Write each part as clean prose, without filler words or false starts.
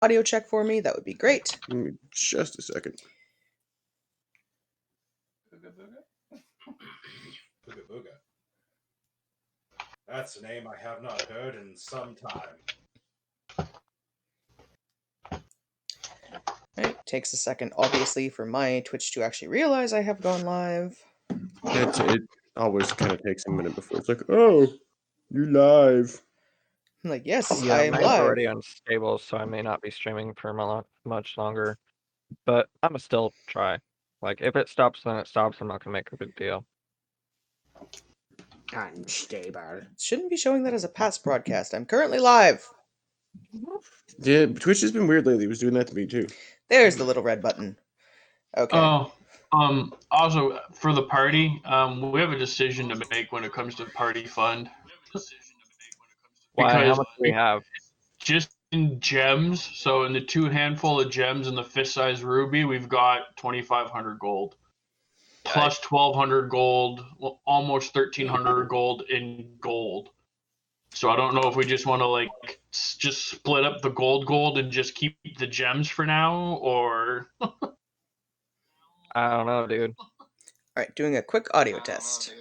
audio check for me, that would be great. Give me just a second. Booga booga. Booga booga. That's a name I have not heard in some time. Right, takes a second, obviously, for my Twitch to actually realize I have gone live. It always kind of takes a minute before it's like, oh, you're live. I'm like, yes, Yeah, I am mine's live. already unstable, so I may not be streaming for much longer. But I'ma still try. Like, if it stops, then it stops. I'm not gonna make a big deal. Unstable. Shouldn't be showing that as a past broadcast. I'm currently live. Yeah, Twitch has been weird lately. It was doing that to me too. There's the little red button. Okay. Oh, also for the party, we have a decision to make when it comes to party fund. Why? How Because much do we have? just in gems, so in the 2 handful of gems in the fist-sized ruby, we've got 2,500 gold. Plus 1,200 gold, well, almost 1,300 gold in gold. So I don't know if we just want to like just split up the gold and just keep the gems for now, or I don't know, dude. Alright, doing a quick audio test.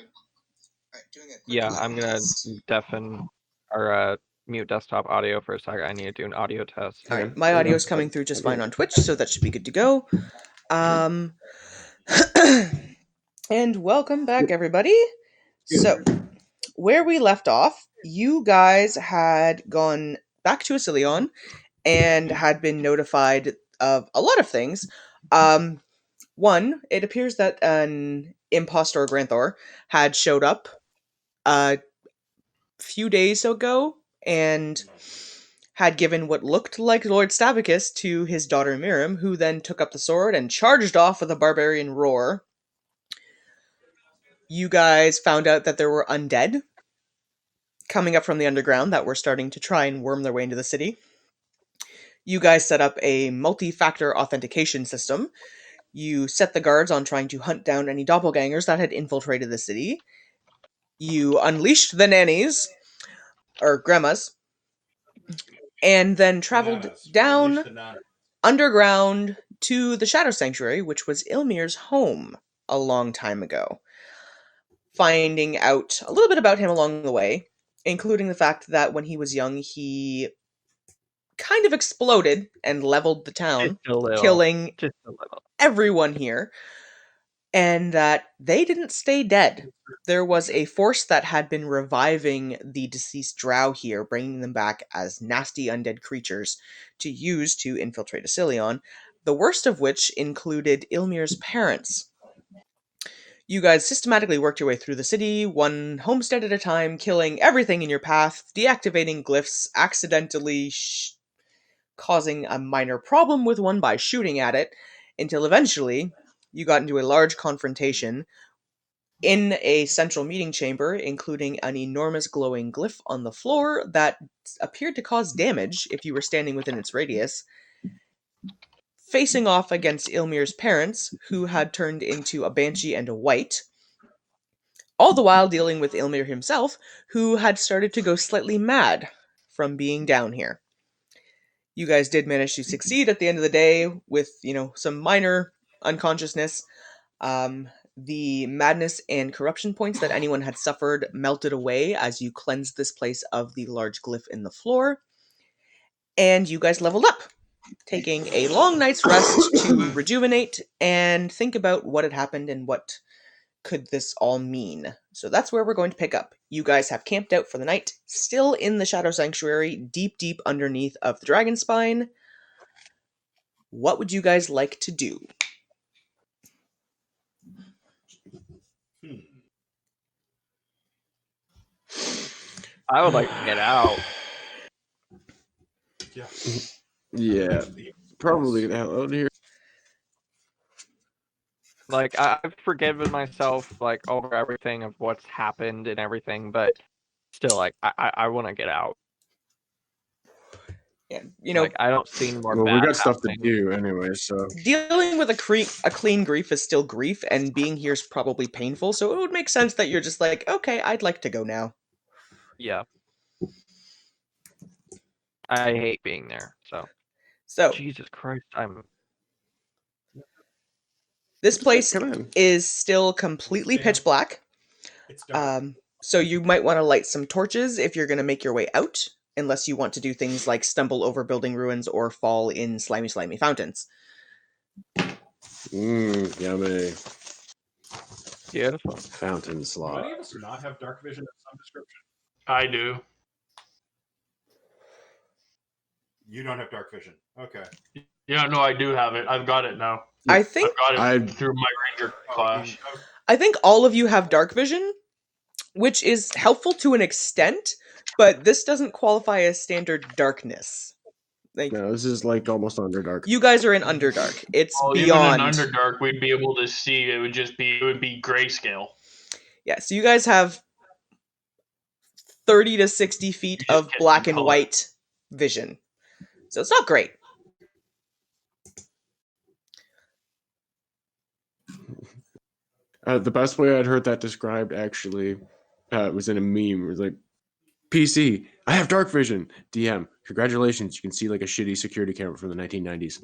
Yeah, I'm gonna deafen or mute desktop audio for a second. I need to do an audio test. Alright, my audio is coming through just fine on Twitch, so that should be good to go. And welcome back, everybody. So, where we left off, you guys had gone back to Assilion and had been notified of a lot of things. One, it appears that an impostor Granthor had showed up a few days ago and had given what looked like Lord Stabicus to his daughter Miriam, who then took up the sword and charged off with a barbarian roar. You guys found out that there were undead coming up from the underground that were starting to try and worm their way into the city. You guys set up a multi-factor authentication system. You set the guards on trying to hunt down any doppelgangers that had infiltrated the city. You unleashed the nannies, or grandmas, and then traveled down underground to the Shadow Sanctuary, which was Ilmir's home a long time ago. Finding out a little bit about him along the way, including the fact that when he was young, he kind of exploded and leveled the town, killing everyone here, and that they didn't stay dead. There was a force that had been reviving the deceased drow here, bringing them back as nasty undead creatures to use to infiltrate Assilion, the worst of which included Ilmir's parents. You guys systematically worked your way through the city, one homestead at a time, killing everything in your path, deactivating glyphs, accidentally causing a minor problem with one by shooting at it, until eventually you got into a large confrontation in a central meeting chamber, including an enormous glowing glyph on the floor that appeared to cause damage if you were standing within its radius, facing off against Ilmir's parents, who had turned into a banshee and a wight, all the while dealing with Ilmir himself, who had started to go slightly mad from being down here. You guys did manage to succeed at the end of the day with, some minor unconsciousness. The madness and corruption points that anyone had suffered melted away as you cleansed this place of the large glyph in the floor. And you guys leveled up, taking a long night's rest to rejuvenate and think about what had happened and what could this all mean. So that's where we're going to pick up. You guys have camped out for the night, still in the Shadow Sanctuary, deep underneath of the Dragon Spine. What would you guys like to do? I would like to get out. Yeah, probably get out of here. Like, I've forgiven myself, like, over everything of what's happened and everything, but still, like, I want to get out. Yeah, like, I don't see more Well, bad we got stuff to happening. do anyway, so dealing with a clean grief is still grief, and being here is probably painful, so it would make sense that you're just like, okay, I'd like to go now. Yeah. I hate being there, so. So Jesus Christ, I'm this place Come on. is still completely pitch black. It's dark. So you might want to light some torches if you're going to make your way out, unless you want to do things like stumble over building ruins or fall in slimy fountains. Yummy. beautiful. Fountain Do slot. any of us not have dark vision of some description? I do. You don't have dark vision. Okay. Yeah, no, I do have it. I've got it now. I think I've got it I- through my ranger class. I think all of you have dark vision, which is helpful to an extent, but this doesn't qualify as standard darkness. Like No, this is like almost Underdark. you guys are in Underdark. It's Well, beyond. even in Underdark, we'd be able to see. It would be grayscale. Yeah, so you guys have 30 to 60 feet You just of get black some and color. white vision. So it's not great. The best way I'd heard that described actually was in a meme. It was like, PC, I have dark vision. DM, congratulations, you can see like a shitty security camera from the 1990s.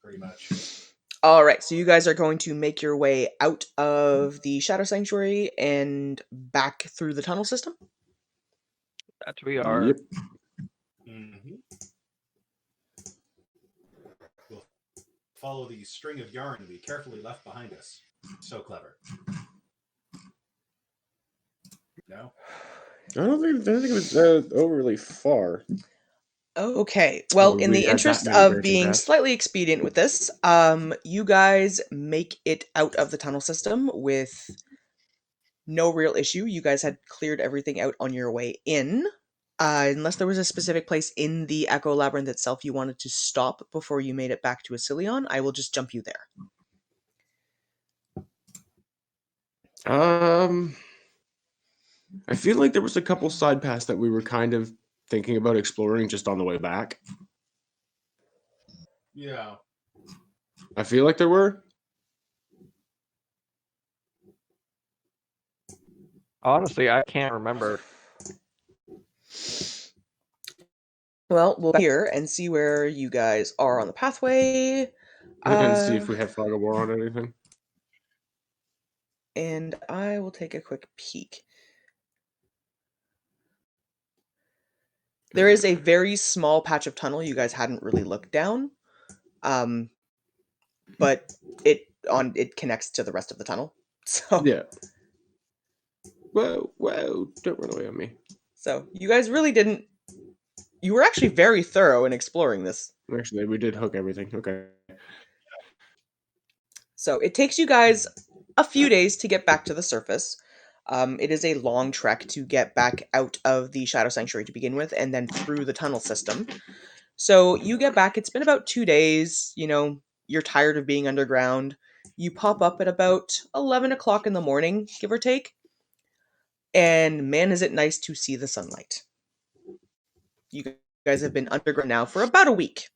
Pretty much. All right, so you guys are going to make your way out of the Shadow Sanctuary and back through the tunnel system. That we are. Yep. Mm-hmm. We'll follow the string of yarn we carefully left behind us. So clever. No? I don't think it was overly far. Okay. Well, Well, in we the had that interest many of branching being paths. slightly expedient with this, you guys make it out of the tunnel system with no real issue. You guys had cleared everything out on your way in. Unless there was a specific place in the Echo Labyrinth itself you wanted to stop before you made it back to Assilion, I will just jump you there. I feel like there was a couple side paths that we were kind of thinking about exploring just on the way back. Yeah. I feel like there were. Honestly, I can't remember. Well, we'll be here and see where you guys are on the pathway. And see if we had fog of war on anything. And I will take a quick peek. There is a very small patch of tunnel you guys hadn't really looked down, but it connects to the rest of the tunnel. So Yeah. Whoa, don't run away on me. So you guys really didn't. You were actually very thorough in exploring this. Actually, we did hook everything. Okay. So it takes you guys a few days to get back to the surface. It is a long trek to get back out of the Shadow Sanctuary to begin with, and then through the tunnel system. So you get back, it's been about 2 days, you're tired of being underground. You pop up at about 11 o'clock in the morning, give or take. And man, is it nice to see the sunlight. You guys have been underground now for about a week.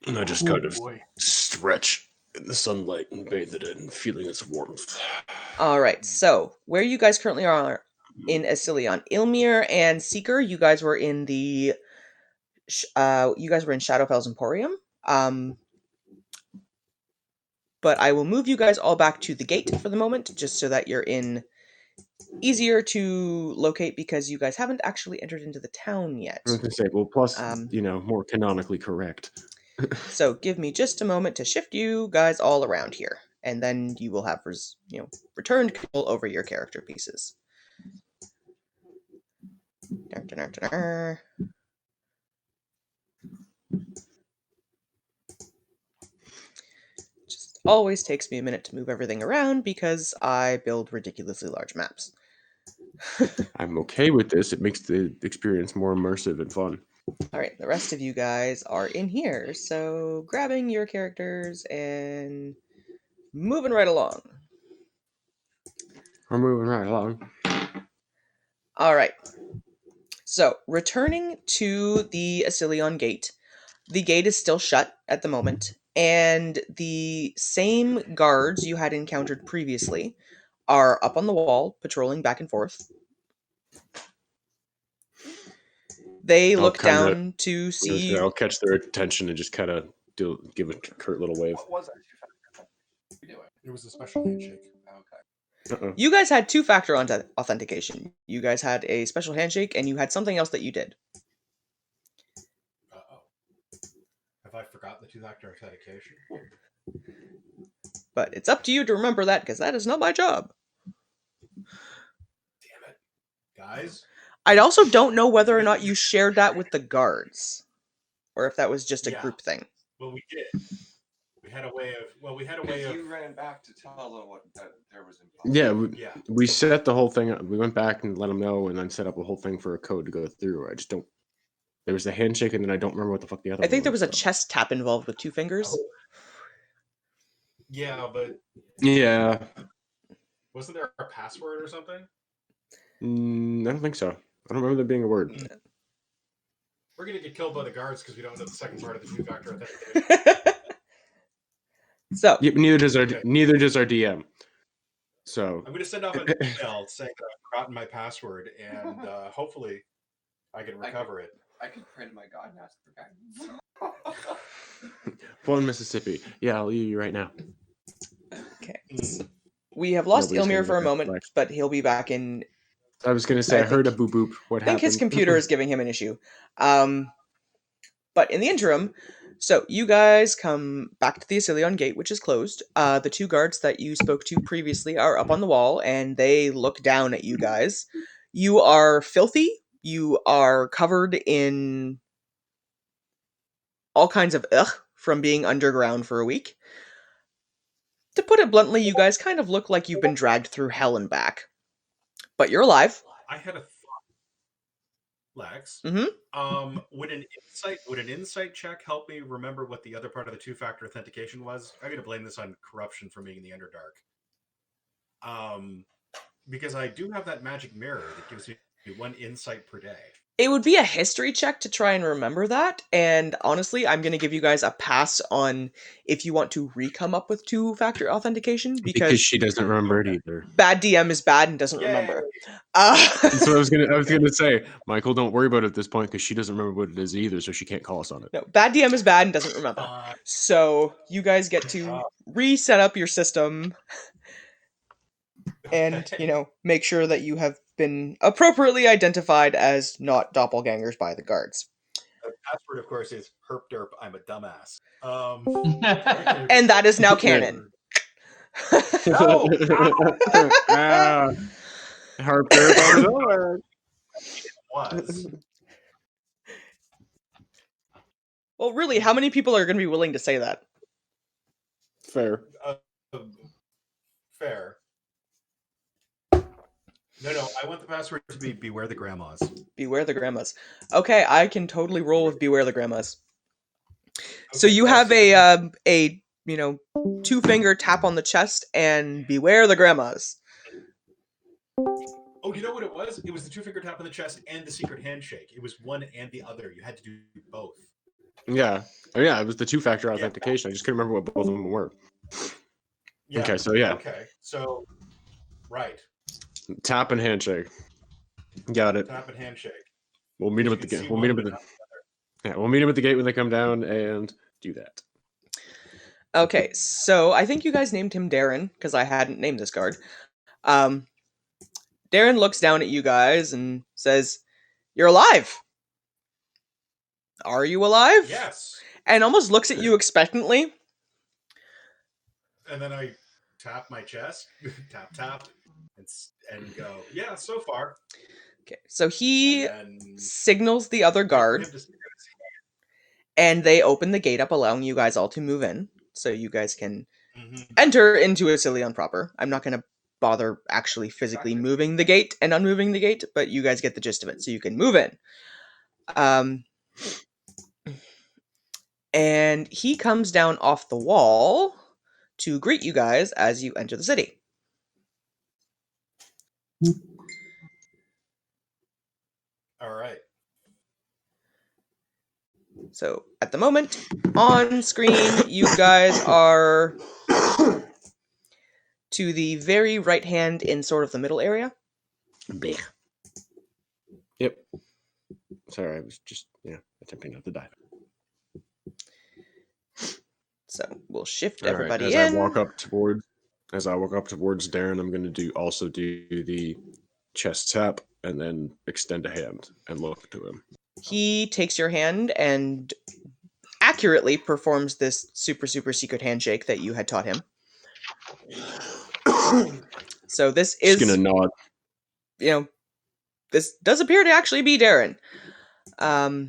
And I just Oh, kind of boy. stretch in the sunlight and bathe it in, feeling its warmth. All right, so where you guys currently are in Assilion, Ilmir and Seeker, you guys were in the Shadowfell's Emporium. But I will move you guys all back to the gate for the moment, just so that you're in easier to locate because you guys haven't actually entered into the town yet. I was gonna say, well, plus, Um, more canonically correct. So give me just a moment to shift you guys all around here, and then you will have returned control over your character pieces. Just always takes me a minute to move everything around because I build ridiculously large maps. I'm okay with this. It makes the experience more immersive and fun. All right, the rest of you guys are in here, so grabbing your characters and moving right along. We're moving right along. All right. So, returning to the Assilion gate, the gate is still shut at the moment, and the same guards you had encountered previously are up on the wall, patrolling back and forth. They I'll look kinda- down to see. I'll catch their attention and just kind of give a curt little wave. What was that two-factor authentication? It was a special handshake. Okay. Uh-oh. You guys had two-factor authentication. You guys had a special handshake, and you had something else that you did. Uh-oh. Have I forgotten the two-factor authentication? But it's up to you to remember that, because that is not my job. Damn it. Guys? I also don't know whether or not you shared that with the guards, or if that was just a Yeah. group thing. Well, we did. We had a way of... You ran back to tell them that there was Yeah, Yeah. we set the whole thing up. We went back and let them know, and then set up a whole thing for a code to go through. I just don't. There was a handshake, and then I don't remember what the fuck the other. I think there one was a so. chest tap involved with 2 fingers. Yeah, but Yeah, wasn't there a password or something? I don't think so. I don't remember there being a word. We're going to get killed by the guards because we don't know the second part of the two-factor authentication. So, Yep, neither does our Okay. DM. So I'm going to send off an email saying that I've forgotten my password, and hopefully I can recover it. I could print my God Master guidance. One Mississippi. Yeah, I'll leave you right now. okay. Mm. We have lost Nobody's Ilmir gonna for a look at moment, flags. but he'll be back in. I was gonna say I I heard a think- boop boop. What I think happened? his computer is giving him an issue. But in the interim, so you guys come back to the Assilion gate, which is closed. The 2 guards that you spoke to previously are up on the wall, and they look down at you guys. You are filthy. You are covered in all kinds of ugh from being underground for a week. To put it bluntly, you guys kind of look like you've been dragged through hell and back. But you're alive. I had a thought, Lex. Mm-hmm. Would an insight check help me remember what the other part of the two-factor authentication was? I'm going to blame this on corruption for being in the Underdark. Because I do have that magic mirror that gives me 1 insight per day. It would be a history check to try and remember that, and honestly, I'm going to give you guys a pass on if you want to re-come up with two-factor authentication, because she doesn't remember it either. bad DM is bad and doesn't Yay! remember. So I was gonna say, Michael, don't worry about it at this point because she doesn't remember what it is either, so she can't call us on it. No, bad DM is bad and doesn't remember. Uh, So you guys get to reset up your system and, make sure that you have been appropriately identified as not doppelgangers by the guards. the password, of course, is herp derp. I'm a dumbass. And that is now canon. No! Ah, Harper Was. Well, really, how many people are going to be willing to say that? Fair. Fair. No, I want the password to be beware the grandmas. Beware the grandmas. Okay, I can totally roll with beware the grandmas. So Okay, you have that's- a 2-finger tap on the chest and beware the grandmas. Oh, you know what it was? It was the 2-finger tap on the chest and the secret handshake. It was one and the other. You had to do both. Yeah. Oh, yeah, it was the two-factor authentication. I just couldn't remember what both of them were. Yeah. Okay, so yeah. Okay, so right. Tap and handshake. Got it. Tap and handshake. We'll meet him You at the can gate. see We'll meet one him at but the not we'll meet him at the gate when they come down and do that. Okay, so I think you guys named him Darren, because I hadn't named this guard. Darren looks down at you guys and says, "You're alive! Are you alive?" Yes. And almost looks at you expectantly. And then I tap my chest, tap, and go, yeah, so far. Okay, so he And then signals the other guard, wait for him to stick out his and they open the gate up, allowing you guys all to move in, so you guys can hand. Mhm. enter into Assilion proper. I'm not going to bother actually physically moving the gate and unmoving the gate, but you guys get the gist of it, so you can move in. And he comes down off the wall to greet you guys as you enter the city. All right. So at the moment, on screen, you guys are to the very right hand in sort of the middle area. Yep. Sorry, I was just attempting not to die. So we'll shift All right. everybody As in. I walk up towards Darren, I'm going to do the chest tap and then extend a hand and look to him. He takes your hand and accurately performs this super secret handshake that you had taught him. So this Just is, gonna nod. This does appear to actually be Darren. Oh,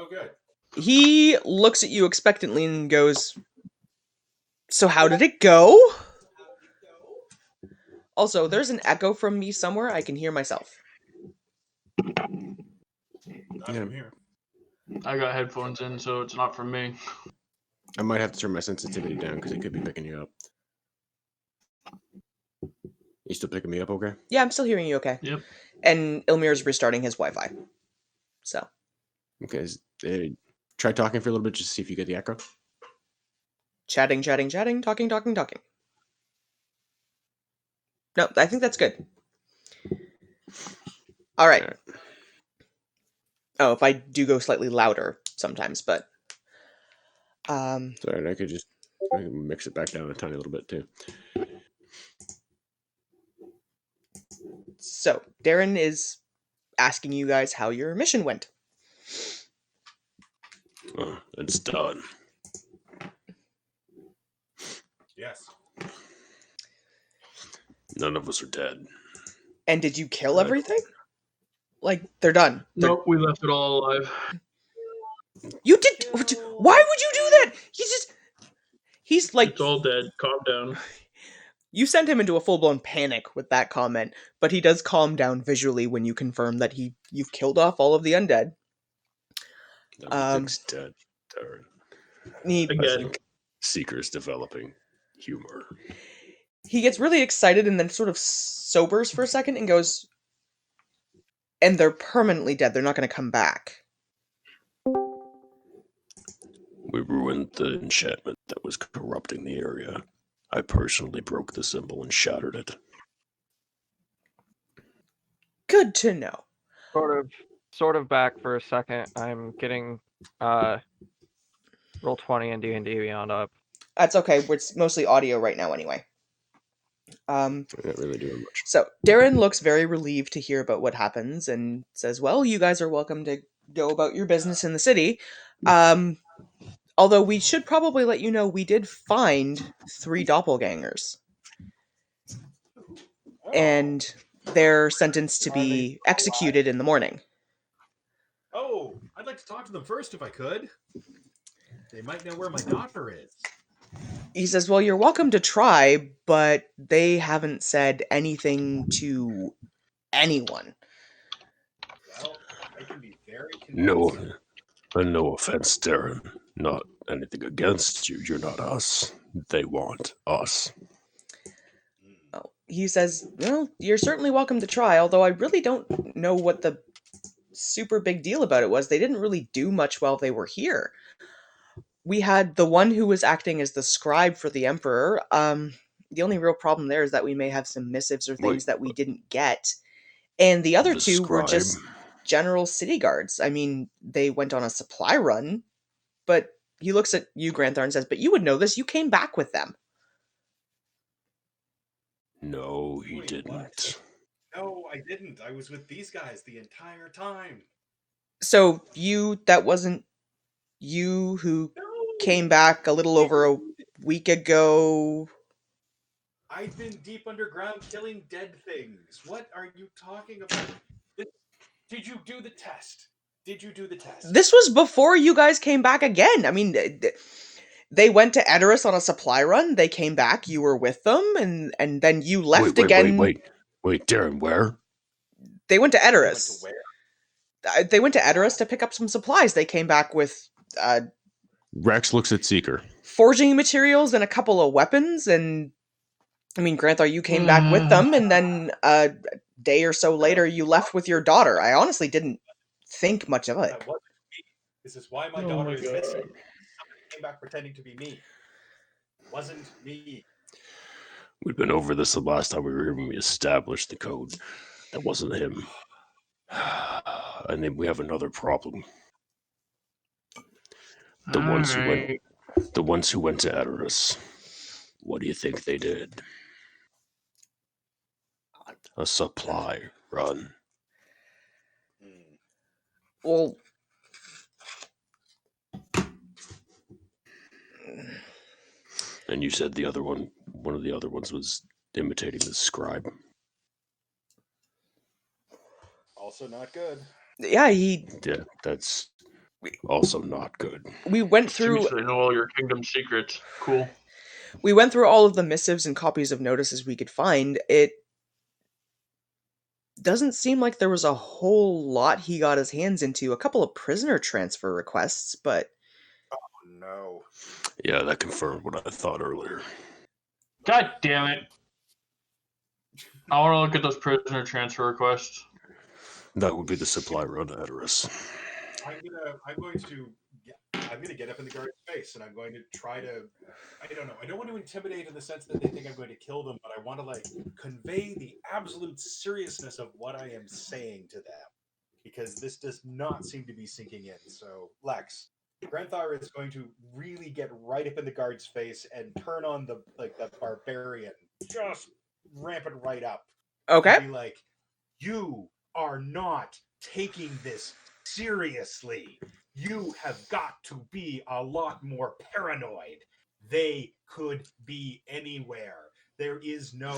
good. He looks at you expectantly and goes, "So how did it go?" Also, there's an echo from me somewhere. I can hear myself. Not from here. I got headphones in, so it's not from me. I might have to turn my sensitivity down because it could be picking you up. You still picking me up okay? Yeah, I'm still hearing you okay. Yep. And Ilmir's restarting his Wi-Fi. So. Okay. Try talking for a little bit just to see if you get the echo. Chatting, talking. No, I think that's good. All right. Oh, if I do go slightly louder sometimes, but... Sorry, I can mix it back down a tiny little bit too. So, Darren is asking you guys how your mission went. It's done. Yes. None of us are dead. And did you kill everything? Like, they're done. Nope, we left it all alive. You did... Why would you do that? He's like... It's all dead. Calm down. You sent him into a full-blown panic with that comment, but he does calm down visually when you confirm that you've killed off all of the undead. Everything's dead, Darren. Again. I think Seeker's developing humor. He gets really excited and then sort of sobers for a second and goes, "And they're permanently dead. They're not going to come back." We ruined the enchantment that was corrupting the area. I personally broke the symbol and shattered it. Good to know. Sort of back for a second. I'm getting roll 20 and D&D Beyond up. That's okay. It's mostly audio right now anyway. I'm not really doing much. So Darren looks very relieved to hear about what happens and says, "Well, you guys are welcome to go about your business in the city. Although we should probably let you know we did find 3 doppelgangers. And they're sentenced to be executed in the morning." Oh, I'd like to talk to them first if I could. They might know where my daughter is. He says, "Well, you're welcome to try, but they haven't said anything to anyone." Well, I can be very convincing. No offense, Darren. Not anything against you. You're not us. They want us. Oh, he says, "Well, you're certainly welcome to try, although I really don't know what the super big deal about it was. They didn't really do much while they were here. We had the one who was acting as the scribe for the Emperor. The only real problem there is that we may have some missives or things that we didn't get. And the other two were just general city guards. I mean, they went on a supply run, but..." He looks at you, Granthar, and says, "But you would know this. You came back with them." No, he Wait, didn't. what? No, I didn't. I was with these guys the entire time. So that wasn't you who came back a little over a week ago? I've been deep underground killing dead things. What are you talking about? Did you do the test? This was before you guys came back again. I mean, they went to Edoras on a supply run. They came back. You were with them, and then you left again. Wait, Darren, where? They went to They went Edoras. to where? They went to Edoras to pick up some supplies. They came back with Rex looks at Seeker. forging materials and a couple of weapons. And I mean, Granthar, you came back with them, and then a day or so later, you left with your daughter. I honestly didn't think much of it. That wasn't me. This is why my daughter is missing. Somebody came back pretending to be me. It wasn't me. We'd been over this the last time we were here when we established the code. That wasn't him. And then we have another problem. The ones who went, Alright. the ones who went to Adoris. What do you think they did? A supply run. Well, And you said the other one, one of the other ones was imitating the scribe. Also not good. yeah, Yeah, that's also not good. we went Seems through they know all your kingdom secrets. Cool. all of the missives and copies of notices we could find. It doesn't seem like there was a whole lot he got his hands into. A couple of prisoner transfer requests, but No. Yeah, that confirmed what I thought earlier. God damn it. I want to look at those prisoner transfer requests. That would be the supply run to Adoris. I'm gonna get up in the guard's face, and I'm going to try to. I don't know. I don't want to intimidate in the sense that they think I'm going to kill them, but I want to like convey the absolute seriousness of what I am saying to them, because this does not seem to be sinking in. So, Lex, Granthar is going to really get right up in the guard's face and turn on the barbarian, just ramp it right up. okay. And be like, you are not taking this seriously. You have got to be a lot more paranoid. They could be anywhere. There is no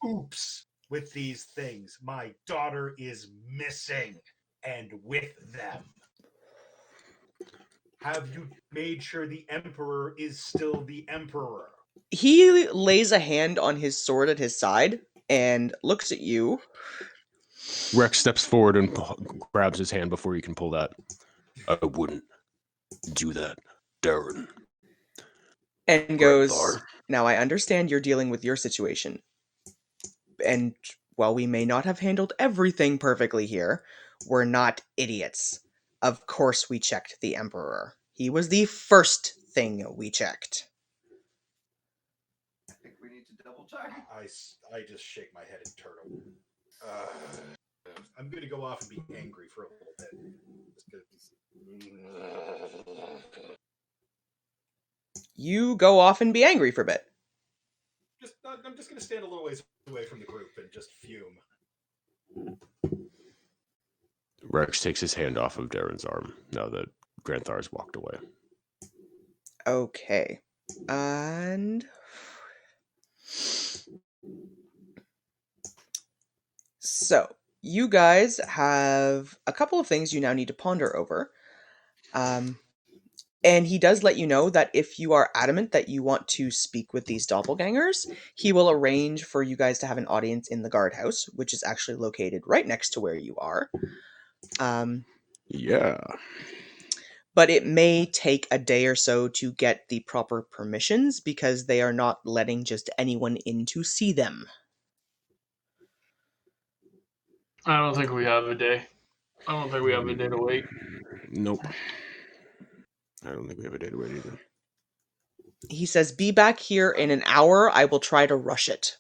oops with these things. My daughter is missing, and with them. Have you made sure the Emperor is still the Emperor? He lays a hand on his sword at his side and looks at you. Rex steps forward and grabs his hand before he can pull that. I wouldn't do that, Darren. And goes, Granthar. now I understand you're dealing with your situation. And while we may not have handled everything perfectly here, we're not idiots. Of course we checked the Emperor. He was the first thing we checked. I think we need to double check. I just shake my head and turtle. I'm going to go off and be angry for a little bit. You go off and be angry for a bit. I'm just going to stand a little ways away from the group and just fume. Rex takes his hand off of Darren's arm now that Granthar's walked away. Okay. And so, you guys have a couple of things you now need to ponder over. And he does let you know that if you are adamant that you want to speak with these doppelgangers, he will arrange for you guys to have an audience in the guardhouse, which is actually located right next to where you are. Yeah. But it may take a day or so to get the proper permissions because they are not letting just anyone in to see them. I don't think we have a day. I don't think we have a day to wait. Nope. I don't think we have a day to wait either. He says, be back here in an hour. I will try to rush it.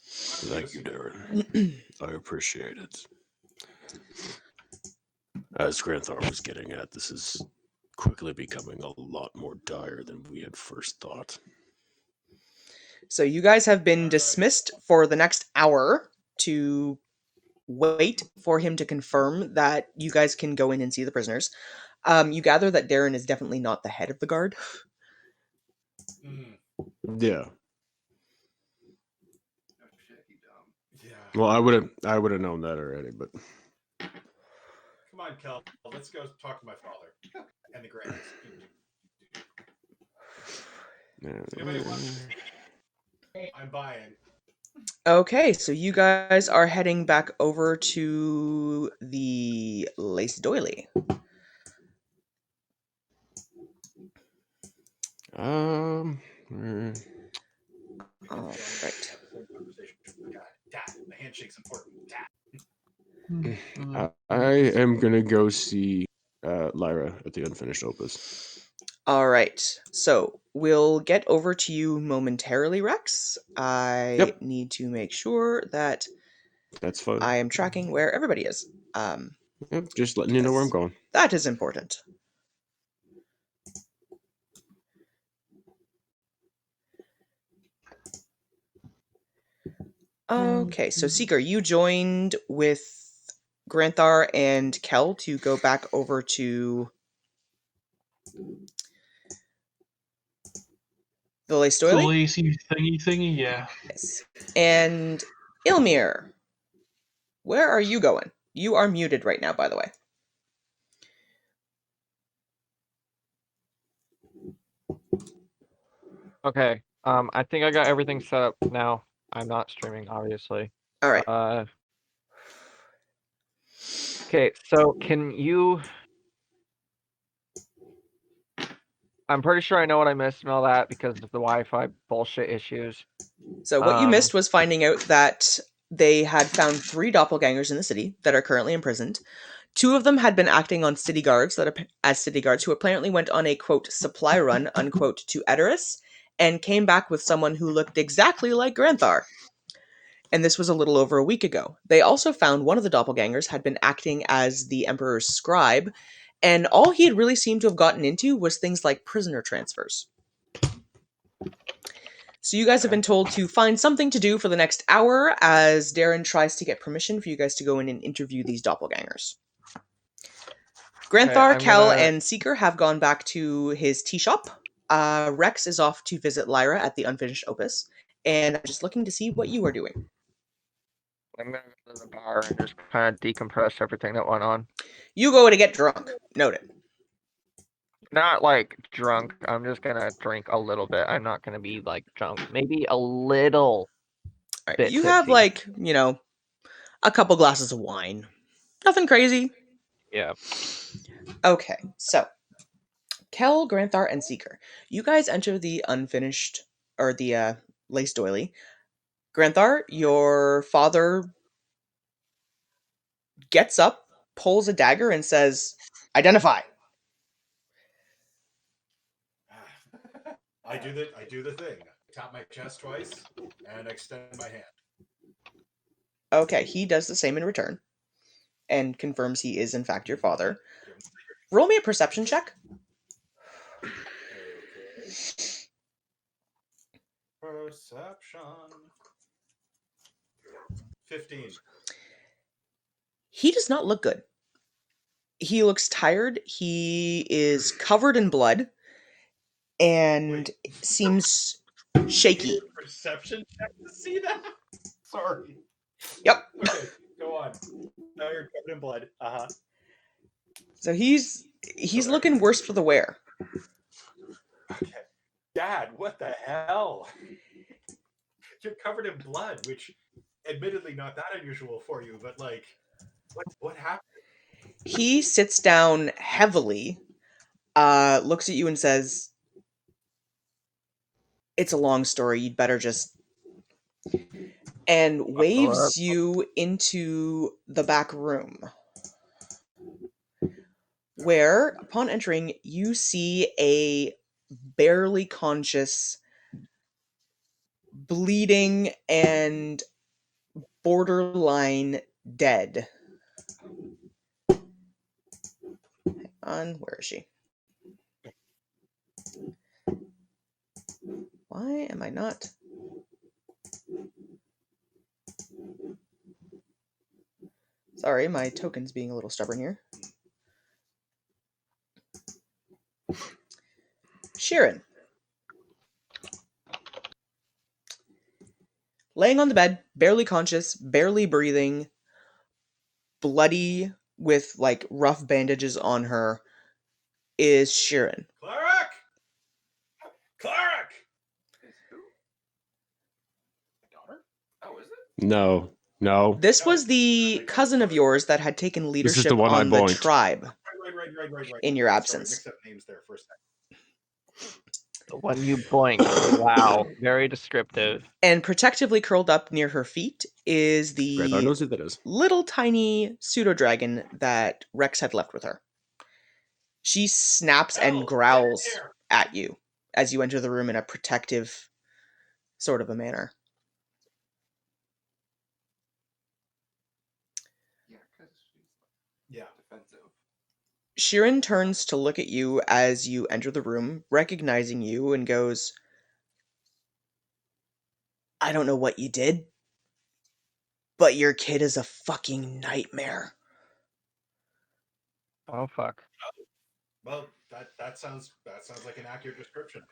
Thank you, Darren. I appreciate it. As Granthar was getting at, this is quickly becoming a lot more dire than we had first thought. So you guys have been dismissed for the next hour to wait for him to confirm that you guys can go in and see the prisoners. You gather that Darren is definitely not the head of the guard. Yeah. No shit, you dumb. Yeah. Well, I would have known that already, but Come on, Kel. Let's go talk to my father and the Grays. Anybody want to speak? I'm buying. Okay, so you guys are heading back over to the Lace Doily. mm, All right. Dad, the handshake's important. Dad. I am gonna go see Lyra at the Unfinished Opus. All right. So we'll get over to you momentarily, Rex. I Yep. need to make sure that That's fun. I am tracking where everybody is. Yep, just letting you know where I'm Yes. going. That is important. Okay, so Seeker, you joined with Granthar and Kel to go back over to the Lace The Doily? lacy thingy, yeah. Yes. And Ilmir, where are you going? You are muted right now, by the way. Okay. I think I got everything set up now. I'm not streaming, obviously. All right. Okay, so can you? I'm pretty sure I know what I missed and all that because of the Wi-Fi bullshit issues. So what you missed was finding out that they had found 3 doppelgangers in the city that are currently imprisoned. 2 of them had been acting on city guards as city guards who apparently went on a quote supply run unquote to Edoras and came back with someone who looked exactly like Granthar. And this was a little over a week ago. They also found one of the doppelgangers had been acting as the Emperor's scribe, and all he had really seemed to have gotten into was things like prisoner transfers. So you guys have been told to find something to do for the next hour as Darren tries to get permission for you guys to go in and interview these doppelgangers. Granthar, Kel, and Seeker have gone back to his tea shop. Rex is off to visit Lyra at the Unfinished Opus, and I'm just looking to see what you are doing. I'm gonna go to the bar and just kind of decompress everything that went on. You go to get drunk. Noted. Not like drunk. I'm just gonna drink a little bit. I'm not gonna be like drunk. Maybe a little. Right. Bit You have tipsy. a couple glasses of wine. Nothing crazy. Yeah. Okay, so Kel, Granthar, and Seeker. You guys enter the Unfinished, or the Lace Doily. Granthar, your father gets up, pulls a dagger, and says, "Identify." I do the thing. Tap my chest twice and extend my hand. Okay, he does the same in return and confirms he is in fact your father. Roll me a perception check. Okay. Perception. 15. He does not look good. He looks tired. He is covered in blood and seems shaky. Perception check to see that? Sorry. Yep. Okay, go on. Now you're covered in blood. Uh-huh. So he's looking worse for the wear. Okay. Dad, what the hell? You're covered in blood, which admittedly not that unusual for you, but like what happened? He sits down heavily, looks at you and says, "It's a long story. You'd better just..." and waves you into the back room, where, upon entering, you see a barely conscious, bleeding, and borderline dead. Hang on, where is she? Why am I not? Sorry, my token's being a little stubborn here. Sharon. Laying on the bed, barely conscious, barely breathing, bloody, with like rough bandages on her, is Sharon. Cleric! Cleric! My daughter? Oh, is it? No. This was the cousin of yours that had taken This is leadership the one I on the boinked. tribe Right. in your Sorry, absence. mixed up names there for a second. The one you boinked. Wow. Very descriptive. And protectively curled up near her feet is Granthar the knows who that is. little tiny pseudo-dragon that Rex had left with her. She snaps and Hell, growls get here. at you as you enter the room in a protective sort of a manner. Yeah. defensive. Sheeran turns to look at you as you enter the room, recognizing you, and goes, I don't know what you did, but your kid is a fucking nightmare. Oh fuck. Well, that sounds like an accurate description of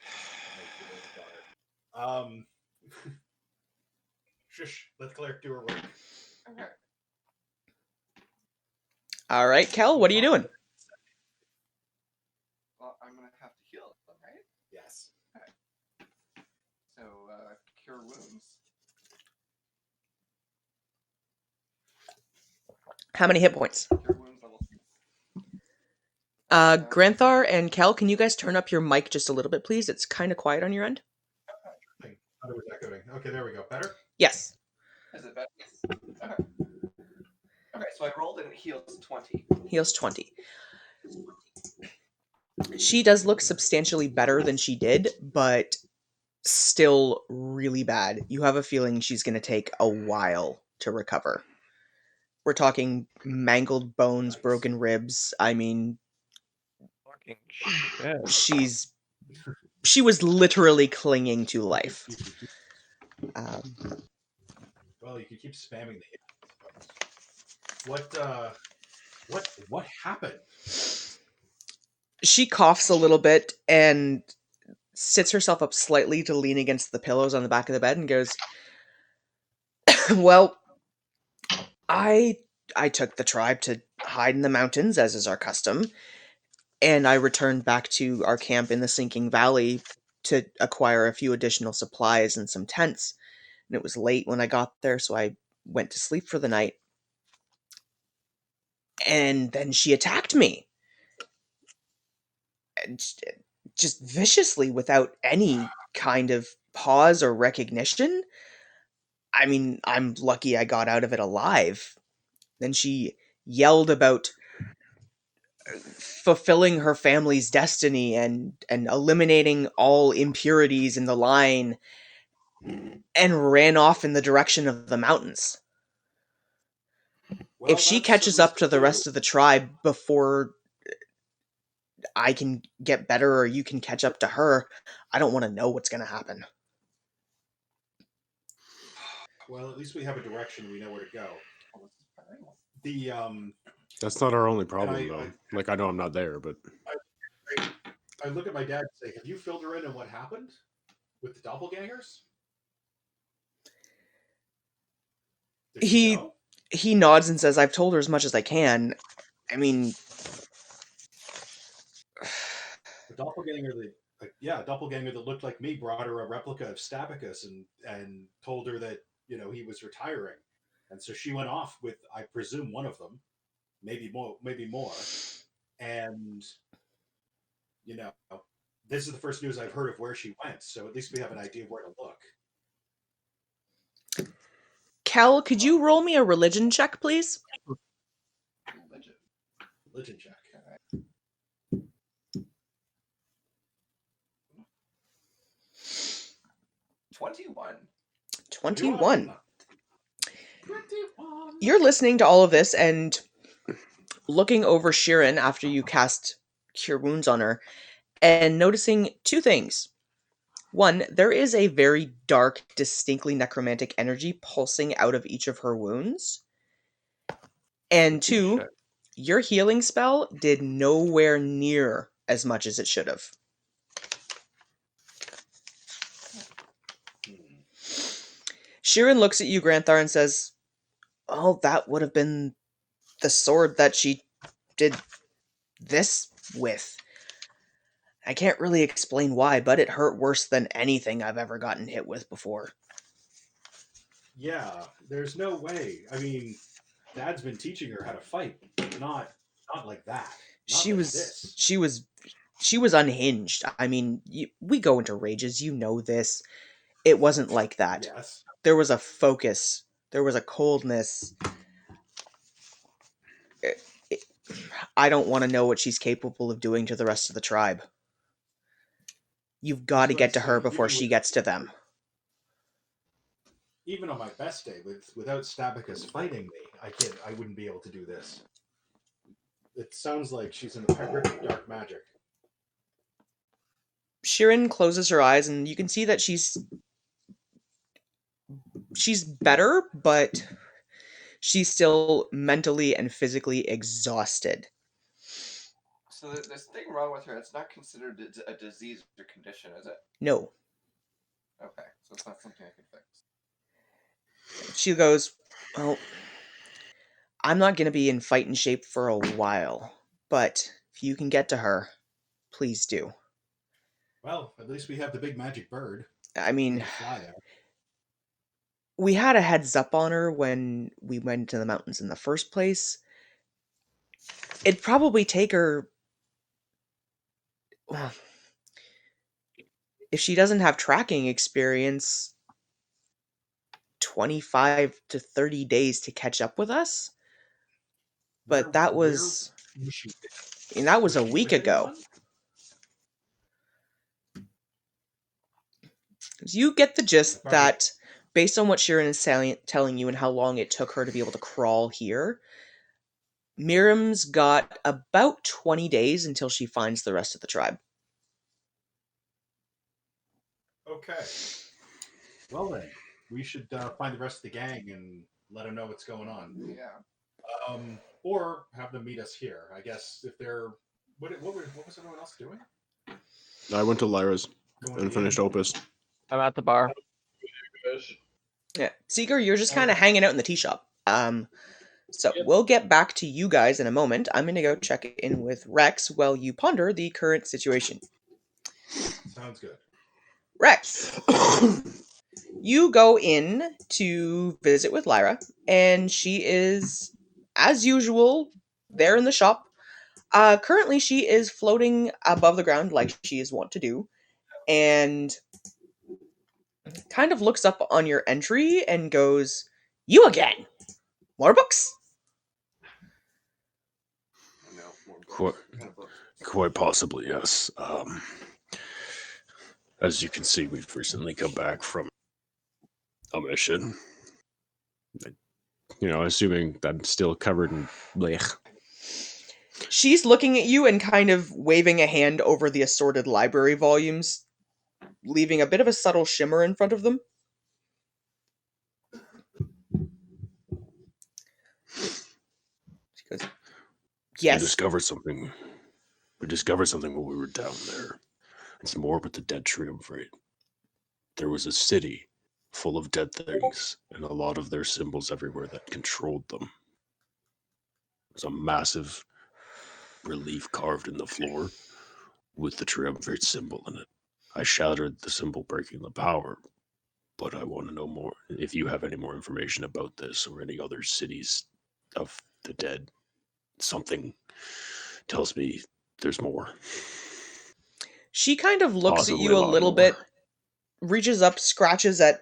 your daughter. Shush. Let the cleric do her work. Okay. All right, Kel, what are you doing? Well, I'm gonna have to heal them, right? Yes. So, cure wounds. How many hit points? Cure wounds level 3. Granthar and Kel, can you guys turn up your mic just a little bit, please? It's kind of quiet on your end. I thought it was echoing. Okay, there we go. Better? Yes. Is it better? Okay. Okay, so I rolled and it heals 20. Heals 20. She does look substantially better than she did, but still really bad. You have a feeling she's going to take a while to recover. We're talking mangled bones, Nice. broken ribs. I mean, Fucking shit. she was literally clinging to life. Well, you can keep spamming the hit. What happened? She coughs a little bit and sits herself up slightly to lean against the pillows on the back of the bed and goes, well, I took the tribe to hide in the mountains, as is our custom, and I returned back to our camp in the Sinking Valley to acquire a few additional supplies and some tents. And it was late when I got there, so I went to sleep for the night. And then she attacked me. And just viciously, without any kind of pause or recognition. I mean, I'm lucky I got out of it alive. Then she yelled about fulfilling her family's destiny and eliminating all impurities in the line and ran off in the direction of the mountains. Well, If she that's at catches least up to the a clue. rest of the tribe before I can get better or you can catch up to her, I don't want to know what's going to happen. Well, at least we have a direction. We know where to go. The That's not our only and problem, though. Like, I know I'm not there, but I look at my dad and say, "Have you filled her in on what happened with the doppelgangers?" Does she know? He nods and says, I've told her as much as I can. I mean, A doppelganger a doppelganger that looked like me brought her a replica of Stabicus and told her that he was retiring, and so she went off with, I presume, one of them, maybe more, and you know this is the first news I've heard of where she went, so at least we have an idea of where to look. Cal, could you roll me a religion check, please? Religion check. 21. 21. You're listening to all of this and looking over Sheeran after you cast Cure Wounds on her and noticing two things. One, there is a very dark, distinctly necromantic energy pulsing out of each of her wounds. And two, Shit. your healing spell did nowhere near as much as it should have. Sheeran looks at you, Granthar, and says, oh, that would have been the sword that she did this with. I can't really explain why, but it hurt worse than anything I've ever gotten hit with before. Yeah, there's no way. I mean, Dad's been teaching her how to fight, but not like that. Not She like was this. she was unhinged. I mean, we go into rages, you know this. It wasn't like that. Yes. There was a focus. There was a coldness. I don't want to know what she's capable of doing to the rest of the tribe. You've got to That's what I get to her say, before even she with- gets to them. even on my best day, without Stabicus fighting me, I wouldn't be able to do this. It sounds like she's in the grip of dark magic. Shirin closes her eyes, and you can see that she's better, but she's still mentally and physically exhausted. So this thing wrong with her, it's not considered a disease or condition, is it? No. Okay, so it's not something I can fix. She goes, well, I'm not going to be in fighting shape for a while, but if you can get to her, please do. Well, at least we have the big magic bird. I mean, To fly there. we had a heads up on her when we went to the mountains in the first place. It'd probably take her, well, if she doesn't have tracking experience, 25 to 30 days to catch up with us. But that was, and that was a week ago. You get the gist that based on what Shirin is telling you and how long it took her to be able to crawl here, Miriam's got about 20 days until she finds the rest of the tribe. Okay. Well then, we should find the rest of the gang and let them know what's going on. Yeah. Or have them meet us here. I guess if they're what was everyone else doing? I went to Lyra's and finished Opus. I'm at the bar. Yeah, Seeker, you're just kind of hanging out in the tea shop. So we'll get back to you guys in a moment. I'm going to go check in with Rex while you ponder the current situation. Sounds good. Rex, you go in to visit with Lyra, and she is, as usual, there in the shop. Currently, she is floating above the ground like she is wont to do, and kind of looks up on your entry and goes, "You again? More books?" No, more books. Quite, What kind of books? quite possibly, yes. As you can see, we've recently come back from a mission. Assuming I'm still covered in blech. She's looking at you and kind of waving a hand over the assorted library volumes, leaving a bit of a subtle shimmer in front of them. She goes, "Yes." We discovered something when we were down there. It's more with the dead triumvirate. There was a city full of dead things, and a lot of their symbols everywhere that controlled them. There's a massive relief carved in the floor with the triumvirate symbol in it. I shattered the symbol, breaking the power, but I want to know more. If you have any more information about this or any other cities of the dead, something tells me there's more. She kind of looks Possibly at you a lot little more. bit, reaches up, scratches at,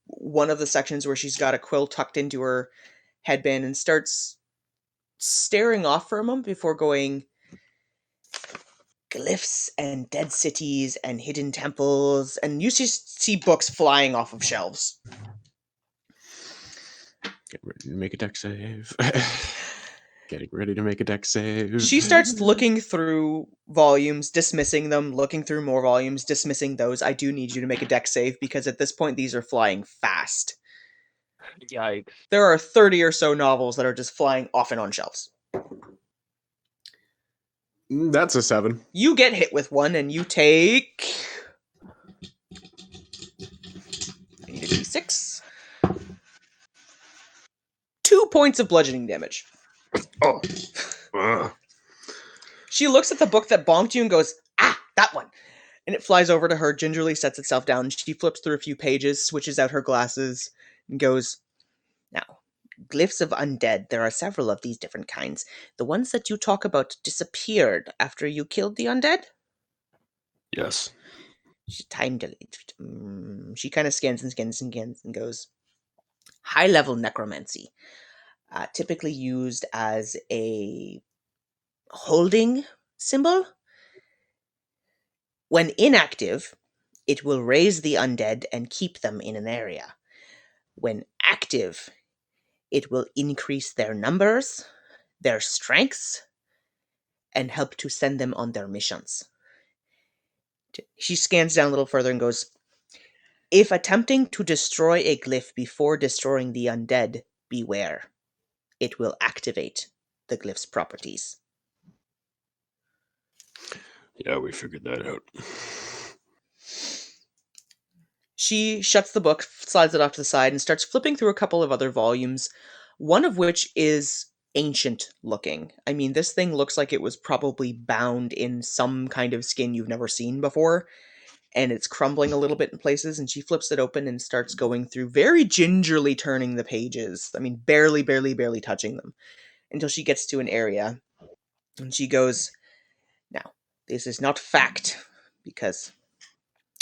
one of the sections where she's got a quill tucked into her headband and starts staring off for a moment before going, "Glyphs and dead cities and hidden temples," and you just see books flying off of shelves. Get ready to make a deck save. Getting ready to make a deck save. She starts looking through volumes, dismissing them, looking through more volumes, dismissing those. I do need you to make a deck save because at this point these are flying fast. Yikes. There are 30 or so novels that are just flying off and on shelves. That's a 7. You get hit with one and you take... I need a d6. 2 points of bludgeoning damage. Oh. She looks at the book that bonked you and goes, "Ah, that one!" And it flies over to her, gingerly sets itself down. She flips through a few pages, switches out her glasses, and goes, "Now, glyphs of undead. There are several of these different kinds. The ones that you talk about disappeared after you killed the undead?" Yes. Time delayed. She kind of scans and goes, "High-level necromancy. Typically used as a holding symbol. When inactive, it will raise the undead and keep them in an area. When active, it will increase their numbers, their strengths, and help to send them on their missions. She scans down a little further and goes, if attempting to destroy a glyph before destroying the undead, beware. It will activate the glyph's properties. Yeah, we figured that out. She shuts the book, slides it off to the side, and starts flipping through a couple of other volumes, one of which is ancient looking. I mean, this thing looks like it was probably bound in some kind of skin you've never seen before, and it's crumbling a little bit in places, and she flips it open and starts going through, very gingerly turning the pages. I mean, barely touching them, until she gets to an area, and she goes, now, this is not fact, because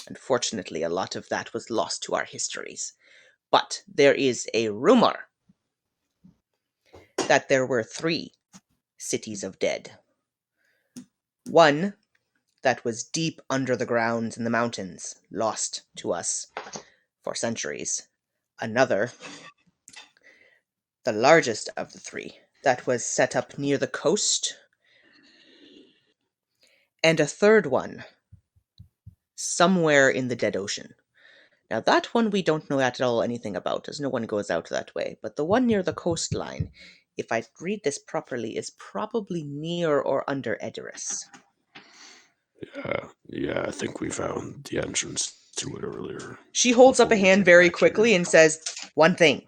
unfortunately a lot of that was lost to our histories. But there is a rumor that there were 3 cities of dead. One that was deep under the ground in the mountains, lost to us for centuries. Another, the largest of the 3, that was set up near the coast. And a third one, somewhere in the dead ocean. Now that one we don't know at all anything about, as no one goes out that way, but the one near the coastline, if I read this properly, is probably near or under Edoras. Yeah, I think we found the entrance to it earlier. She holds up a Before we hand came very back here. quickly and says, one thing.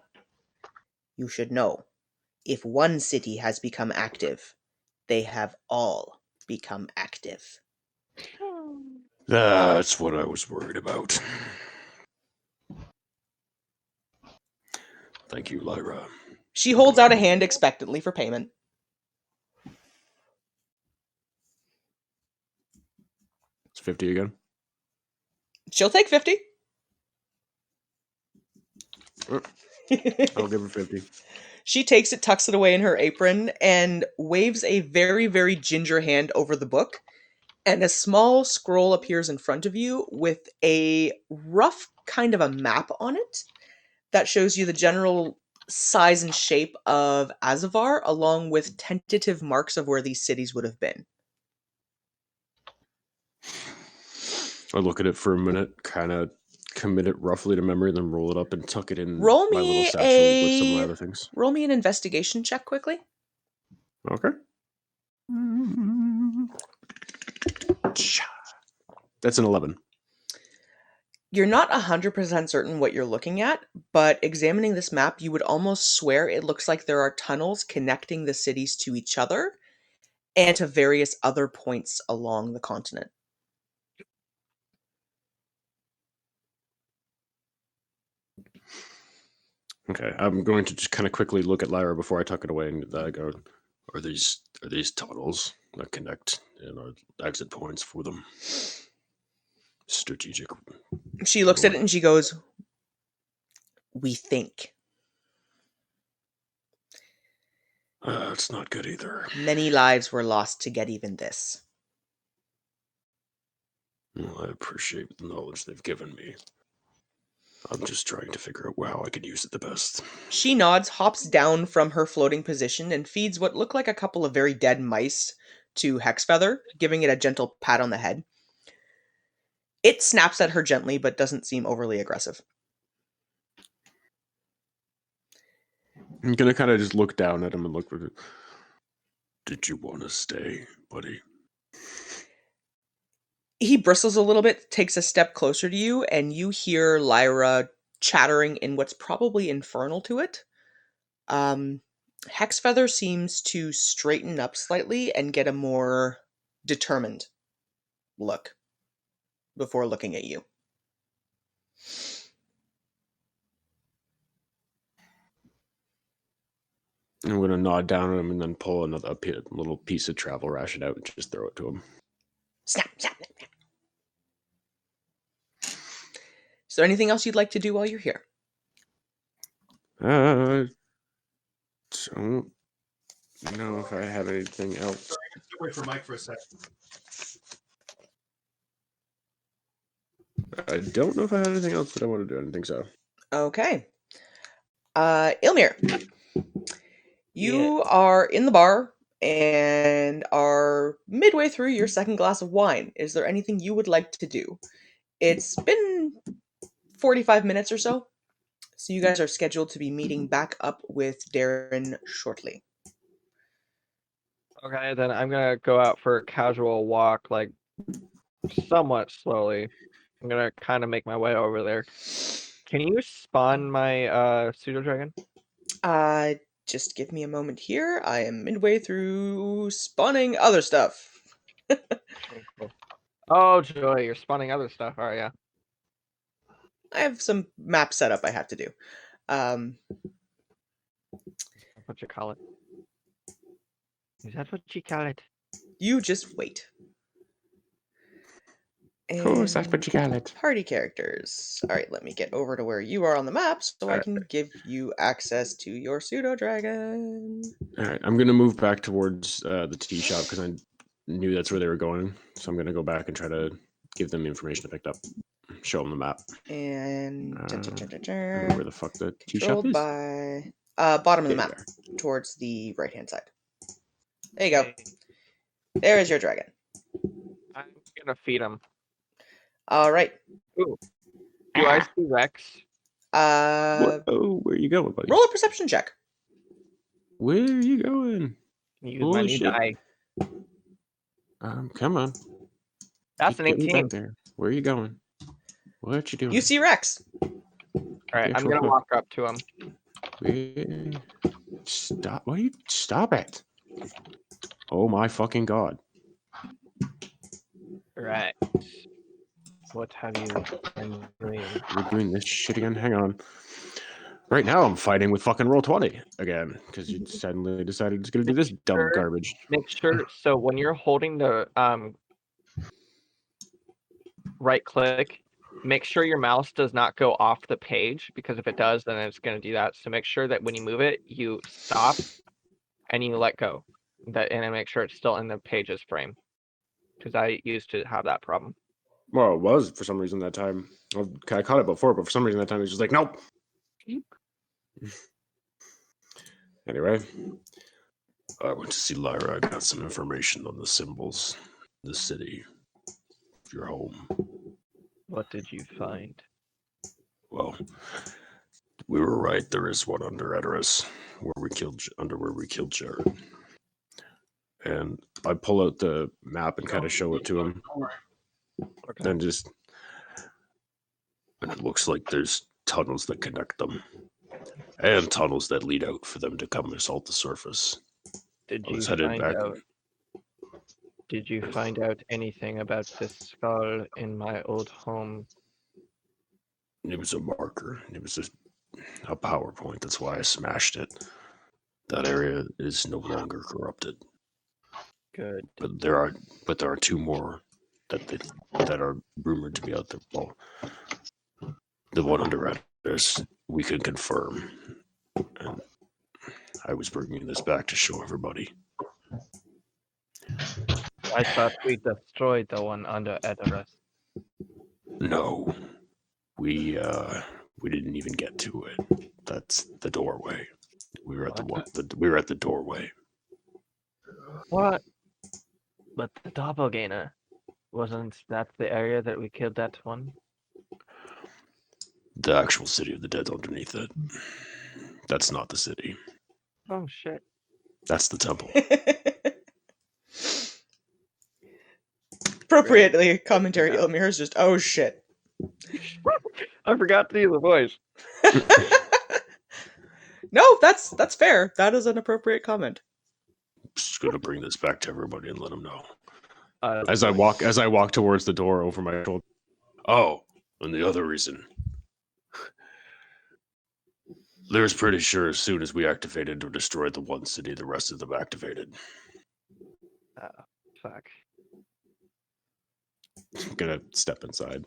You should know, if one city has become active, they have all become active. That's what I was worried about. Thank you, Lyra. She holds out a hand expectantly for payment. It's 50 again. She'll take 50. I'll give her 50. She takes it, tucks it away in her apron, and waves a very ginger hand over the book. And a small scroll appears in front of you with a rough kind of a map on it that shows you the general size and shape of Azavar, along with tentative marks of where these cities would have been. I look at it for a minute, kind of commit it roughly to memory, then roll it up and tuck it in Roll my little me satchel with some of my a other things. roll me an investigation check quickly. Okay. That's an 11. You're not 100% certain what you're looking at, but examining this map, you would almost swear it looks like there are tunnels connecting the cities to each other and to various other points along the continent. Okay, I'm going to just kind of quickly look at Lyra before I tuck it away and go, are these tunnels that connect and are exit points for them? Strategic. She looks at it and she goes, we think. It's not good either. Many lives were lost to get even this. Well, I appreciate the knowledge they've given me. I'm just trying to figure out how I can use it the best. She nods, hops down from her floating position, and feeds what look like a couple of very dead mice to Hexfeather, giving it a gentle pat on the head. It snaps at her gently, but doesn't seem overly aggressive. I'm gonna kind of just look down at him and look. Did you want to stay, buddy? He bristles a little bit, takes a step closer to you, and you hear Lyra chattering in what's probably infernal to it. Hexfeather seems to straighten up slightly and get a more determined look before looking at you. I'm gonna nod down at him and then pull another little piece of travel ration out and just throw it to him. Snap, snap, snap, snap. Is there anything else you'd like to do while you're here? Don't know if I have anything else. Sorry, I step away from Mike for a second. I don't know if I have anything else that I want to do. I don't think so. Okay. Ilmir, you are in the bar and are midway through your second glass of wine. Is there anything you would like to do? It's been 45 minutes or so, so you guys are scheduled to be meeting back up with Darren shortly. Okay, then I'm gonna go out for a casual walk, like somewhat slowly. I'm gonna kind of make my way over there. Can you spawn my pseudo dragon? Just give me a moment here. I am midway through spawning other stuff. Oh, cool. Oh, joy, you're spawning other stuff, are ya? I have some map setup I have to do. Um, What you call it? Is that what you call it? you just wait. Who's that? What you got it? Party characters. All right, let me get over to where you are on the map so I Alright. can give you access to your pseudo dragon. All right, I'm gonna move back towards the tea shop because I knew that's where they were going. So I'm gonna go back and try to give them the information I picked up, show them the map. And I don't know where the fuck the tea shop controlled is. by bottom of the There you map, are. towards the right hand side. There you go. Hey, There is your dragon. I'm gonna feed him. All right. Ooh. Do I see Rex? Uh, Oh, where you going, buddy? roll a perception check. Where are you going? Use my Holy new shit. die. Come on. That's Keep an getting 18. back there. Where are you going? What you doing? You see Rex. Alright, I'm Real gonna quick. walk up to him. Stop! Why you stop it? Oh my fucking god! Right. What have you been doing? We're doing this shit again. Hang on. Right now, I'm fighting with fucking Roll20 again because you suddenly decided it's gonna do this dumb Sure. garbage. Make sure, so when you're holding the right click, make sure your mouse does not go off the page, because if it does, then it's going to do that. So make sure that when you move it, you stop and you let go. That, and then make sure it's still in the pages frame, because I used to have that problem. Well, it was for some reason that time. I caught it before, but for some reason that time it was just like, nope. Anyway, I went to see Lyra. I got some information on the symbols, the city, your home. What did you find? Well, we were right. There is one under Edoras, where we killed Jared. And I pull out the map and kind of show it to him. Okay. And it looks like there's tunnels that connect them, and tunnels that lead out for them to come assault the surface. Did I you was headed find back. out? Did you find out anything about this skull in my old home? It was a marker. It was a PowerPoint. That's why I smashed it. That area is no longer corrupted. Good. But there are two more that are rumored to be out there. Well, the one under Edoras, we can confirm. And I was bringing this back to show everybody. I thought we destroyed the one under Edoras. No, we didn't even get to it. That's the doorway. We were at we were at the doorway. What? But the doppelganger, wasn't that the area that we killed that one? The actual city of the dead's underneath it. That's not the city. Oh shit. That's the temple. Appropriately, commentary Ilmir is just, oh shit. I forgot to use the voice. No, that's fair. That is an appropriate comment. Just gonna bring this back to everybody and let them know. Uh, As I walk towards the door over my shoulder. Oh, and the other reason. Lyra's pretty sure as soon as we activated or destroyed the one city, the rest of them activated. Fuck. I'm gonna step inside.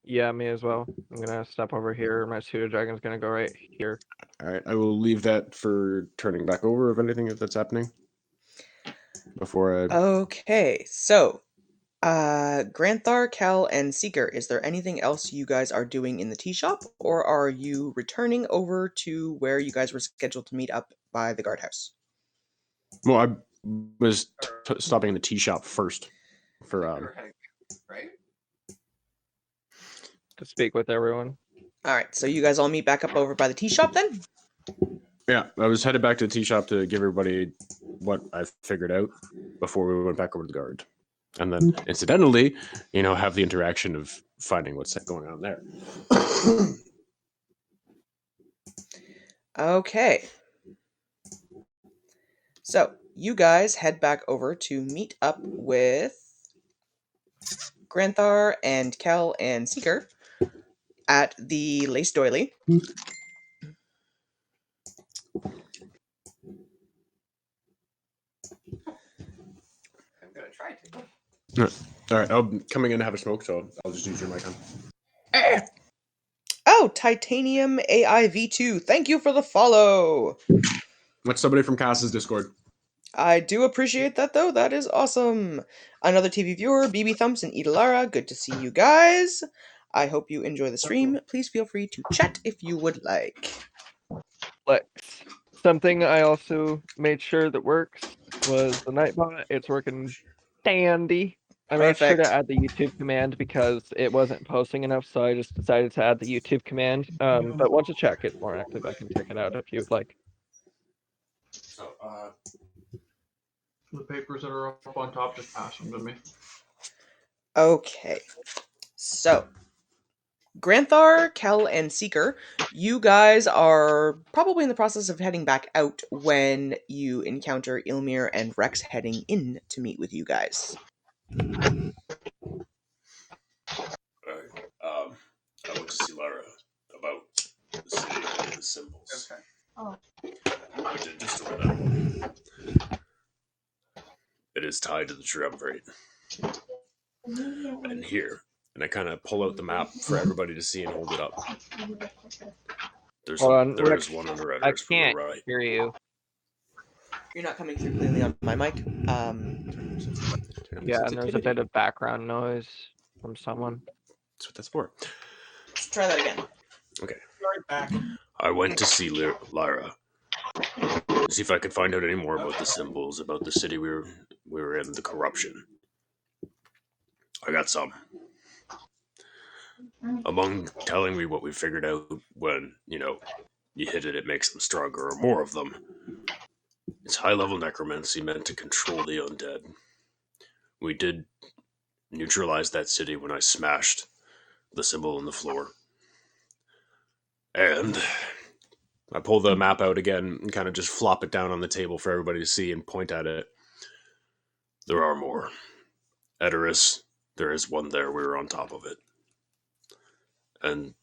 Yeah, me as well. I'm gonna step over here. My pseudo dragon's gonna go right here. All right, I will leave that for turning back over if anything that's happening. Before I. Okay, so Granthar, Cal, and Seeker, is there anything else you guys are doing in the tea shop, or are you returning over to where you guys were scheduled to meet up by the guardhouse? Well, I was stopping in the tea shop first for We're heading, right? To speak with everyone. Alright, so you guys all meet back up over by the tea shop then? yeah, I was headed back to the tea shop to give everybody what I figured out before we went back over to the guard. And then, incidentally, have the interaction of finding what's going on there. Okay. So, you guys head back over to meet up with Granthar and Kel and Seeker at the Lace Doily. I'm gonna try to. All right, I'm coming in to have a smoke, so I'll just use your mic on. Oh, Titanium AIV2, thank you for the follow! What's somebody from Cass's Discord? I do appreciate that, though. That is awesome. Another TV viewer, BB Thumps and Idalara, good to see you guys. I hope you enjoy the stream. Please feel free to chat if you would like. Lex. Something I also made sure that works was the Nightbot. It's working dandy. I made sure to Perfect. add the YouTube command because it wasn't posting enough, so I just decided to add the YouTube command. But once you check it's more active, I can take it out if you'd like. The papers that are up on top, just pass them to me. Okay. So, Granthar, Kel, and Seeker, you guys are probably in the process of heading back out when you encounter Ilmir and Rex heading in to meet with you guys. I went to see Lara about the city and the symbols. Okay. I did destroy them. It is tied to the triumvirate. And here, and I kind of pull out the map for everybody to see and hold it up. There's Hold on, there Rex, is one under I address from the can't right. hear you. You're not coming through clearly on my mic. Yeah, and there's a bit of background noise from someone. That's what that's for. Let's try that again. Okay. Right back. I went to see Lyra. See if I could find out any more about the symbols, about the city we were in, the corruption. I got some. Among telling me what we figured out when, you hit it, it makes them stronger, or more of them. It's high-level necromancy meant to control the undead. We did neutralize that city when I smashed the symbol on the floor. And I pull the map out again and kind of just flop it down on the table for everybody to see and point at it. There are more. Edoras, there is one there. We were on top of it. And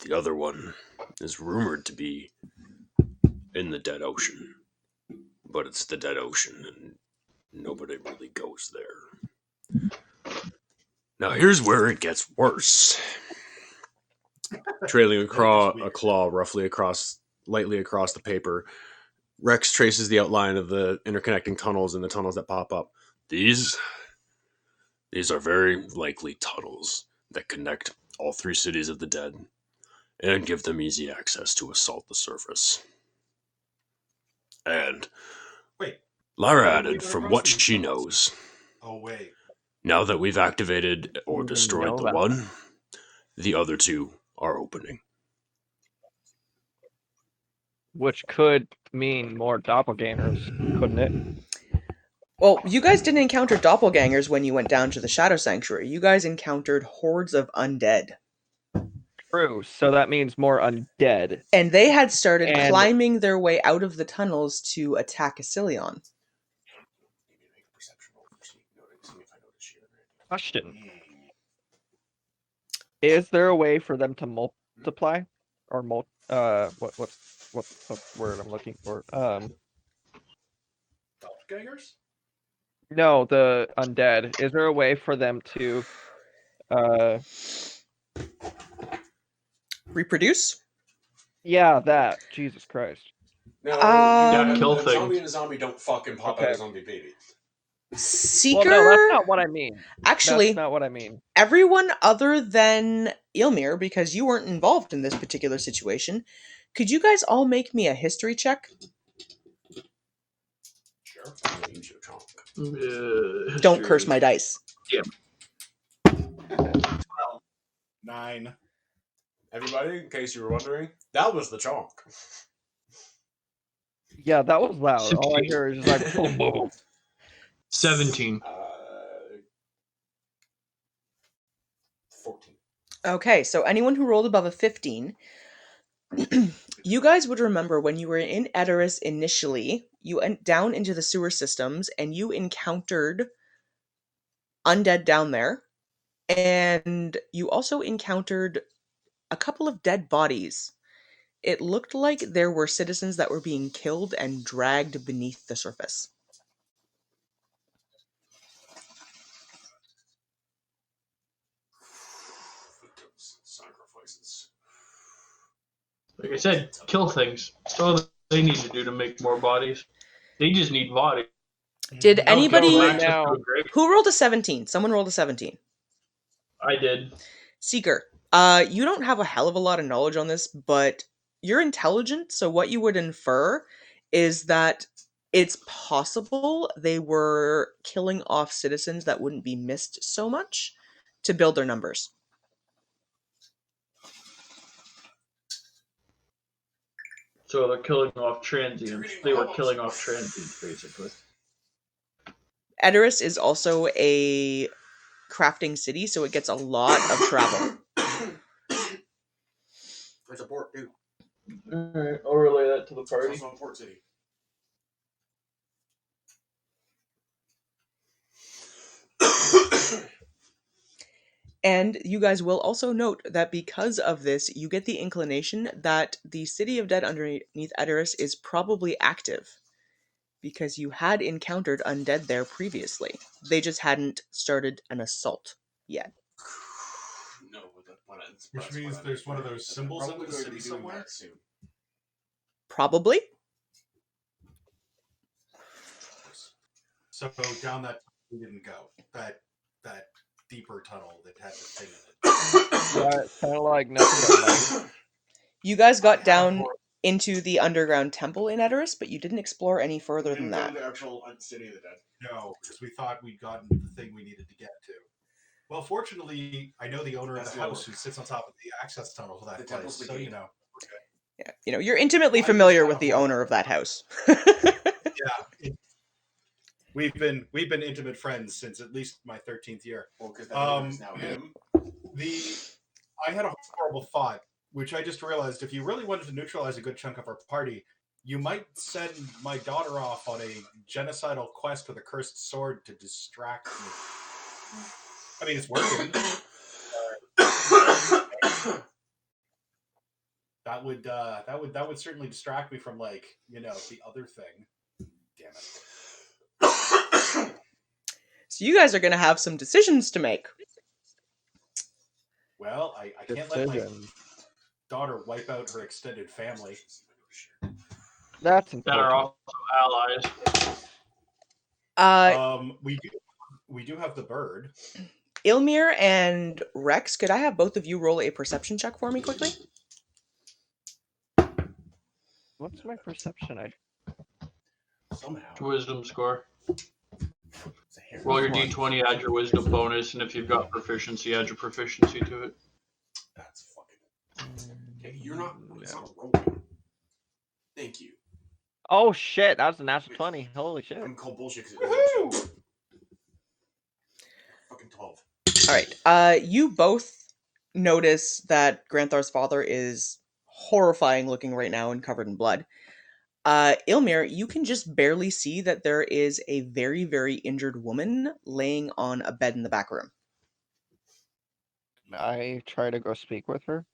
the other one is rumored to be in the Dead Ocean. But it's the Dead Ocean, and nobody really goes there. Now here's where it gets worse. Trailing a claw lightly across the paper, Rex traces the outline of the interconnecting tunnels and the tunnels that pop up. These are very likely tunnels that connect all three cities of the dead and give them easy access to assault the surface. And Wait. Lara added, from what she knows, Oh, wait. now that we've activated or Even destroyed know the that. one, the other two are opening. Which could mean more doppelgangers, couldn't it? Well, you guys didn't encounter doppelgangers when you went down to the Shadow Sanctuary. You guys encountered hordes of undead. True, so that means more undead. And they had started And- climbing their way out of the tunnels to attack Assilion. Question. Is there a way for them to multiply? Or what's the word I'm looking for? Doppelgangers? No, the undead. Is there a way for them to Reproduce? yeah, that. Jesus Christ. No, Yeah, kill a zombie things. and a zombie don't fucking pop out Okay. a zombie baby. Seeker. Well, no, that's not what I mean. Actually, That's not what I mean. everyone other than Ilmir, because you weren't involved in this particular situation, could you guys all make me a history check? Sure. Use your chonk. Don't History. curse my dice. 9. Everybody, in case you were wondering, that was the chonk. Yeah, that was loud. All I hear is just like boom, boom. 17. 14. Okay, so anyone who rolled above a 15, you guys would remember when you were in Edoras initially, you went down into the sewer systems and you encountered undead down there, and you also encountered a couple of dead bodies. It looked like there were citizens that were being killed and dragged beneath the surface. Victims, sacrifices. Like I said, kill things. That's all they need to do to make more bodies. They just need bodies. Did Don't anybody give them right access now. to a grave. who rolled a 17? Someone rolled a 17. I did. Seeker, you don't have a hell of a lot of knowledge on this, but you're intelligent, so what you would infer is that it's possible they were killing off citizens that wouldn't be missed so much to build their numbers. So they're killing off transients. They were killing off transients, basically. Edoras is also a crafting city, so it gets a lot of travel. It's a port, too. Alright, I'll relay that to the It's party. also a port city. And you guys will also note that because of this, you get the inclination that the city of dead underneath Edoras is probably active, because you had encountered undead there previously. They just hadn't started an assault yet. No, Which means there's one of those symbols up in the city somewhere. Soon. Probably. So down that we didn't go. That deeper tunnel that had the thing in it. Yeah, it's kind of like nothing but light. You guys got down into the underground temple in Edoras, but you didn't explore any further than that. The actual city of the dead. No, because we thought we'd gotten the thing we needed to get to. Well, fortunately, I know the owner of the house who sits on top of the access tunnel to that place. So, you know. Yeah, you're intimately familiar with the owner of that house. Yeah. We've been intimate friends since at least my 13th year. Well, because that is now him. I had a horrible thought, which I just realized if you really wanted to neutralize a good chunk of our party, you might send my daughter off on a genocidal quest with a cursed sword to distract me. I mean, it's working. That would certainly distract me from, like, you know, the other thing. Damn it. So you guys are going to have some decisions to make. Well, I can't let my daughter wipe out her extended family. That's That are important. also allies. We do have the bird. Ilmir and Rex, could I have both of you roll a perception check for me quickly? What's my perception? Somehow. Wisdom score. Roll your d20, add your wisdom bonus, and if you've got proficiency, add your proficiency to it. That's fucking. Okay, you're not. It's not rolling. Thank you. Oh shit, that was a natural 20. Holy shit. I'm called bullshit because fucking 12. Alright, you both notice that Granthar's father is horrifying looking right now and covered in blood. Ilmir, you can just barely see that there is a very, very injured woman laying on a bed in the back room. I try to go speak with her.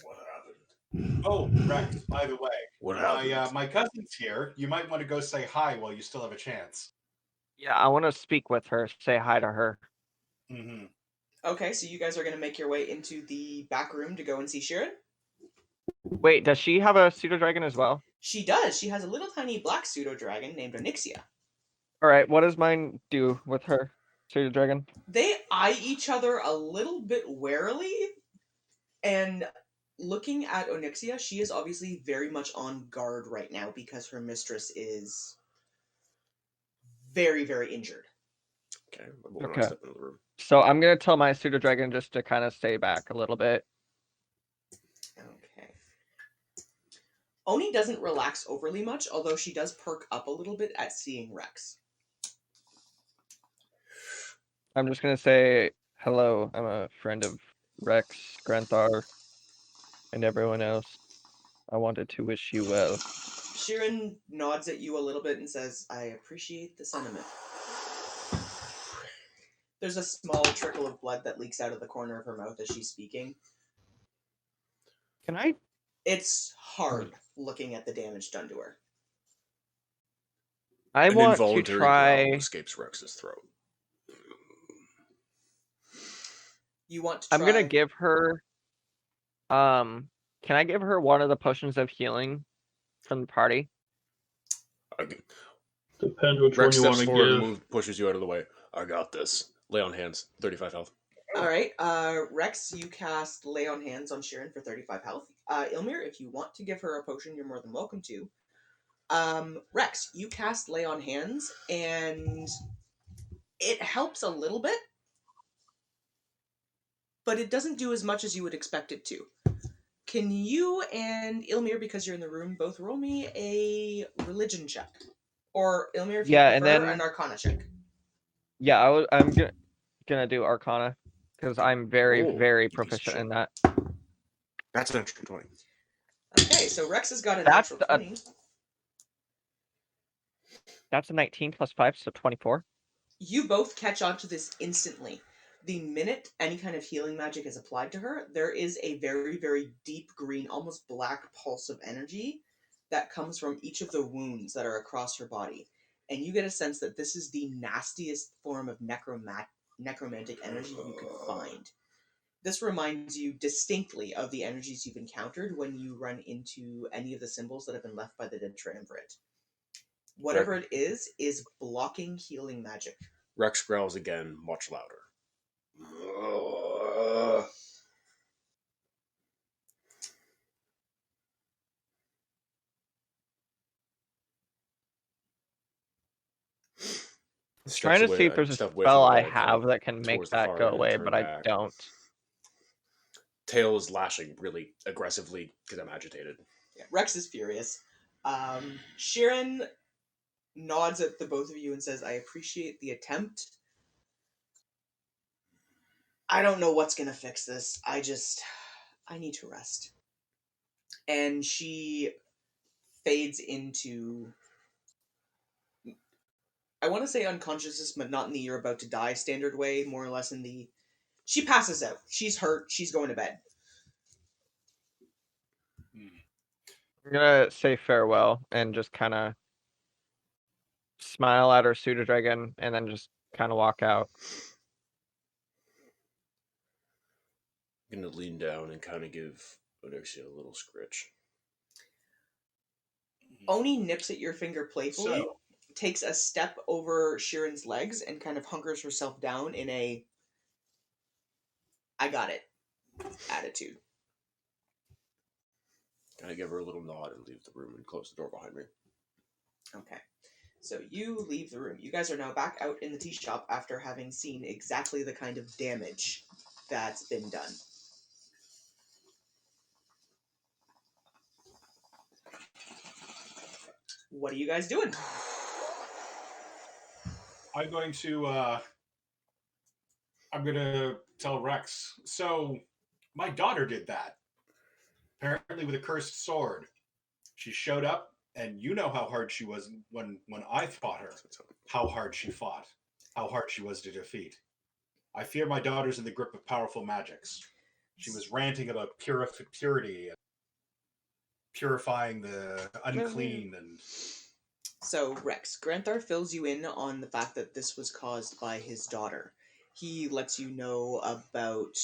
What happened? Oh, Rex, by the way. What happened? My cousin's here. You might want to go say hi while you still have a chance. Yeah, I want to speak with her, say hi to her. Mm-hmm. Okay, so you guys are going to make your way into the back room to go and see Shirin? Wait, does she have a pseudo dragon as well? She does. She has a little tiny black pseudo dragon named Onyxia. All right, what does mine do with her, Suited Dragon? They eye each other a little bit warily, and looking at Onyxia, she is obviously very much on guard right now because her mistress is very, very injured. Okay, I'm going Okay. to step into the room. So I'm gonna tell my Suited Dragon just to kind of stay back a little bit. Okay. Oni doesn't relax overly much, although she does perk up a little bit at seeing Rex. I'm just gonna say hello. I'm a friend of Rex, Granthar, and everyone else. I wanted to wish you well. Sheeran nods at you a little bit and says, I appreciate the sentiment. There's a small trickle of blood that leaks out of the corner of her mouth as she's speaking. Can I? It's hard looking at the damage done to her. I An want to involuntary try. growl escapes Rex's throat. You want to try... I'm gonna give her. Can I give her one of the potions of healing from the party? Okay. Depends which Rex one you want steps to forward give. and pushes you out of the way. I got this. Lay on hands. 35 health. Alright, Rex, you cast Lay on Hands on Sheeran for 35 health. Ilmir, if you want to give her a potion, you're more than welcome to. Rex, you cast Lay on Hands, and it helps a little bit, but it doesn't do as much as you would expect it to. Can you and Ilmir, because you're in the room, both roll me a religion check? Or Ilmir, if you Yeah, prefer, and then an Arcana check. yeah, I'm gonna do Arcana because I'm very, Oh, very you piece of proficient shit. in that. That's an extra 20. Okay, so Rex has got a That's natural 20. That's a 19 plus 5, so 24. You both catch on to this instantly. The minute any kind of healing magic is applied to her, there is a very, very deep green, almost black pulse of energy that comes from each of the wounds that are across her body. And you get a sense that this is the nastiest form of necromantic energy you could find. This reminds you distinctly of the energies you've encountered when you run into any of the symbols that have been left by the dead triumvirate. Whatever it is blocking healing magic. Rex growls again, much louder. Trying to see if there's a spell I have that can make that go away, but I don't. Tail is lashing really aggressively because I'm agitated. Yeah, Rex is furious. Sheeran nods at the both of you and says, I appreciate the attempt. I don't know what's going to fix this. I need to rest. And she fades into, I want to say unconsciousness, but not in the you're about to die standard way, more or less in the, she passes out. She's hurt. She's going to bed. I'm gonna say farewell and just kind of smile at her Suited Dragon and then just kind of walk out. I'm going to lean down and kind of give Onyxia a little scritch. Oni nips at your finger playfully, So, takes a step over Sheeran's legs, and kind of hunkers herself down in a I got it attitude. I give her a little nod and leave the room and close the door behind me. Okay. So you leave the room. You guys are now back out in the tea shop after having seen exactly the kind of damage that's been done. What are you guys doing? I'm going to tell Rex. So, my daughter did that. Apparently with a cursed sword. She showed up, and you know how hard she was when I fought her. How hard she fought. How hard she was to defeat. I fear my daughter's in the grip of powerful magics. She was ranting about purity and purifying the unclean and... So, Rex, Granthar fills you in on the fact that this was caused by his daughter. He lets you know about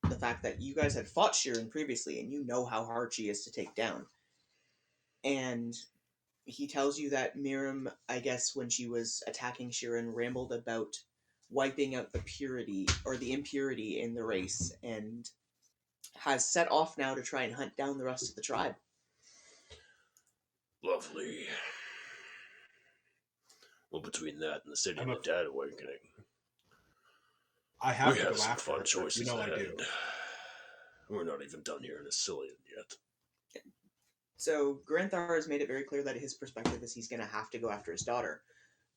the fact that you guys had fought Sheeran previously, and you know how hard she is to take down. And he tells you that Miriam, I guess, when she was attacking Shirin, rambled about wiping out the purity or the impurity in the race, and has set off now to try and hunt down the rest of the tribe. Lovely. Well, between that and the city I'm and a- the dead awakening, I have we to have go some after fun her. choices You know I ahead. do. We're not even done here in Assilion yet. So Granthar has made it very clear that his perspective is he's going to have to go after his daughter.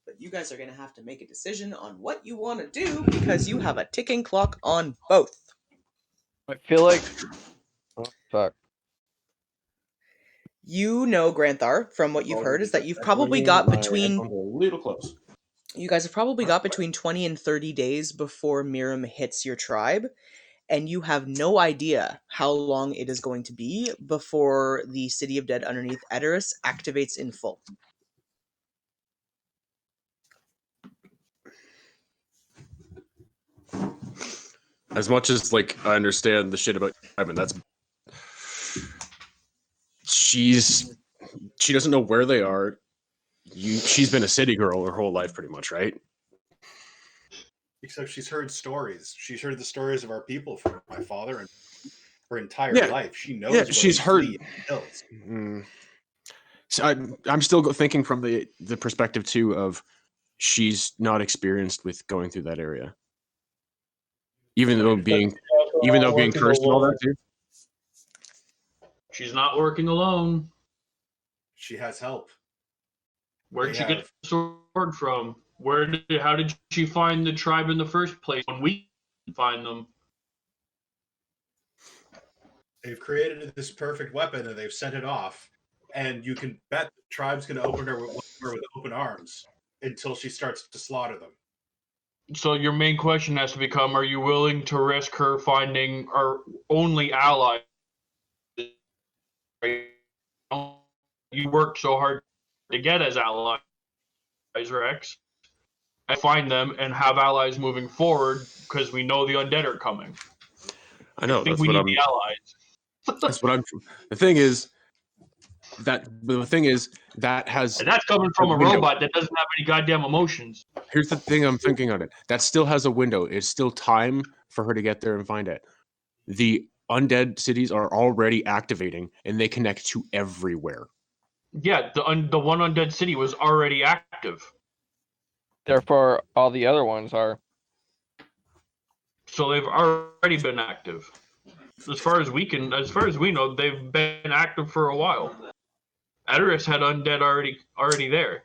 But you guys are going to have to make a decision on what you want to do because you have a ticking clock on both. I feel like. Oh, fuck. You know, Granthar, from what you've heard, is that you've probably got between. A little close. You guys have probably got between 20 and 30 days before Miriam hits your tribe, and you have no idea how long it is going to be before the City of Dead underneath Edoras activates in full. As much as like I understand the shit about Ivan, that's she doesn't know where they are. She's been a city girl her whole life, pretty much, right? Except she's heard stories. She's heard the stories of our people from my father and her entire Yeah. life. She knows Yeah, what she's a heard. flea hills. So I'm still thinking from the perspective too of she's not experienced with going through that area, even though being cursed and all that too. She's not working alone. She has help. Where'd They she get have- the sword from? How did she find the tribe in the first place when we find them? They've created this perfect weapon and they've sent it off. And you can bet the tribe's going to open her with open arms until she starts to slaughter them. So your main question has to become: are you willing to risk her finding our only ally? You worked so hard to get as allies, Rex. I find them and have allies moving forward because we know the undead are coming. I know. I think That's we what need I'm. the allies. That's what I'm. The thing is that has. And that's coming from a window. robot that doesn't have any goddamn emotions. Here's the thing I'm thinking on it. That still has a window. It's still time for her to get there and find it. The undead cities are already activating, and they connect to everywhere. Yeah, the one undead city was already active. Therefore, all the other ones are. So they've already been active. As far as we know, they've been active for a while. Edoras had undead already there.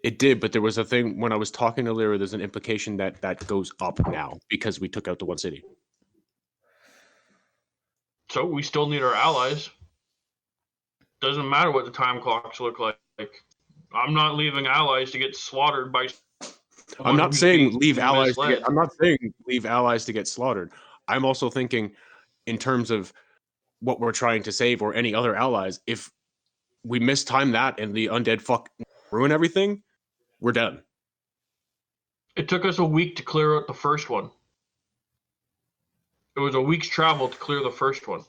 It did, but there was a thing when I was talking earlier. There's an implication that goes up now because we took out the one city. So we still need our allies. Doesn't matter what the time clocks look like. I'm not leaving allies to get slaughtered by. I'm not saying leave being allies. misled. I'm not saying leave allies to get slaughtered. I'm also thinking, in terms of what we're trying to save or any other allies. If we mistime that and the undead ruin everything, we're done. It took us a week to clear out the first one. It was a week's travel to clear the first one.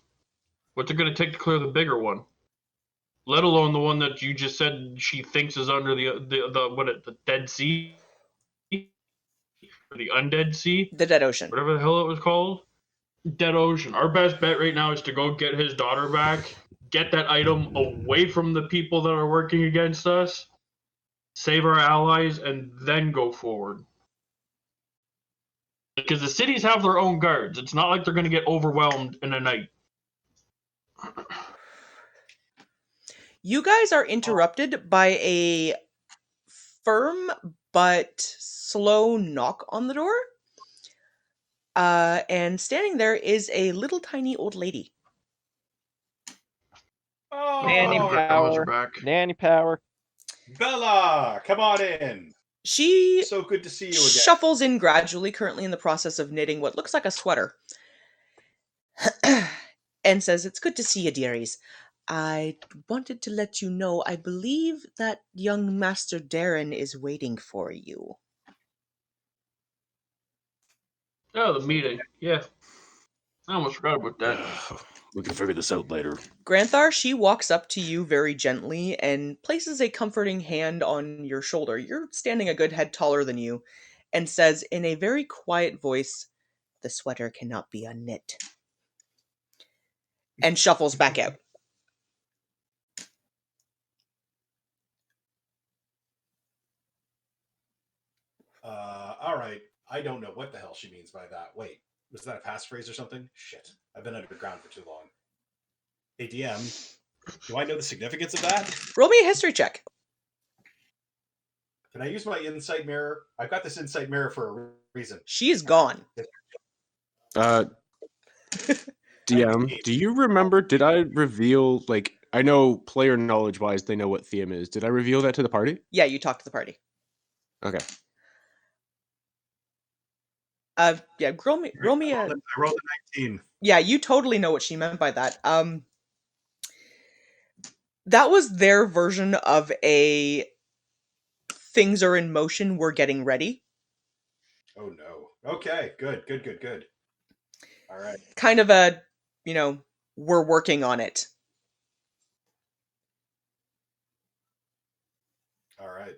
What's it going to take to clear the bigger one? Let alone the one that you just said she thinks is under the Dead Sea, or the Undead Sea, The Dead Ocean. whatever the hell it was called. Dead Ocean. Our best bet right now is to go get his daughter back, get that item away from the people that are working against us, save our allies, and then go forward. Because the cities have their own guards. It's not like they're going to get overwhelmed in a night. You guys are interrupted by a firm but slow knock on the door. And standing there is a little tiny old lady. Nanny Oh, Grandmas are power. back. Nanny power. Bella, come on in. She So good to see you again. shuffles in gradually, currently in the process of knitting what looks like a sweater. And says, "It's good to see you, dearies. I wanted to let you know I believe that young Master Darren is waiting for you." Oh, the meeting. Yeah. I almost forgot about that. We can figure this out later. Granthar, she walks up to you very gently and places a comforting hand on your shoulder. You're standing a good head taller than you, and says in a very quiet voice, "The sweater cannot be unknit," and shuffles back out. All right. I don't know what the hell she means by that. Wait, was that a passphrase or something? Shit. I've been underground for too long. Hey, DM, do I know the significance of that? Roll me a history check. Can I use my insight mirror? I've got this insight mirror for a reason. She is gone. DM, do you remember? Did I reveal, like, I know player knowledge wise, they know what theme is. Did I reveal that to the party? Yeah, you talk to the party. Okay. Yeah, roll me I a. rolled a 19. Yeah, you totally know what she meant by that. That was their version of a things are in motion, we're getting ready. Oh no. Okay, good. All right. Kind of a, we're working on it. All right.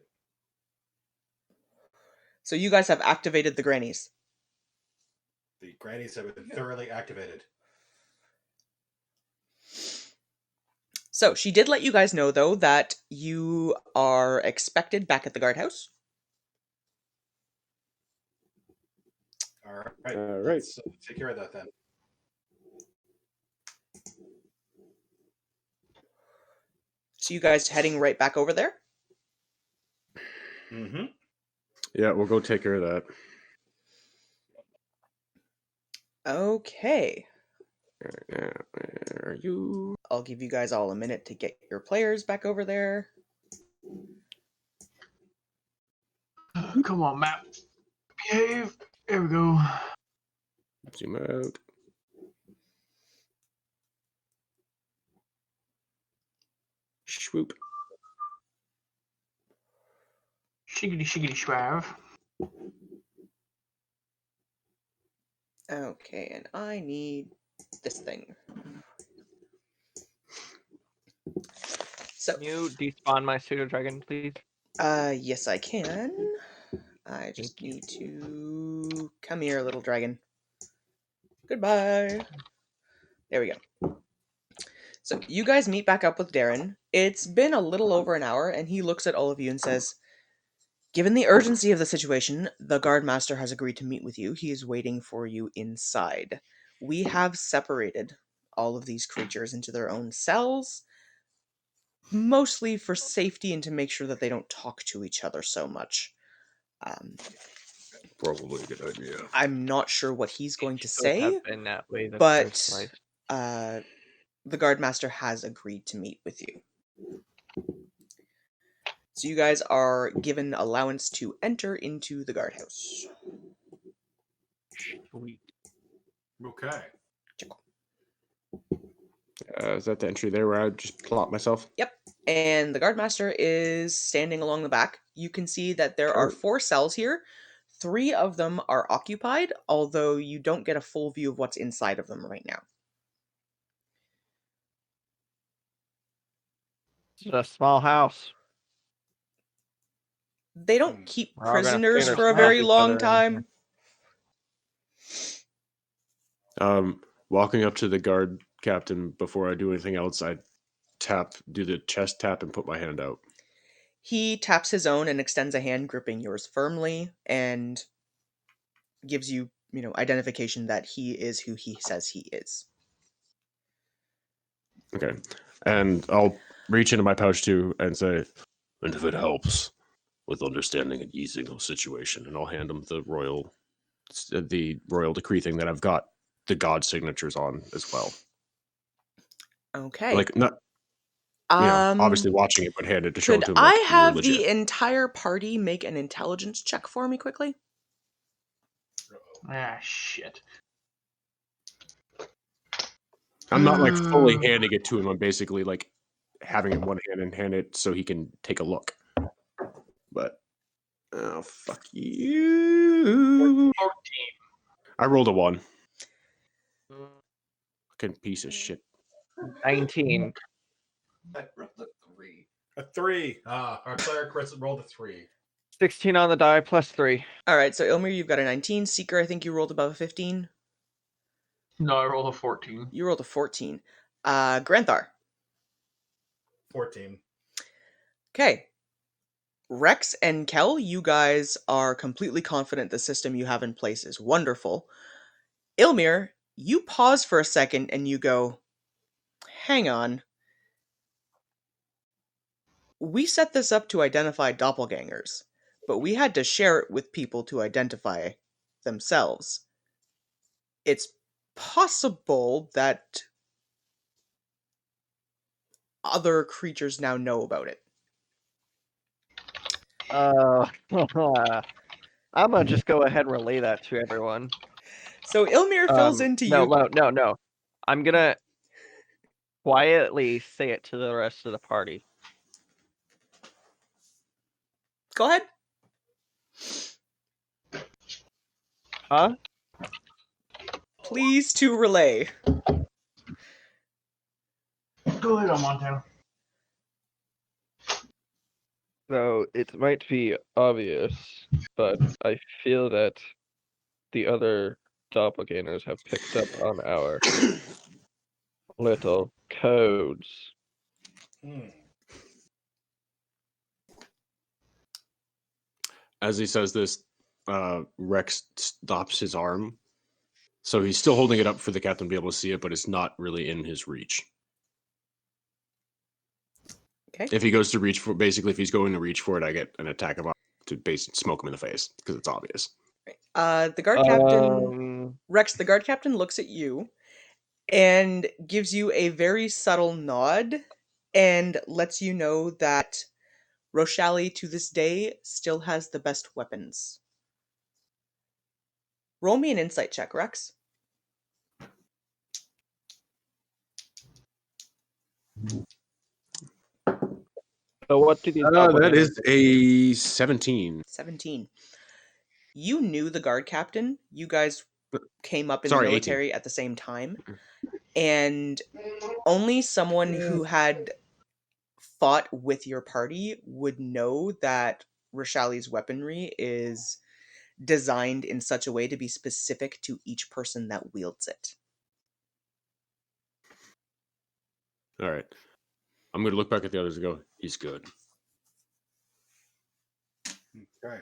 So you guys have activated the grannies. The grannies have been thoroughly activated. So she did let you guys know, though, that you are expected back at the guardhouse. All right. All right. Let's take care of that then. So you guys heading right back over there? Mm-hmm. Yeah, we'll go take care of that. Okay. Where are you? I'll give you guys all a minute to get your players back over there. Come on, map. Behave. There we go. Zoom out. Swoop. Shiggity schwav. Okay, and I need this thing. So, Can you despawn my pseudo dragon, please? yes, I can. I just Thank you. need to come here, little dragon. Goodbye. There we go. So you guys meet back up with Darren. It's been a little over an hour, and he looks at all of you and says, "Given the urgency of the situation, the guardmaster has agreed to meet with you. He is waiting for you inside. We have separated all of these creatures into their own cells, mostly for safety and to make sure that they don't talk to each other so much. Probably a good idea. I'm not sure what he's going to Should have say, been that way the but first place. the guardmaster has agreed to meet with you. So you guys are given allowance to enter into the guardhouse. Sweet. Okay. Is that the entry there where I just plot myself? Yep. And the guardmaster is standing along the back. You can see that there are 4 cells here. 3 of them are occupied, although you don't get a full view of what's inside of them right now. It's a small house. They don't keep We're all gonna prisoners figure for a out very each long other in time. Walking up to the guard captain before I do anything else, I do the chest tap and put my hand out. He taps his own and extends a hand, gripping yours firmly, and gives you, identification that he is who he says he is. Okay. And I'll reach into my pouch too and say, and if it helps with understanding and easing the situation, and I'll hand him the royal decree thing that I've got the god signatures on as well. Okay. Like, not, obviously watching it, but hand it to show Could to him. I Like, have legit. the entire party make an intelligence check for me quickly? Ah, shit. I'm not like fully handing it to him. I'm basically like having it in one hand and hand it so he can take a look. But oh, fuck you! 14. I rolled a 1. fucking piece of shit. 19. I rolled a 3. A 3. Our cleric rolled a 3. 16 on the die plus 3. All right, so Ilmir, you've got a 19. Seeker, I think you rolled above a 15. No, I rolled a 14. You rolled a 14. Granthar. 14. Okay. Rex and Kel, you guys are completely confident the system you have in place is wonderful. Ilmir, you pause for a second and you go, hang on. We set this up to identify doppelgangers, but we had to share it with people to identify themselves. It's possible that other creatures now know about it. I'm gonna just go ahead and relay that to everyone. So Ilmir fills into you. No. I'm gonna quietly say it to the rest of the party. Go ahead. Huh? Please to relay. Go ahead, Montana. So it might be obvious, but I feel that the other doppelgangers have picked up on our little codes. As he says this, Rex stops his arm. So he's still holding it up for the captain to be able to see it, but it's not really in his reach. Okay. If he goes to reach for, basically, if he's going to reach for it, I get an attack of to basically smoke him in the face because it's obvious. The guard captain, Rex, the guard captain looks at you and gives you a very subtle nod and lets you know that Roshali to this day still has the best weapons. Roll me an insight check, Rex. So what do these That is a 17. 17. You knew the guard captain. You guys came up in Sorry, the military 18. at the same time. And only someone who had fought with your party would know that Roshali's weaponry is designed in such a way to be specific to each person that wields it. All right. I'm going to look back at the others and go, he's good. Okay.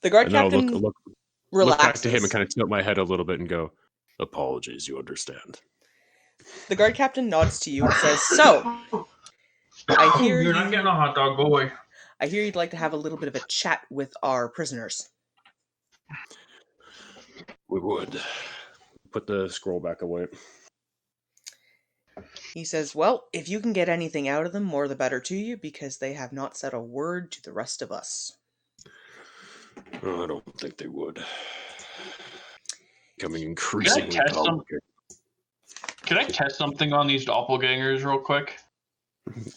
The guard And then captain I'll look relaxes. back to him and kind of tilt my head a little bit and go, apologies, you understand. The guard captain nods to you and says, "So, I hear You're not getting a hot dog. Go away. I hear you'd like to have a little bit of a chat with our prisoners." We would. Put the scroll back away. He says, "Well, if you can get anything out of them, more the better to you, because they have not said a word to the rest of us." Oh, I don't think they would. Becoming increasingly test them? complicated. Can I test something on these doppelgangers real quick?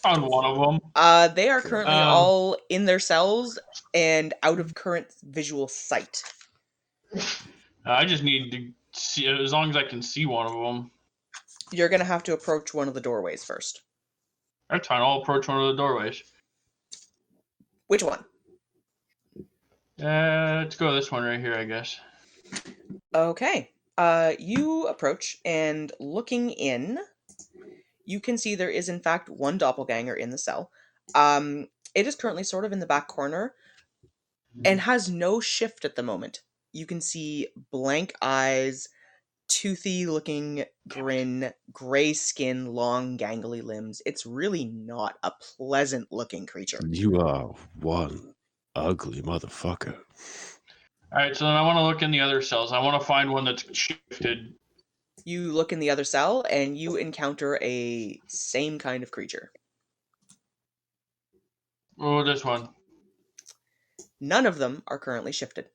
On one of them. They are currently all in their cells and out of current visual sight. I just need to see, as long as I can see one of them. You're going to have to approach one of the doorways first. That's fine. I'll approach one of the doorways. Which one? Let's go this one right here, I guess. Okay. You approach, and looking in, you can see there is in fact one doppelganger in the cell. It is currently sort of in the back corner and has no shift at the moment. You can see blank eyes, toothy looking grin, gray skin, long gangly limbs. It's really not a pleasant looking creature. You are one ugly motherfucker. Alright, so then I want to look in the other cells. I want to find one that's shifted. You look in the other cell and you encounter a same kind of creature. Oh, this one. None of them are currently shifted.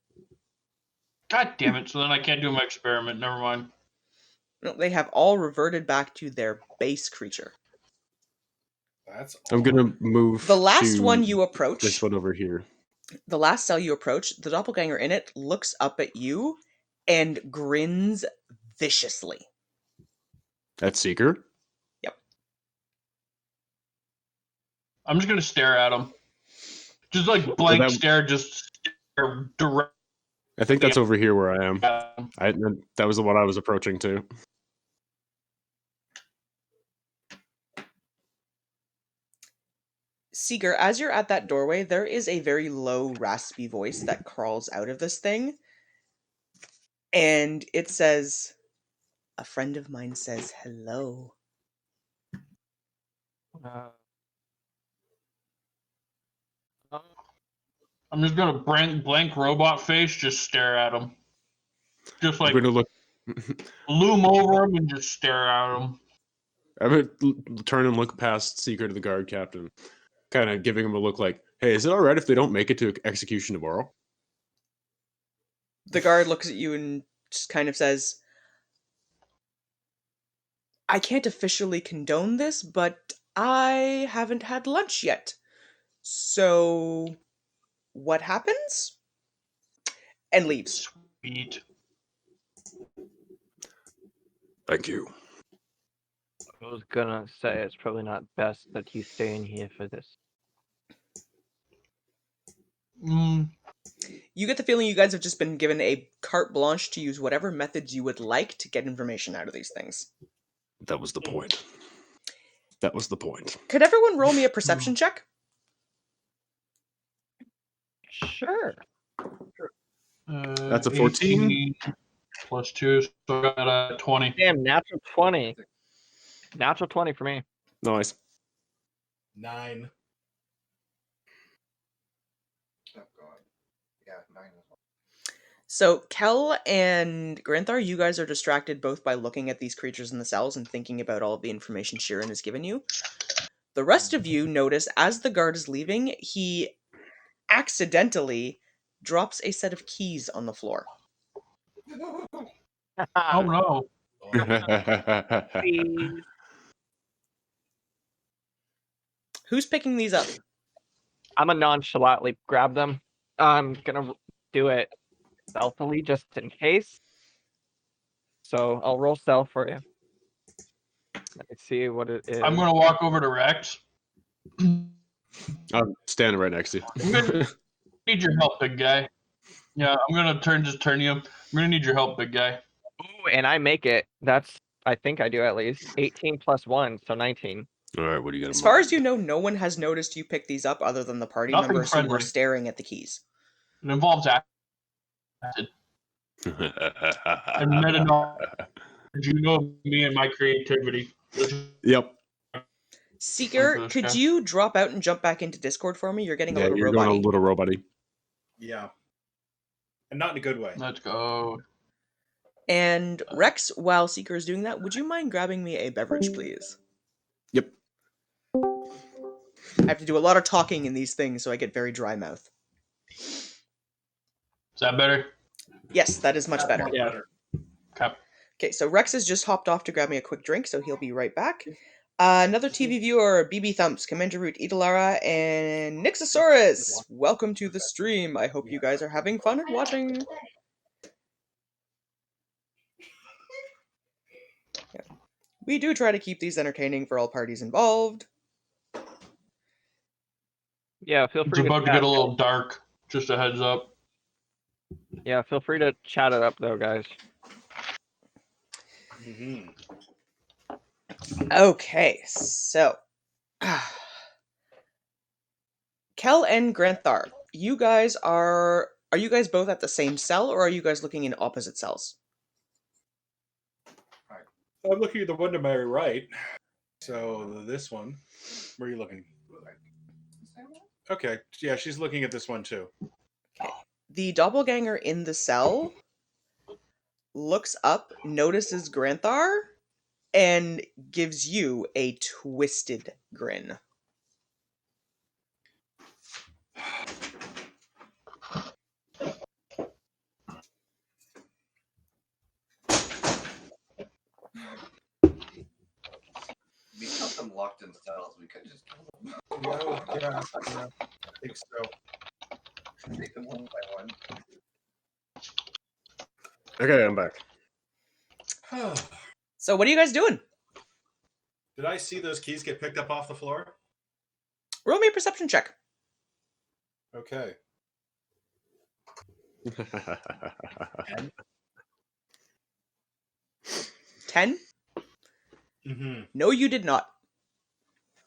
God damn it. So then I can't do my experiment. Never mind. No, they have all reverted back to their base creature. That's I'm going to move The last to one you approach, this one over here. the last cell you approach, the doppelganger in it looks up at you and grins viciously. That's Seeker. I'm just gonna stare at him. Just like blank that- stare, just stare directly I think that's over here where I am. at him. That was the one I was approaching to. Seeger, as you're at that doorway, there is a very low, raspy voice that crawls out of this thing. And it says, "A friend of mine says hello." Uh, I'm just gonna blank robot face, just stare at him. Just like I'm going to look. loom over him and just stare at him. I'm going to turn and look past Seeker to the guard captain, kind of giving him a look like, "Hey, is it all right if they don't make it to execution tomorrow?" The guard looks at you and just kind of says, "I can't officially condone this, but I haven't had lunch yet. So, what happens?" And leaves. Sweet. Thank you. I was gonna say it's probably not best that you stay in here for this. You get the feeling you guys have just been given a carte blanche to use whatever methods you would like to get information out of these things. That was the point. That was the point. Could everyone roll me a perception check? Sure. That's a 14. Plus 2, so I got a 20. Damn, natural 20. Natural 20 for me. Nice. 9. Oh god. Yeah, 9 as well. So, Kel and Granthar, you guys are distracted both by looking at these creatures in the cells and thinking about all of the information Sheeran has given you. The rest of you notice as the guard is leaving, he accidentally drops a set of keys on the floor. Oh no. Please. Who's picking these up? I'm gonna nonchalantly grab them. I'm gonna do it stealthily just in case. So I'll roll stealth for you. Let me see what it is. I'm gonna walk over to Rex. I'm standing right next to I'm gonna you. need your help, big guy. Yeah, I'm gonna turn you. I'm gonna need your help, big guy. Ooh, and I make it. I think I do at least 18 plus 1, so 19. All right, what do you got? As far as you know, no one has noticed you pick these up other than the party Nothing members who were friendly. staring at the keys. It involves acid. And meta knowledge. You know me and my creativity. Yep. Seeker, Okay. could you drop out and jump back into Discord for me? You're getting a Yeah, little you're going a robot-y. little robot-y. Yeah. And not in a good way. Let's go. And Rex, while Seeker is doing that, would you mind grabbing me a beverage, please? Yep. I have to do a lot of talking in these things, so I get very dry mouth. Is that better? Yes, that is much better. Yeah. Okay. Okay, so Rex has just hopped off to grab me a quick drink, so he'll be right back. Another TV viewer, BB Thumps, Commander Root, Idalara, and Nixosaurus! Welcome to the stream. I hope you guys are having fun and watching. Yeah. We do try to keep these entertaining for all parties involved. Yeah, feel It's free about to to chat. get a little dark. Just a heads up. Yeah, feel free to chat it up though, guys. Mm-hmm. Okay, so Kel and Granthar, you guys are you guys both at the same cell, or are you guys looking in opposite cells? I'm looking at the one to my right. So this one. Where are you looking? Okay. Yeah, she's looking at this one too. The doppelganger in the cell looks up, notices Granthar, and gives you a twisted grin. We have them locked in cells. We could just kill them. Yeah, I think so. Take them one by one. Okay, I'm back. So what are you guys doing? Did I see those keys get picked up off the floor? Roll me a perception check. Okay. 10? Mm-hmm. No, you did not.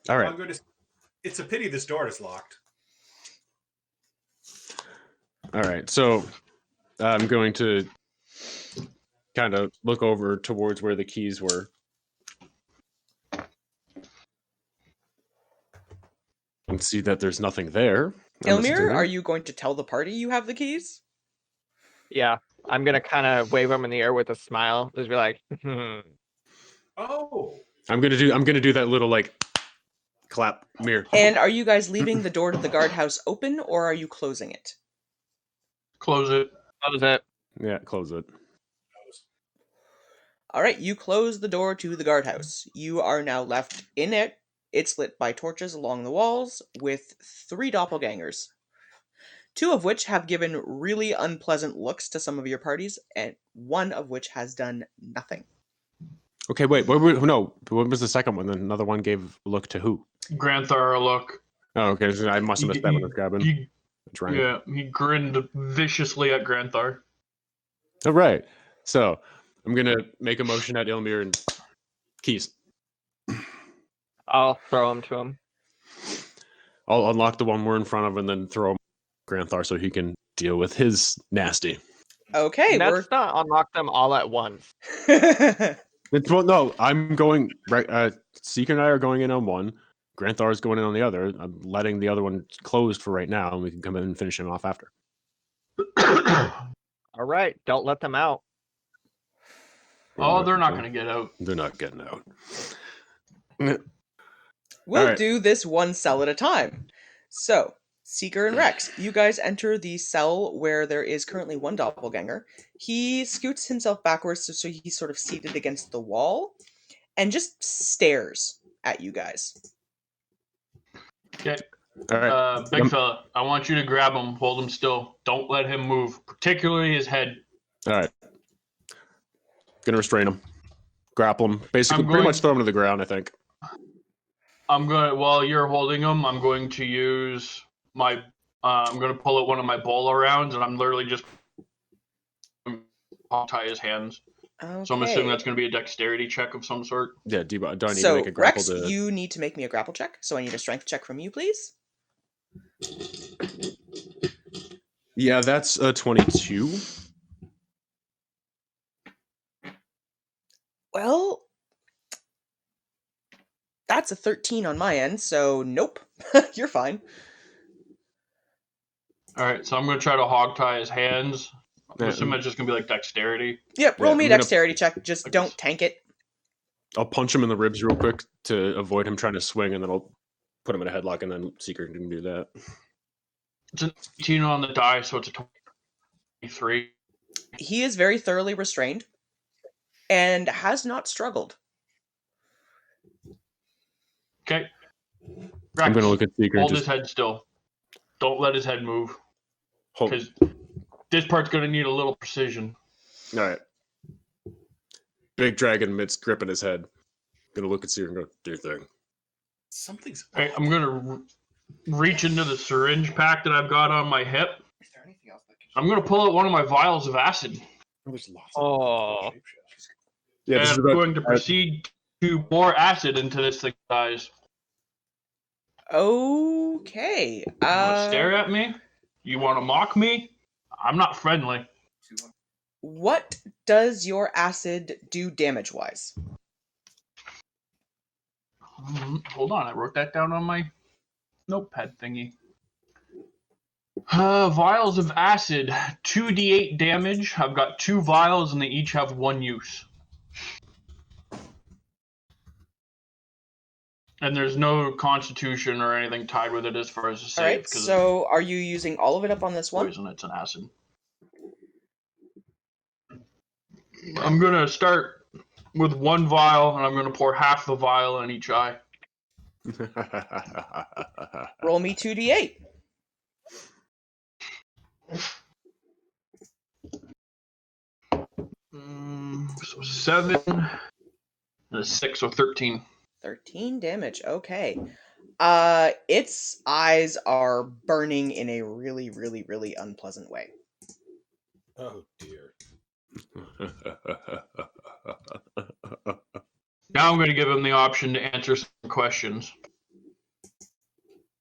All right. I'm going to. It's a pity this door is locked. All right. So I'm going to kind of look over towards where the keys were. And see that there's nothing there. I'm Ilmir, assuming. are you going to tell the party you have the keys? Yeah, I'm gonna kind of wave them in the air with a smile. Just be like, Oh. I'm gonna do that little like clap mirror. And are you guys leaving the door to the guardhouse open, or are you closing it? Close it. That was it. Yeah, close it. All right, you close the door to the guardhouse. You are now left in it. It's lit by torches along the walls with 3 doppelgangers, 2 of which have given really unpleasant looks to some of your parties, and 1 of which has done nothing. Okay, wait. What was the second one? Another one gave a look to who? Granthar a look. Oh, okay. So I must have missed that when I was grabbing. Yeah, he grinned viciously at Granthar. All right. So I'm gonna make a motion at Ilmir and keys. I'll throw them to him. I'll unlock the one we're in front of and then throw him Granthar so he can deal with his nasty. Okay, Let's not unlock them all at once. Well, no, I'm going right. Seeker and I are going in on one. Granthar is going in on the other. I'm letting the other one closed for right now, and we can come in and finish him off after. All right, don't let them out. Oh, they're not going to get out. They're not getting out. We'll Alright. do this one cell at a time. So, Seeker and Rex, you guys enter the cell where there is currently 1 doppelganger. He scoots himself backwards so he's sort of seated against the wall and just stares at you guys. Okay. All right. Big fella, I want you to grab him, hold him still. Don't let him move, particularly his head. All right. Gonna restrain him, grapple him, basically, pretty much throw him to the ground. I think. While you're holding him, I'm going to use my. I'm going to pull out one of my bola rounds, and I'm literally just tie his hands. Okay. So I'm assuming that's going to be a dexterity check of some sort. Yeah. Do I need to So, make a grapple? Rex, you need to make me a grapple check. So I need a strength check from you, please. Yeah, that's a 22. Well, that's a 13 on my end, so nope. You're fine. All right, so I'm going to try to hog tie his hands. I'm Yeah. assuming it's just going to be like dexterity. Yep, roll Yeah, me a I'm gonna- dexterity check. Just don't tank it. I'll punch him in the ribs real quick to avoid him trying to swing, and then I'll put him in a headlock, and then Seeker can do that. It's an 18 on the die, so it's a 23. He is very thoroughly restrained and has not struggled. Okay. I'm gonna look at Seeker and Hold just his head still. Don't let his head move, hold. because this part's going to need a little precision. All right. Big dragon amidst gripping his head. Gonna look at Seeker and go, do your thing. Something's. All right, I'm going to reach into the syringe pack that I've got on my hip. Is there anything else that can? I'm going to pull out one of my vials of acid. There's lots Oh. Yeah, And this is I'm about, going to proceed to pour acid into this thing's eyes. Okay. You want to stare at me? You want to mock me? I'm not friendly. 2-1. What does your acid do damage-wise? Hold on, I wrote that down on my notepad thingy. Vials of acid, 2d8 damage. I've got 2 vials and they each have 1 use. And there's no constitution or anything tied with it as far as a save. Alright, because so are you using all of it up on this it's one? poison, it's an acid. I'm going to start with 1 vial and I'm going to pour half the vial in each eye. Roll me 2d8. 7, and a 6, so 13. 13 damage. Okay. Its eyes are burning in a really, really, really unpleasant way. Oh dear. Now I'm going to give him the option to answer some questions.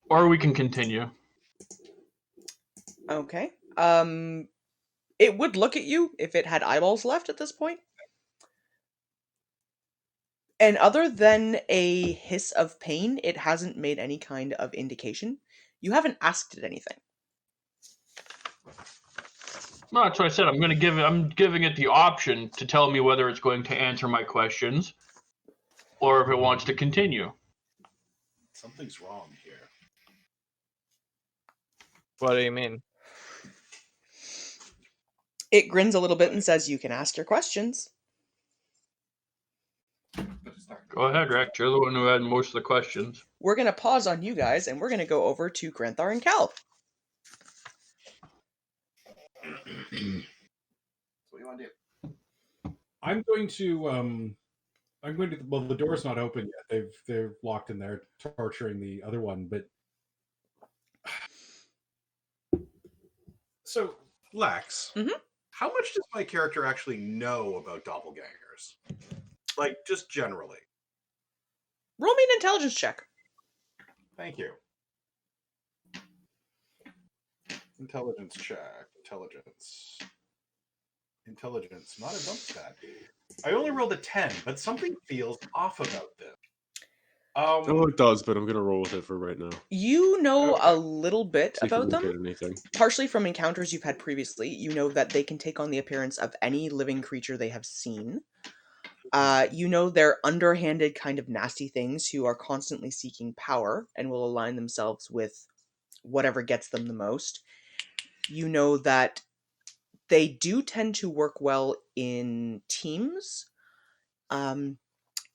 Or we can continue. Okay. It would look at you if it had eyeballs left at this point. And other than a hiss of pain, it hasn't made any kind of indication. You haven't asked it anything. No, that's what I said. I'm giving it the option to tell me whether it's going to answer my questions or if it wants to continue. Something's wrong here. What do you mean? It grins a little bit and says, "You can ask your questions." But it's not. Go ahead, Rex. You're the one who had most of the questions. We're going to pause on you guys, and we're going to go over to Granthar and Cal. What do you want to do? I'm going to. Well, the door's not open yet. They're locked in there, torturing the other one. But so, Lex, Mhm. how much does my character actually know about doppelgangers? Like, just generally. Roll me an intelligence check. Thank you. Intelligence check. Intelligence. Not a dump stat. I only rolled a 10, but something feels off about this. Oh, it does, but I'm gonna roll with it for right now. You know Okay. a little bit See if we about can them. get anything. Partially from encounters you've had previously. You know that they can take on the appearance of any living creature they have seen. You know they're underhanded, kind of nasty things who are constantly seeking power and will align themselves with whatever gets them the most. You know that they do tend to work well in teams.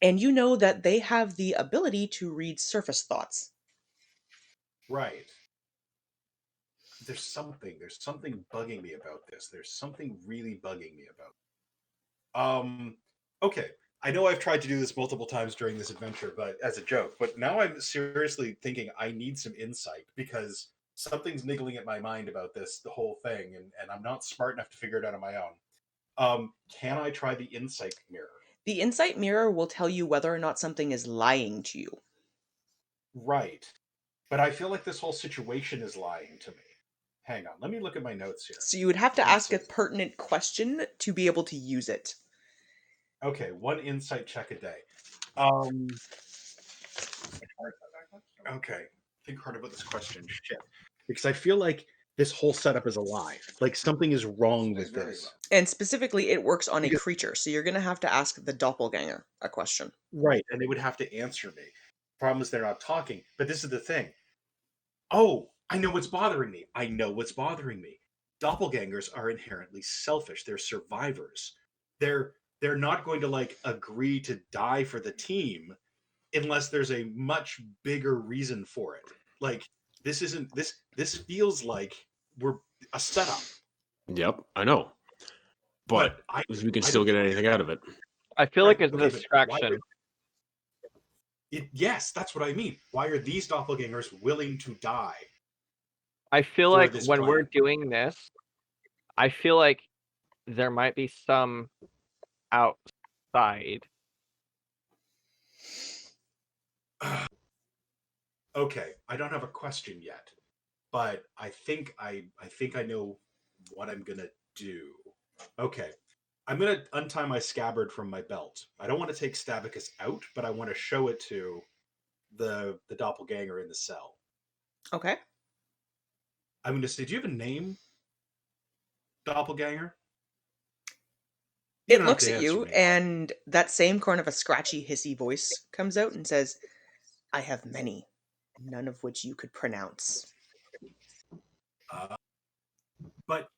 And you know that they have the ability to read surface thoughts. Right. There's something bugging me about this. There's something really bugging me about. Okay. I know I've tried to do this multiple times during this adventure, but as a joke. But now I'm seriously thinking I need some insight because something's niggling at my mind about this, the whole thing, and I'm not smart enough to figure it out on my own. Can I try the insight mirror? The insight mirror will tell you whether or not something is lying to you. Right. But I feel like this whole situation is lying to me. Hang on, let me look at my notes here. So you would have to ask a Insight. pertinent question to be able to use it. Okay, one insight check a day. Okay, think hard about this question. Shit, because I feel like this whole setup is a lie. Like something is wrong with this. And specifically, it works on a Because- creature. So you're going to have to ask the doppelganger a question. Right, and they would have to answer me. Problem is they're not talking. But this is the thing. Oh, I know what's bothering me. Doppelgangers are inherently selfish. They're survivors. They're not going to like agree to die for the team unless there's a much bigger reason for it. Like this isn't this feels like we're a setup. Yep, I know. But we can still get anything out of it. I feel like it's a Okay, but distraction. Yes, that's what I mean. Why are these doppelgangers willing to die? I feel for like this when we're plan? doing this, I feel like there might be some outside. Okay, I don't have a question yet, but I think I know what I'm gonna do. Okay, I'm gonna untie my scabbard from my belt. I don't want to take Stabicus out, but I want to show it to the doppelganger in the cell. Okay. I'm gonna say, do you have a name, doppelganger? You It don't have looks to at answer you, me. and that same kind of a scratchy, hissy voice comes out and says, "I have many, none of which you could pronounce." But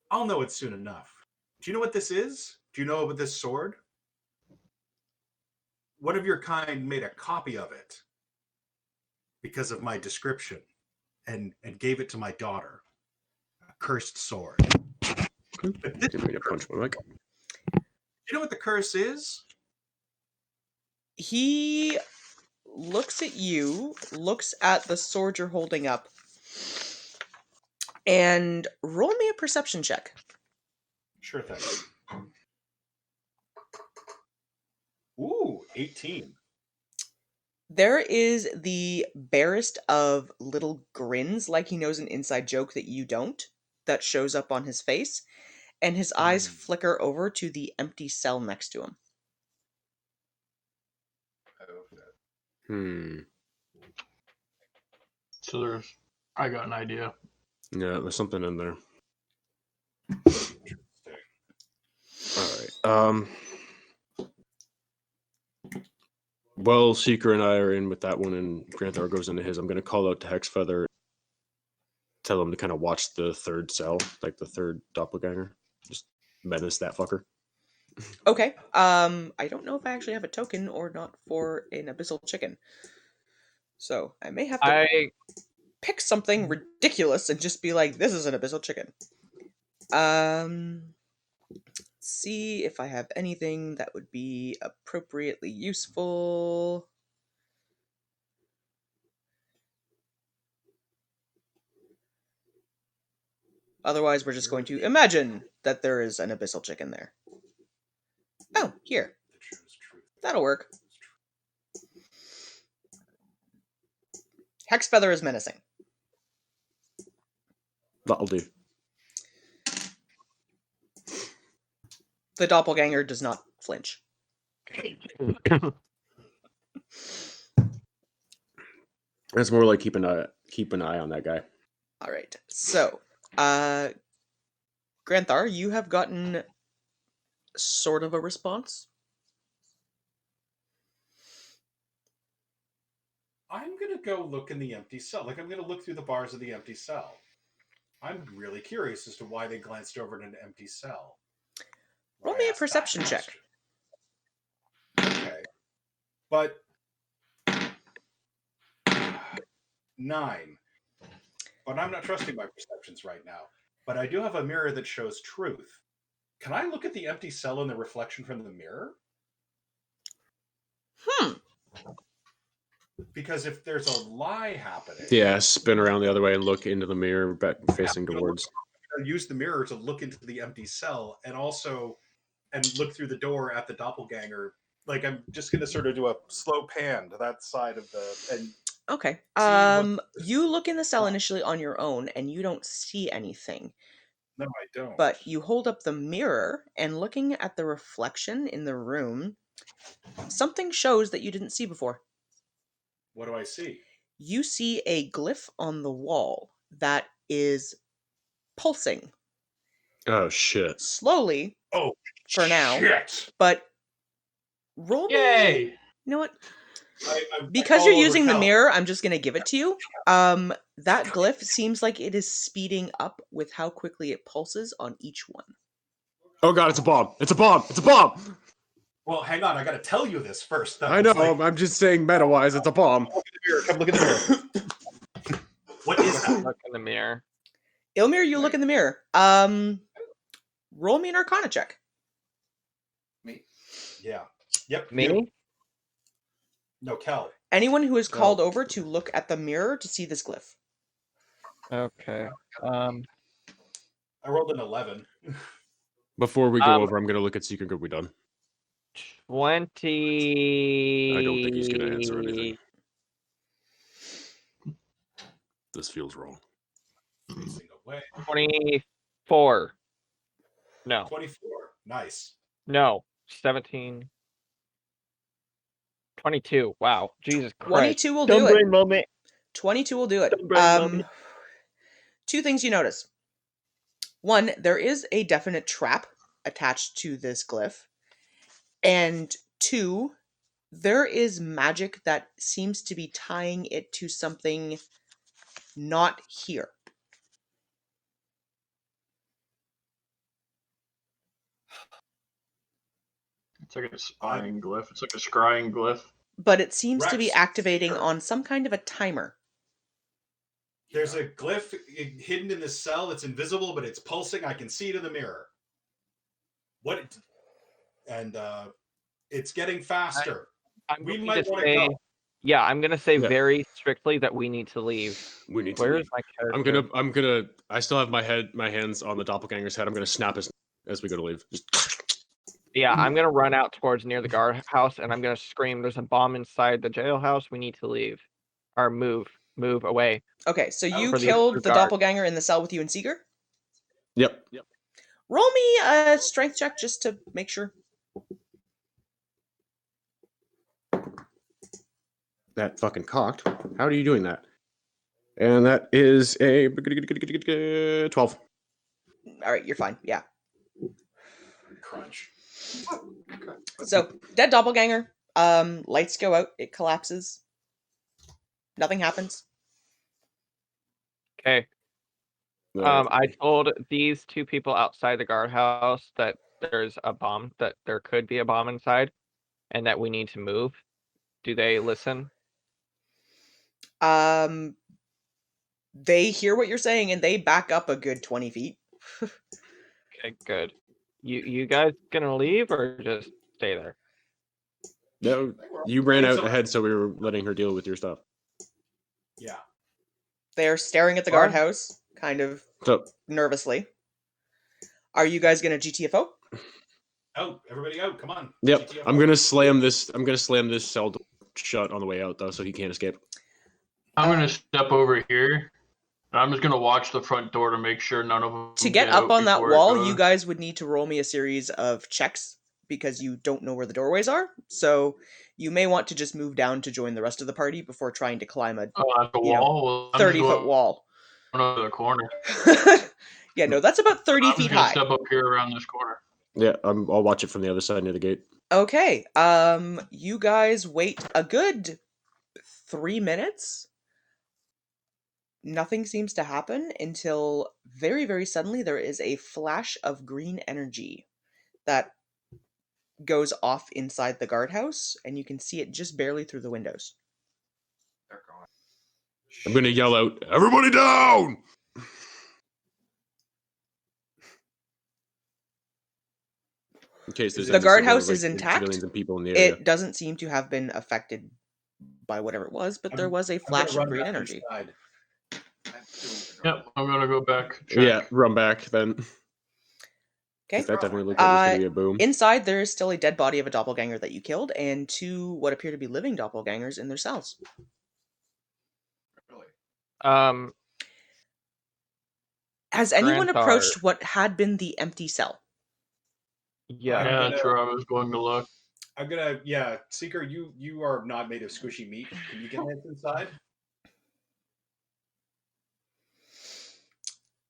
I'll know it soon enough. Do you know what this is? Do you know about this sword? One of your kind made a copy of it because of my description and gave it to my daughter. A cursed sword. But this Didn't mean to punch my mic. you know what the curse is? He looks at you, looks at the sword you're holding up, and roll me a perception check. Sure thing. Ooh, 18. There is the barest of little grins, like he knows an inside joke that you don't, that shows up on his face, and his eyes flicker over to the empty cell next to him. So I got an idea. Yeah, there's something in there. Interesting. All right. Well, Seeker and I are in with that one, and Granthar goes into his. I'm going to call out to Hexfeather, tell him to kind of watch the third cell, like the third doppelganger. Just menace that fucker. Okay. I don't know if I actually have a token or not for an abyssal chicken. So I may have to pick something ridiculous and just be like, this is an abyssal chicken. See if I have anything that would be appropriately useful. Otherwise, we're just going to imagine that there is an abyssal chicken there. Oh, here. That'll work. Hexfeather is menacing. That'll do. The doppelganger does not flinch. It's more like keep an eye on that guy. All right. So, Granthar, you have gotten sort of a response. I'm going to go look in the empty cell. Like, I'm going to look through the bars of the empty cell. I'm really curious as to why they glanced over at an empty cell. Roll me a perception check. Okay. But 9. But I'm not trusting my perceptions right now. But I do have a mirror that shows truth. Can I look at the empty cell in the reflection from the mirror? Because if there's a lie happening... Yeah, spin around the other way and look into the mirror, facing towards. I use the mirror to look into the empty cell and also look through the door at the doppelganger. Like, I'm just going to sort of do a slow pan to that side of the... Okay. You look in the cell initially on your own, and you don't see anything. No, I don't. But you hold up the mirror, and looking at the reflection in the room, something shows that you didn't see before. What do I see? You see a glyph on the wall that is pulsing. Oh, shit. Slowly. Oh, for now. Shit. But roll me. Yay! You know what? I Because you're using the mirror, I'm just going to give it to you. That glyph seems like it is speeding up with how quickly it pulses on each one. Oh god, it's a bomb! It's a bomb! It's a bomb! Well, hang on. I got to tell you this first. Though. I know. I'm just saying meta-wise, it's a bomb. Come look in the mirror. What is that? Look in the mirror. Ilmir, you look in the mirror. Roll me an Arcana check. Me? Yeah. Yep. Me? You. No, Kel. Anyone who is called over to look at the mirror to see this glyph. Okay. I rolled an 11. Before we go over, I'm going to look at Secret Good We Done. 20. I don't think he's going to answer anything. This feels wrong. Facing away. 24. No. 24. Nice. No. 17. 22. Wow. Jesus Christ. 22 will do it. Moment. 22 will do it. Dumb brain moment. Two things you notice. One, there is a definite trap attached to this glyph. And two, there is magic that seems to be tying it to something not here. It's like a spying glyph. It's like a scrying glyph. But it seems to be Rex, activating sure. on some kind of a timer. There's a glyph hidden in this cell. It's invisible, but it's pulsing. I can see it in the mirror. What? and it's getting faster. I'm We going might to want to say, go. yeah, I'm gonna say Yeah. very strictly that we need to leave. We need to Where leave. is my character? I'm gonna. I still have my hands on the doppelganger's head. I'm gonna snap his as we go to leave. Just Yeah, I'm gonna run out towards near the guardhouse, and I'm gonna scream, "There's a bomb inside the jailhouse. We need to leave, or move away." Okay, so you For the other killed the guard. doppelganger in the cell with you and Seeger? Yep. Roll me a strength check just to make sure. That fucking cocked. How are you doing that? And that is a 12. All right, you're fine. Yeah. Crunch. So, dead doppelganger. Lights go out. It collapses. Nothing happens. Okay. I told these two people outside the guardhouse that there's a bomb, that there could be a bomb inside, and that we need to move. Do they listen? They hear what you're saying and they back up a good 20 feet. Okay, good. You guys gonna leave or just stay there? No, you ran out So- ahead, so we were letting her deal with your stuff. Yeah. They're staring at the Alright. guardhouse, kind of So nervously. Are you guys gonna GTFO? Out, everybody out! Come on. yep, GTFO. I'm gonna slam this. I'm gonna slam this cell door shut on the way out, though, so he can't escape. I'm gonna step over here. And I'm just gonna watch the front door to make sure none of them To get up out on that before it wall, goes. you guys would need to roll me a series of checks because you don't know where the doorways are. So you may want to just move down to join the rest of the party before trying to climb a Oh, that's a you know, wall. Well, I'm just 30-foot going wall. over the corner. Yeah, no, that's about 30 I'm feet just gonna high. step up here around this corner. Yeah, I'll watch it from the other side near the gate. Okay, you guys wait a good 3 minutes. Nothing seems to happen until very, very suddenly there is a flash of green energy that goes off inside the guardhouse, and you can see it just barely through the windows. They're gone. I'm gonna yell out, "Everybody down!" In case there's The any guardhouse civil- is intact. civilians and people in the area. It doesn't seem to have been affected by whatever it was, but there was a I'm gonna flash of run green back energy. inside. I'm doing the Yep, I'm gonna go back. Check. Yeah, run back then. Okay. That definitely looked like it was gonna be a boom. Inside, there is still a dead body of a doppelganger that you killed, and two what appear to be living doppelgangers in their cells. Really. Has anyone Granthar. approached what had been the empty cell? Yeah. I'm Yeah, gonna- that's where I was going to look. I'm gonna, yeah, Seeker, you are not made of squishy meat. Can you get this inside?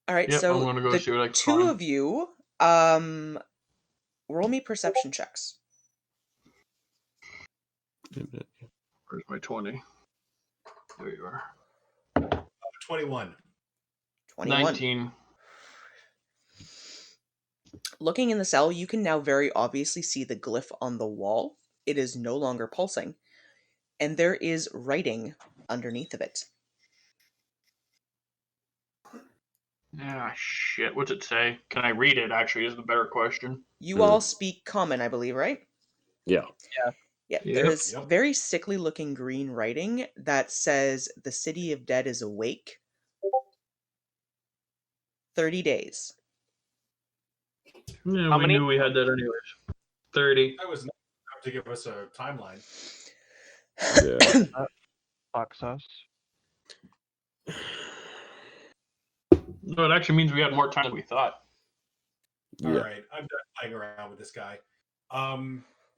All right, Yep, so I'm gonna go the see what I can two find. of you, roll me perception checks. Where's my 20? There you are. 21. 21. 19. Looking in the cell, you can now very obviously see the glyph on the wall. It is no longer pulsing, and there is writing underneath of it. Ah, shit. What's it say? Can I read it, actually, is the better question. You all speak common, I believe, right? Yeah. Yeah, Yep. there is Yep. very sickly looking green writing that says the city of dead is awake. 30 days. Yeah, How we many? knew we had that anyways. 30. That was not enough to give us a timeline. Yeah. Fucks us. No, it actually means we had more time than we thought. All Yeah. right, I'm done playing around with this guy.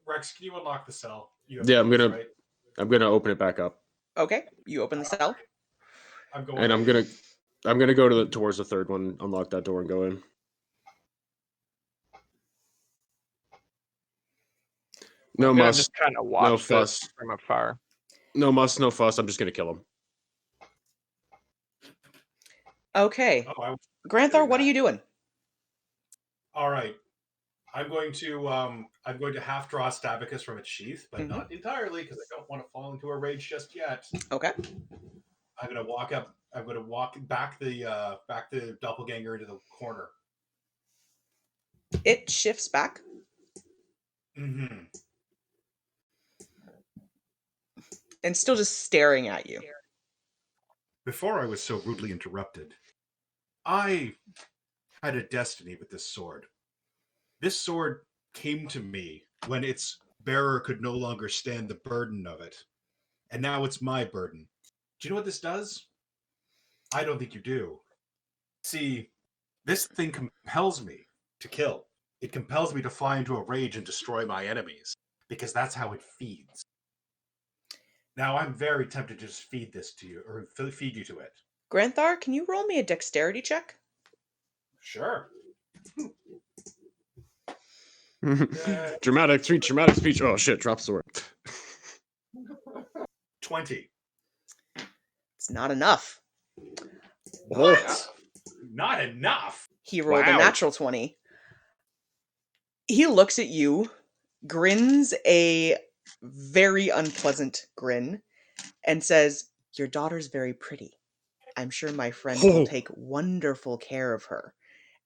Rex, can you unlock the cell? You Yeah, I'm keys, gonna- right? I'm gonna open it back up, Okay, you open the cell. I'm going. and I'm gonna go towards the third one, unlock that door, and go in. No I'm gonna muss, just kind of no watch this fuss, from afar. no muss, no fuss. I'm just gonna kill him. Okay, Oh, Granthar, what are you doing? all right. I'm going to half draw Stabicus from its sheath, but Mhm. not entirely because I don't want to fall into a rage just yet. Okay. I'm going to walk up. I'm going to walk back the doppelganger into the corner. It shifts back. Mm-hmm. And still just staring at you. Before I was so rudely interrupted, I had a destiny with this sword. This sword came to me when its bearer could no longer stand the burden of it. And now it's my burden. Do you know what this does? I don't think you do. See, this thing compels me to kill. It compels me to fly into a rage and destroy my enemies, because that's how it feeds. Now, I'm very tempted to just feed this to you, or feed you to it. Granthar, can you roll me a dexterity check? Sure. Dramatic speech. Oh shit, drop sword. 20. It's not enough. What? Not enough. He rolled a Wow. natural 20. He looks at you, grins a very unpleasant grin, and says, "Your daughter's very pretty. I'm sure my friend will Oh. take wonderful care of her,"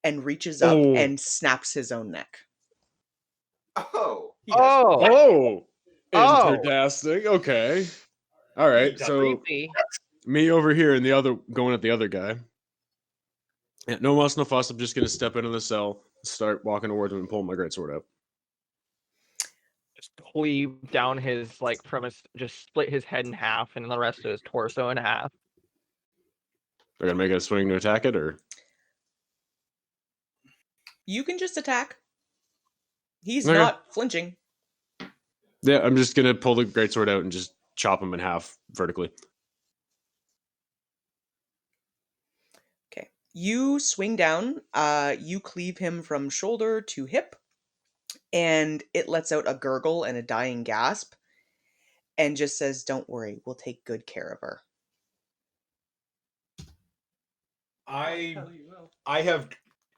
and reaches up Oh. and snaps his own neck. Oh. He does. Oh, Oh. fantastic. Okay. All He right. does. So Creepy. me over here and the other going at the other guy. Yeah, no muss, no fuss. I'm just gonna step into the cell, start walking towards him, and pull my greatsword out. Just cleave down his like from his just split his head in half and the rest of his torso in half. They're gonna make a swing to attack it, or You can just attack. He's Okay. not flinching. yeah, I'm just gonna pull the greatsword out and just chop him in half vertically. Okay. You swing down, you cleave him from shoulder to hip, and it lets out a gurgle and a dying gasp, and just says, "Don't worry, we'll take good care of her." I have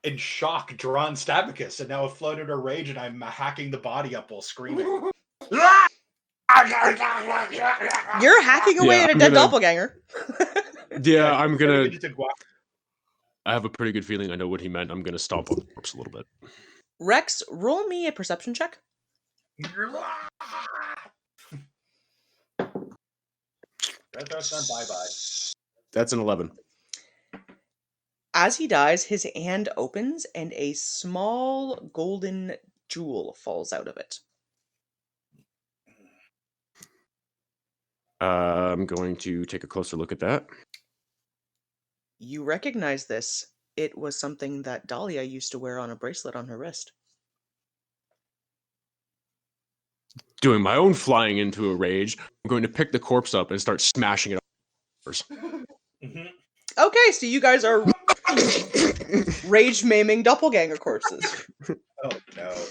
in shock drawn Stabicus and now have floated a rage and I'm hacking the body up while screaming. You're hacking away Yeah, at a I'm dead gonna- doppelganger. Yeah, I'm gonna. Get it to guap. I have a pretty good feeling I know what he meant. I'm gonna stomp on the corpse a little bit. Rex, roll me a perception check. That's done. Bye-bye. That's an 11. As he dies, his hand opens and a small golden jewel falls out of it. I'm going to take a closer look at that. You recognize this. It was something that Dahlia used to wear on a bracelet on her wrist. Doing my own flying into a rage, I'm going to pick the corpse up and start smashing it up. Mhm. Okay, so you guys are rage maiming doppelganger corpses. Oh no.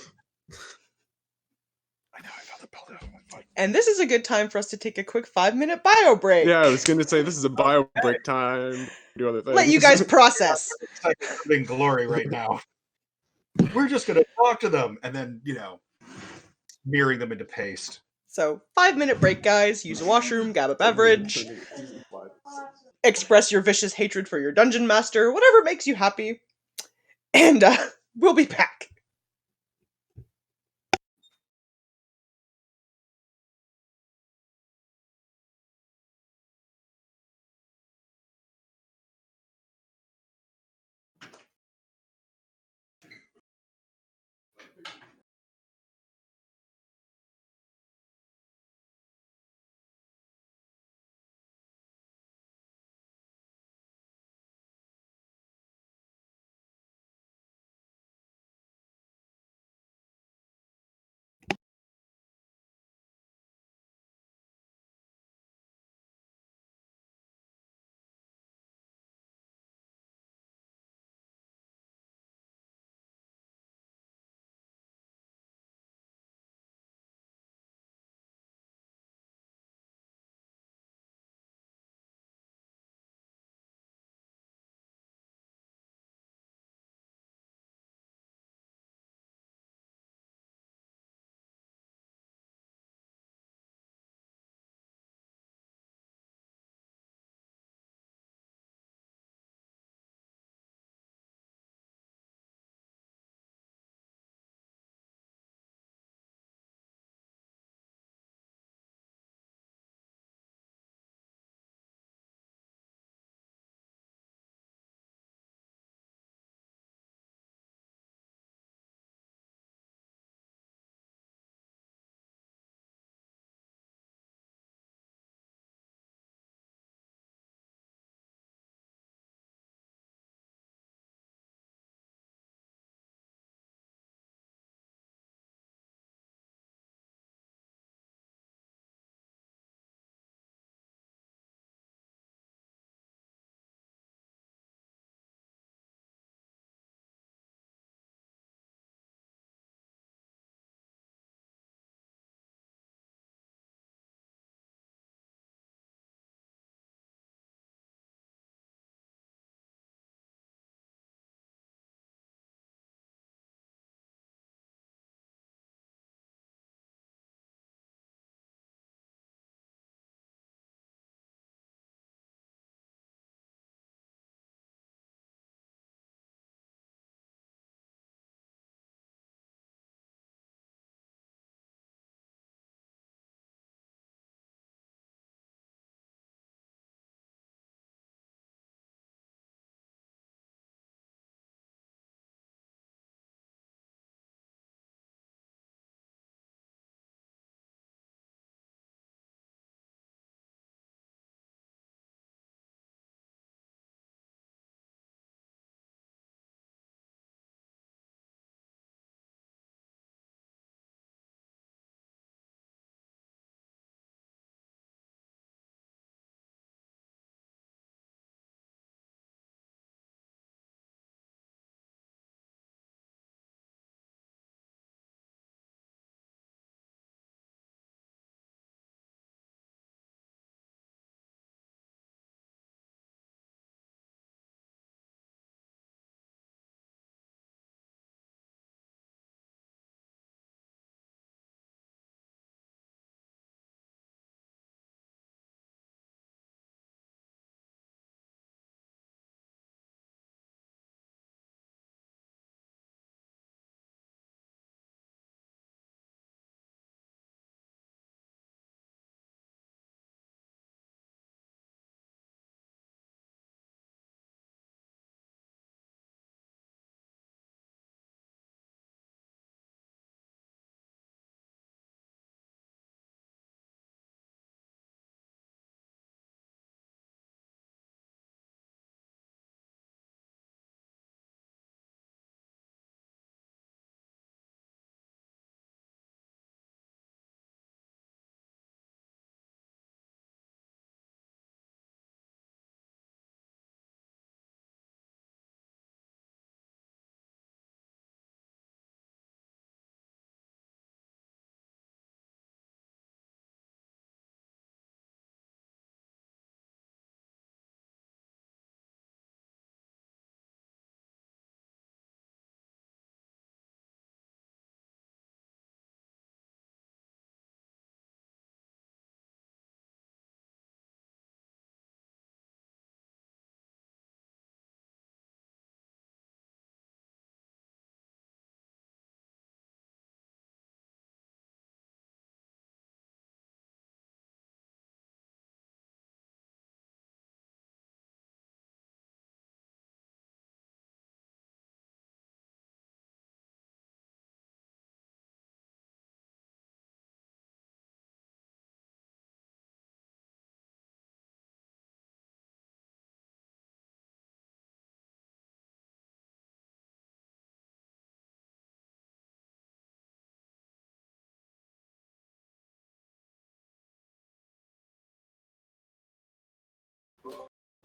I know the belt out of my fight. And this is a good time for us to take a quick 5-minute bio break. Yeah, I was going to say this is a bio break time. Do other things. Let you guys process. In glory right now. We're just gonna talk to them and then, smearing them into paste. So, 5-minute break, guys. Use a washroom, grab a beverage, express your vicious hatred for your dungeon master, whatever makes you happy. And we'll be back.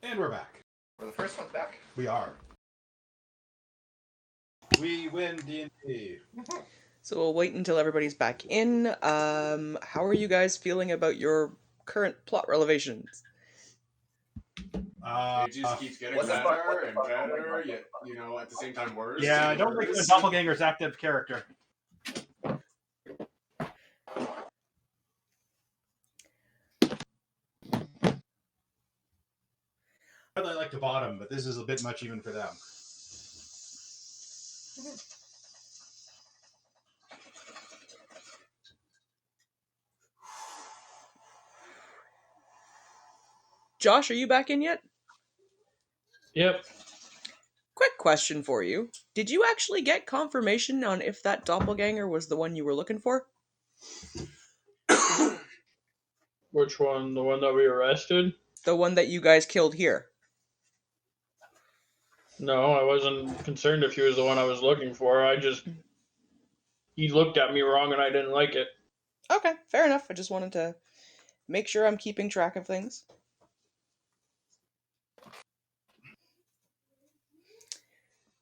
And we're back. We're the first ones back. We are. We win D&D. So we'll wait until everybody's back in. How are you guys feeling about your current plot relevations? It just keeps getting What's the better fuck- and better, yet, at the same time worse. Yeah, I and don't make the worse. doppelganger's active character. I really like to bottom, but this is a bit much even for them. Josh, are you back in yet? Yep. Quick question for you. Did you actually get confirmation on if that doppelganger was the one you were looking for? Which one? The one that we arrested? The one that you guys killed here? No, I wasn't concerned if he was the one I was looking for. He looked at me wrong and I didn't like it. Okay, fair enough. I just wanted to make sure I'm keeping track of things.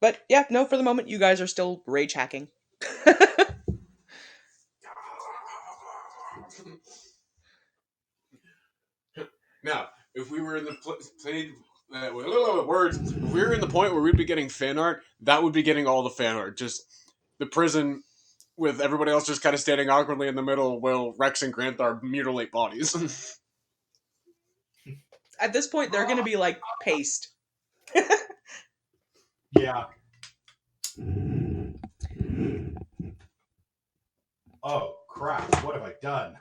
But yeah, no, for the moment, you guys are still rage hacking. Now, if we were in the words, if we were in the point where we'd be getting fan art, that would be getting all the fan art. Just the prison with everybody else just kind of standing awkwardly in the middle while Rex and Granthar mutilate bodies. At this point, they're going to be like paste. Yeah. Oh, crap. What have I done?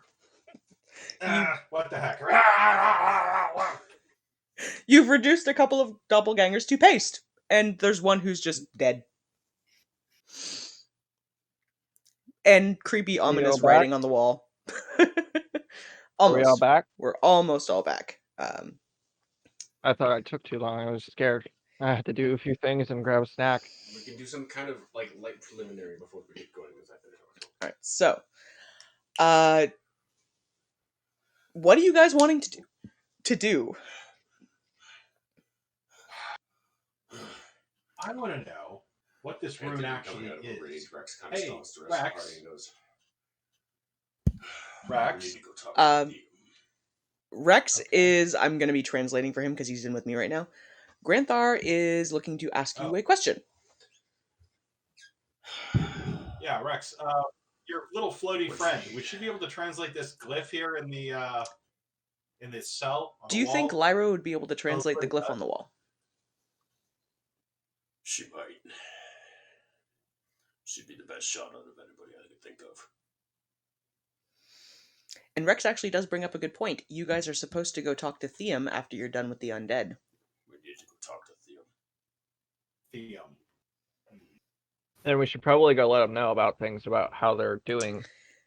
What the heck? You've reduced a couple of doppelgangers to paste, and there's one who's just dead. And creepy, ominous back? writing on the wall. Are we all Almost. back? We're almost all back. I thought I took too long. I was scared. I had to do a few things and grab a snack. We can do some kind of light preliminary before we get going. All right, so, what are you guys wanting to do? I want to know what this rune actually is. Rex kind Hey, stalks the rest of the Rex. party and goes, Rex. "We need to go talk Um, to Thiem." Rex Okay. is, I'm going to be translating for him because he's in with me right now. Granthar is looking to ask you a question. Yeah, Rex. Your little floaty friend. We should be able to translate this glyph here in the in this cell. On Do the you wall. think Lyra would be able to translate the glyph on the wall? She might. She'd be the best shot out of anybody I could think of. And Rex actually does bring up a good point. You guys are supposed to go talk to Thiem after you're done with the undead. We need to go talk to Thiem. Thiem. And we should probably go let them know about things about how they're doing.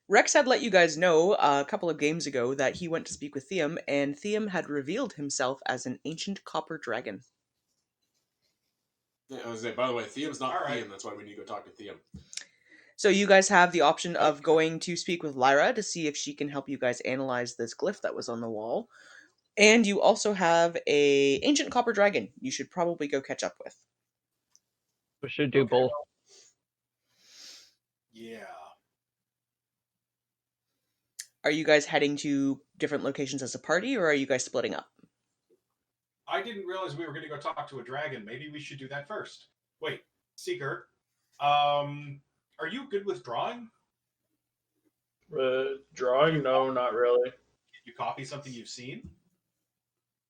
Rex had let you guys know a couple of games ago that he went to speak with Thiem, and Thiem had revealed himself as an ancient copper dragon. Yeah, I was saying, by the way, Thiem's not All right. Thiem. That's why we need to go talk to Thiem. So you guys have the option of going to speak with Lyra to see if she can help you guys analyze this glyph that was on the wall. And you also have a ancient copper dragon you should probably go catch up with. We should do Okay. both. Yeah. Are you guys heading to different locations as a party, or are you guys splitting up? I didn't realize we were going to go talk to a dragon. Maybe we should do that first. Wait, Seeker. Are you good with drawing? Drawing? No, not really. Can you copy something you've seen?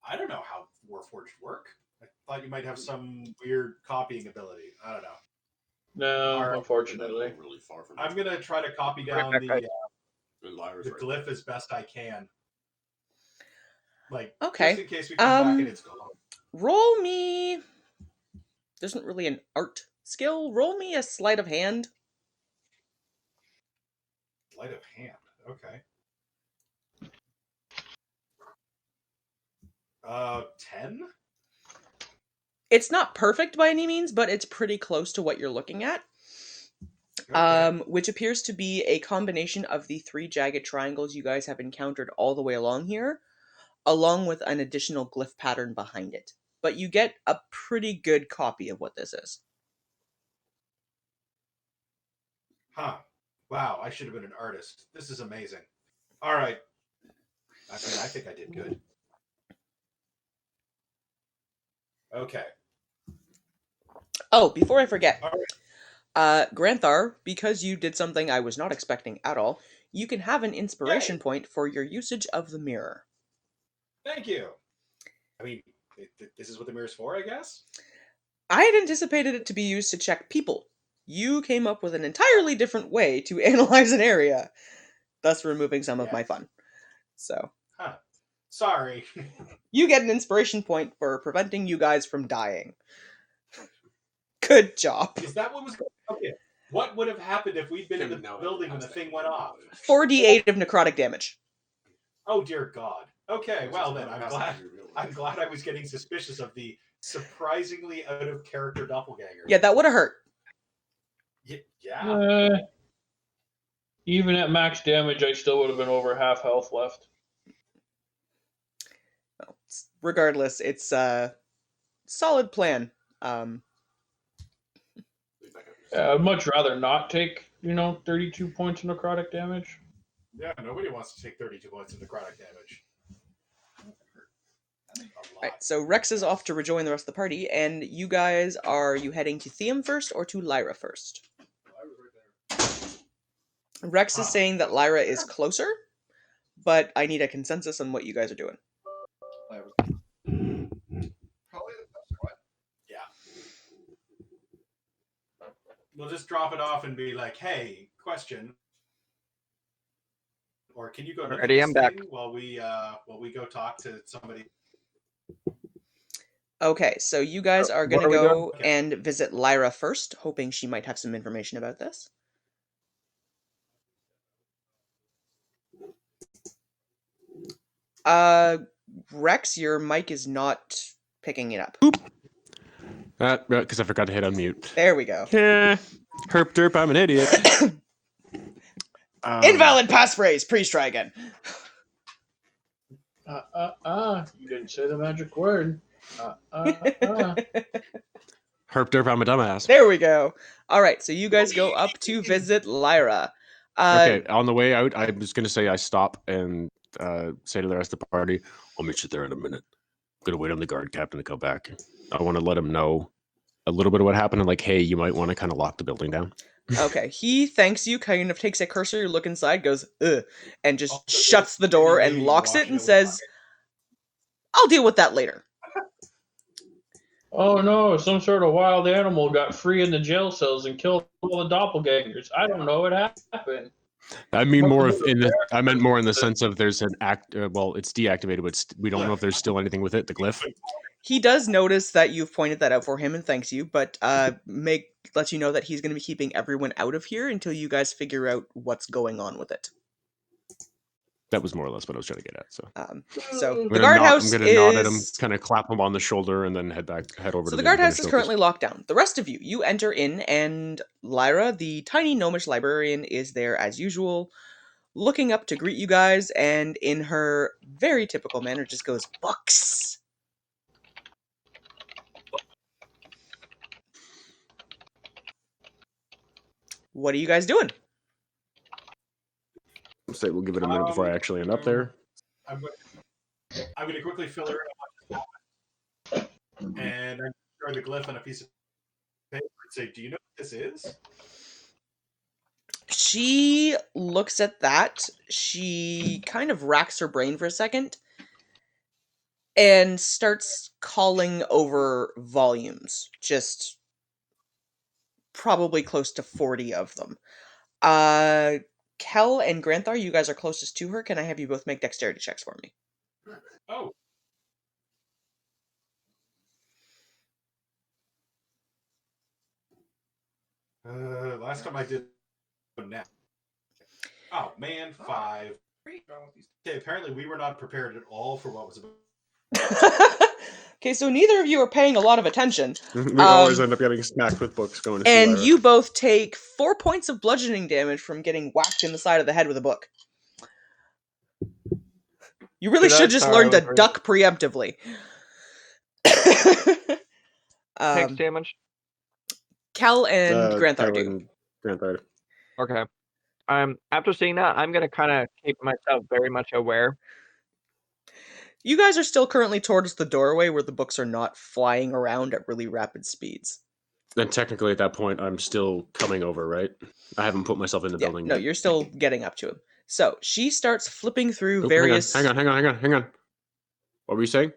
I don't know how Warforged work. I thought you might have some weird copying ability. I don't know. No, Alright. unfortunately. Really far from I'm going to try to copy down back, the Lyra's the right glyph there. as best I can. Like, Okay. just in case we come back and it's gone. Roll me... There isn't really an art skill. Roll me a sleight of hand. Sleight of hand. Okay. 10? It's not perfect by any means, but it's pretty close to what you're looking at. Okay. Which appears to be a combination of the 3 jagged triangles you guys have encountered all the way along here, along with an additional glyph pattern behind it. But you get a pretty good copy of what this is. Huh. Wow, I should have been an artist. This is amazing. All right. I mean, I think I did good. Okay. Oh, before I forget, All right. Granthar, because you did something I was not expecting at all, you can have an inspiration Yay. point for your usage of the mirror. Thank you. I mean, this is what the mirror's for, I guess? I had anticipated it to be used to check people. You came up with an entirely different way to analyze an area, thus removing some of my Yes. fun. So, Huh. Sorry. you get an inspiration point for preventing you guys from dying. Good job. Is that what was okay? What would have happened if we'd been in the No, building when the thing went off? 4d8 of necrotic damage. Oh dear God. Okay, well then I'm glad I was getting suspicious of the surprisingly out of character doppelganger. Yeah, that would have hurt. Yeah. Even at max damage, I still would have been over half health left. Well, regardless, it's a solid plan. I'd much rather not take, 32 points of necrotic damage. Yeah, nobody wants to take 32 points of necrotic damage. Right, so Rex is off to rejoin the rest of the party, and you guys, are you heading to Theum first or to Lyra first? Rex is saying that Lyra is closer, but I need a consensus on what you guys are doing. Probably the best one. Yeah. We'll just drop it off and be like, hey, question. Or can you go look Ready, at I'm this back. thing while we go talk to somebody? Okay, so you guys are Where going to are we go going? and visit Lyra first, hoping she might have some information about this. Rex, your mic is not picking it up. Because I forgot to hit unmute. There we go. Yeah. Herp derp, I'm an idiot. Invalid passphrase! Please try again. You didn't say the magic word. Herp derp, I'm a dumbass. There we go. Alright, so you guys go up to visit Lyra. Okay, on the way out, I was going to say I stop and say to the rest of the party, I'll meet you there in a minute. I'm going to wait on the guard captain to come back. I want to let him know a little bit of what happened and like, hey, you might want to kind of lock the building down. Okay, he thanks you, kind of takes a cursory look inside, goes, ugh, and just shuts the door and locks it and says, I'll deal with that later. Oh no, some sort of wild animal got free in the jail cells and killed all the doppelgangers. I don't know what happened. I mean more of I meant more in the sense of there's an act. Well, it's deactivated, but we don't know if there's still anything with it. The glyph. He does notice that you've pointed that out for him and thanks you, but lets you know that he's going to be keeping everyone out of here until you guys figure out what's going on with it. That was more or less what I was trying to get at. So, the guardhouse I'm gonna nod at him, kind of clap him on the shoulder, and then head over. So the guardhouse is currently locked down. The rest of you enter in, and Lyra, the tiny gnomish librarian, is there as usual, looking up to greet you guys, and in her very typical manner, just goes, "Books." What are you guys doing? Say we'll give it a minute before I actually end up there. I'm going to quickly fill her in, and I'm going to the glyph on a piece of paper and say, "Do you know what this is?" She looks at that. She kind of racks her brain for a second and starts calling over volumes. Just probably close to 40 of them. Kel and Granthar, you guys are closest to her. Can I have you both make dexterity checks for me? Oh. Last time I did now. Oh man, 5. Okay, apparently we were not prepared at all for what was about. Okay, so neither of you are paying a lot of attention. We always end up getting smacked with books going to and you both take 4 points of bludgeoning damage from getting whacked in the side of the head with a book. You really Should I? should just Sorry, learn to I was duck preemptively. takes damage. Cal and Granthar Cal do. and Granthar. Okay. After seeing that, I'm gonna kind of keep myself very much aware. You guys are still currently towards the doorway where the books are not flying around at really rapid speeds. Then technically at that point, I'm still coming over, right? I haven't put myself in the building No, yet. you're still getting up to him. So she starts flipping through Oh, various. Hang on. What were you saying?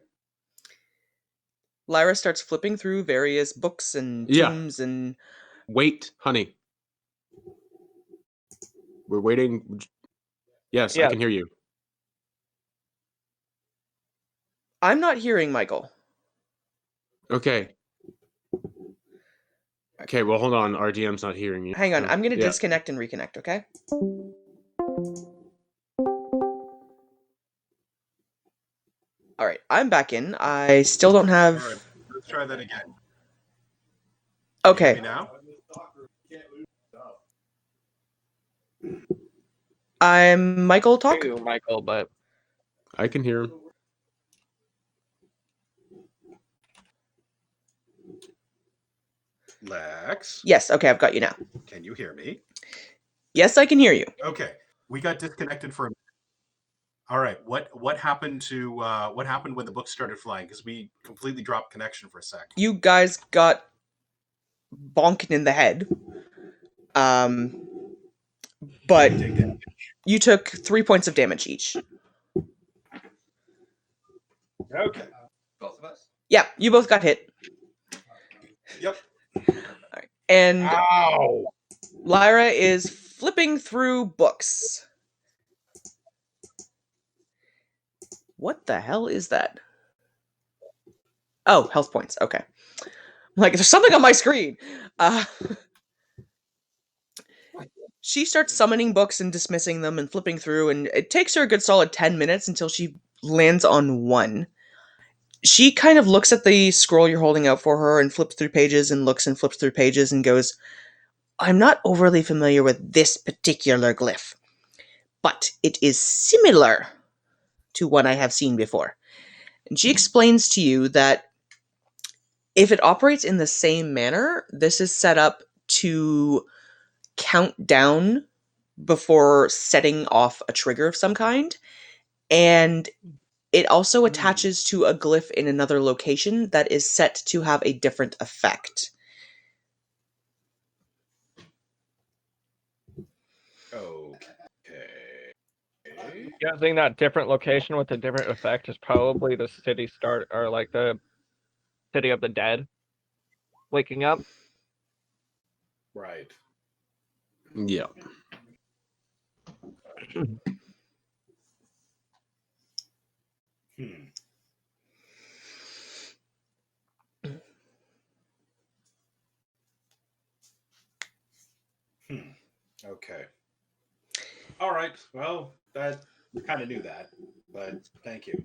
Lyra starts flipping through various books and Yeah. tomes and. Wait, honey. We're waiting. Yes, I Yeah. can hear you. I'm not hearing Michael. Okay. Okay, well, hold on. Our DM's not hearing you. Hang on, I'm going to Yeah. disconnect and reconnect, okay? Alright, I'm back in. I still don't have. All right, let's try that again. Can you hear Okay. me now? I'm Michael talk. You, Michael, but I can hear him. Lex, Yes, okay, I've got you now. can you hear me? Yes, I can hear you. Okay, we got disconnected for a minute. All right, what happened to what happened when the book started flying? Because we completely dropped connection for a sec. You guys got bonked in the head. But Take damage. you took 3 points of damage each. Okay. Both of us. Yeah, you both got hit. Yep. Alright, and Ow! Lyra is flipping through books. What the hell is that? Oh, health points. Okay. I'm like, there's something on my screen. She starts summoning books and dismissing them and flipping through, and it takes her a good solid 10 minutes until she lands on one. She kind of looks at the scroll you're holding out for her and flips through pages and looks and flips through pages and goes, I'm not overly familiar with this particular glyph, but it is similar to one I have seen before. And she explains to you that if it operates in the same manner, this is set up to count down before setting off a trigger of some kind. And it also attaches to a glyph in another location that is set to have a different effect. Okay. guessing that different location with a different effect is probably the city start or like the city of the dead waking up. Right. Yeah. Hmm. Okay. All right. Well, that we kind of knew that, but thank you.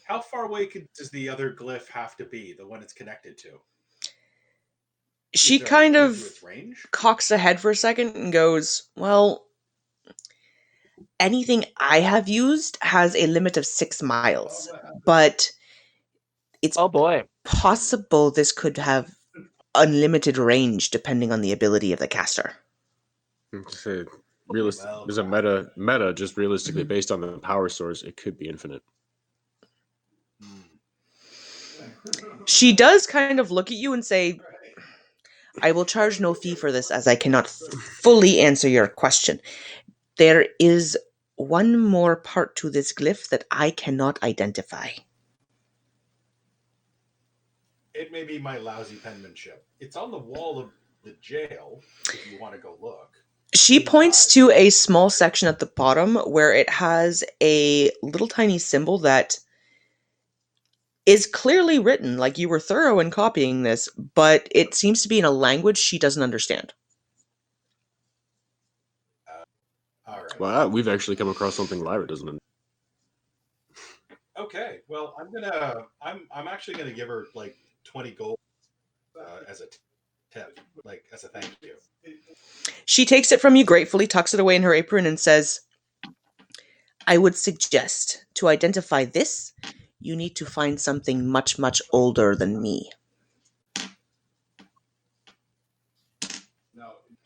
How far away does the other glyph have to be? The one it's connected to? She Is there a kind limit of to its range? cocks ahead for a second and goes, well, anything I have used has a limit of 6 miles, but it's Oh boy. possible this could have unlimited range depending on the ability of the caster. So, Well, there's a meta just realistically based on the power source, it could be infinite. She does kind of look at you and say, I will charge no fee for this as I cannot fully answer your question. There is one more part to this glyph that I cannot identify. it may be my lousy penmanship. It's on the wall of the jail, if you want to go look. She points to a small section at the bottom where it has a little tiny symbol that is clearly written, like you were thorough in copying this, but it seems to be in a language she doesn't understand. All right. Wow, we've actually come across something Lyra doesn't. Okay. Well, I'm actually gonna give her like 20 gold as a tip, like as a thank you. She takes it from you gratefully, tucks it away in her apron, and says, I would suggest to identify this, you need to find something much, much older than me.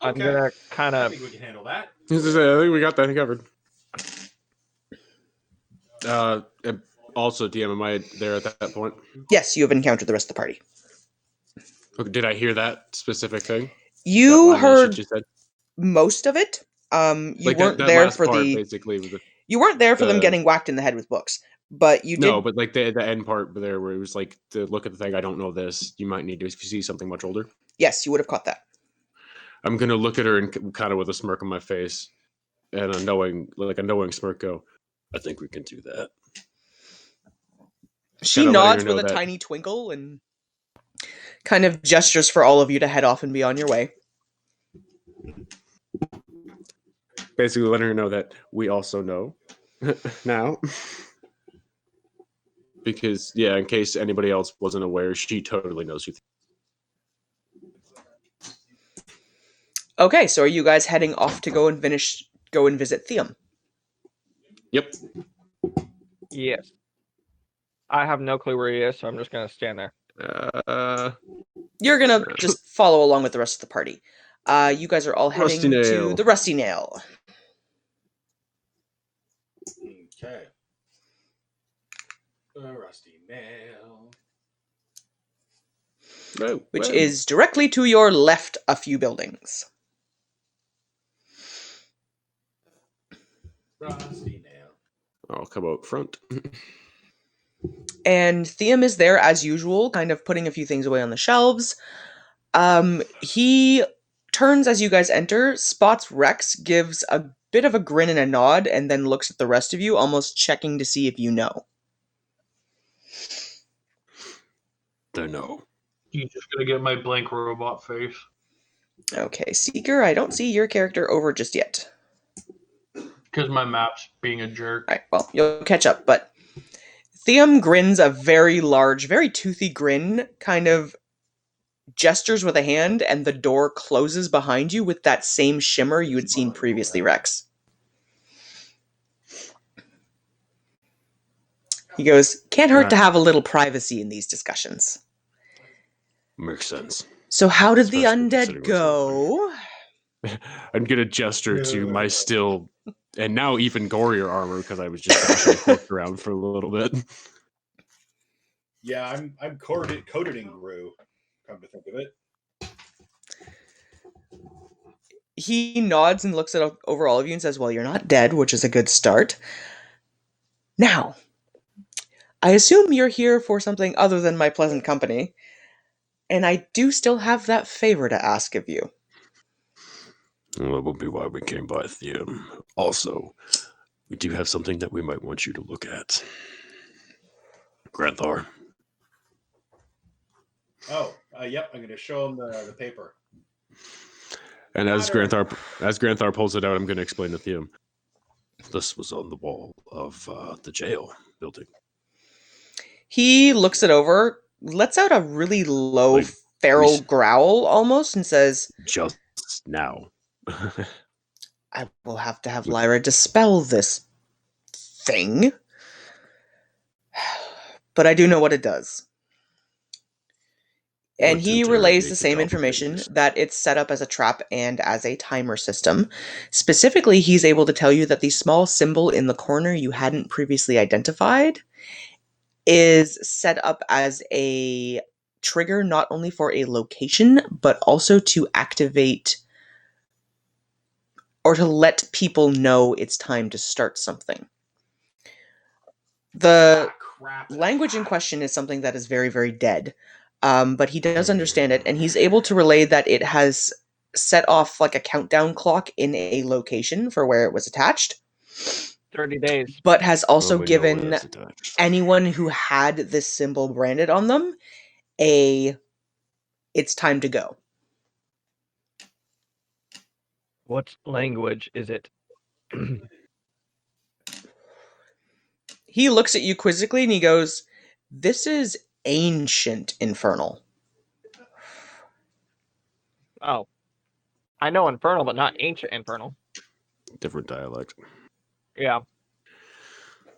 I'm Okay. gonna kind I of. think we can handle that. I think we got that covered. And also, DM, am I there at that point? Yes, you have encountered the rest of the party. Okay, did I hear that specific thing? That You line that heard she just said? most of it. You Like weren't that there last for part, the. basically. Was You weren't there for them the getting whacked in the head with books, but you did. no, but like the end part there, where it was like to look at the thing. I don't know this. You might need to, if you see something much older. Yes, you would have caught that. I'm gonna look at her and kind of with a smirk on my face, and a knowing smirk, go, I think we can do that. She Kinda letting her nods know with a that- tiny twinkle and kind of gestures for all of you to head off and be on your way. Basically letting her know that we also know now. Because, yeah, in case anybody else wasn't aware, she totally knows who. Okay, so are you guys heading off to go and visit Theum? Yep. Yes. I have no clue where he is, so I'm just gonna stand there. You're gonna just follow along with the rest of the party. You guys are all heading Rusty to Nail. the Rusty Nail. Okay. The Rusty Nail. Which is directly to your left a few buildings. Rusty Nail. I'll come out front. And Theum is there as usual, kind of putting a few things away on the shelves. He turns as you guys enter, spots Rex, gives a bit of a grin and a nod, and then looks at the rest of you, almost checking to see if you know. They know. You just gonna get my blank robot face. Okay, Seeker, I don't see your character over just yet. Because my map's being a jerk. Alright, well, you'll catch up, but Theum grins a very large, very toothy grin, kind of gestures with a hand, and the door closes behind you with that same shimmer you had seen previously, Rex. He goes, can't hurt to have a little privacy in these discussions. Makes sense. So how did the Especially undead considering go? I'm gonna gesture to my still and now even gorier armor because I was just actually poked around for a little bit. Yeah, I'm coated in Gru, come to think of it. He nods and looks at over all of you and says, well, you're not dead, which is a good start. Now, I assume you're here for something other than my pleasant company, and I do still have that favor to ask of you. Well, that will be why we came by Theum. Also, we do have something that we might want you to look at. Granthar. Oh, yep, I'm going to show him the paper. And as Granthar pulls it out, I'm going to explain to Theum. This was on the wall of the jail building. He looks it over, lets out a really low Like, feral growl almost, and says, just now. I will have to have Lyra dispel this thing. But I do know what it does. And Want to he relays interrogate the same information, doppelgangers. that it's set up as a trap and as a timer system. Specifically, he's able to tell you that the small symbol in the corner you hadn't previously identified is set up as a trigger not only for a location, but also to activate or to let people know it's time to start something. The language in question is something that is very, very dead. But he does understand it, and he's able to relay that it has set off like a countdown clock in a location for where it was attached. 30 days. But has also Well, we know where given that's attached. anyone who had this symbol branded on them it's time to go. What language is it? He looks at you quizzically and he goes, this is ancient infernal. Oh. I know Infernal, but not Ancient Infernal. Different dialect. Yeah.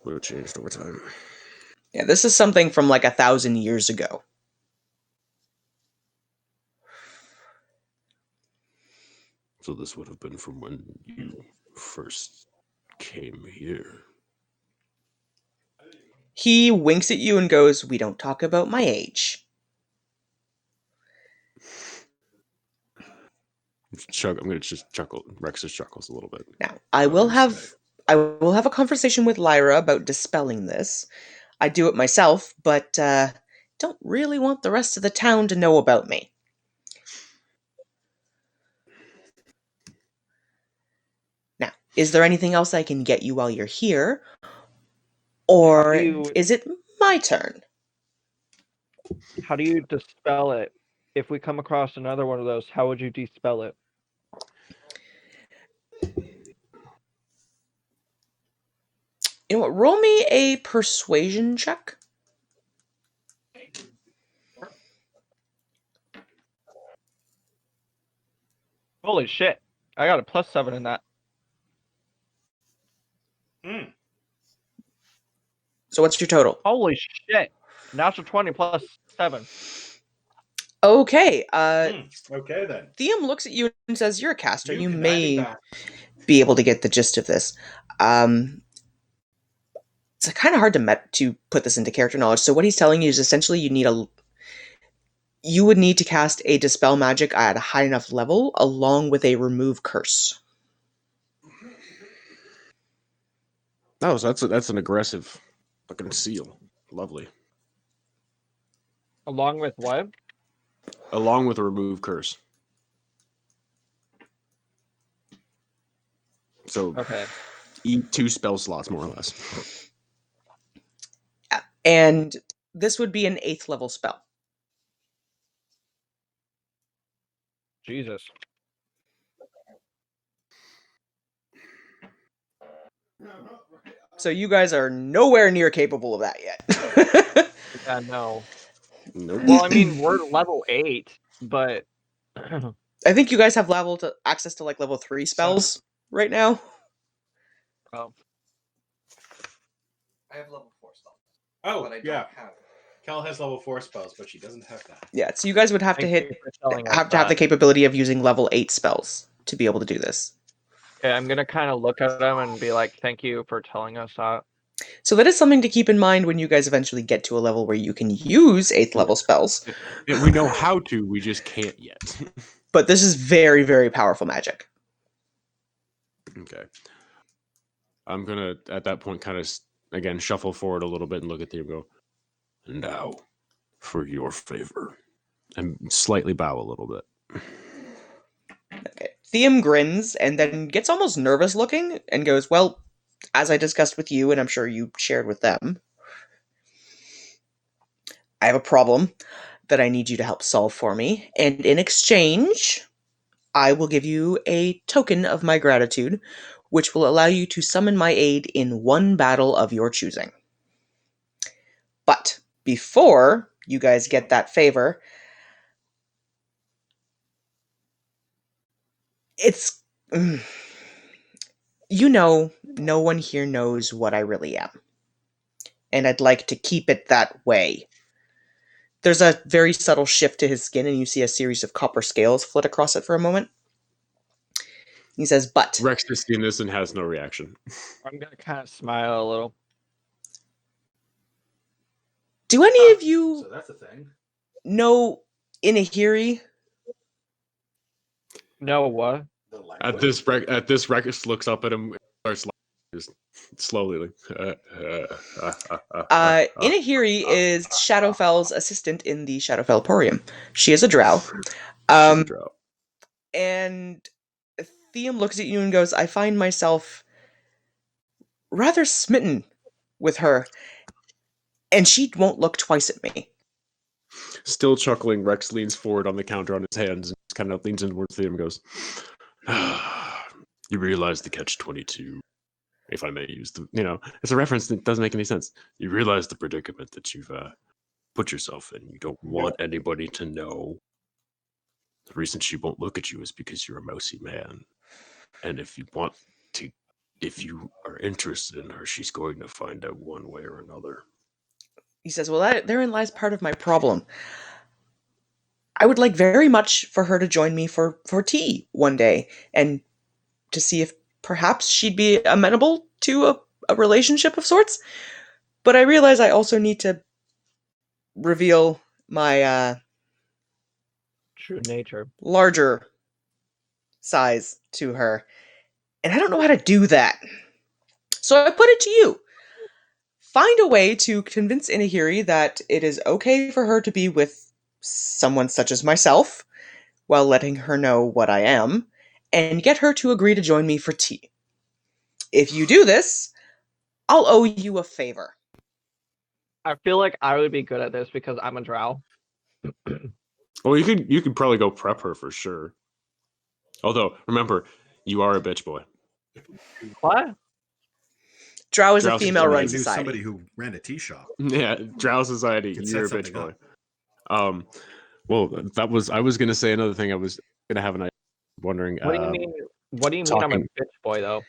would have changed over time. Yeah, this is something from like 1,000 years ago. So this would have been from when you first came here. He winks at you and goes, "We don't talk about my age." I'm gonna just chuckle. Rex just chuckles a little bit. Now, I What will do you say? have a conversation with Lyra about dispelling this. I do it myself, but don't really want the rest of the town to know about me. Now, is there anything else I can get you while you're here? Or is it my turn? How do you dispel it? If we come across another one of those, how would you dispel it? You know what? Roll me a persuasion check. Holy shit. I got a +7 in that. So what's your total? Holy shit. Natural 20 +7. Okay. Okay then. Theum looks at you and says, "You're a caster. You can may add that. be able to get the gist of this." It's kind of hard to put this into character knowledge. So what he's telling you is essentially you would need to cast a dispel magic at a high enough level, along with a remove curse. Oh, so that's an aggressive fucking seal. Lovely. Along with what? Along with a remove curse. So Okay. eat 2 spell slots, more or less. And this would be an 8th level spell. Jesus. So you guys are nowhere near capable of that yet. Yeah, no. Nope. Well, I mean, we're level 8, but I think you guys have access to like level 3 spells right now. oh, I have level 4 spells. Oh, But I don't yeah. have. Cal has level 4 spells, but she doesn't have that. Yeah, so you guys would have to thank you for telling us have the that. capability of using level 8 spells to be able to do this. Okay, I'm gonna kind of look at them and be like, "Thank you for telling us that." So that is something to keep in mind when you guys eventually get to a level where you can use 8th level spells. We know how to, we just can't yet. But this is very, very powerful magic. Okay. I'm gonna, at that point, kind of, again, shuffle forward a little bit and look at them and go, "Now, for your favor." And slightly bow a little bit. Okay. Theum grins and then gets almost nervous looking and goes, "Well, as I discussed with you, and I'm sure you shared with them, I have a problem that I need you to help solve for me, and in exchange, I will give you a token of my gratitude, which will allow you to summon my aid in one battle of your choosing. But before you guys get that favor, it's... You know, no one here knows what I really am. And I'd like to keep it that way." There's a very subtle shift to his skin, and you see a series of copper scales flit across it for a moment. He says, "But..." Rex has seen this and has no reaction. I'm gonna kind of smile a little. Do any of you So that's a thing. know Inahiri? No, what? The At language. this, Rex looks up at him and starts laughing, just slowly. Inahiri is Shadowfell's assistant in the Shadowfell Emporium. She is a drow. She's a drow. And Theum looks at you and goes, "I find myself rather smitten with her, and she won't look twice at me." Still chuckling, Rex leans forward on the counter on his hands and kind of leans in towards Theum and goes, "You realize the catch-22, if I may use the, it's a reference that doesn't make any sense. You realize the predicament that you've put yourself in. You don't want anybody to know. The reason she won't look at you is because you're a mousy man. And if you want to If you are interested in her, she's going to find out one way or another. He says, well, therein lies part of my problem. I would like very much for her to join me for tea one day, and to see if perhaps she'd be amenable to a relationship of sorts. But I realize I also need to reveal my True nature. larger size to her. And I don't know how to do that. So I put it to you. Find a way to convince Inahiri that it is okay for her to be with someone such as myself, while letting her know what I am, and get her to agree to join me for tea. If you do this, I'll owe you a favor. I feel like I would be good at this because I'm a drow. Well, you could probably go prep her for sure. Although, remember, you are a bitch boy. What? Drow is Drow a female-run I knew society. somebody who ran a tea shop. Yeah, Drow Society, Could you're a set bitch something boy. up. Well, I was gonna say another thing. I was gonna have an idea. Wondering. What do you mean? What do you mean I'm a talking- bitch boy though?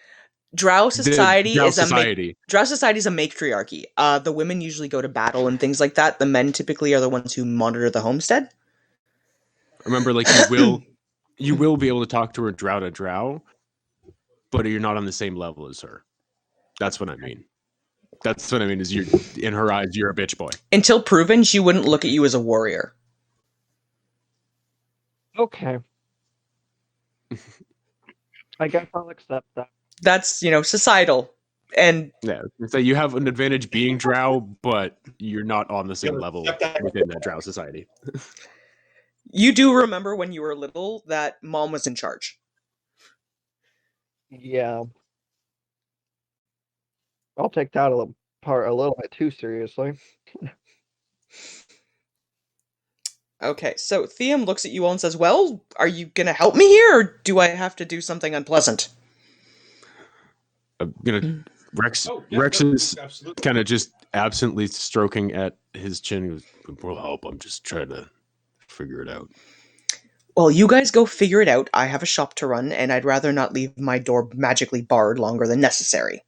Drow society Drow is Society. Drow society is a matriarchy. The women usually go to battle and things like that. The men typically are the ones who monitor the homestead. Remember, like you will be able to talk to her drow to drow, but you're not on the same level as her. That's what I mean. That's what I mean. Is you in her eyes, you're a bitch boy. Until proven, she wouldn't look at you as a warrior. Okay. I guess I'll accept that. That's, societal. And Yeah, so you have an advantage being drow, but you're not on the same level within that drow society. you do remember when you were little that mom was in charge. Yeah. I'll take that a little bit too seriously. Okay, so Theum looks at you all and says, well, are you going to help me here, or do I have to do something unpleasant? I'm gonna Rex. Oh, yeah, Rex no, is absolutely. kind of just absently stroking at his chin. He goes, "We'll help. I'm just trying to figure it out." Well, you guys go figure it out. I have a shop to run, and I'd rather not leave my door magically barred longer than necessary.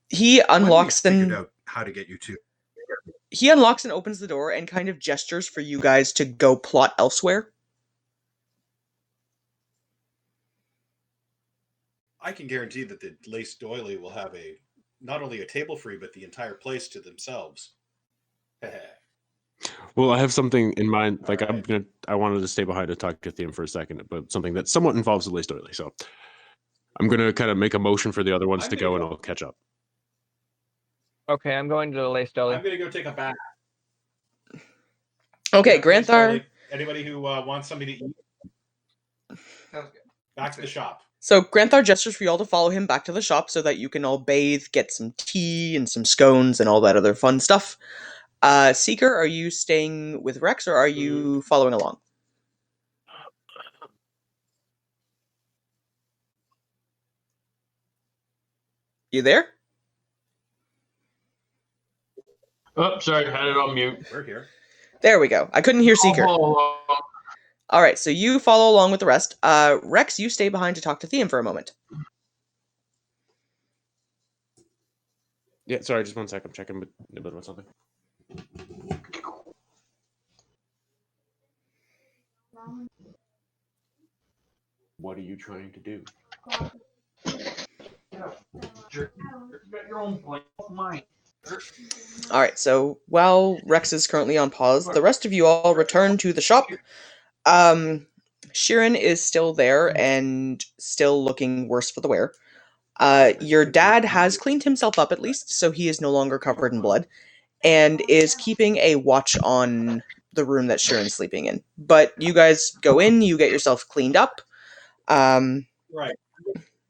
He unlocks When we figured and out how to get you to. he unlocks and opens the door and kind of gestures for you guys to go plot elsewhere. I can guarantee that the Lace Doily will have not only a table free, but the entire place to themselves. Well, I have something in mind. Like Alright. I wanted to stay behind to talk to Theum for a second, but something that somewhat involves the lace doily. So I'm gonna kind of make a motion for the other ones I'm to gonna go, and go. I'll catch up. Okay, I'm going to the Lace Deli. I'm gonna go take a bath. Okay, Yeah, Lace Granthar. Doily. Anybody who wants something to eat, Sounds good. back to the shop. So Granthar gestures for you all to follow him back to the shop so that you can all bathe, get some tea and some scones and all that other fun stuff. Seeker, are you staying with Rex or are you following along? You there? Oh, sorry, had it on mute. We're here. There we go. I couldn't hear Seeker. Oh, All right, so you follow along with the rest. Rex, you stay behind to talk to Theum for a moment. Yeah, sorry, just one sec. I'm checking about something. What are you trying to do? you got your own plate, mine. All right, so while Rex is currently on pause, the rest of you all return to the shop. Sheeran is still there and still looking worse for the wear. Your dad has cleaned himself up at least, so he is no longer covered in blood, and is keeping a watch on the room that Sheeran's sleeping in. But you guys go in, you get yourself cleaned up. Right.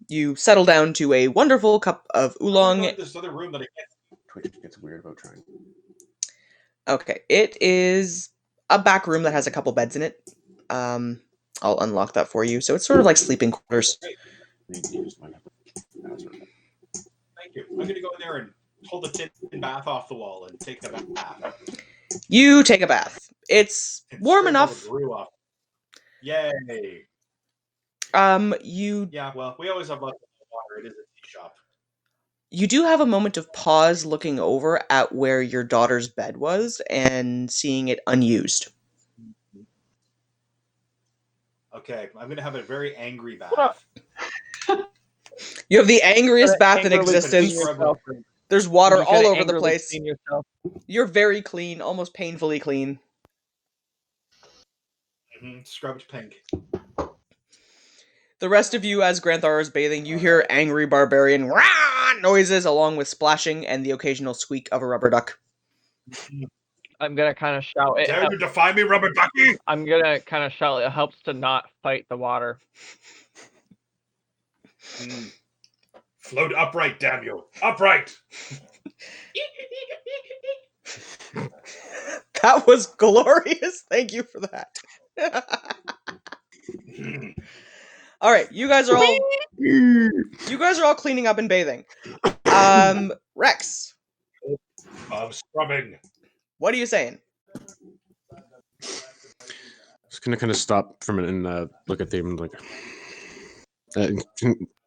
You settle down to a wonderful cup of I'm gonna oolong. go to this other room that I can't. Twitch gets weird about trying. Okay, it is a back room that has a couple beds in it. I'll unlock that for you. So it's sort of like sleeping quarters. You just might have to answer. Thank you. I'm gonna go in there and pull the tin bath off the wall and take a bath. You take a bath. It's And warm scrape all enough. the glue off. Yay! You Yeah, well, we always have lots of water. It is a tea shop. you do have a moment of pause looking over at where your daughter's bed was and seeing it unused. Okay, I'm gonna have a very angry What up? bath. You have the angriest bath in Angrily clean existence. yourself. There's You're water just gonna all over the angrily place. clean yourself. You're very clean, almost painfully clean. Scrubbed pink. The rest of you, as Granthar is bathing, you hear angry barbarian rah! Noises along with splashing and the occasional squeak of a rubber duck. I'm gonna kind of shout. Dare you defy me, rubber ducky? I'm gonna kind of shout. It helps to not fight the water. Float upright, damn you! Upright! That was glorious. Thank you for that. All right, you guys are all cleaning up and bathing. Rex, Of scrubbing. what are you saying? Just gonna kind of stop for a minute and look at them like.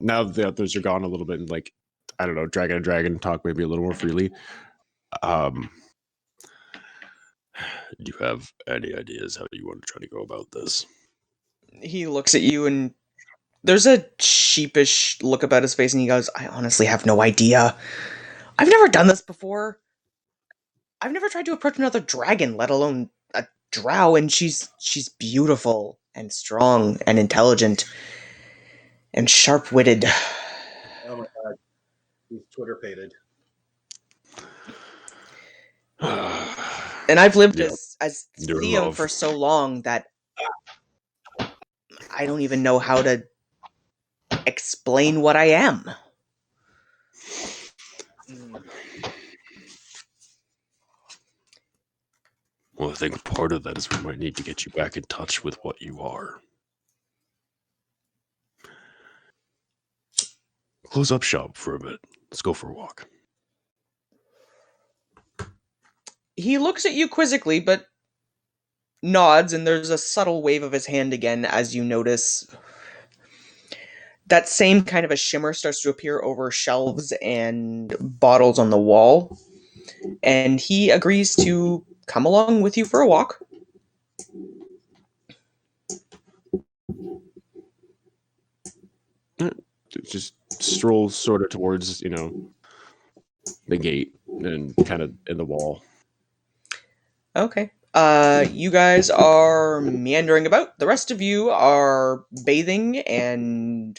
Now the others are gone a little bit, and like, I don't know, dragon talk maybe a little more freely. Do you have any ideas how you want to try to go about this? He looks at you and there's a sheepish look about his face and he goes, I honestly have no idea. I've never done this before. I've never tried to approach another dragon, let alone a drow, and she's beautiful and strong and intelligent and sharp-witted. Oh my god. He's Twitter-pated. And I've lived Yeah. as You're in Liam love. for so long that I don't even know how to explain what I am. Well, I think part of that is we might need to get you back in touch with what you are. Close up shop for a bit. Let's go for a walk. He looks at you quizzically, but nods, and there's a subtle wave of his hand again as you notice that same kind of a shimmer starts to appear over shelves and bottles on the wall. And he agrees to come along with you for a walk. Just stroll sort of towards, the gate and kind of in the wall. Okay. You guys are meandering about. The rest of you are bathing and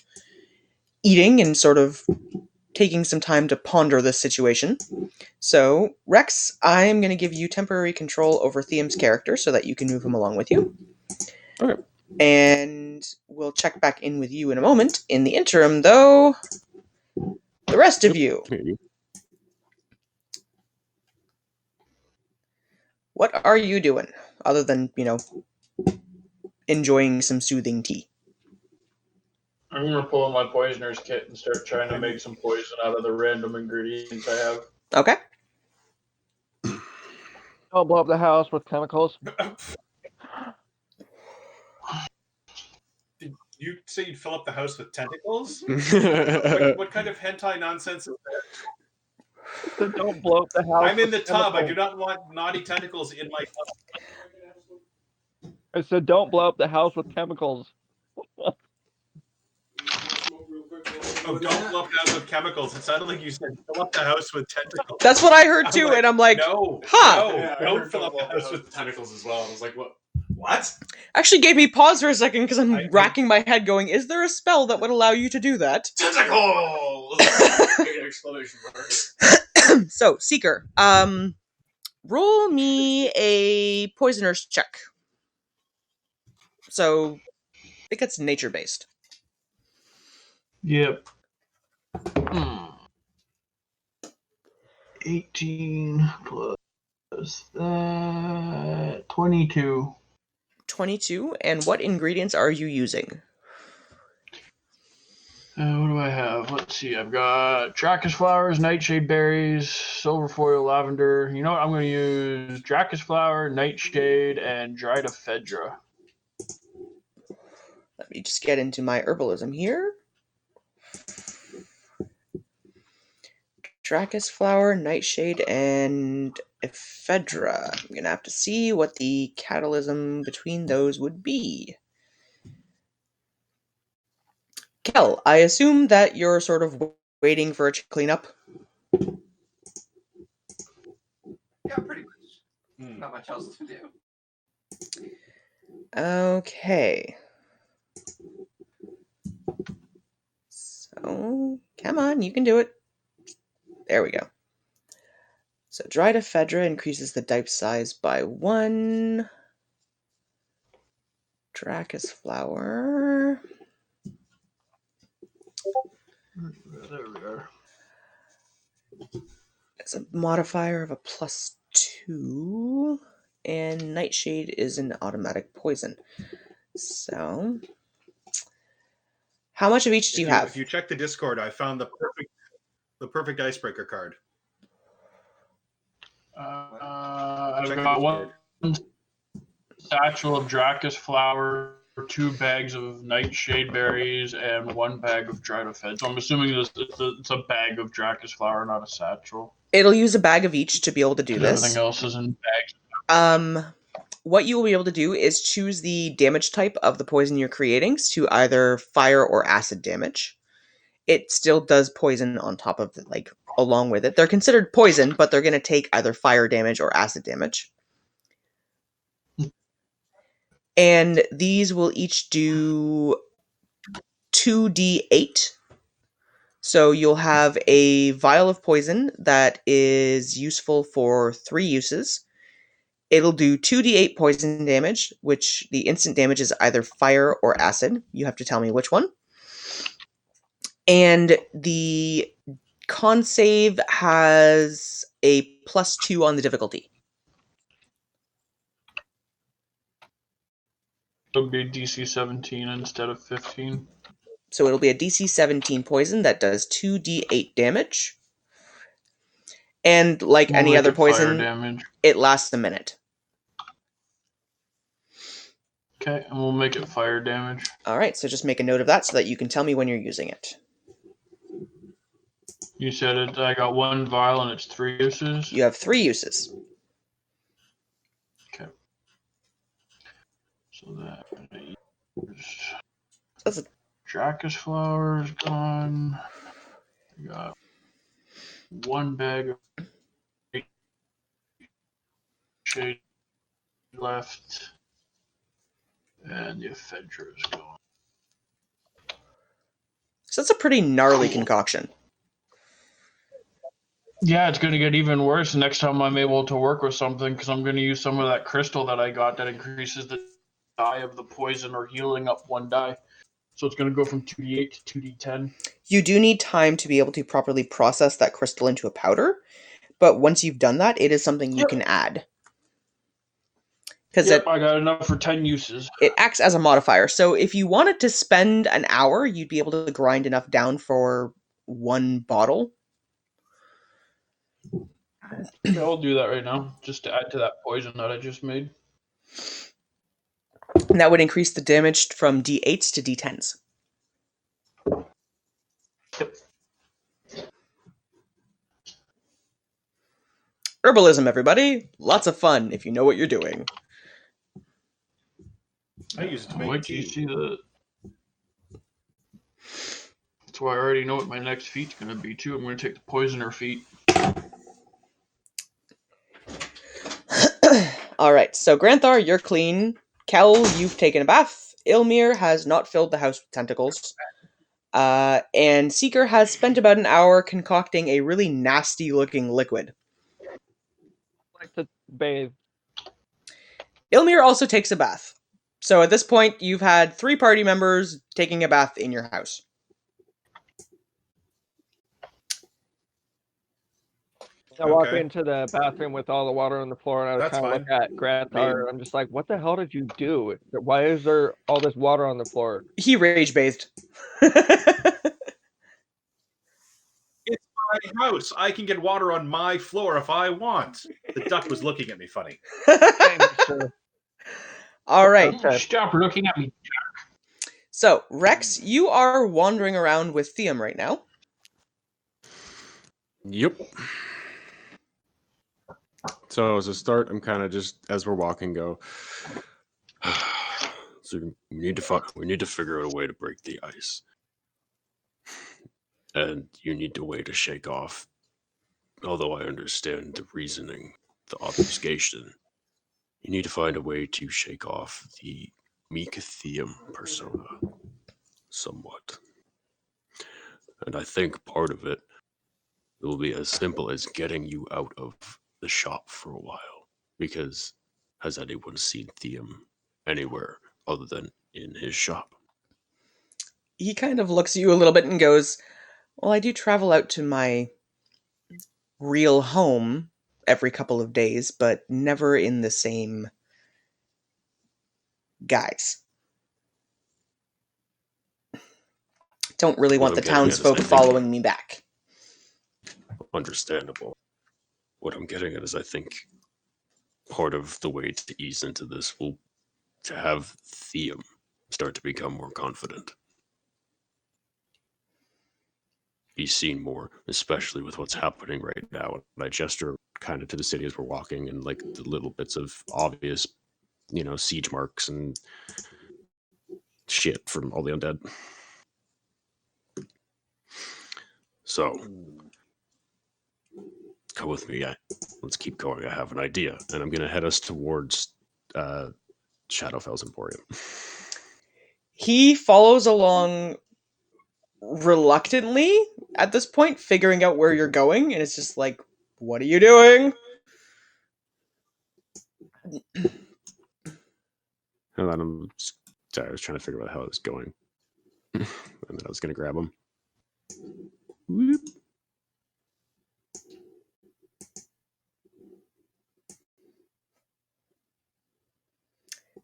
eating and sort of taking some time to ponder this situation. So, Rex, I'm going to give you temporary control over Thiam's character so that you can move him along with you. Okay. And we'll check back in with you in a moment. In the interim, though, the rest of you, what are you doing other than, enjoying some soothing tea? I'm gonna pull out my poisoner's kit and start trying to make some poison out of the random ingredients I have. Okay. I'll blow up the house with chemicals. Did you say you'd fill up the house with tentacles? What kind of hentai nonsense is that? So don't blow up the house. I'm in with the tub. I chemicals. do not want naughty tentacles in my tub. I said don't blow up the house with chemicals. Oh, don't blow up the house with chemicals. It sounded like you said fill up the house with tentacles. That's what I heard too, and I'm like, no, huh. no, Yeah, I don't heard fill up the house with with tentacles as well. I was like, what? What? Actually gave me pause for a second because I'm I- racking my head going, is there a spell that would allow you to do that? Tentacles! Big exclamation marks. So, Seeker, roll me a poisoner's check. So, I think it's nature-based. Yep. 18 plus that 22. 22, and what ingredients are you using? What do I have? Let's see. I've got Dracus flowers, nightshade berries, silver foil, lavender. You know what? I'm going to use Dracus flower, nightshade, and dried ephedra. Let me just get into my herbalism here. Dracus flower, nightshade, and ephedra. I'm gonna have to see what the catalysm between those would be. Kel, I assume that you're sort of waiting for a cleanup. Yeah, pretty much. Hmm. Not much else to do. Okay. So, come on, you can do it. There we go. So, dried ephedra increases the dice size by 1. Dracus flower. There we are. It's a modifier of a +2. And nightshade is an automatic poison. So, how much of each do you have? If you check the Discord, I found the perfect icebreaker card. I've Check the got Discord. one satchel of Dracus flower, 2 bags of nightshade berries, and 1 bag of dried ephedra. So I'm assuming it's a bag of Dracus flower, not a satchel. It'll use a bag of each to be able to do this. Everything else is in bags. What you will be able to do is choose the damage type of the poison you're creating to either fire or acid damage. It still does poison on top of it, like along with it. They're considered poison, but they're going to take either fire damage or acid damage. And these will each do 2d8. So you'll have a vial of poison that is useful for 3 uses. It'll do 2d8 poison damage, which the instant damage is either fire or acid. You have to tell me which one. And the con save has a +2 on the difficulty. It'll be DC 17 instead of 15. So it'll be a DC 17 poison that does 2d8 damage. And like We'll any make other it fire poison, damage. it lasts a minute. Okay, and we'll make it fire damage. Alright, so just make a note of that so that you can tell me when you're using it. You said it. I got 1 vial and it's 3 uses. You have 3 uses. Okay. So that That's a Dracus flower is gone. We got 1 bag of shade left, and the ephedra is gone. So that's a pretty gnarly concoction. Yeah, it's going to get even worse next time I'm able to work with something, because I'm going to use some of that crystal that I got that increases the die of the poison or healing up 1 die. So it's going to go from 2d8 to 2d10. You do need time to be able to properly process that crystal into a powder, but once you've done that, it is something you can add. Because I got enough for 10 uses. It acts as a modifier. So if you wanted to spend an hour, you'd be able to grind enough down for 1 bottle. Yeah, I'll do that right now, just to add to that poison that I just made. And that would increase the damage from d8s to d10s. Yep. Herbalism, everybody. Lots of fun if you know what you're doing. I use it to make Wait till you tea. see the. That's why I already know what my next feat's going to be, too. I'm going to take the poisoner feat. Alright, so Granthar, you're clean. Kel, you've taken a bath. Ilmir has not filled the house with tentacles. And Seeker has spent about an hour concocting a really nasty-looking liquid. I like to bathe. Ilmir also takes a bath. So at this point, you've had 3 party members taking a bath in your house. I walk Okay. into the bathroom with all the water on the floor, and I was That's trying to look fine. at Granthar. I'm just like, what the hell did you do? Why is there all this water on the floor? He rage bathed. It's my house. I can get water on my floor if I want. The duck was looking at me funny. All right. Okay. Stop looking at me. So, Rex, you are wandering around with Theum right now. Yep. So as a start, I'm kind of just as we're walking, go. So we need to figure out a way to break the ice, and you need a way to shake off. Although I understand the reasoning, the obfuscation, you need to find a way to shake off the meek Theum persona somewhat. And I think part of it will be as simple as getting you out of the shop for a while. Because has anyone seen Theum anywhere other than in his shop? He kind of looks at you a little bit and goes, well, I do travel out to my real home every couple of days, but never in the same guise. Don't really What want I'm the getting at is I townsfolk think following me back. understandable. What I'm getting at is I think part of the way to ease into this will to have Theum start to become more confident. He's seen more, especially with what's happening right now. And I gesture kind of to the city as we're walking, and like the little bits of obvious, siege marks and shit from all the undead. So, come with me. Let's keep going. I have an idea, and I'm going to head us towards Shadowfell's Emporium. He follows along reluctantly at this point, figuring out where you're going, and it's just like, what are you doing? And then I was trying to figure out how I was going. And then I was going to grab him. Whoop.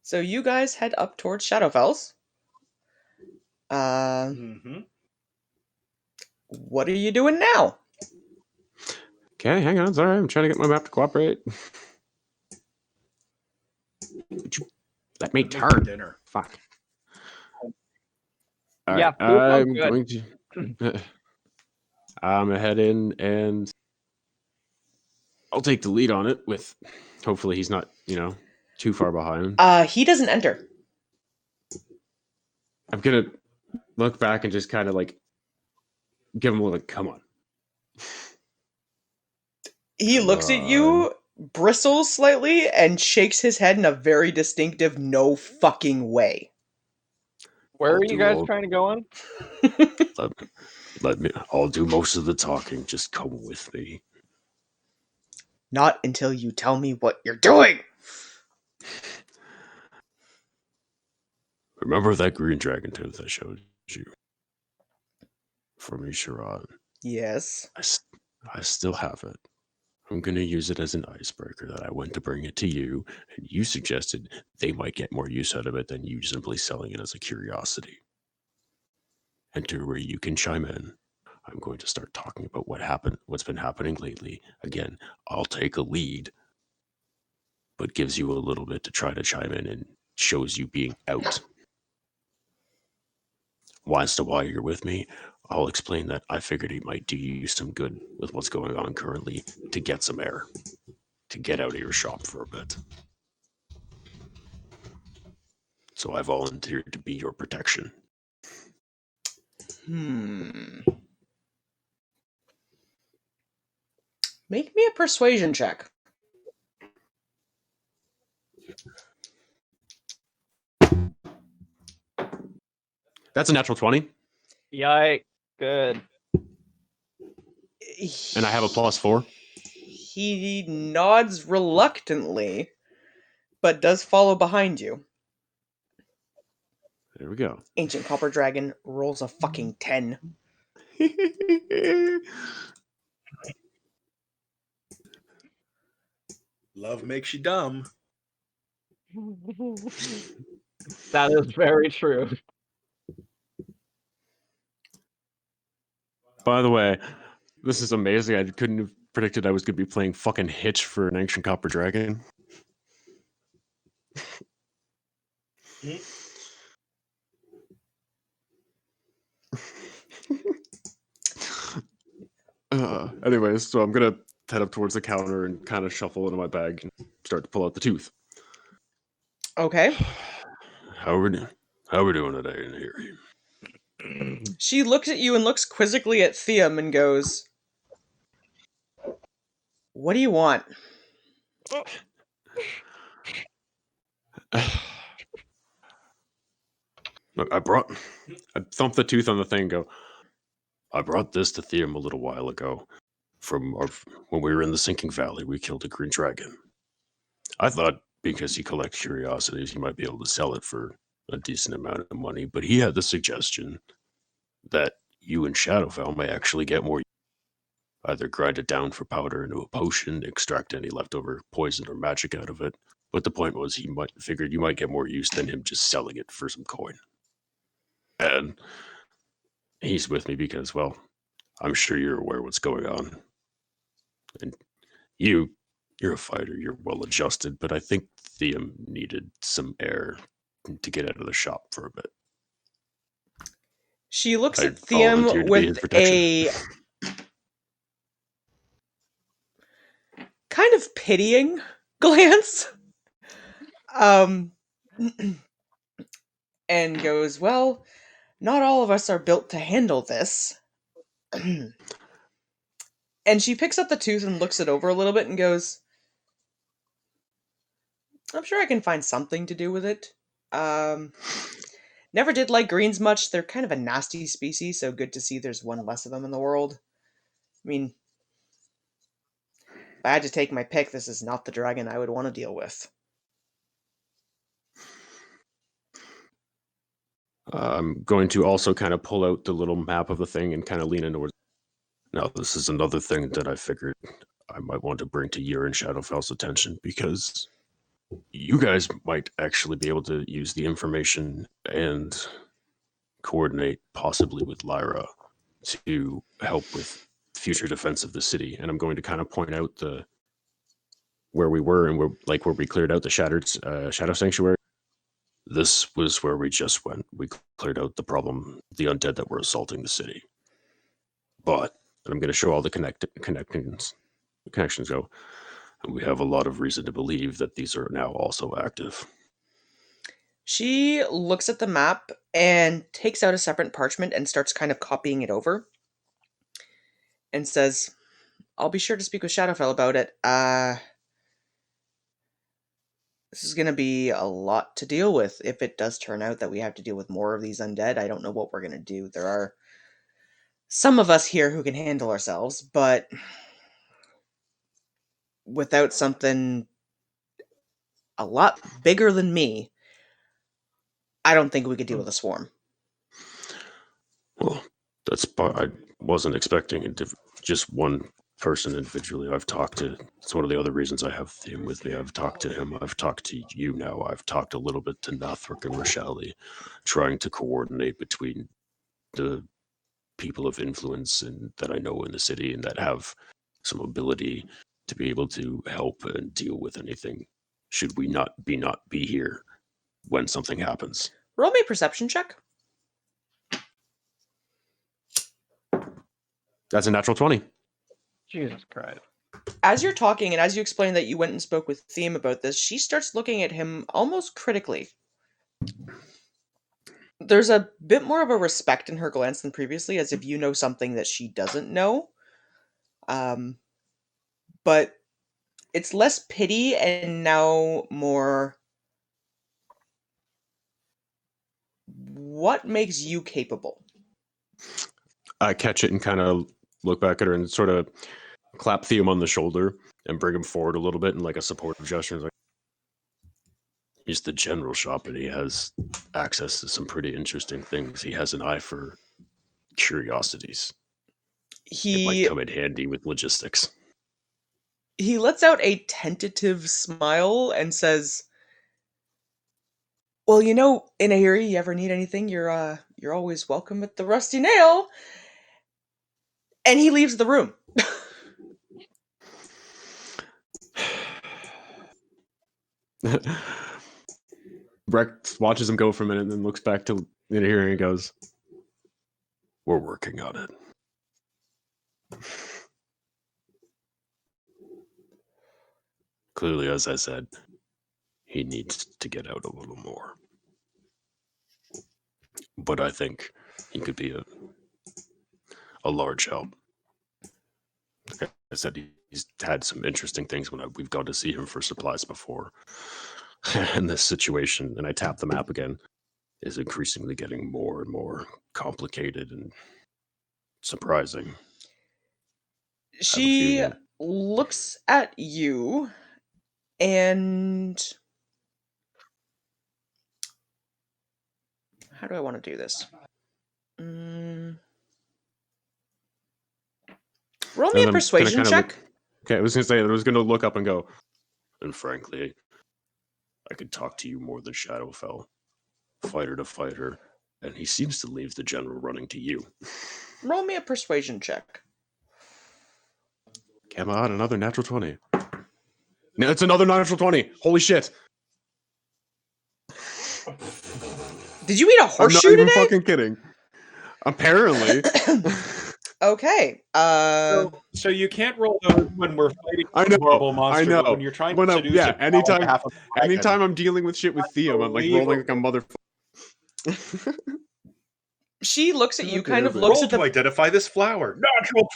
So you guys head up towards Shadowfells. Mm-hmm. What are you doing now? Okay, hang on. Sorry, I'm trying to get my map to cooperate. Would you let me turn? Dinner. Fuck. Yeah, Alright, food sounds I'm good. going to. I'm gonna head in and I'll take the lead on it. With hopefully he's not, too far behind. He doesn't enter. I'm gonna look back and just kind of like give him a little, come on. He Come looks at on. you, bristles slightly, and shakes his head in a very distinctive no fucking way. Where I'll are you do guys all- trying to go on? Let me. I'll do most of the talking. Just come with me. Not until you tell me what you're doing. Remember that green dragon tooth I showed you from Ishiran? Yes. I still have it. I'm going to use it as an icebreaker that I went to bring it to you, and you suggested they might get more use out of it than you simply selling it as a curiosity. Enter where you can chime in. I'm going to start talking about what's been happening lately. Again, I'll take a lead, but gives you a little bit to try to chime in and shows you being out. As to why you're with me, I'll explain that I figured it might do you some good with what's going on currently to get some air, to get out of your shop for a bit. So I volunteered to be your protection. Make me a persuasion check. That's a natural 20, Yikes. Good. and I have a +4. He nods reluctantly, but does follow behind you. There we go. Ancient Copper Dragon rolls a fucking 10. Love makes you dumb. That is very true. By the way, this is amazing. I couldn't have predicted I was going to be playing fucking Hitch for an Ancient Copper Dragon. Anyways, so I'm gonna head up towards the counter and kind of shuffle into my bag and start to pull out the tooth. Okay. How are we doing today in here? She looks at you and looks quizzically at Theum and goes, "What do you want?" Look, I thumped the tooth on the thing and go, I brought this to Theum a little while ago. When we were in the Sinking Valley, we killed a green dragon. I thought because he collects curiosities, he might be able to sell it for a decent amount of money, but he had the suggestion that you and Shadowfell may actually get more. Either grind it down for powder into a potion, extract any leftover poison or magic out of it. But the point was, figured you might get more use than him just selling it for some coin. And he's with me because, well, I'm sure you're aware what's going on. And you're a fighter, you're well adjusted, but I think Theum needed some air to get out of the shop for a bit. She looks I at Theum volunteered to be his with protection. a kind of pitying glance. And goes, "Well, not all of us are built to handle this." And she picks up the tooth and looks it over a little bit and goes, "I'm sure I can find something to do with it. Never did like greens much. They're kind of a nasty species, so good to see there's one less of them in the world. I mean, if I had to take my pick, this is not the dragon I would want to deal with." I'm going to also kind of pull out the little map of the thing and kind of lean into it. Now, this is another thing that I figured I might want to bring to your and Shadowfell's attention, because you guys might actually be able to use the information and coordinate possibly with Lyra to help with future defense of the city. And I'm going to kind of point out where we were and where we cleared out the Shadow Sanctuary. This was where we just went. We cleared out the the undead that were assaulting the city. But I'm going to show all the connections go. And we have a lot of reason to believe that these are now also active. She looks at the map and takes out a separate parchment and starts kind of copying it over and says, "I'll be sure to speak with Shadowfell about it. This is going to be a lot to deal with if it does turn out that we have to deal with more of these undead. I don't know what we're going to do. There are some of us here who can handle ourselves, but without something a lot bigger than me, I don't think we could deal with a swarm." Well, I wasn't expecting just one person individually. It's one of the other reasons I have him with me. I've talked to him. I've talked to you now. I've talked a little bit to Nathric and Rochelle, trying to coordinate between the people of influence and that I know in the city and that have some ability to be able to help and deal with anything should we not be here when something happens. Roll me a perception check. That's a natural 20. Jesus Christ. As you're talking and as you explain that you went and spoke with Theme about this, she starts looking at him almost critically. There's a bit more of a respect in her glance than previously, as if you know something that she doesn't know. But it's less pity and now more, what makes you capable? I catch it and kind of look back at her and sort of clap Theum on the shoulder and bring him forward a little bit in like a supportive gesture. Like, he's the general shop and he has access to some pretty interesting things. He has an eye for curiosities. It might He come in handy with logistics. he lets out a tentative smile and says, "Well, you know, in Ahiri, you ever need anything, you're always welcome at the Rusty Nail." And he leaves the room. Rex watches him go for a minute and then looks back to here and goes, "We're working on it." Clearly, as I said, he needs to get out a little more. But I think he could be a large help. Like I said, he's had some interesting things when we've gone to see him for supplies before. And this situation, and I tap the map again, is increasingly getting more and more complicated and surprising. She looks at you and how do I want to do this? Roll me a persuasion check. Okay, I was going to say, I was going to look up and go, and frankly, I could talk to you more than Shadowfell, fighter to fighter, and he seems to leave the general running to you. Roll me a persuasion check. Come on, another natural 20. No, it's another natural 20. Holy shit. Did you eat a horseshoe I'm not even today? fucking kidding. Apparently. Okay. So you can't roll those when we're fighting I know, horrible monster, I know. but when you're trying But to seduce yeah, a pal on behalf of the dragon, anytime I'm dealing with shit with Theum, I'm like rolling like a motherfucker. She looks at you, God kind of damn it. looks roll at the to identify this flower. Natural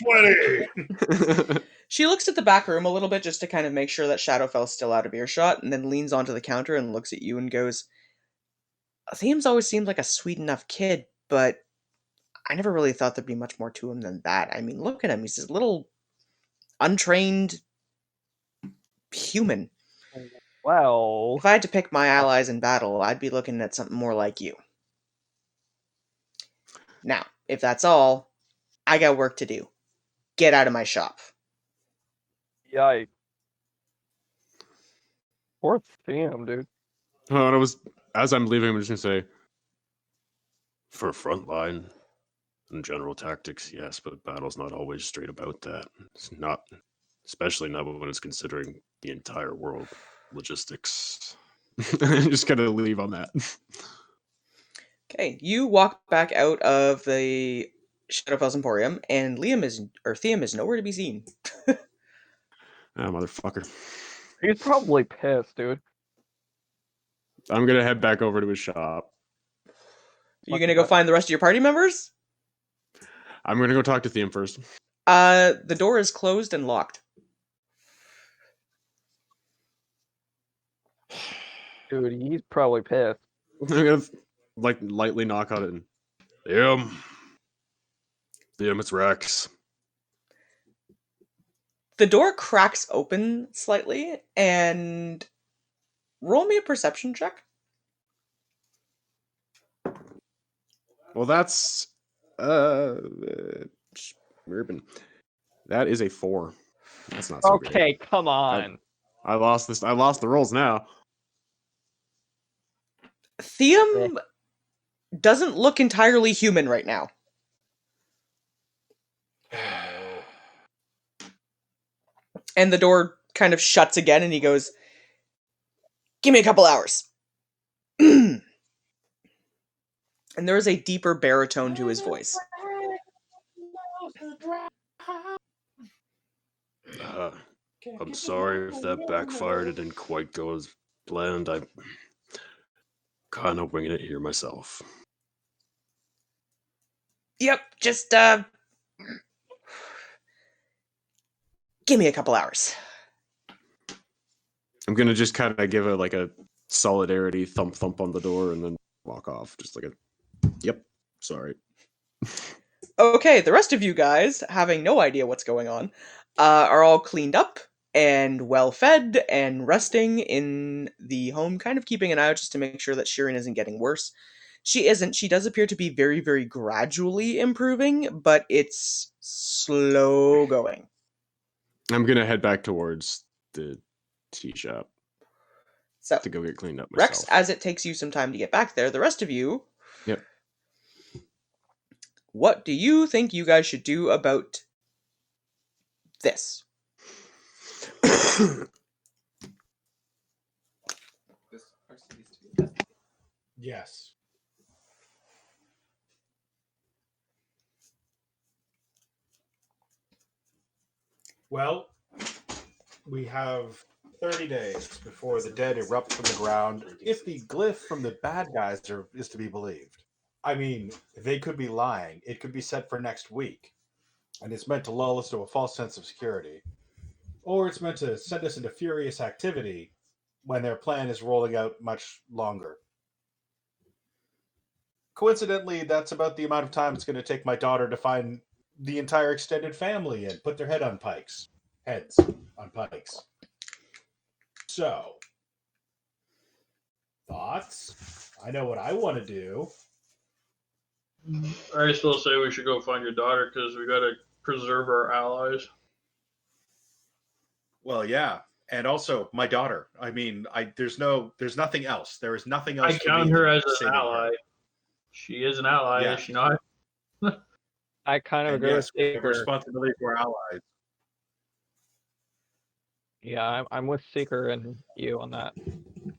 20! She looks at the back room a little bit just to kind of make sure that Shadowfell's still out of earshot, and then leans onto the counter and looks at you and goes, Theum's always seemed like a sweet enough kid, but I never really thought there'd be much more to him than that. I mean, look at him. He's this little untrained human. Well, If I had to pick my allies in battle, I'd be looking at something more like you. Now, if that's all, I got work to do. Get out of my shop. yikes. Poor Sam, dude. Oh, and as I'm leaving, I'm just gonna say, for frontline and general tactics, yes, but battle's not always straight about that. It's not, especially not when it's considering the entire world logistics. I'm just gonna leave on that. Okay, you walk back out of the Shadowfell's Emporium, and Theum is nowhere to be seen. Ah, motherfucker. He's probably pissed, dude. I'm gonna head back over to his shop. Are you gonna go find the rest of your party members? I'm gonna go talk to Theum first. The door is closed and locked. Dude, he's probably pissed. I'm gonna lightly knock on it. And, Theum, it's Rex. The door cracks open slightly, and roll me a perception check. Well, that's Urban. That is a 4. That's not so great. Okay, come on. I lost this. I lost the rolls now. Theum doesn't look entirely human right now. And the door kind of shuts again, and he goes, Give me a couple hours. And there is a deeper baritone to his voice. I'm sorry if that backfired. It didn't quite go as planned. I'm kind of winging it here myself. Yep, just, give me a couple hours. I'm gonna just kind of give a solidarity thump on the door and then walk off. Just like yep, sorry. Okay, the rest of you guys, having no idea what's going on, are all cleaned up and well fed and resting in the home, kind of keeping an eye out just to make sure that Shirin isn't getting worse. She isn't. She does appear to be very, very gradually improving, but it's slow going. I'm gonna head back towards the tea shop So, to go get cleaned up myself. Rex, as it takes you some time to get back there, the rest of you, Yep. What do you think you guys should do about this? Yes. Well, we have 30 days before the dead erupt from the ground, if the glyph from the bad guys is to be believed. I mean, they could be lying. It could be set for next week, and it's meant to lull us to a false sense of security. Or it's meant to send us into furious activity when their plan is rolling out much longer. Coincidentally, that's about the amount of time it's going to take my daughter to find the entire extended family and put their heads on pikes. So, thoughts? I know what I want to do. I still say we should go find your daughter because we got to preserve our allies. Well, yeah, and also my daughter. I mean, there's nothing else. There is nothing else I for me count her than as an saving ally. her. She is an ally, Yeah. is she not? I kind of And agree yes, with we have a Seeker. responsibility to our allies. Yeah, I'm with Seeker and you on that. All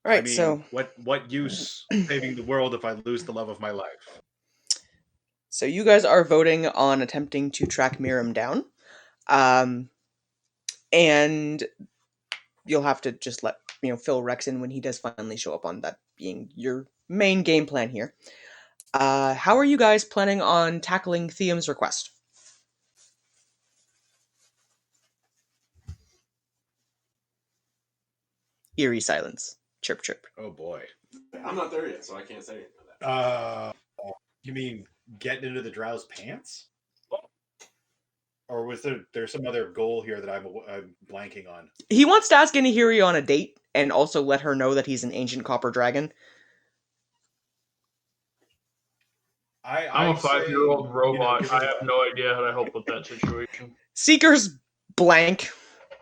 right, I mean, so what use saving the world if I lose the love of my life? you guys are voting on attempting to track Miriam down, and you'll have to just let fill Rex in when he does finally show up, on that being your main game plan here. How are you guys planning on tackling Theum's request? Eerie silence. Chirp, chirp. Oh boy. I'm not there yet, so I can't say anything to that. You mean getting into the Drow's pants? Or was there some other goal here that I'm blanking on? He wants to ask Inahiri on a date and also let her know that he's an ancient copper dragon. I'm a 5-year-old robot. Give I it have no idea how to help with that situation. Seeker's blank.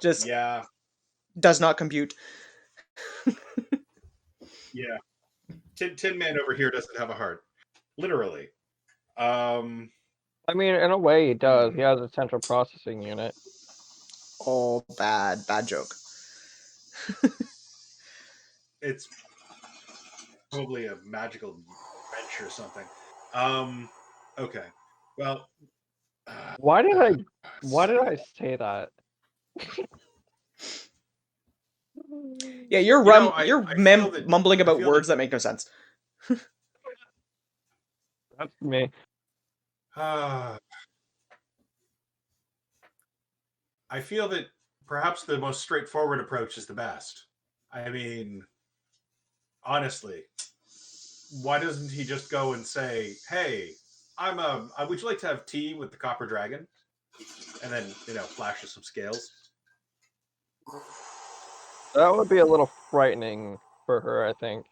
Just yeah, does not compute. yeah. Tin Man over here doesn't have a heart, literally. I mean, in a way, he does. He has a central processing unit. Oh, bad joke. It's probably a magical wrench or something. Okay. Well, Why did I say that? Yeah, you're mumbling about words that make no sense. That's me. I feel that perhaps the most straightforward approach is the best. I mean, honestly, why doesn't he just go and say, "Hey, would you like to have tea with the Copper Dragon?" And then flashes some scales. That would be a little frightening for her, I think.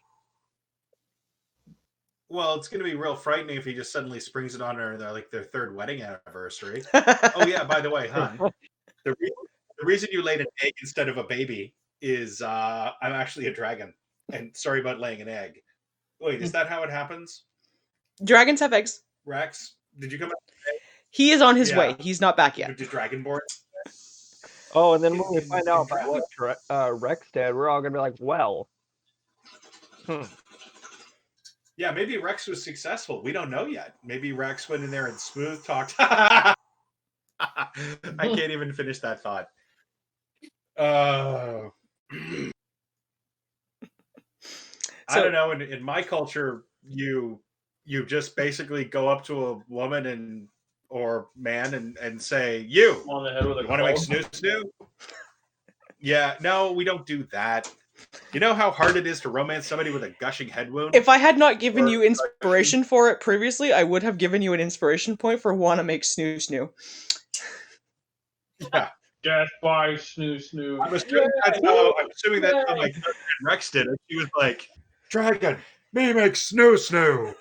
Well, it's going to be real frightening if he just suddenly springs it on her their third wedding anniversary. Oh yeah, by the way, hon, the reason you laid an egg instead of a baby is I'm actually a dragon, and sorry about laying an egg. Wait, is that how it happens? Dragons have eggs. Rex, did you come out? He is on his way. He's not back yet. Did Dragonborn? Oh, and then when we find out about what Rex did, we're all gonna be like, well. Yeah, maybe Rex was successful. We don't know yet. Maybe Rex went in there and smooth talked. I can't even finish that thought. I don't know. In my culture, you just basically go up to a woman or man and say, "You On the head with a want to make club. snoo?" Yeah, no, we don't do that. You know how hard it is to romance somebody with a gushing head wound? If I had not given you inspiration for it previously, I would have given you an inspiration point for wanna make snoo. Yeah. Death by snoo. I'm assuming that's how my cousin Rex did it. He was like, "Dragon, me make snoo."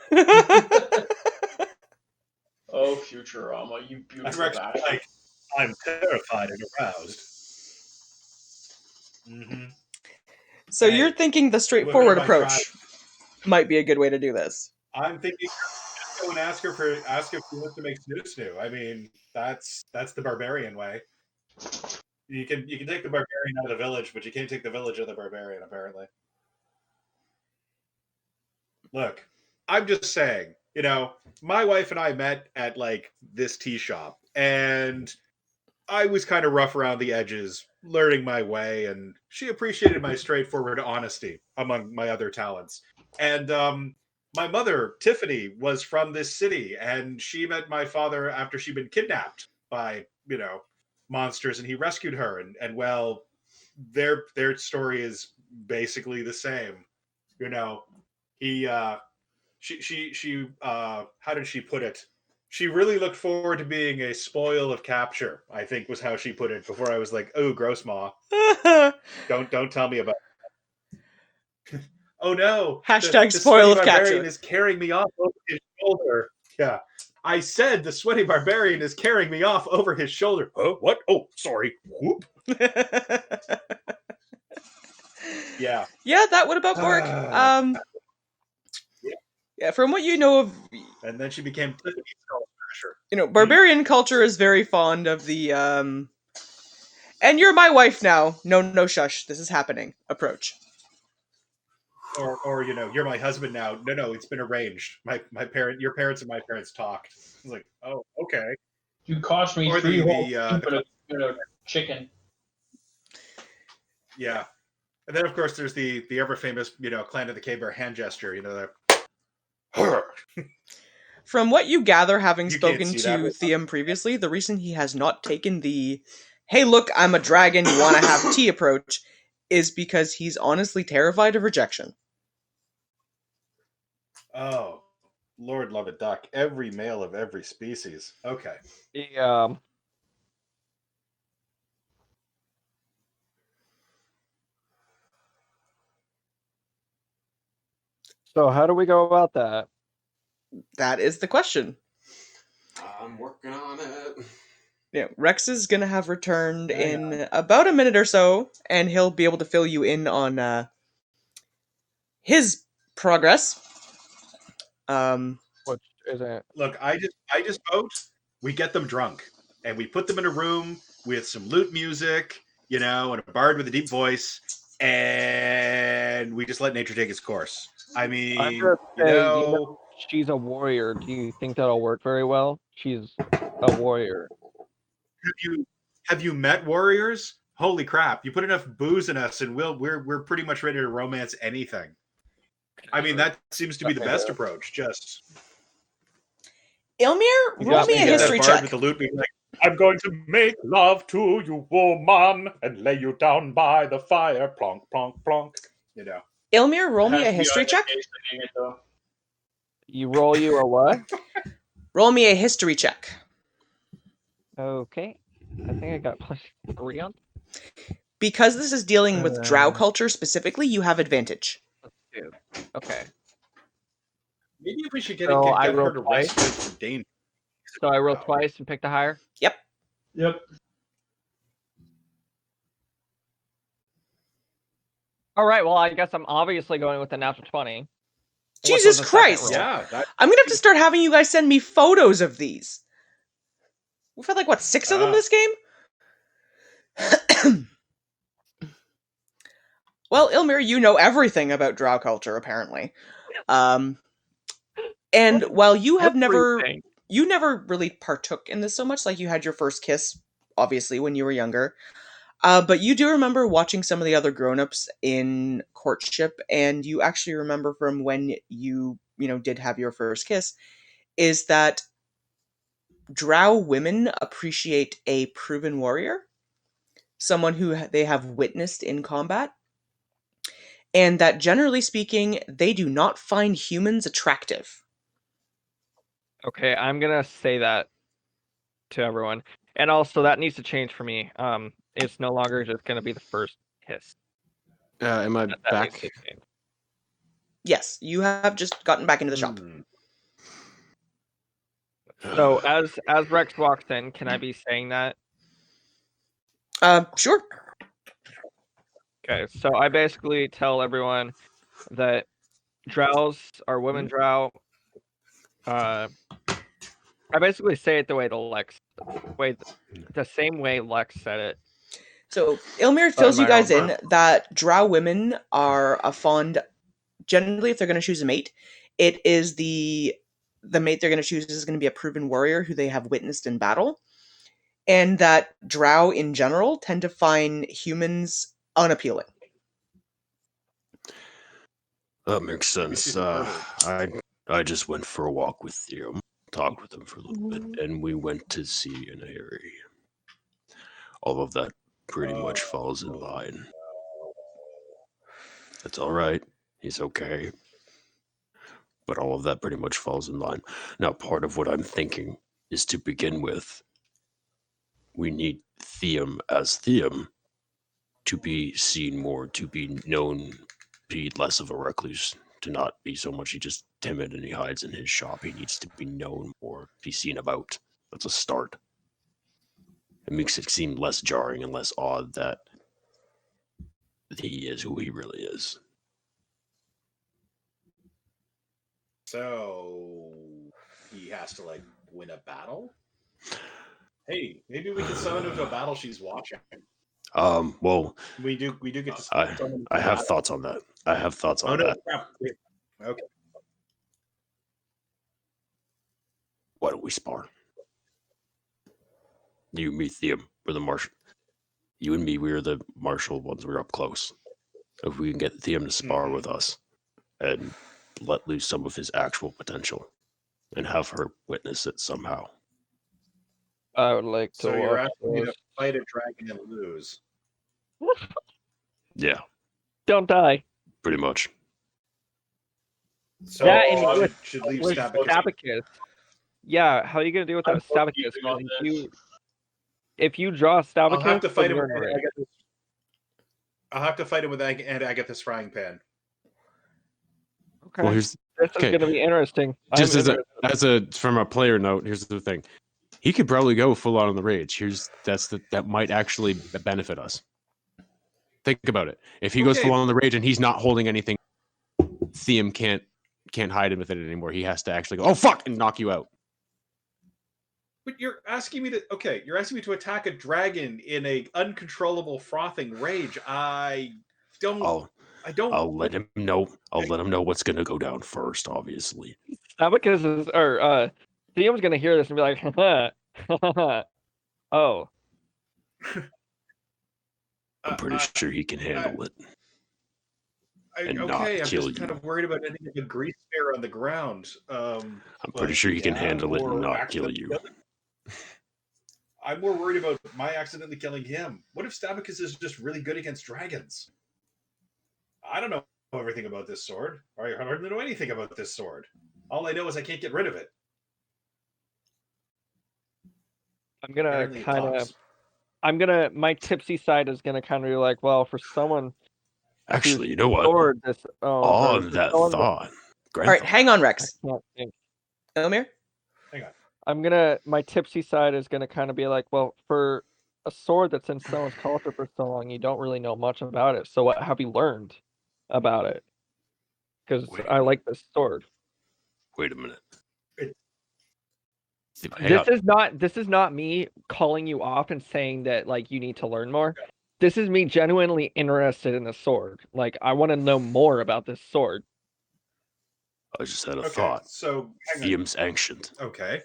Oh, Futurama, you And beautiful Rex was bastard. like, "I'm terrified and aroused." Mm-hmm. So you're thinking the straightforward approach might be a good way to do this. I'm thinking just go and ask if she wants to make snoo. I mean, that's the barbarian way. You can take the barbarian out of the village, but you can't take the village out of the barbarian, apparently. Look, I'm just saying, my wife and I met at this tea shop, and I was kind of rough around the edges learning my way, and she appreciated my straightforward honesty, among my other talents. And my mother, Tiffany, was from this city, and she met my father after she'd been kidnapped by, monsters, and he rescued her. And well, their story is basically the same. You know, he she how did she put it? She really looked forward to being a spoil of capture, I think was how she put it, before I was like, oh, gross, ma. Don't tell me about it. Oh no. Hashtag The spoil sweaty of barbarian capture. is carrying me off over his shoulder. Yeah. I said the sweaty barbarian is carrying me off over his shoulder. Oh, what? Oh, sorry. Whoop. Yeah. Yeah, that would about work. Yeah, from what you know of, And then she became Tiffany Skull Crusher. barbarian culture is very fond of the and you're my wife now. No, shush. This is happening. Approach. Or you're my husband now. No, it's been arranged. Your parents and my parents talked. I was like, oh, okay. You cost me Or 3 whole chicken. Yeah. And then of course there's the ever famous, Clan of the Cave Bear hand gesture, that From what you gather, having You can't spoken see to that. Theum previously, the reason he has not taken the "Hey, look, I'm a dragon. You want to have tea?" approach is because he's honestly terrified of rejection. Oh, Lord love a duck. Every male of every species. Okay. Yeah. So how do we go about that? That is the question. I'm working on it. Yeah, Rex is gonna have returned Hang in about a minute or so, and he'll be able to fill you in on his progress. Which isn't. Look, I just vote we get them drunk and we put them in a room with some lute music, and a bard with a deep voice, and we just let nature take its course. I mean, I'm gonna say, she's a warrior. Do you think that'll work very well? She's a warrior. have you met warriors? Holy crap! You put enough booze in us, and we're pretty much ready to romance anything. I mean, that seems to be the best approach. Just Ilmir, You roll got me me a there. history that bard check. with the lute being like, I'm going to make love to you, woman, and lay you down by the fire. Plonk, plonk, plonk. Ilmir, roll me Has a to be history either check. case singing it, though. You roll you a what? Roll me a history check. Okay. I think I got +3 on. Because this is dealing with drow culture specifically, you have advantage. Dude. Okay. Maybe we should get So I her rolled to twice. rest for danger. So I rolled twice and picked a higher. Yep. Yep. All right. Well, I guess I'm obviously going with the natural 20. which Jesus was a second Christ! roll. Yeah, I'm gonna have to start having you guys send me photos of these. We've had 6 of them this game? Well, Ilmir, you know everything about drow culture, apparently. And while you have Everything. you never really partook in this so much, you had your first kiss, obviously, when you were younger. But you do remember watching some of the other grown-ups in courtship, and you actually remember from when you did have your first kiss, is that drow women appreciate a proven warrior, someone who they have witnessed in combat, and that generally speaking, they do not find humans attractive. Okay, I'm gonna say that to everyone, and also that needs to change for me. It's no longer just gonna be the first kiss. Am I That needs back? to change. Yes, you have just gotten back into the shop. So as Rex walks in, can I be saying that? Sure. Okay, so I basically tell everyone that drows are women drow. I basically say it the same way Lex said it. So Ilmir fills you guys in that drow women are a fond. Generally, if they're going to choose a mate, it is the mate they're going to choose is going to be a proven warrior who they have witnessed in battle. and that drow in general tend to find humans unappealing. That makes Maybe sense. she's a pervert. I just went for a walk with Theo, talked with him for a little bit, and we went to see an area. All of that pretty much falls in line. That's all right. He's okay. But all of that pretty much falls in line. Now, part of what I'm thinking is to begin with, we need Theum as Theum to be seen more, to be known, be less of a recluse, to not be so much he just timid and he hides in his shop. He needs to be known more, be seen about. That's a start. It makes it seem less jarring and less odd that he is who he really is. So he has to like win a battle. Hey, maybe we can summon him to a battle she's watching. Well, We do get to I summon him I to have battle. thoughts on that. I have thoughts Oh on no! that. Crap. Wait. Okay. Why don't we spar? You, me, Theum, we're the marshal. You and me, we're the martial ones. We're up close. If we can get Theum to spar with us and let loose some of his actual potential and have her witness it somehow. I would like to So you're watch asking me to this. fight a dragon and lose? Yeah, Don't die. pretty much. So That and I with should leave with Stabicus. Stabicus. Yeah, how are you gonna deal with that with I'm Stabicus? confused on this. If you draw I'll Stabicus, have to fight then him you're with in the race. Agathis. I'll have to fight him with Agathis frying pan. Okay. Well, here's This is okay. gonna be interesting. Just I'm interested. from a player note, here's the thing. He could probably go full on the rage. That might actually benefit us. Think about it. If he goes Okay. full on the rage and he's not holding anything, Theum can't hide him with it anymore. He has to actually go, oh fuck, and knock you out. But you're asking me to you're asking me to attack a dragon in a uncontrollable frothing rage. I don't I'll let him know. I'll let him know what's gonna go down first, obviously. Stabicus is Theum's gonna hear this and be like, oh. I'm pretty sure he can handle it. And not I'm kill just kind you. of worried about ending up a grease spear on the ground. I'm pretty sure he can handle it and not kill you. I'm more worried about my accidentally killing him. What if Stabicus is just really good against dragons? I don't know everything about this sword. I hardly know anything about this sword. All I know is I can't get rid of it. I'm gonna Apparently it talks. my tipsy side is gonna kind of be like, well, for someone Actually, you know what? sword this On that thought. All right, hang on, I Rex. can't think. Elmir? Hang on. My tipsy side is gonna kind of be like, well, for a sword that's in someone's culture for so long, you don't really know much about it. So what have you learned about it? Because I like this sword. Wait a minute. This is not me calling you off and saying that like you need to learn more. This is me genuinely interested in the sword. Like I want to know more about this sword. I just had a thought. So Theum's ancient. Okay.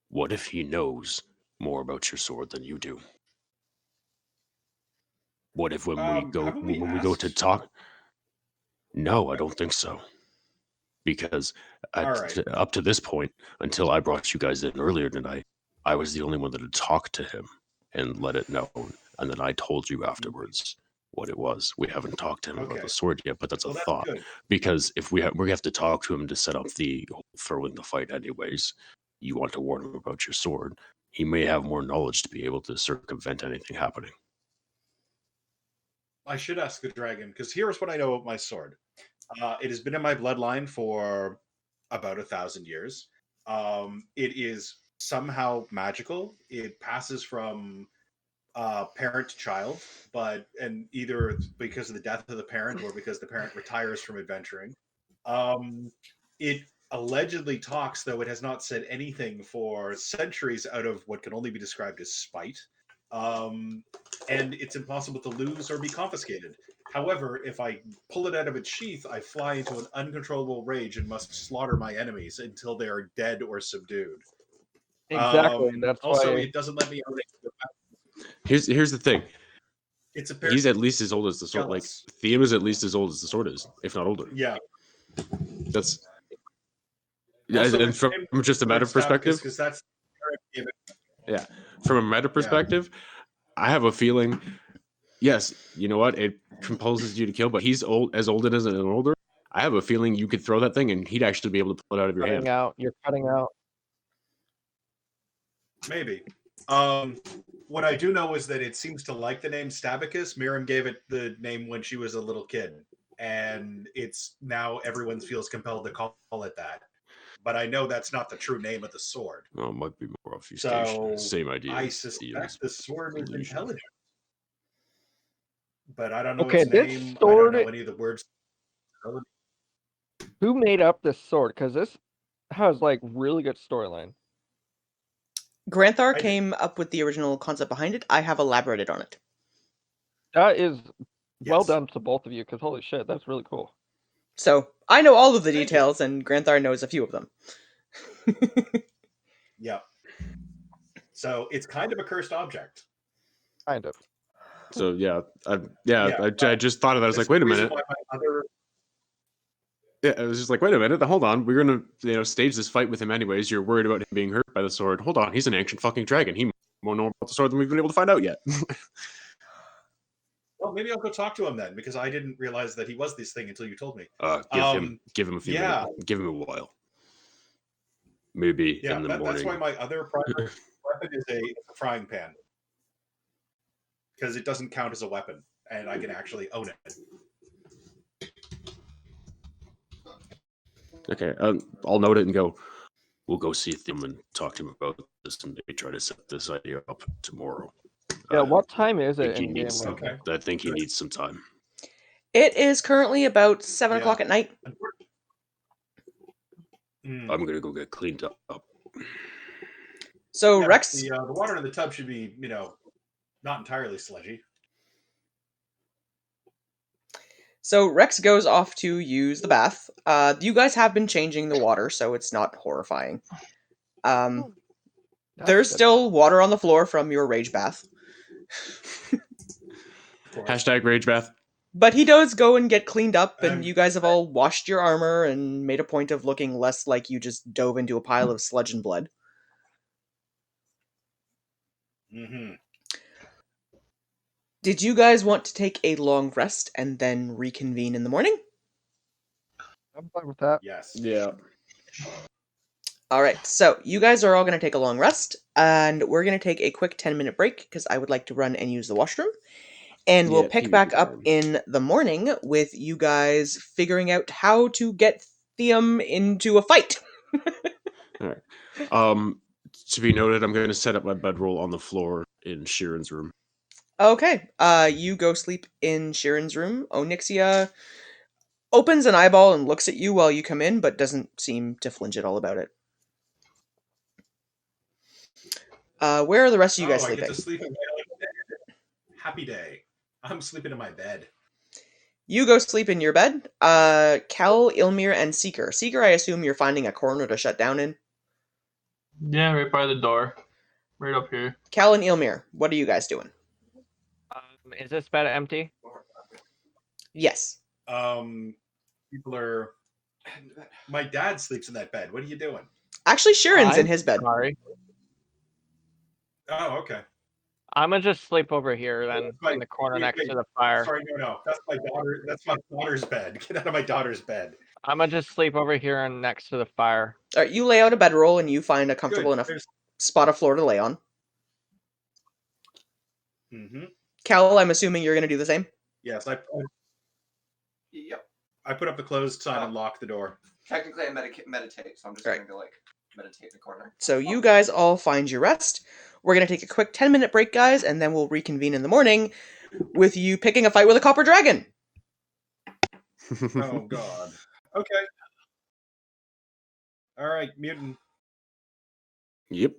What if he knows more about your sword than you do? What if when we go to talk? No, I don't think so. Because up to this point, until I brought you guys in earlier tonight, I was the only one that had talked to him and let it known, and then I told you afterwards what it was. We haven't talked to him about the sword yet, but that's a thought. Good. Because if we have to talk to him to set up the throwing the fight anyways, you want to warn him about your sword. He may have more knowledge to be able to circumvent anything happening. I should ask the dragon, because here's what I know about my sword. It has been in my bloodline for about 1,000 years. It is somehow magical. It passes from parent to child, and either because of the death of the parent or because the parent retires from adventuring. It allegedly talks, though it has not said anything for centuries out of what can only be described as spite. And it's impossible to lose or be confiscated. However, if I pull it out of its sheath, I fly into an uncontrollable rage and must slaughter my enemies until they are dead or subdued. Exactly. That's Also, why. it doesn't let me own it. Here's the thing. It's a He's at least as old as the sword. Like jealous. Thiem is at least as old as the sword is, if not older. Yeah. That's yeah, Also, and from just a meta perspective, because that's yeah. From a meta Yeah. perspective, I have a feeling. Yes, you know what? It composes you to kill, but he's old and older. I have a feeling you could throw that thing and he'd actually be able to pull it out of your hand. You're cutting out. maybe. What I do know is that it seems to like the name Stabicus. Miriam gave it the name when she was a little kid, and it's now everyone feels compelled to call it that. But I know that's not the true name of the sword. Well, it might be more obfuscation. So Same idea. I as suspect Thiem's the sword is illusion. intelligent, but I don't know Okay, its this name. I sword- don't know any of the words. Who made up this sword? Because this has like really good storyline. Granthar I did. came up with the original concept behind it. I have elaborated on it. That is well Yes. done to both of you. Because holy shit, that's really cool. So I know all of the Thank you. details, and Granthar knows a few of them. Yeah. So it's kind of a cursed object. Kind of. So yeah, Yeah, I just thought of that. I was This like, wait a is the reason minute. why my other Yeah, I was just like, wait a minute. Hold on. We're gonna stage this fight with him anyways. You're worried about him being hurt by the sword. Hold on. He's an ancient fucking dragon. He won't know about the sword than we've been able to find out yet. Well, maybe I'll go talk to him then, because I didn't realize that he was this thing until you told me. Give him a few yeah. minutes. Give him a while. Maybe Yeah, in the that's morning. why my other primary weapon is a frying pan, because it doesn't count as a weapon, and I can actually own it. Okay, I'll note it and go. We'll go see Thiem and talk to him about this, and maybe try to set this idea up tomorrow. Yeah. What time is I it think he in game? needs. Okay. I think he needs some time. It is currently about 7 Yeah. o'clock at night. I'm gonna go get cleaned up. So Yeah, Rex, the water in the tub should be, not entirely sludgy. goes off to use the bath. You guys have been changing the water, so it's not horrifying. That's There's good. still water on the floor from your rage bath, Of course. Hashtag rage bath. but he does go and get cleaned up, and And- you guys have all washed your armor and made a point of looking less like you just dove into a pile of sludge and blood. Mm-hmm. Did you guys want to take a long rest and then reconvene in the morning? I'm fine with that. Yes. Yeah. Alright, so you guys are all going to take a long rest, and we're going to take a quick 10-minute break because I would like to run and use the washroom. And we'll Yeah, pick PvP back up time. in the morning with you guys figuring out how to get Thiem into a fight. All right. To be noted, I'm going to set up my bedroll on the floor in Sheeran's room. Okay, you go sleep in Sharon's room. Onyxia opens an eyeball and looks at you while you come in, but doesn't seem to flinch at all about it. Where are the rest of you guys I sleeping? get to sleep in my own bed. Happy day. I'm sleeping in my bed. You go sleep in your bed. Kel, Ilmir, and Seeker. Seeker, I assume you're finding a corner to shut down in. Yeah, right by the door. Right up here. Kel and Ilmir, what are you guys doing? Is this bed empty? Yes. People are. My dad sleeps in that bed. What are you doing? Actually, Sharon's in I'm his bed. Sorry. Oh, okay. I'm gonna just sleep over here then, in the corner next to the fire. Sorry, no. That's my daughter. That's my daughter's bed. Get out of my daughter's bed. I'm gonna just sleep over here and next to the fire. Alright, you lay out a bedroll and you find a comfortable Good. enough There's. spot of floor to lay on. Mm-hmm. Kel, I'm assuming you're going to do the same? Yes, Yep. I put up the closed sign and locked the door. Technically, I meditate, so I'm just Right. going to meditate in the corner. So you guys all find your rest. We're going to take a quick 10-minute break, guys, and then we'll reconvene in the morning with you picking a fight with a copper dragon. Oh God. Okay. All right, mutant. Yep.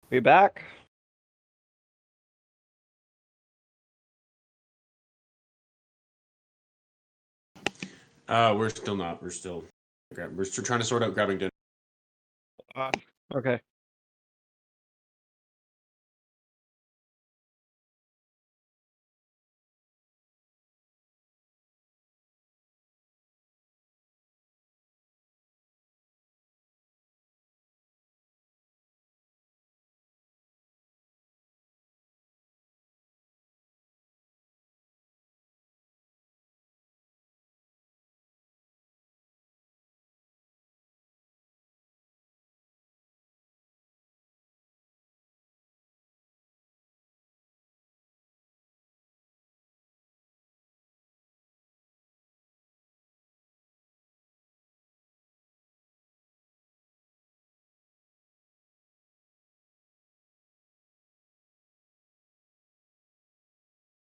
Be back. We're still not. We're still trying to sort out grabbing dinner. Okay.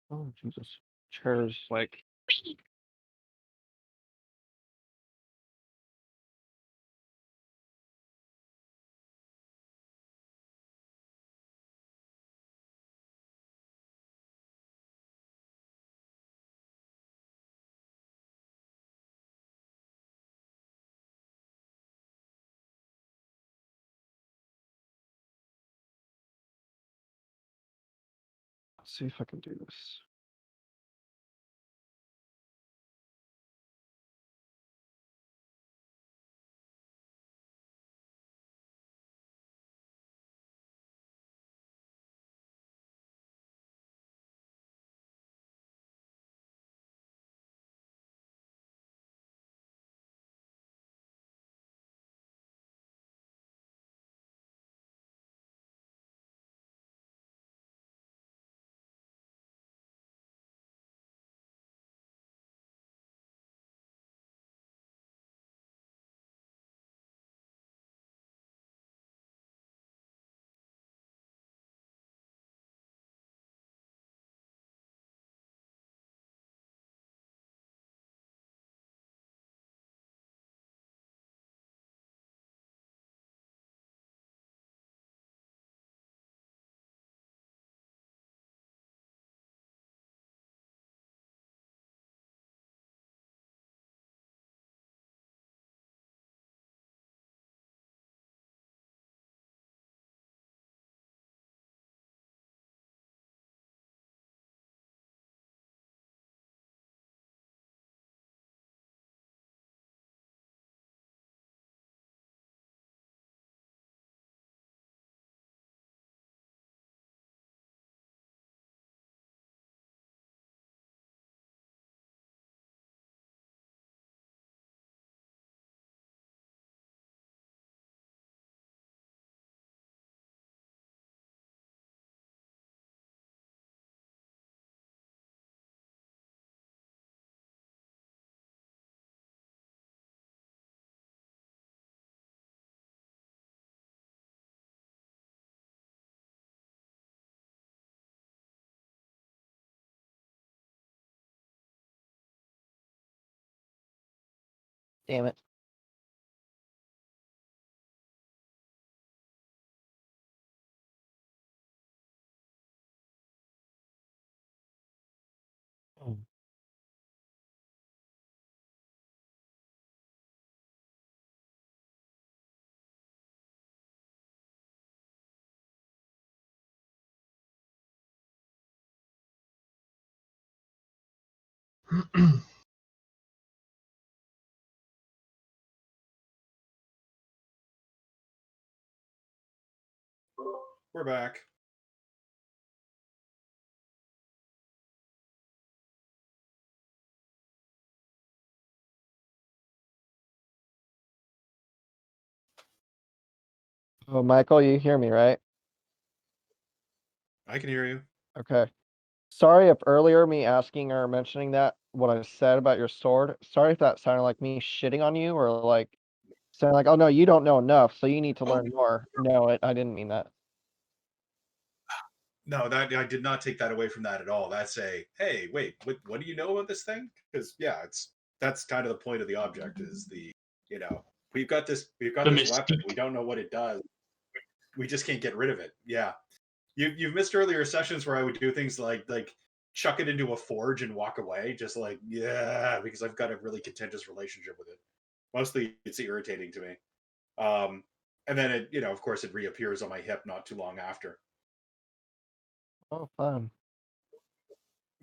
Oh Jesus. Chairs like. Let's see if I can do this. Damn it. Oh. We're back. Oh, Michael, you hear me, right? I can hear you. Okay. Sorry if earlier me asking or mentioning that what I said about your sword. Sorry if that sounded like me shitting on you or like saying like, oh no, you don't know enough, so you need to learn more. No, I didn't mean that. No, that I did not take that away from that at all. That's a hey, wait, what do you know about this thing? Because yeah, that's kind of the point of the object is the we've got this The weapon. We don't know what it does. we just can't get rid of it. Yeah, you've missed earlier sessions where I would do things like chuck it into a forge and walk away, just like yeah, because I've got a really contentious relationship with it. Mostly, it's irritating to me. Um, and then it, of course, it reappears on my hip not too long after. Oh, fun.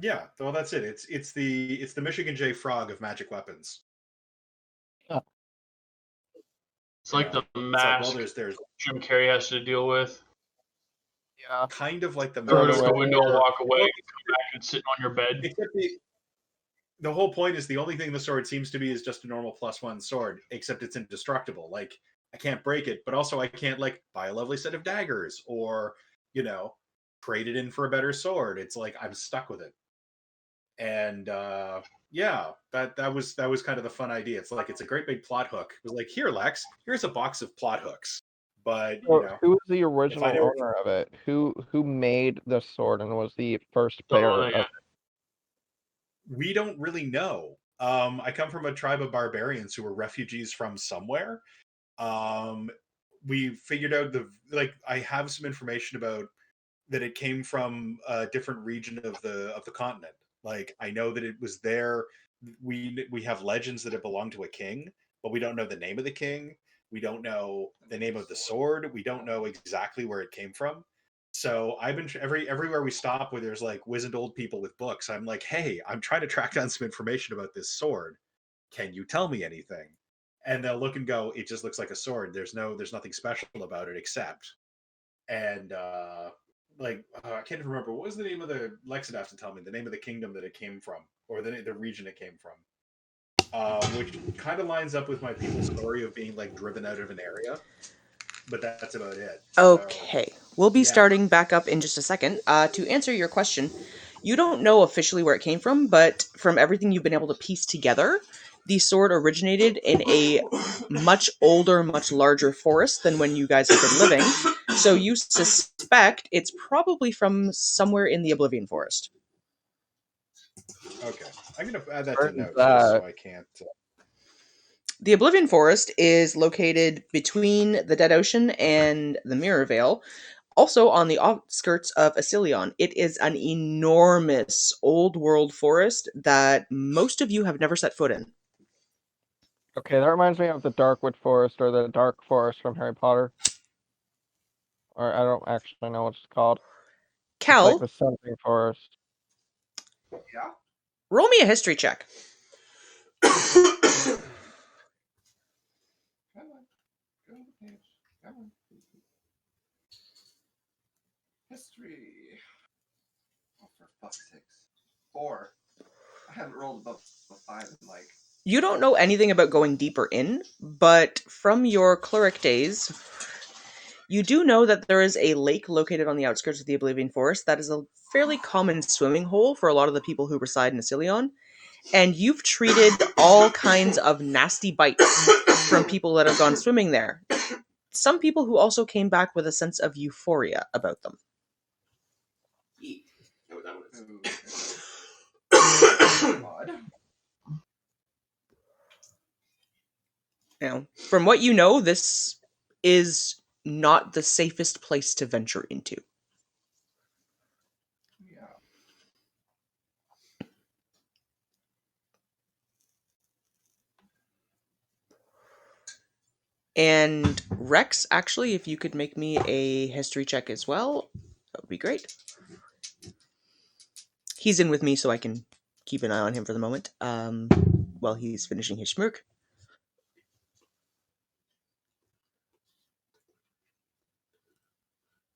Yeah, well, that's it. It's the Michigan J Frog of magic weapons. It's like the It's like, well, mask there's Jim Carrey has to deal with. Yeah. kind of like the Throw it mask, out the window, or- walk away, come back and sitting on your bed. except the whole point is the only thing the sword seems to be is just a normal +1 sword, except it's indestructible. Like I can't break it, but also I can't like buy a lovely set of daggers or trade it in for a better sword. It's like I'm stuck with it. And yeah, that was kind of the fun idea. It's like it's a great big plot hook. It was like, here, Lex, here's a box of plot hooks. But So who was the if original I never, owner of it? Who made the sword and was the first So, bearer yeah. of we don't really know. I come from a tribe of barbarians who were refugees from somewhere. We figured out I have some information about that it came from a different region of the continent. Like I know that it was there. We have legends that it belonged to a king, but we don't know the name of the king. We don't know the name of the sword. We don't know exactly where it came from. So I've been everywhere we stop where there's like wizened old people with books. I'm like, hey, I'm trying to track down some information about this sword. Can you tell me anything? And they'll look and go, it just looks like a sword. There's nothing special about it except. And I can't even remember what was the name of the Lex would have to tell me the name of the kingdom that it came from or the region it came from, which kind of lines up with my people's story of being like driven out of an area, but that's about it. Okay, we'll be yeah. starting back up in just a second. To answer your question, you don't know officially where it came from, but from everything you've been able to piece together, the sword originated in a much older, much larger forest than when you guys have been living. So you suspect it's probably from somewhere in the Oblivion Forest. Okay, I'm gonna add that Where to is notes just that? so I can't. The Oblivion Forest is located between the Dead Ocean and the Mirror Vale, also on the outskirts of Assilion. It is an enormous old world forest that most of you have never set foot in. Okay, that reminds me of the Darkwood Forest or the Dark Forest from Harry Potter. Or I don't actually know what it's called. It's like Cal, the something forest. Yeah. roll me a history check. Come on. Go to the page. Come on. History. Oh, for fuck's sakes. 4. I haven't rolled above a 5 in like. You don't know anything about going deeper in, but from your cleric days, you do know that there is a lake located on the outskirts of the Oblivion Forest that is a fairly common swimming hole for a lot of the people who reside in Assilion. And you've treated all kinds of nasty bites from people that have gone swimming there. Some people who also came back with a sense of euphoria about them. Eat. Know what that one is. Ooh. Odd. Now, from what you know, this is not the safest place to venture into. Yeah. And Rex, actually, if you could make me a history check as well, that would be great. He's in with me, so I can keep an eye on him for the moment while he's finishing his schmirk.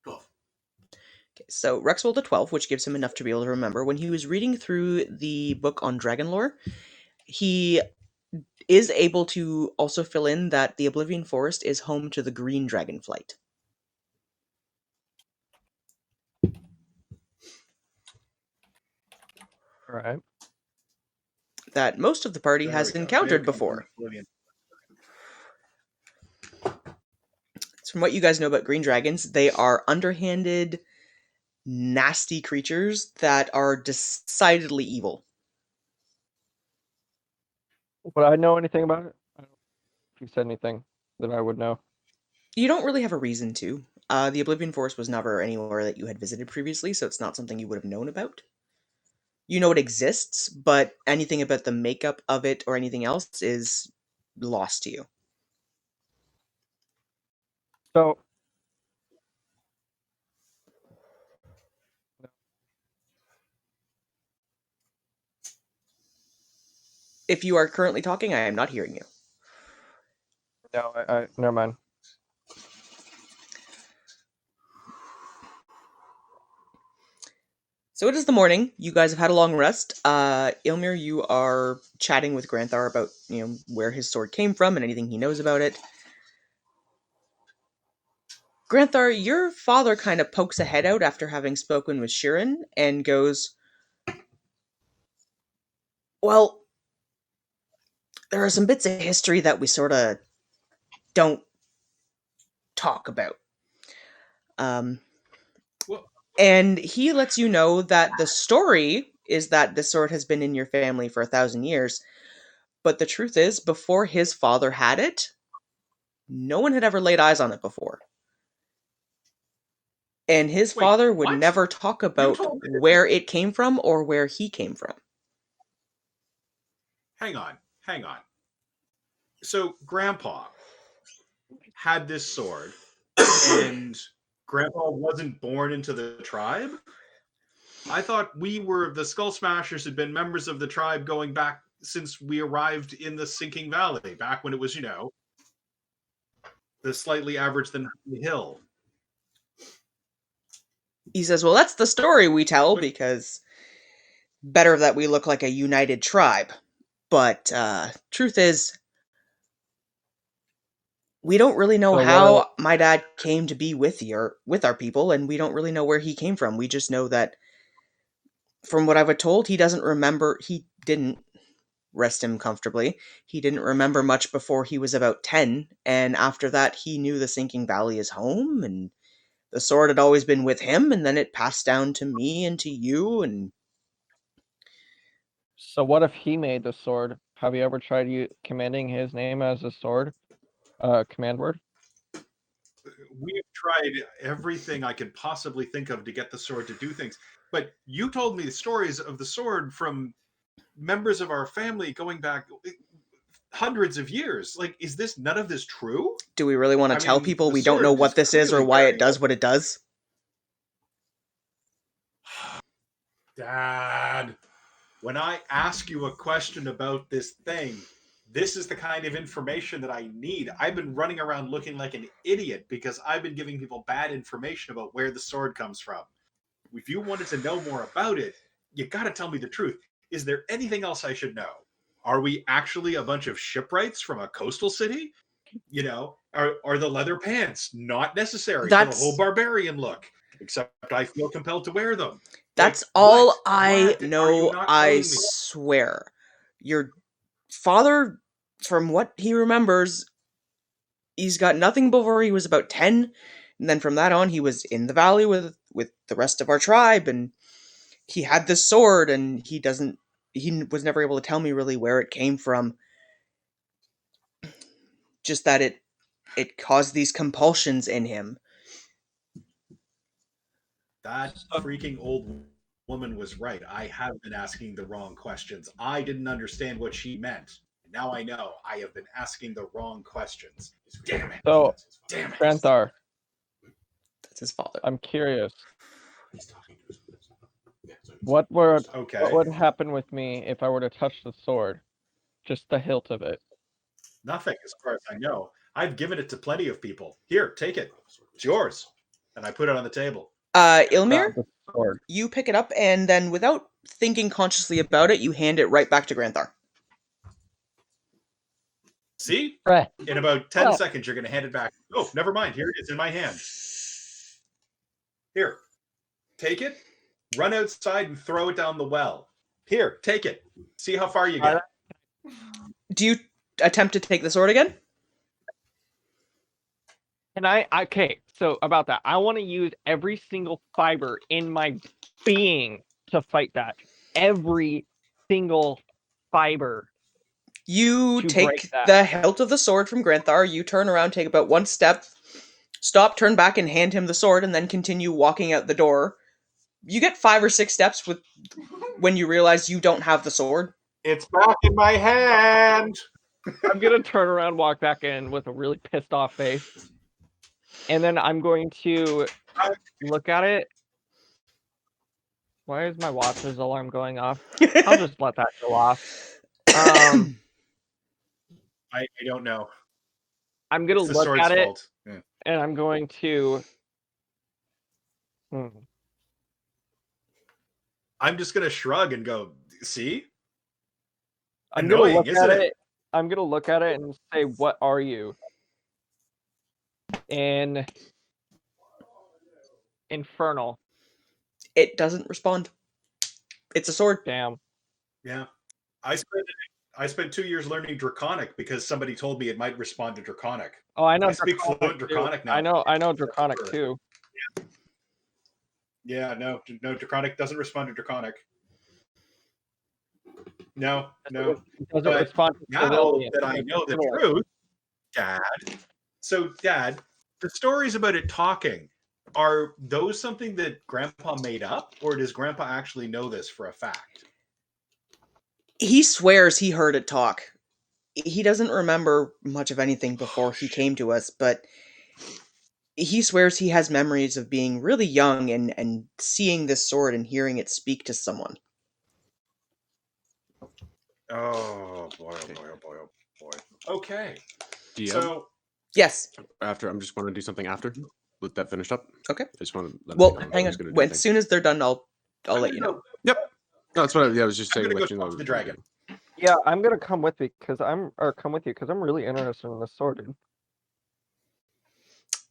Okay, so Rex rolled a 12, which gives him enough to be able to remember. When he was reading through the book on dragon lore, he is able to also fill in that the Oblivion Forest is home to the green dragon flight. Alright. That most of the party There has we go. encountered They've come from before. Oblivion. From what you guys know about green dragons, they are underhanded, nasty creatures that are decidedly evil. Would I know anything about it? I don't know if you said anything that I would know. You don't really have a reason to. The Oblivion Forest was never anywhere that you had visited previously, so it's not something you would have known about. You know it exists, but anything about the makeup of it or anything else is lost to you. So If you are currently talking, I am not hearing you. no, I never mind. So it is the morning. You guys have had a long rest. Ilmir, you are chatting with Granthar about, where his sword came from and anything he knows about it. Granthar, your father kind of pokes a head out after having spoken with Shirin and goes, well, there are some bits of history that we sort of don't talk about. Well, And he lets you know that the story is that this sword has been in your family for 1,000 years. But the truth is, before his father had it, no one had ever laid eyes on it before. And his Wait, father would what? never talk about told me this. where it came from or where he came from. Hang on. So Grandpa had this sword, and Grandpa wasn't born into the tribe? I thought the Skull Smashers had been members of the tribe going back since we arrived in the Sinking Valley, back when it was, the slightly average than hill. He says, well, that's the story we tell because better that we look like a united tribe. But truth is, we don't really know So how my dad came to be with our people, and we don't really know where he came from. We just know that, from what I was told, he didn't, rest him comfortably, he didn't remember much before he was about 10, and after that he knew the Sinking Valley is home, and the sword had always been with him, and then it passed down to me and to you, and So what if he made the sword? Have you ever tried commanding his name as a sword? Command word? We have tried everything I could possibly think of to get the sword to do things. But you told me the stories of the sword from members of our family going back hundreds of years. Like, is none of this true? do we really want to tell people we don't know what this is or why it does what it does? Dad, when I ask you a question about this thing, this is the kind of information that I need. I've been running around looking like an idiot because I've been giving people bad information about where the sword comes from. If you wanted to know more about it, you got to tell me the truth. Is there anything else I should know? Are we actually a bunch of shipwrights from a coastal city? Are the leather pants not necessary for the whole barbarian look? Except I feel compelled to wear them. That's Like, all what? I What? Are you know, not I telling me? swear. Your father, from what he remembers, he's got nothing before he was about 10, and then from that on he was in the valley with the rest of our tribe, and he had this sword, and he was never able to tell me really where it came from. Just that it caused these compulsions in him. That freaking old woman was right. I have been asking the wrong questions. I didn't understand what she meant. Now I know. I have been asking the wrong questions. Damn it. So, Damn it. Granthar, That's his father. I'm curious. He's talking to his yeah, so he's- What Okay. would happen with me if I were to touch the sword? Just the hilt of it. Nothing, as far as I know. I've given it to plenty of people. Here, take it. It's yours. And I put it on the table. Ilmir, Grab the sword. you pick it up, and then without thinking consciously about it, you hand it right back to Granthar. See? Right. In about 10 seconds, you're going to hand it back. Oh, never mind. Here it is in my hand. Here. Take it, run outside, and throw it down the well. Here, take it. See how far you get. Do you attempt to take the sword again? And okay, so about that, I want to use every single fiber in my being to fight that. Every single fiber. You To take break that. the hilt of the sword from Granthar, you turn around, take about one step, stop, turn back, and hand him the sword, and then continue walking out the door. You get 5 or 6 steps when you realize you don't have the sword. It's back in my hand. I'm gonna turn around, walk back in with a really pissed off face, and then I'm going to look at it. Why is my watch's alarm going off? I'll just let that go off. I don't know. I'm gonna It's the look sword's at it, fault. Yeah. and I'm going to. I'm just gonna shrug and go, see? I'm gonna Annoying, look isn't at it? it. I'm gonna look at it and say, "What are you?" And infernal. It doesn't respond. It's a sword. Damn. Yeah. I spent 2 years learning Draconic because somebody told me it might respond to Draconic. Oh, I know. I speak Draconic fluent too. Draconic now. I know Draconic too. Yeah, no, Draconic doesn't respond to Draconic. No. It doesn't But respond to now civilian. that I know the truth, Dad, the stories about it talking, are those something that Grandpa made up, or does Grandpa actually know this for a fact? He swears he heard it talk. He doesn't remember much of anything before he came to us, but he swears he has memories of being really young and seeing this sword and hearing it speak to someone. Oh boy, oh boy, oh boy, oh boy. Okay. DM, So Yes. after I'm just want to do something after. Let that finish up. Okay. I just want to let Well, me know hang who's on. gonna do As soon as they're done, I'll I'm let you gonna know. go- No, that's what I was just I'm saying. gonna Let go you talk know. to the dragon. Yeah, I'm gonna come with you because I'm really interested in this sword, dude.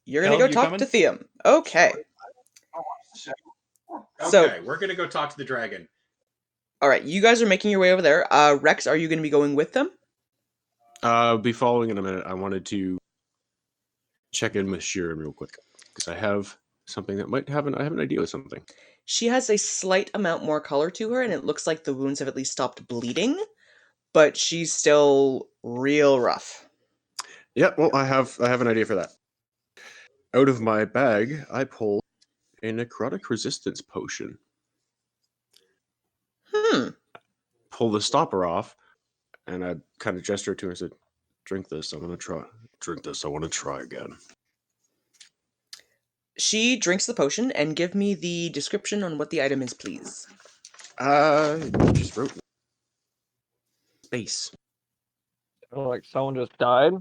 You're gonna Kel, go you talk coming? to Theum. Okay. So- Okay, we're gonna go talk to the dragon. All right, you guys are making your way over there. Rex, are you going to be going with them? I'll be following in a minute. I wanted to check in with Sheeran real quick because I have something that might have I have an idea with something. She has a slight amount more color to her, and it looks like the wounds have at least stopped bleeding, but she's still real rough. Yep. Well, I have an idea for that. Out of my bag, I pull a necrotic resistance potion. Pull the stopper off, and I kind of gesture to her and said, "Drink this. I'm gonna try. Drink this. I want to try again." She drinks the potion, and give me the description on what the item is, please. You just wrote space. Like someone just died.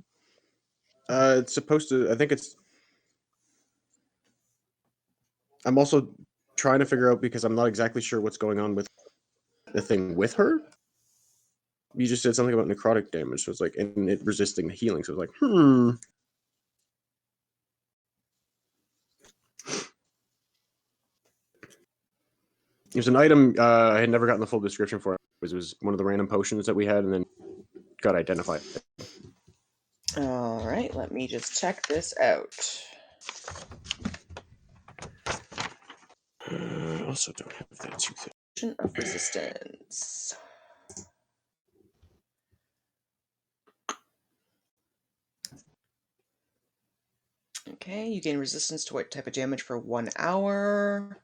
It's supposed to. I think it's. I'm also trying to figure out because I'm not exactly sure what's going on with the thing with her. You just said something about necrotic damage, so it's like, and it resisting the healing. So it's like, There's an item I had never gotten the full description for. It was one of the random potions that we had, and then got identified. All right, let me just check this out. I also don't have that too thick. Potion of resistance. Okay, you gain resistance to what type of damage for 1 hour.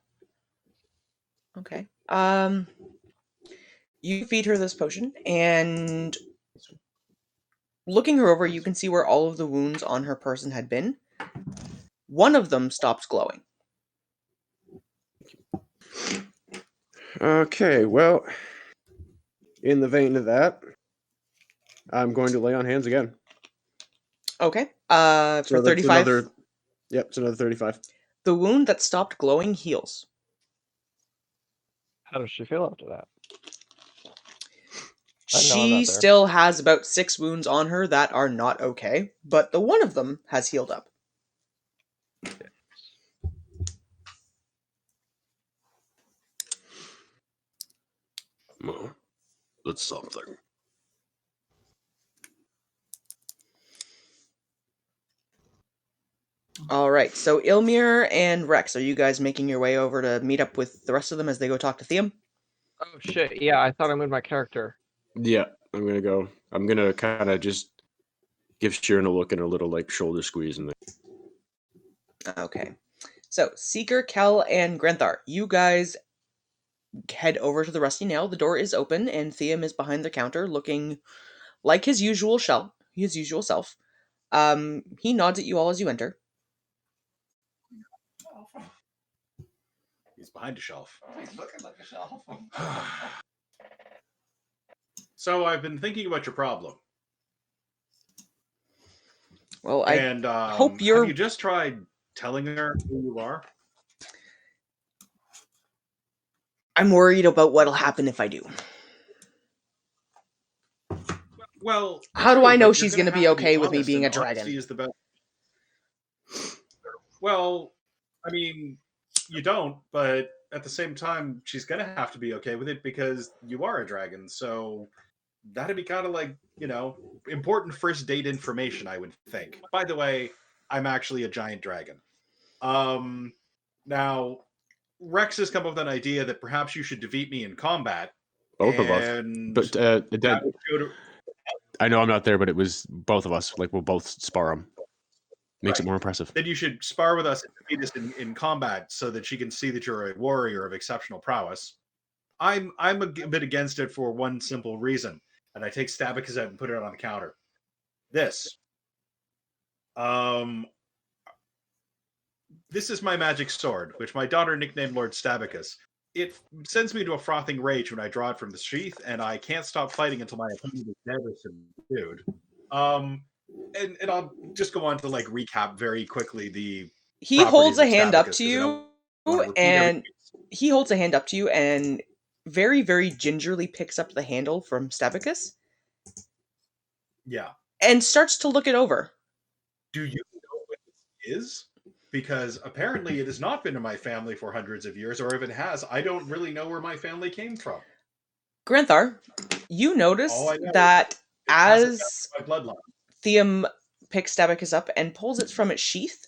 Okay. You feed her this potion, and looking her over, you can see where all of the wounds on her person had been. One of them stopped glowing. Okay, well, in the vein of that, I'm going to lay on hands again. Okay. So For that's 35. Yep, it's another 35. The wound that stopped glowing heals. How does she feel after that? She still has about 6 wounds on her that are not okay, but the one of them has healed up. Well, that's something. All right, so Ilmir and Rex, are you guys making your way over to meet up with the rest of them as they go talk to Theum? Oh shit! Yeah, I thought I moved my character. Yeah, I'm gonna go. I'm gonna kind of just give Sheeran a look and a little like shoulder squeeze, and then Okay. So, Seeker, Kel, and Granthar, you guys head over to the Rusty Nail. The door is open, and Theum is behind the counter, looking like his usual self. He nods at you all as you enter. He's behind a shelf. Oh, he's looking like a shelf. So I've been thinking about your problem. Well, I And hope have you're. you just tried telling her who you are? I'm worried about what'll happen if I do. Well, How do true, I know but you're she's gonna going to have be to okay with me honest, being and a honesty dragon? is the best. Well, I mean, you don't, but at the same time, she's gonna have to be okay with it because you are a dragon. So that'd be kind of like, important first date information, I would think. By the way, I'm actually a giant dragon. Now Rex has come up with an idea that perhaps you should defeat me in combat. Both of us. And But that Dad, would go to I know I'm not there, but it was both of us. Like we'll both spar him. Makes it Right. more impressive. Then you should spar with us and defeat us in combat so that she can see that you're a warrior of exceptional prowess. I'm a bit against it for one simple reason, and I take Stabicus out and put it on the counter. This. This is my magic sword, which my daughter nicknamed Lord Stabicus. It sends me to a frothing rage when I draw it from the sheath, and I can't stop fighting until my opponent is dead or subdued. And I'll just go on to recap very quickly the He holds properties a of hand up Stabicus to because I don't you, want to repeat and everything. he holds a hand up to you and very, very gingerly picks up the handle from Stabicus Yeah. and starts to look it over. Do you know what this is? Because apparently it has not been in my family for hundreds of years, or if it has, I don't really know where my family came from. Granthar, you notice All I know that is it passes as down my bloodline. Theum picks Stabicus up and pulls it from its sheath,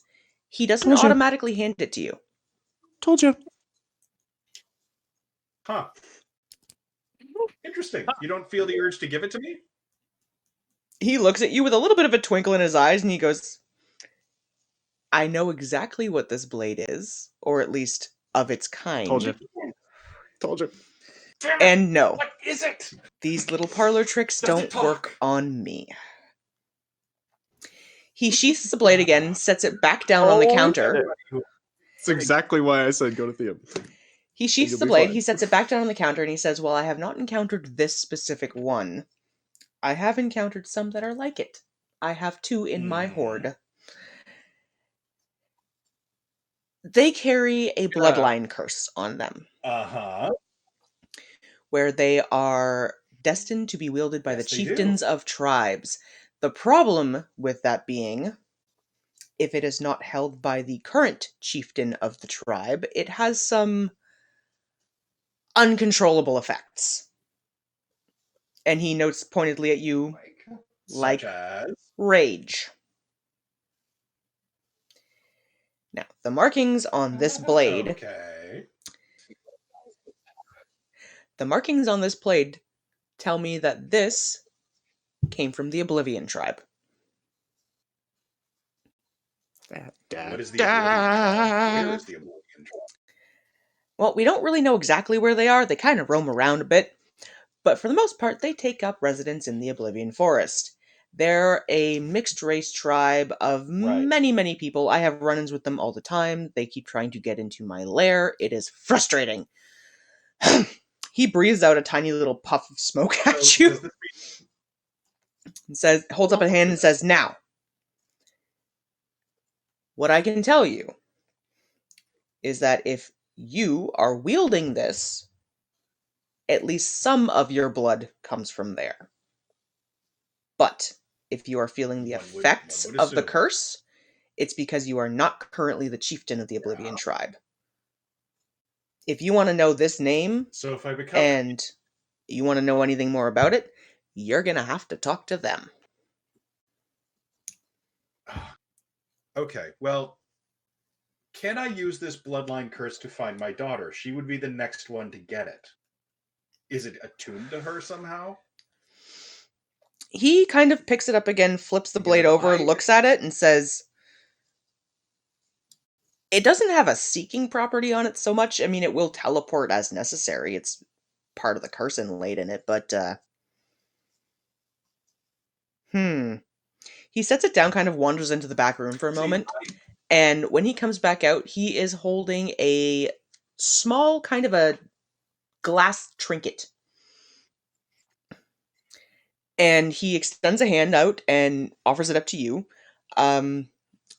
he doesn't Told you. automatically hand it to you. Told you. Huh. Interesting. You don't feel the urge to give it to me? He looks at you with a little bit of a twinkle in his eyes and he goes, I know exactly what this blade is, or at least of its kind. Told you. Told you. Damn it! And no, What is it? these little parlor tricks Does it don't talk? work on me. He sheaths the blade again, sets it back down on the counter. That's exactly why I said go to Theum. He sheaths You'll the be blade, fine. he sets it back down on the counter, and he says, well, I have not encountered this specific one. I have encountered some that are like it. I have two in my horde. They carry a bloodline curse on them, Uh-huh. where they are destined to be wielded by the Yes, they do. chieftains of tribes. The problem with that being, if it is not held by the current chieftain of the tribe, it has some uncontrollable effects. And he notes pointedly at you, like Such as? rage. Now, the markings on this blade, Okay. the markings on this blade tell me that this came from the Oblivion tribe. What is the Oblivion tribe? Where is the Oblivion tribe? Well, we don't really know exactly where they are. They kind of roam around a bit. But for the most part, they take up residence in the Oblivion Forest. They're a mixed race tribe of many, many people. I have run-ins with them all the time. They keep trying to get into my lair. It is frustrating. He breathes out a tiny little puff of smoke at So, you does this and says, holds up a hand and says, now, what I can tell you is that if you are wielding this, at least some of your blood comes from there. But if you are feeling the One would effects of the assume. curse, it's because you are not currently the chieftain of the Oblivion tribe. If you want to know this name So if I become and you want to know anything more about it, you're going to have to talk to them. Okay, well, can I use this bloodline curse to find my daughter? She would be the next one to get it. Is it attuned to her somehow? He kind of picks it up again, flips the Because blade if over, I- looks at it, and says, It doesn't have a seeking property on it so much. I mean, it will teleport as necessary. It's part of the curse inlaid in it, but He sets it down, kind of wanders into the back room for a moment, and when he comes back out, he is holding a small kind of a glass trinket. And he extends a hand out and offers it up to you.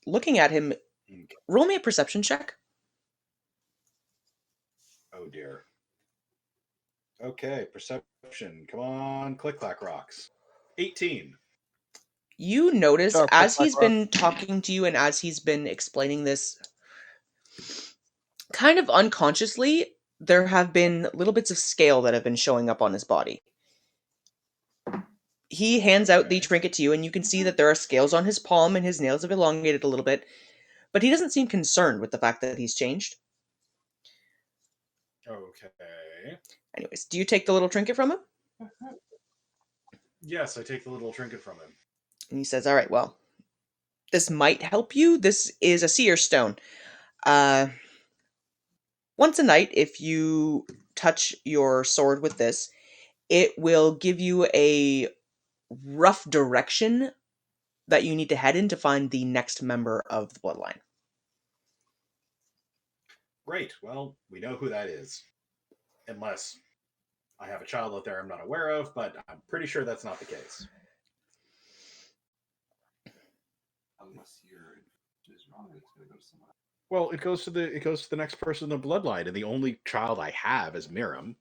Looking at him, roll me a perception check. Oh dear. Okay, perception. Come on, click clack rocks. 18. You notice Sure, as click he's clack been talking to you and as he's been explaining this, kind of unconsciously, there have been little bits of scale that have been showing up on his body. He hands out the trinket to you, and you can see that there are scales on his palm, and his nails have elongated a little bit, but he doesn't seem concerned with the fact that he's changed. Okay. Anyways, do you take the little trinket from him? Yes, I take the little trinket from him. And he says, all right, well, this might help you. This is a seer stone. Once a night, if you touch your sword with this, it will give you a rough direction that you need to head in to find the next member of the bloodline. Great. Well, we know who that is. Unless I have a child out there I'm not aware of, but I'm pretty sure that's not the case. Unless you're is wrong, it's gonna go to someone else. Well, it goes to the next person in the bloodline, and the only child I have is Miriam.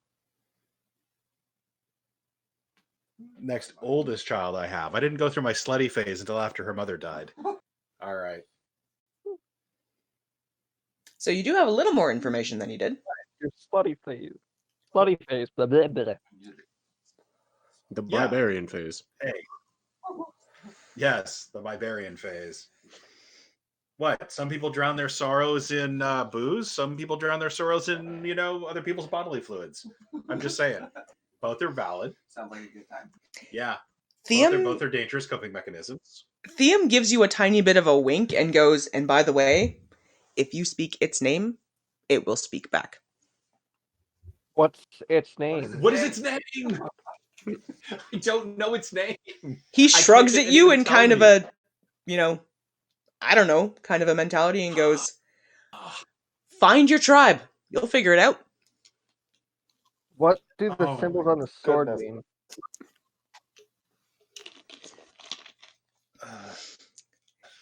Next oldest child I have. I didn't go through my slutty phase until after her mother died. All right. So you do have a little more information than you did. your slutty face. Slutty face. Blah, blah, blah. The Yeah. barbarian phase. Hey. Yes, the barbarian phase. What? Some people drown their sorrows in booze. Some people drown their sorrows in, other people's bodily fluids. I'm just saying. Both are valid. Sounds like a good time. Yeah. Theum, Both are dangerous coping mechanisms. Theum gives you a tiny bit of a wink and goes, and by the way, if you speak its name, it will speak back. What's its name? What is its name? I don't know its name. He I shrugs can't at you even in tell kind of you. a, I don't know, kind of a mentality and goes, find your tribe. You'll figure it out. What do the Oh, symbols my on the sword goodness. mean?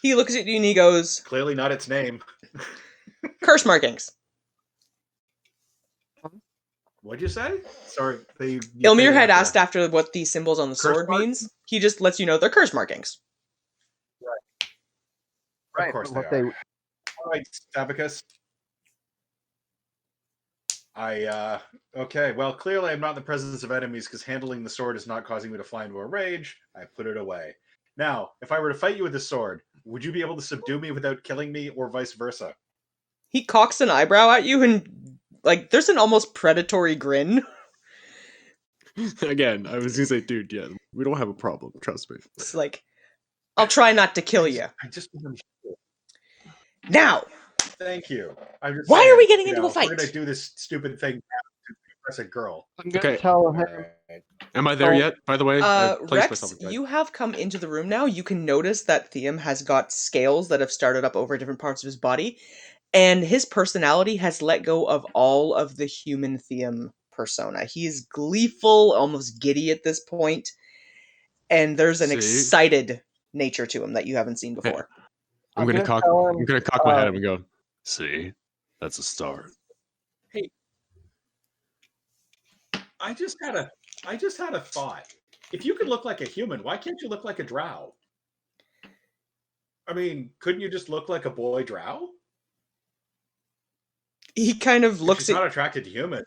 He looks at you and he goes, Clearly not its name. curse markings. What'd you say? Sorry. You Ilmir faded had out asked after what the symbols on the Curse sword means. He just lets you know they're curse markings. there. Of course but they what are. All right, Abacus. Okay, well, clearly I'm not in the presence of enemies because handling the sword is not causing me to fly into a rage. I put it away. Now, if I were to fight you with this sword, would you be able to subdue me without killing me or vice versa? He cocks an eyebrow at you and, there's an almost predatory grin. Again, I was gonna say, dude, yeah, we don't have a problem. Trust me. It's like, I'll try not to kill you. I just want to... Now, Thank you. I'm just why saying, are we getting into a if we're fight? going to do this stupid thing to impress a girl. I'm gonna Okay. tell All him. right. Am I there Oh, yet? By the way, I placed Rex, myself. you have come into the room now. You can notice that Theum has got scales that have started up over different parts of his body, and his personality has let go of all of the human Theum persona. He's gleeful, almost giddy at this point, and there's an See? excited nature to him that you haven't seen before. I'm gonna cock. tell him. I'm gonna cock my head up and go. See, that's a start. I just had a thought. If you could look like a human, why can't you look like a drow? I mean, couldn't you just look like a boy drow? He kind of If looks she's at not attracted to humans.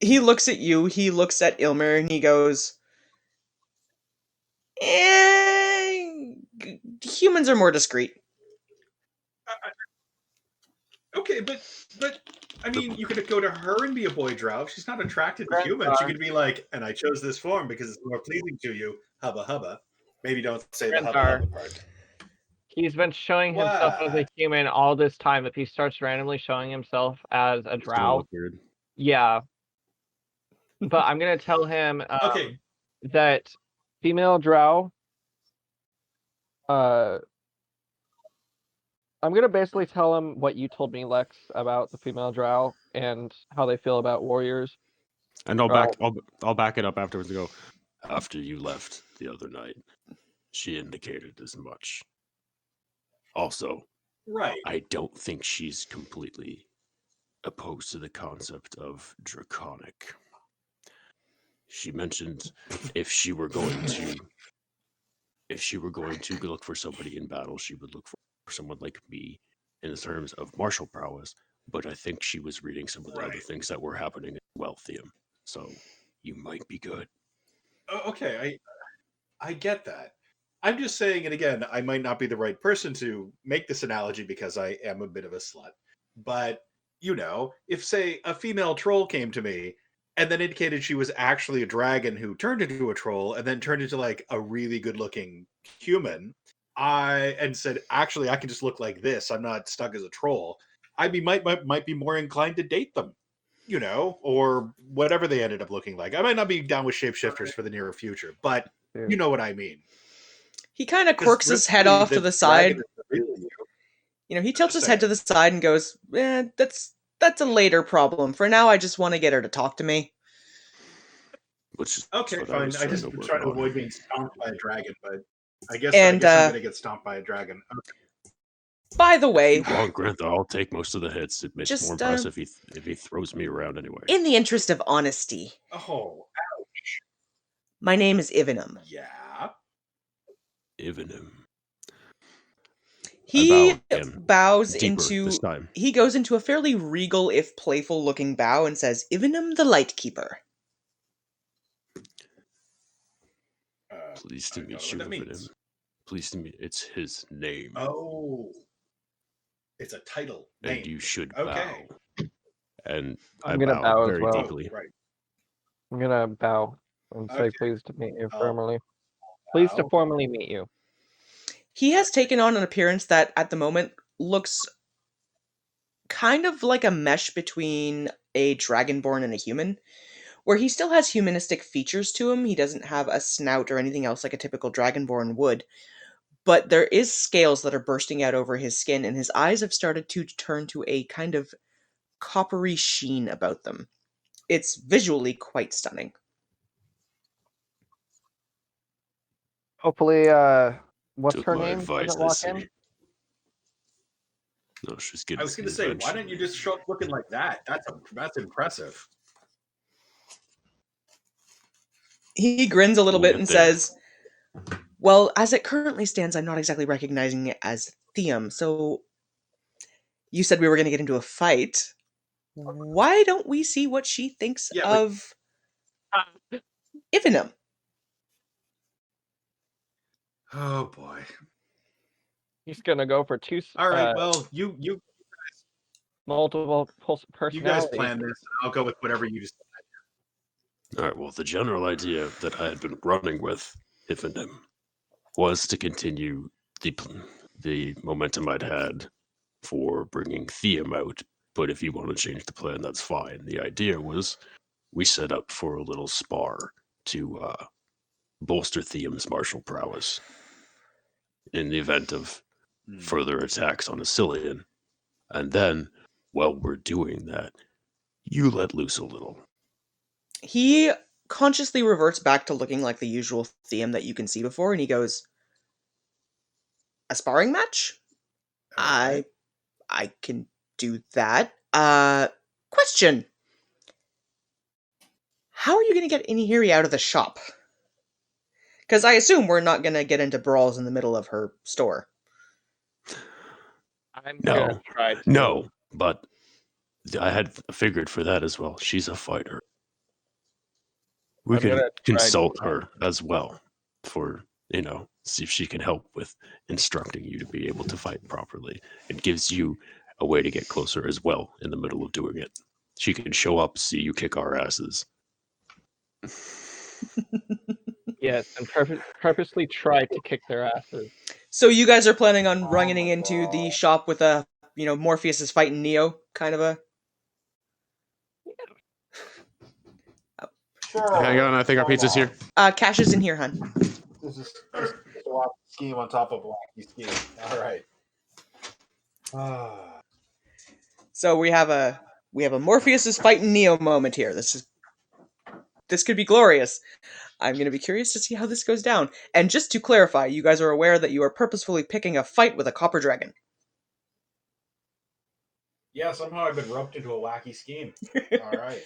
he looks at you, he looks at Ilmer, and he goes, humans are more discreet. Okay, but I mean, you could go to her and be a boy drow. If she's not attracted to humans, she could be like, and I chose this form because it's more pleasing to you. Hubba hubba. Maybe don't say the hubba hubba part. He's been showing himself as a What? human all this time. If he starts randomly showing himself as a It's gonna drow, look weird. yeah. But I'm gonna tell him Okay. that female drow. I'm gonna basically tell him what you told me, Lex, about the female drow and how they feel about warriors. And I'll Well- I'll back it up afterwards and go. After you left the other night, she indicated as much. Also, Right. I don't think she's completely opposed to the concept of draconic. She mentioned if she were going to look for somebody in battle, she would look for someone like me in terms of martial prowess. But I think she was reading some of the other Right. things that were happening in Wealthium. So you might be good. Okay, I get that. I'm just saying, and again, I might not be the right person to make this analogy because I am a bit of a slut. But, you know, if, say, a female troll came to me and then indicated she was actually a dragon who turned into a troll and then turned into like a really good looking human, and said, actually, I can just look like this. I'm not stuck as a troll. Might be more inclined to date them, you know, or whatever they ended up looking like. I might not be down with shapeshifters for the near future, but you know what I mean. He kind of 'Cause quirks his head really, off to the the dragon side. is the real you. You know, he tilts Just his head to saying. the side and goes, that's a later problem. For now, I just want to get her to talk to me. Which is Okay, what I fine. was I trying just to was work trying to on. avoid being stomped by a dragon, but I guess And, I'm gonna get stomped by a dragon. by the If way, you want Grantha, I'll take most of the hits. It's more Just, impressive if he throws me around anyway. in the interest of honesty, Oh, my name is Ivanum. yeah. Even him. He bow again, bows deeper this into. time. He goes into a fairly regal, if playful looking bow and says, Ivanum the Lightkeeper. Pleased I to don't know meet what you, that Evan. means. Pleased to meet. It's his name, Oh, it's a title name. and you should Okay. bow. And I'm I gonna bow bow as very well. deeply. Right. I'm gonna bow and say, Okay. pleased to meet you I'll formally. Pleased to bow. formally meet you. He has taken on an appearance that, at the moment, looks kind of like a mesh between a dragonborn and a human, where he still has humanistic features to him. He doesn't have a snout or anything else like a typical dragonborn would, but there is scales that are bursting out over his skin, and his eyes have started to turn to a kind of coppery sheen about them. It's visually quite stunning. Hopefully, what's Took her my name? advice, Doesn't I walk see. in. No, she's getting I was some gonna say, why invention. don't you just show up looking like that? That's impressive. He grins a little We'll bit get and there. says, well, as it currently stands, I'm not exactly recognizing it as Theum, so you said we were going to get into a fight. Why don't we see what she thinks Yeah, but of Ivanum? oh boy. He's gonna go for two All right. Well, you multiple guys personalities. plan this. I'll go with whatever you decide. All right. Well, the general idea that I had been running with Ifendim was to continue the momentum I'd had for bringing Theum out. But if you want to change the plan, that's fine. The idea was we set up for a little spar to bolster Theum's martial prowess in the event of further attacks on Assilion. And then, while we're doing that, you let loose a little. He consciously reverts back to looking like the usual Theum that you can see before, and he goes, a sparring match? Okay. I can do that. Question. How are you going to get Inihiri out of the shop? Because I assume we're not going to get into brawls in the middle of her store. I'm gonna try to. No, but I had figured for that as well. She's a fighter. We I'm could gonna try consult to- her as well for, see if she can help with instructing you to be able to fight properly. It gives you a way to get closer as well in the middle of doing it. She can show up, see you kick our asses. Yes, and purposely try to kick their asses. So you guys are planning on running into the shop with a, Morpheus is fighting Neo kind of a. Sure. Hang on, I think our why pizza's not? here. Cash is in here, hun. This is a wacky scheme on top of a wacky scheme. All right. So we have a Morpheus is fighting Neo moment here. This could be glorious. I'm going to be curious to see how this goes down. And just to clarify, you guys are aware that you are purposefully picking a fight with a copper dragon. Yeah, somehow I've been roped into a wacky scheme. All right.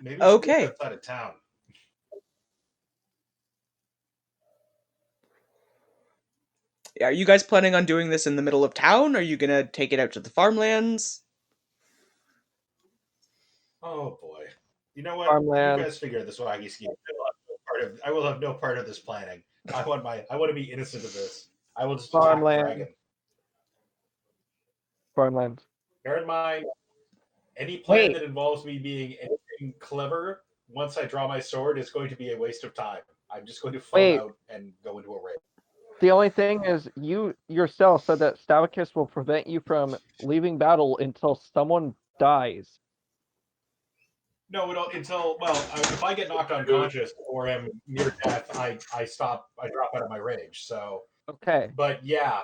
Maybe we should Okay. get outside of town. Are you guys planning on doing this in the middle of town? Are you going to take it out to the farmlands? Oh boy. You know what? Farmland. You guys figure this wacky scheme. I will have no part of this planning. I want to be innocent of this. I will just attack the Farmland. dragon. Farmland. Bear in mind, any plan Wait. that involves me being anything clever, once I draw my sword, is going to be a waste of time. I'm just going to phone Wait. out and go into a rage. The only thing is, you yourself said that Stavicus will prevent you from leaving battle until someone dies. No, until if I get knocked unconscious or am near death, I stop. I drop out of my rage. So, Okay. but yeah,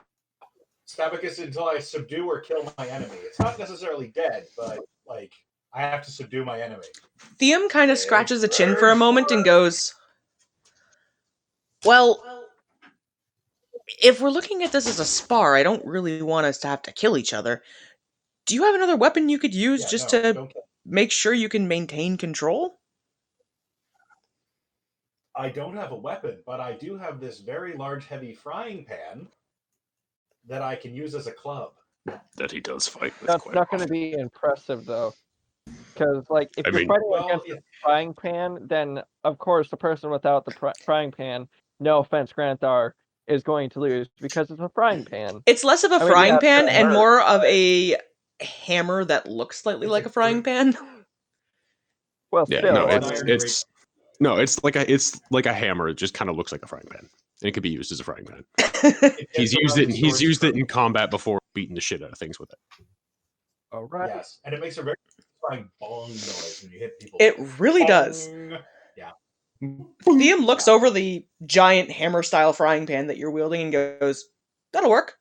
Stabicus until I subdue or kill my enemy. It's not necessarily dead, but like I have to subdue my enemy. Theum kind of scratches a chin for a moment and goes, well, if we're looking at this as a spar, I don't really want us to have to kill each other. Do you have another weapon you could use to make sure you can maintain control? I don't have a weapon, but I do have this very large, heavy frying pan that I can use as a club. That he does fight with. That's quite not often. going to be impressive, though. Because, if I you're mean- fighting against a frying pan, then, of course, the person without the frying pan, no offense, Granthar, is going to lose because it's a frying pan. It's less of a I mean, frying yeah, pan it and hurts, more of a hammer that looks slightly like a frying pan. Well, Yeah, still, no, I mean, it's like a hammer. It just kind of looks like a frying pan, and it could be used as a frying pan. He's used it in combat before, beating the shit out of things with it. all right. Yes, and it makes a very satisfying bong noise when you hit people. It really does. Yeah. Theum looks over the giant hammer-style frying pan that you're wielding and goes, "That'll work."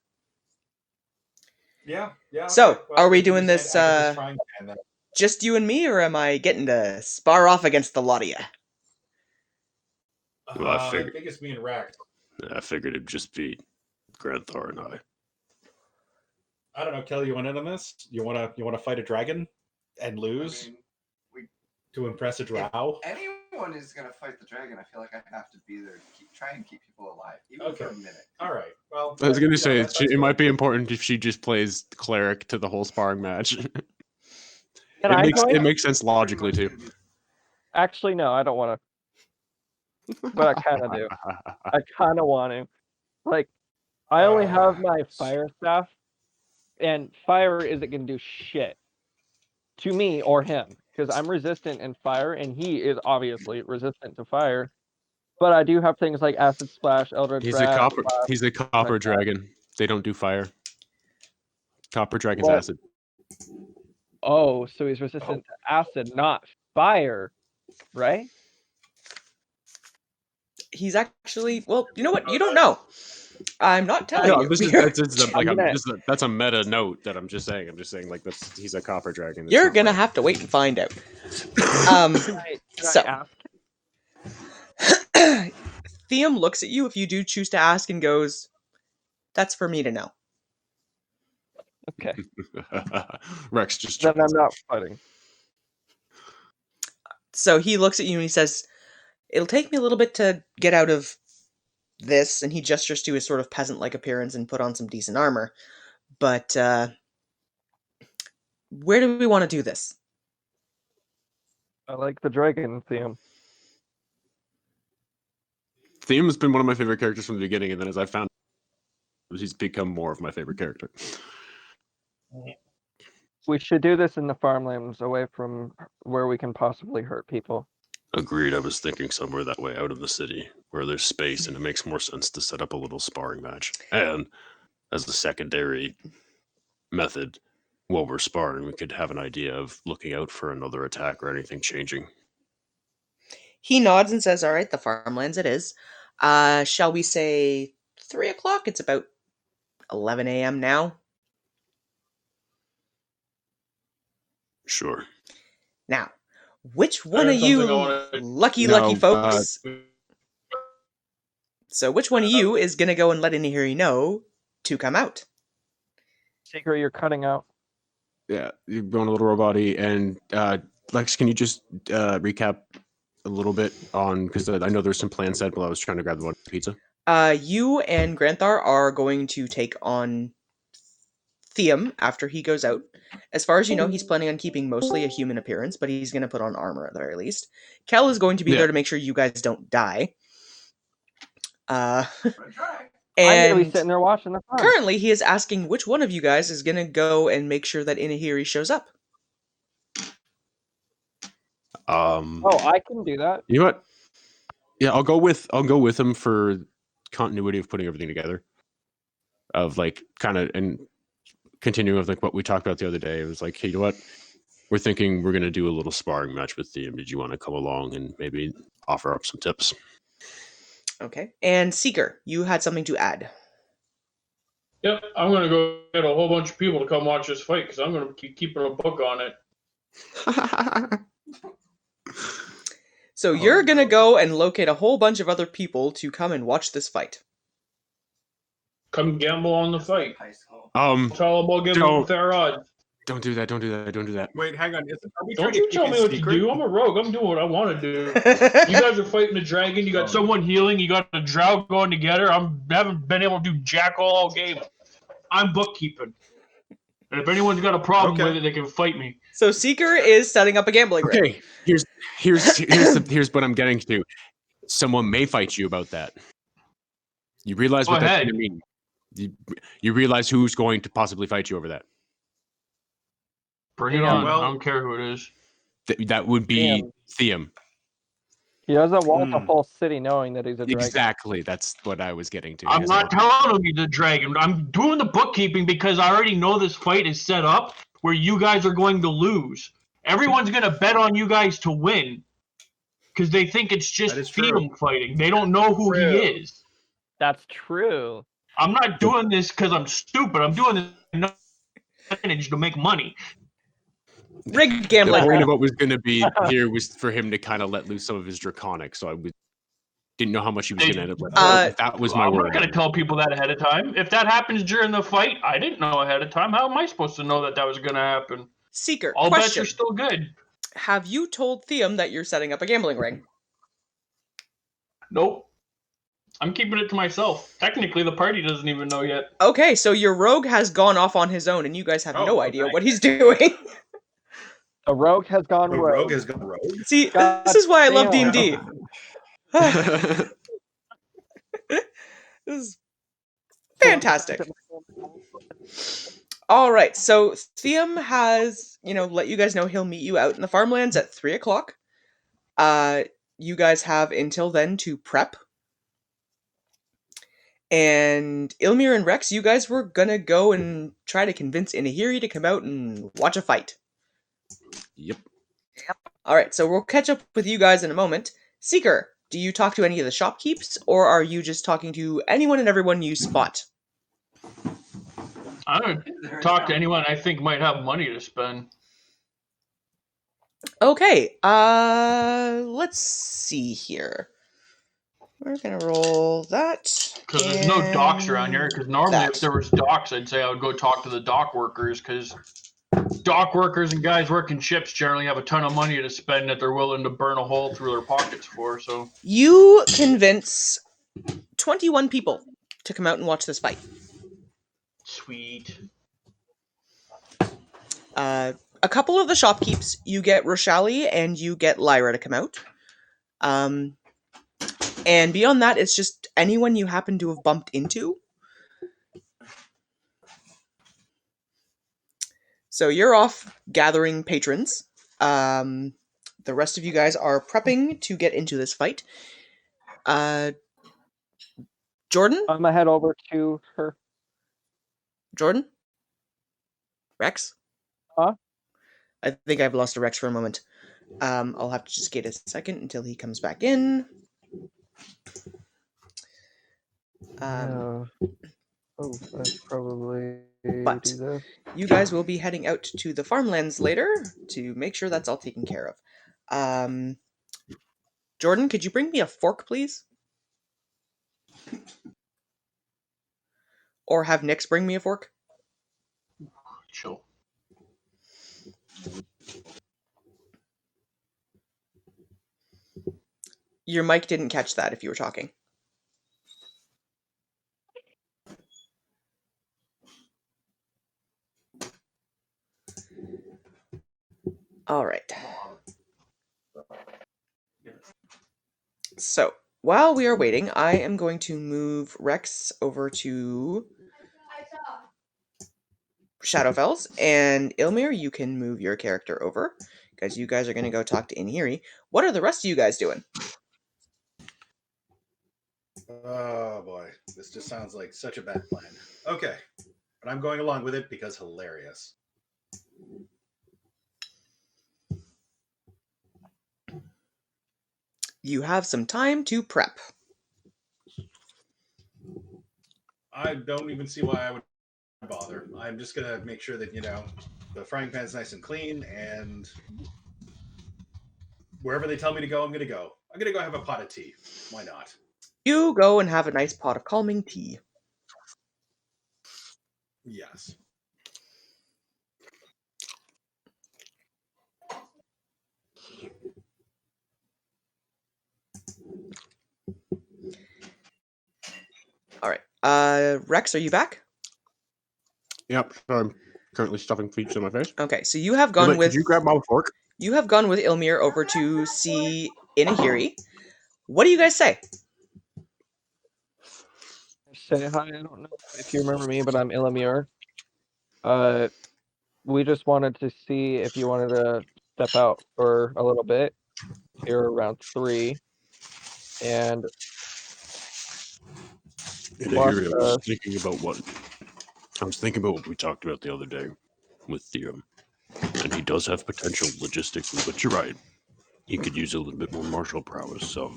Yeah. So, okay. Well, are we if you doing decide this, I get this frying pan, then just you and me, or am I getting to spar off against the lot of ya? Well, I think it's me and Rex. I figured it'd just be Granthar and I. I don't know, Kelly. You want in on this? You want to fight a dragon and lose to impress a drow? If anyone is going to fight the dragon, I feel like I have to be there to try and keep people alive, even for a minute. All right. Well, I was going to say that's it might be important if she just plays cleric to the whole sparring match. It makes sense logically too. Actually, no, I don't want to. But I kind of do. I kind of want to. I only have my fire staff, and fire isn't going to do shit to me or him, because I'm resistant in fire, and he is obviously resistant to fire. But I do have things like acid splash, eldritch blast. He's a copper dragon. They don't do fire. Copper dragon's acid. Oh, so he's resistant to acid, not fire, right? He's actually, well, you know what? You don't know. I'm not telling you. That's a meta note that I'm just saying. I'm just saying, he's a copper dragon. You're gonna have to wait and find out. Theum looks at you if you do choose to ask and goes, "That's for me to know." Okay. Rex just. Then I'm not fighting. So he looks at you and he says, "It'll take me a little bit to get out of this," and he gestures to his sort of peasant-like appearance and put on some decent armor. But where do we want to do this? I like the dragon theme. Theum's been one of my favorite characters from the beginning, and then as I found, he's become more of my favorite character. We should do this in the farmlands, away from where we can possibly hurt people. Agreed. I was thinking somewhere that way, out of the city. where there's space, and it makes more sense to set up a little sparring match. And as the secondary method, while we're sparring, we could have an idea of looking out for another attack or anything changing. He nods and says, all right, the farmlands it is. Shall we say 3 o'clock? It's about 11 a.m. now. Sure. Now, which I one got of you something I wanna- lucky No, folks? So which one of you is going to go and let Inahiri know to come out? Secret, you're cutting out. Yeah, you're going a little robot-y. And Lex, can you just recap a little bit on, because I know there's some plans set while I was trying to grab the one pizza. You and Granthar are going to take on Theum after he goes out. As far as you know, he's planning on keeping mostly a human appearance, but he's going to put on armor at the very least. Kel is going to be Yeah. there to make sure you guys don't die. I'm gonna try. I'm gonna be And sitting there watching the fun. currently, he is asking which one of you guys is going to go and make sure that Inahiri shows up. Oh, I can do that. You know what? Yeah, I'll go with him for continuity of putting everything together. Of like kind of and continuing with like what we talked about the other day. It was like, hey, you know what? We're thinking we're gonna do a little sparring match with Theum. Did you want to come along and maybe offer up some tips? Okay. And Seeker, you had something to add. Yep, I'm gonna go get a whole bunch of people to come watch this fight because I'm gonna keep keeping a book on it. So you're going to go and locate a whole bunch of other people to come and watch this fight. Come gamble on the fight. High school. Tell them we'll give them Don't- fair odds. Don't do that. Don't do that. Don't do that. Wait, hang on. Are we Don't trying you to tell keep me it what secret? to do. I'm a rogue. I'm doing what I want to do. You guys are fighting a dragon. You got someone healing. You got a drow going together. Haven't been able to do jack all game. I'm bookkeeping. And if anyone's got a problem Okay. with it, they can fight me. So Seeker is setting up a gambling ring. Okay, here's what I'm getting to. Someone may fight you about that. You realize Go what that's ahead. going to mean. You realize who's going to possibly fight you over that. Bring it Yeah, on. well- I don't care who it is. That would be Theum. He doesn't want the Hmm. whole city knowing that he's a dragon. Exactly. That's what I was getting to. I'm Yes, not telling him he's a dragon. I'm doing the bookkeeping because I already know this fight is set up where you guys are going to lose. Everyone's going to bet on you guys to win because they think it's just That is true. Theum fighting. They don't know who he True. is. That's true. I'm not doing this because I'm stupid. I'm doing this to make money. Rigged The gambling point ring. of what was going to be here was for him to kind of let loose some of his draconic. So didn't know how much he was going to end up letting loose. That was my I'm word. not going to tell people that ahead of time. If that happens during the fight, I didn't know ahead of time. How am I supposed to know that that was going to happen? Seeker, All bets question. are still good. Have you told Theum that you're setting up a gambling ring? Nope. I'm keeping it to myself. Technically, the party doesn't even know yet. Okay, so your rogue has gone off on his own and you guys have Oh, no okay. idea what he's doing. A rogue has gone The rogue. rogue has gone rogue. See, God this is why I love damn. D&D. This is fantastic. All right, so Theum has, let you guys know he'll meet you out in the farmlands at 3 o'clock. You guys have until then to prep. And Ilmir and Rex, you guys were gonna go and try to convince Inahiri to come out and watch a fight. Yep. All right, so we'll catch up with you guys in a moment. Seeker, do you talk to any of the shopkeepers, or are you just talking to anyone and everyone you spot? I don't talk to anyone I think might have money to spend. Okay, let's see here. We're gonna roll that. Because there's no docks around here. Because normally, that. if there was docks, I'd say I would go talk to the dock workers. Because dock workers and guys working ships generally have a ton of money to spend that they're willing to burn a hole through their pockets for. So You convince 21 people to come out and watch this fight. sweet. A couple of the shopkeepers, you get Roshali and you get Lyra to come out. And beyond that, it's just anyone you happen to have bumped into. So you're off gathering patrons. The rest of you guys are prepping to get into this fight. Jordan? I'm gonna head over to her. Jordan? Rex? Huh? I think I've lost a Rex for a moment. I'll have to just get a second until he comes back in. Yeah. Oh, I should probably But do this. you guys will be heading out to the farmlands later to make sure that's all taken care of. Jordan, could you bring me a fork, please? Or have Nix bring me a fork? Chill. Your mic didn't catch that if you were talking. All right. So, while we are waiting, I am going to move Rex over to Shadowfells, and Ilmir, you can move your character over, because you guys are going to go talk to Inhiri. What are the rest of you guys doing? Oh boy, this just sounds like such a bad plan. Okay, but I'm going along with it because hilarious. You have some time to prep. I don't even see why I would bother. I'm just gonna make sure that the frying pan's nice and clean, and wherever they tell me to go, I'm gonna go. I'm gonna go have a pot of tea. Why not? You go and have a nice pot of calming tea. Yes. All right. Rex, are you back? Yep. So I'm currently stuffing pleats in my face. Okay, so you have gone with Could you grab my fork? Ilmir over to see Inahiri. What do you guys say? Say hi. I don't know if you remember me, but I'm Ilamir. We just wanted to see if you wanted to step out for a little bit. You're around 3, and And I lost hear I was thinking about what we talked about the other day with Theum. And he does have potential logistically, but you're right. He could use a little bit more martial prowess. So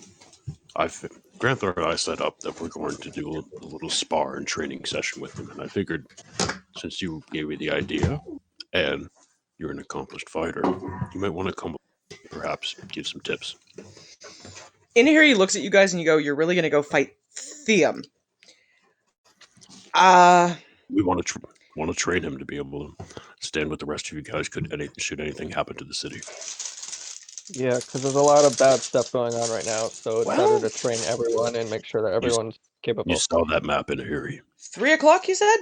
Granthor and I set up that we're going to do a little spar and training session with him. And I figured since you gave me the idea and you're an accomplished fighter, you might want to come perhaps give some tips. Inahiri looks at you guys and you go, "You're really going to go fight Theum?" We want to train him to be able to stand with the rest of you guys should anything happen to the city. Yeah, because there's a lot of bad stuff going on right now, so it's better Well, to train everyone and make sure that everyone's You capable. saw that map in a hurry. 3:00, you said?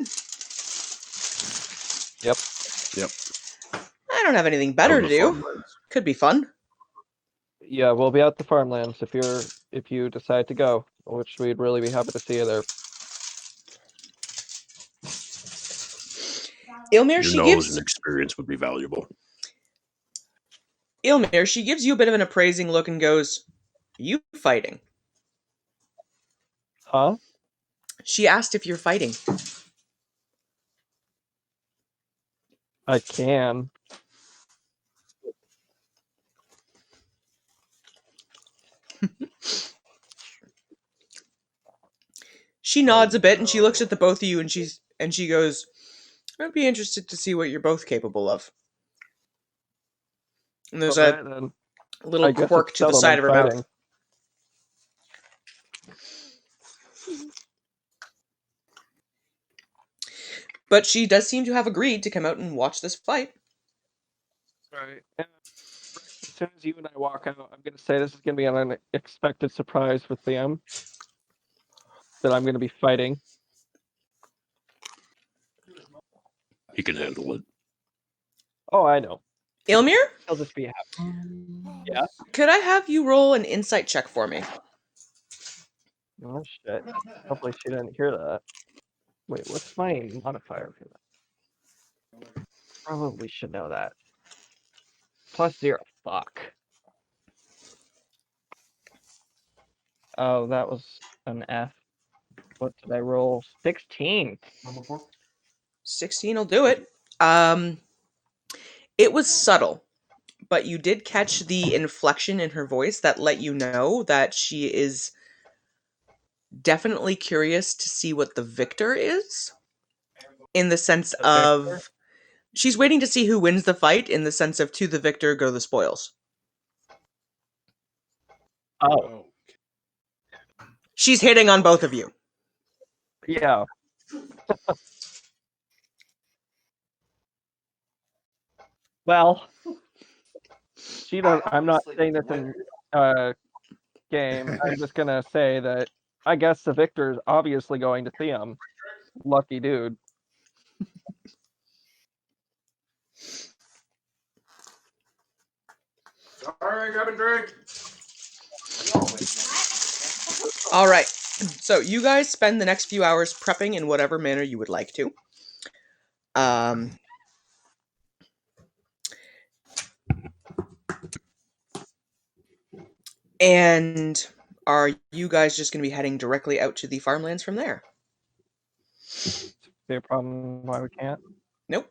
Yep. I don't have anything Out better in to the do. farmlands. Could be fun. Yeah, we'll be at the farmlands if you decide to go, which we'd really be happy to see you there. Ilmir, Your knowledge and experience would be valuable. Ilmir, she gives you a bit of an appraising look and goes, "Are you fighting?" Huh? She asked if you're fighting. I can. She nods a bit and she looks at the both of you and she goes, "I'd be interested to see what you're both capable of." And there's Okay, a then. little I guess quirk it's to the settled, side I'm of her fighting. mouth. But she does seem to have agreed to come out and watch this fight. Right. And Rex, as soon as you and I walk out, I'm gonna say this is gonna be an unexpected surprise for Theum. That I'm gonna be fighting. He can handle it. Oh, I know. Ilmir, He'll just be happy. Yeah. could I have you roll an insight check for me? Oh shit. Hopefully she didn't hear that. Wait, what's my modifier for that? Probably should know that. +0. Fuck. Oh, that was an F. What did I roll? 16. Number 4. 16 will do it. Um, it was subtle, but you did catch the inflection in her voice that let you know that she is definitely curious to see what the victor is, in the sense The victor? of she's waiting to see who wins the fight, in the sense of to the victor go the spoils. Oh, Oh, She's hitting on both of you. yeah. Well, she does. I'm not obviously saying this in game. I'm just gonna say that I guess the victor is obviously going to see him. Lucky dude. Sorry, grab a drink. All right. So you guys spend the next few hours prepping in whatever manner you would like to. Um, and are you guys just going to be heading directly out to the farmlands from there? See a problem why we can't? Nope.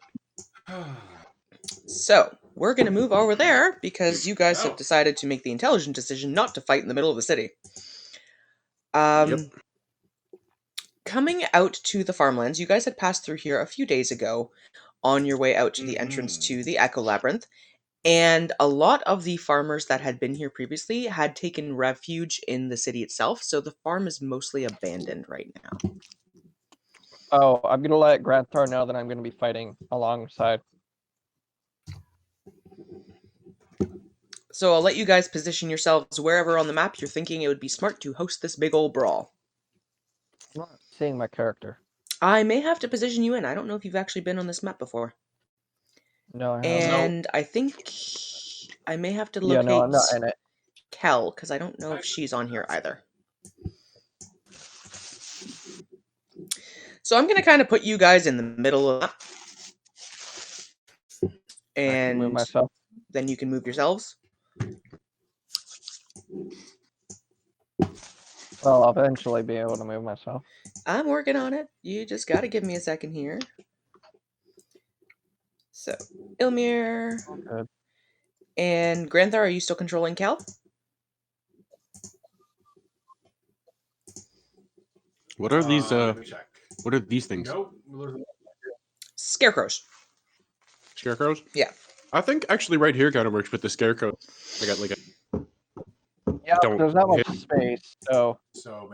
So we're going to move over there because you guys have Oh. decided to make the intelligent decision not to fight in the middle of the city. Coming out to the farmlands, you guys had passed through here a few days ago on your way out to the entrance to the Echo Labyrinth, and a lot of the farmers that had been here previously had taken refuge in the city itself, so the farm is mostly abandoned right now. Oh, I'm gonna let Granthar know that I'm gonna be fighting alongside. So I'll let you guys position yourselves wherever on the map you're thinking it would be smart to host this big old brawl. I'm not seeing my character. I may have to position you in. I don't know if you've actually been on this map before. No, I haven't. And I think I may have to Yeah, locate no, I'm not in it. Kel, because I don't know if she's on here either. So I'm going to kind of put you guys in the middle of that. I can move And myself. then you can move yourselves. Well, I'll eventually be able to move myself. I'm working on it. You just got to give me a second here. So, Ilmir Good. and Granthar, are you still controlling Kel? What are these? Let me check. What are these things? Nope. Scarecrows. Scarecrows? Yeah. I think actually right here kind of works with the scarecrow. I got like a Yeah, Don't there's not much hit. space. So So,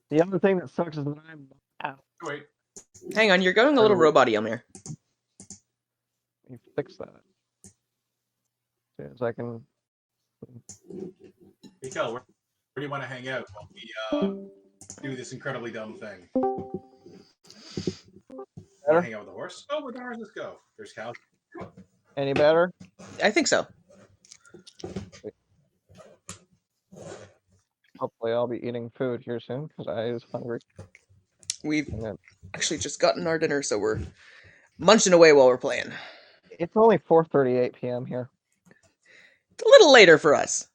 the other thing that sucks is that I'm out. wait. Hang on, you're going a little robot-y, Ilmir. You fix that. As soon as I can. Hey, Kel, where do you want to hang out while we do this incredibly dumb thing? Want to hang out with the horse? Oh, where the horses go? There's cows. Any better? I think so. Hopefully, I'll be eating food here soon because I was hungry. We've And then- actually just gotten our dinner, so we're munching away while we're playing. It's only 4:38 p.m. here. It's a little later for us.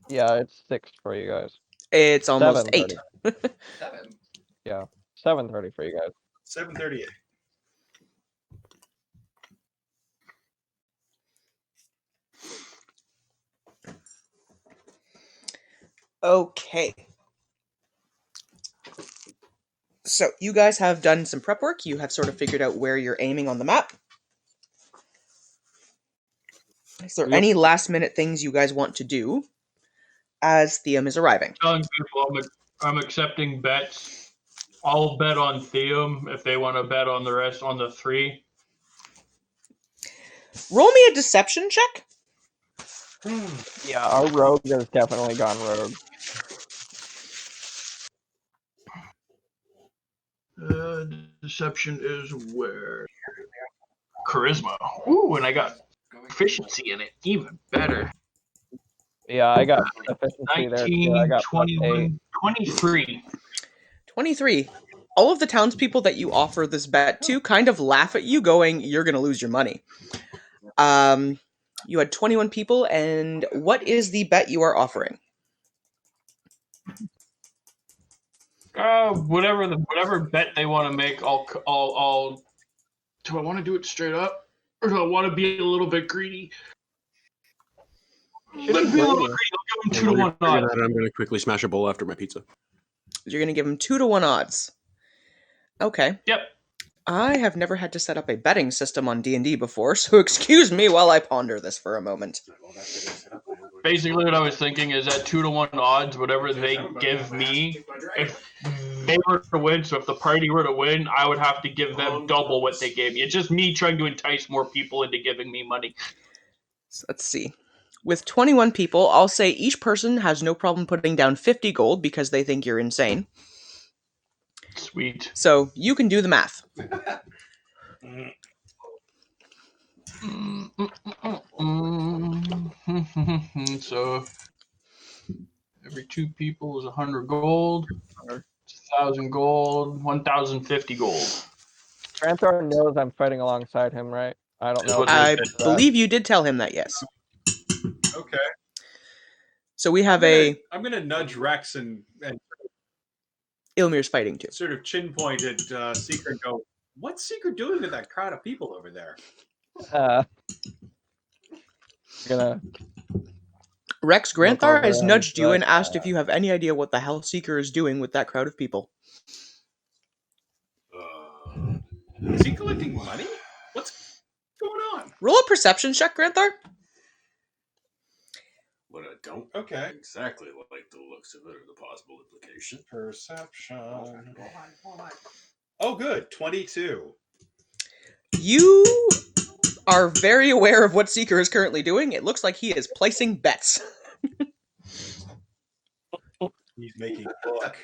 Yeah, it's 6 for you guys. It's almost 8. 7. Yeah, 7:30 for you guys. 7:38. Okay. So you guys have done some prep work. You have sort of figured out where you're aiming on the map. Is there any last minute things you guys want to do as Theum is arriving? Telling people I'm accepting bets. I'll bet on Theum if they want to bet on the rest on the 3. Roll me a deception check. Yeah, our rogue has definitely gone rogue. Deception is where? Charisma. Ooh, and I got proficiency in it. Even better. Yeah, I got efficiency there too. I 19, got 21, 23. 23. All of the townspeople that you offer this bet to kind of laugh at you, going, "You're going to lose your money." You had 21 people, and what is the bet you are offering? Whatever bet they want to make, I'll. Do I want to do it straight up, or do I want to be a little bit greedy? Let's be a little bit greedy. I'll give them 2 to 1 odds. I'm going to quickly smash a bowl after my pizza. You're going to give him 2 to 1 odds. Okay. Yep. I have never had to set up a betting system on D&D before, so excuse me while I ponder this for a moment. Basically, what I was thinking is at 2 to 1 odds, whatever they give me, if they were to win, so if the party were to win, I would have to give them double what they gave me. It's just me trying to entice more people into giving me money. So let's see. With 21 people, I'll say each person has no problem putting down 50 gold because they think you're insane. Sweet. So you can do the math. So every 2 people is 100 gold, 1,000 gold, 1,050 gold. Tranthar knows I'm fighting alongside him, right? I don't know. I believe you did tell him that, yes. Okay. So we have I'm gonna nudge Rex and Ilmir's fighting too. sort of chin point at Seeker and go, "What's Seeker doing with that crowd of people over there?" Gonna. Rex Granthar has over nudged you and and asked if you have any idea what the hell Seeker is doing with that crowd of people. Is he collecting money? What's going on? Roll a perception check, Granthar. But I don't exactly like the looks of it or the possible implication. Perception. Oh, good. 22. You are very aware of what Seeker is currently doing. It looks like he is placing bets. He's making book.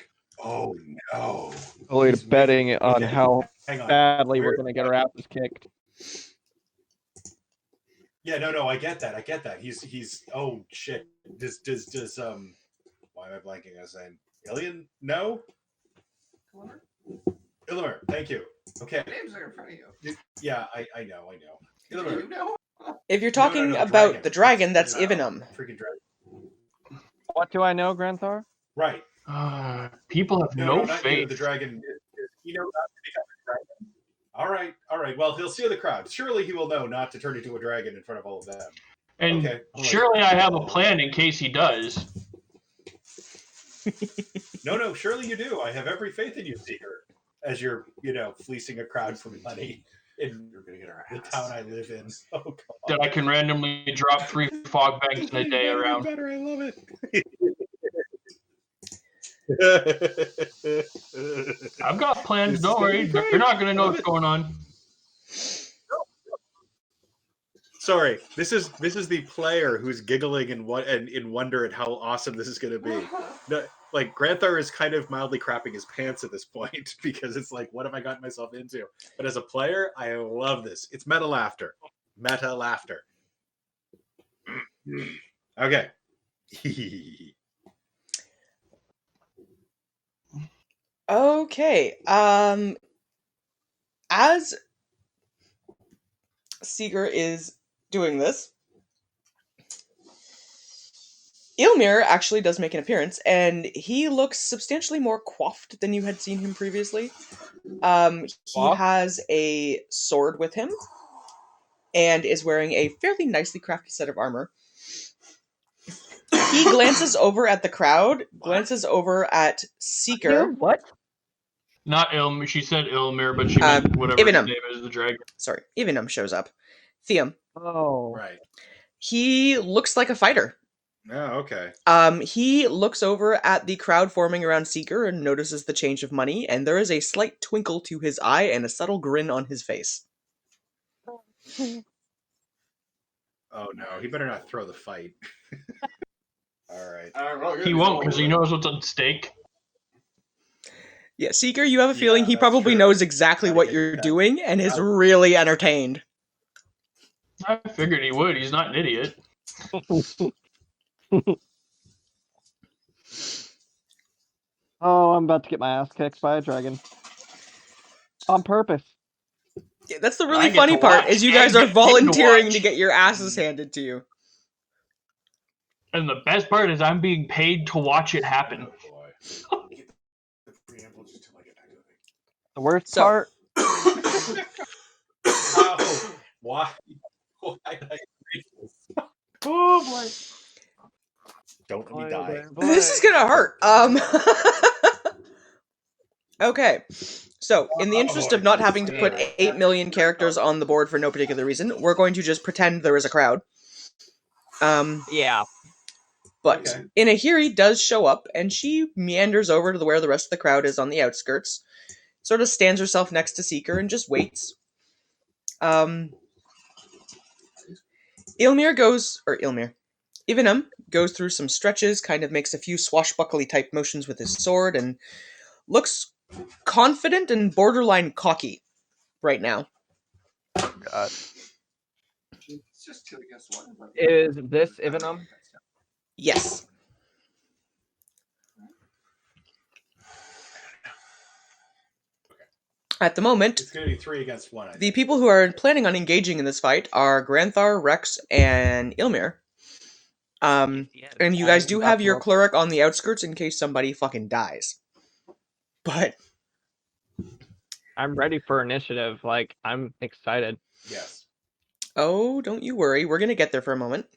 Oh no. Totally betting on how Hang on. badly we're gonna get our asses kicked. Yeah, no, I get that. He's oh shit. Does why am I blanking on his name? Alien? No? Illimer, thank you. Okay. Names are in front of you. Yeah, I know. Illimer. You know? If you're talking No, about the dragon, that's Ivanum. Freaking dragon. What do I know, Granthar? Right. People have no not faith. you, the dragon. You know not to become a dragon. All right. Well, he'll see the crowd. Surely he will know not to turn into a dragon in front of all of them. And Okay. surely I have a plan in case he does. No, surely you do. I have every faith in you, Seeker. As you're, fleecing a crowd for money in the town I live in. Oh, God. That I can randomly drop 3 fog banks in a day around. Better, I love it. I've got plans, don't worry. You're not going to know what's going on. Sorry, this is the player who's giggling in wonder at how awesome this is going to be. No, like Granthar is kind of mildly crapping his pants at this point because it's like, what have I gotten myself into? But as a player, I love this. It's meta laughter. Okay. Okay. As Seeker is doing this, Ilmir actually does make an appearance, and he looks substantially more coiffed than you had seen him previously. He has a sword with him, and is wearing a fairly nicely crafted set of armor. He glances over at the crowd, glances over at Seeker. What? Not Ilmir. She said Ilmir, but she meant whatever his name is, the dragon. Sorry, Ivanum shows up. Theum. Oh. Right. He looks like a fighter. Oh, okay. He looks over at the crowd forming around Seeker and notices the change of money, and there is a slight twinkle to his eye and a subtle grin on his face. Oh no, he better not throw the fight. All right. He won't because he knows what's at stake. Yeah, Seeker, you have a feeling he that's probably true. knows exactly Gotta what get you're that. doing and is really entertained. I figured he would. He's not an idiot. Oh, I'm about to get my ass kicked by a dragon. On purpose. Yeah, that's the I really get funny to part, watch. is you I guys are get to volunteering watch. to get your asses handed to you. And the best part is I'm being paid to watch it happen. Oh, boy. The worst So- part, How? Why? Why did I read this? Oh boy. Don't let me die. This is gonna hurt. Okay. So, in the interest of not having to put 8 million characters on the board for no particular reason, we're going to just pretend there is a crowd. Yeah. But Okay. Inahiri does show up, and she meanders over to where the rest of the crowd is on the outskirts, sort of stands herself next to Seeker and just waits. Ivanum goes through some stretches, kind of makes a few swashbuckly type motions with his sword, and looks confident and borderline cocky right now. God. It's just 2 against 1. but- Is this Ivanum? Yes. At the moment, It's going to be 3 against 1. I the think. people who are planning on engaging in this fight are Granthar, Rex, and Ilmir. And you guys do have your cleric on the outskirts in case somebody fucking dies. But I'm ready for initiative. Like, I'm excited. Yes. oh, don't you worry, we're gonna get there for a moment.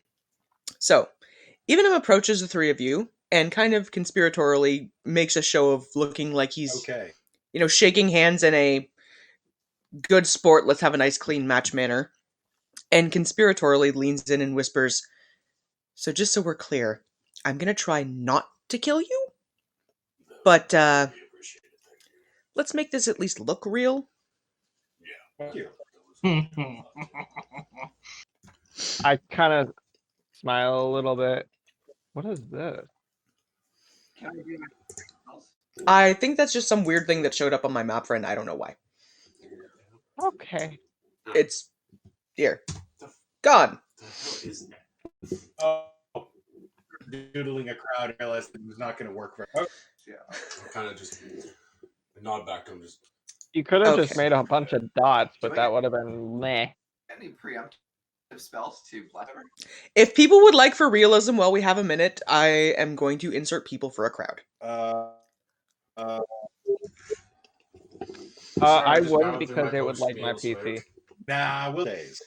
So, Ivanum approaches the three of you and kind of conspiratorially makes a show of looking like he's, Okay. shaking hands in a good sport, let's have a nice clean match manner, and conspiratorially leans in and whispers, "So just so we're clear, I'm gonna try not to kill you, but let's make this at least look real." Thank you. I kind of smile a little bit. What is this? Can I do my else? I think that's just some weird thing that showed up on my map, friend. I don't know why. Okay. It's here. Gone. Oh, doodling a crowd. I realized it was not going to work very well. Yeah. I kind of just nod back to him. Just You could have just Okay. made a bunch of dots, but that would have been meh. Any preemptive spells to Blackbird? If people would like for realism while we have a minute, I am going to insert people for a crowd. I just wouldn't bowing through my because it would like my post-meal PC. Nah, we'll days.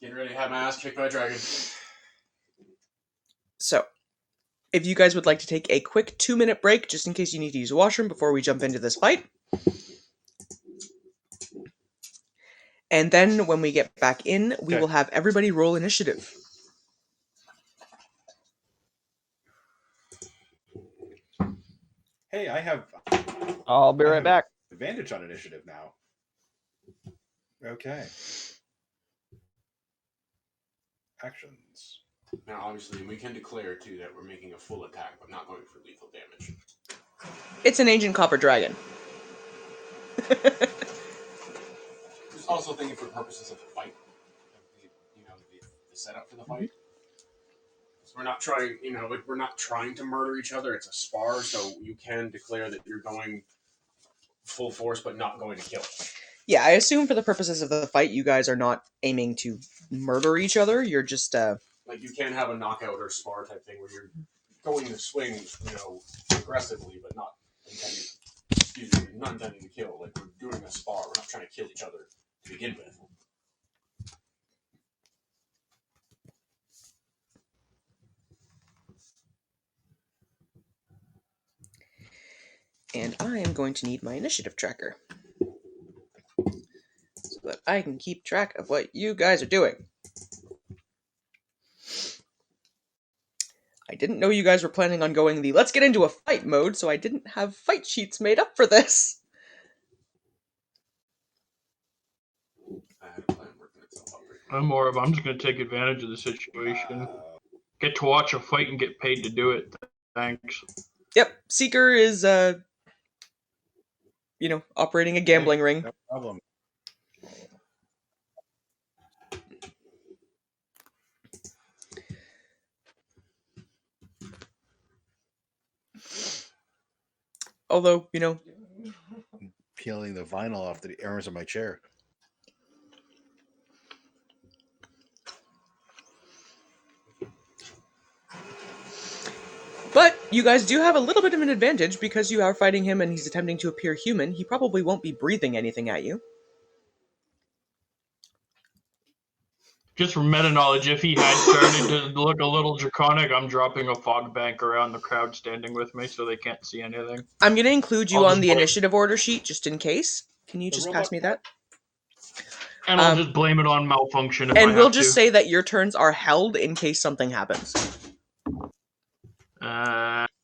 getting ready to have my ass kicked by a dragon. So, if you guys would like to take a quick 2-minute break, just in case you need to use a washroom before we jump into this fight. And then when we get back in, we Okay. will have everybody roll initiative. Hey, I have I'll be right back. advantage on initiative now. Okay. Actions. Now, obviously, we can declare too that we're making a full attack, but not going for lethal damage. It's an ancient copper dragon. Just also thinking for purposes of the fight, the setup for the fight. So we're not trying, we're not trying to murder each other. It's a spar, so you can declare that you're going full force, but not going to kill. Yeah, I assume for the purposes of the fight, you guys are not aiming to murder each other. You're just, Like, you can have a knockout or spar type thing where you're going to swing, aggressively, but not intending to kill. Like, we're doing a spar. We're not trying to kill each other to begin with. and I am going to need my initiative tracker so that I can keep track of what you guys are doing. I didn't know you guys were planning on going the let's get into a fight mode, so I didn't have fight sheets made up for this. I had a plan working itself out right now. I'm just going to take advantage of the situation. Get to watch a fight and get paid to do it. Thanks. Yep, Seeker is, operating a gambling ring. No problem. Although, Peeling the vinyl off the arms of my chair. But you guys do have a little bit of an advantage because you are fighting him and he's attempting to appear human. He probably won't be breathing anything at you. Just for meta knowledge, if he had started to look a little draconic, I'm dropping a fog bank around the crowd standing with me so they can't see anything. I'm going to include you I'll on just the blame- initiative order sheet just in case. Can you The just robot pass me that? And I'll Um, just blame it on malfunction if And I we'll have just to. say that your turns are held in case something happens.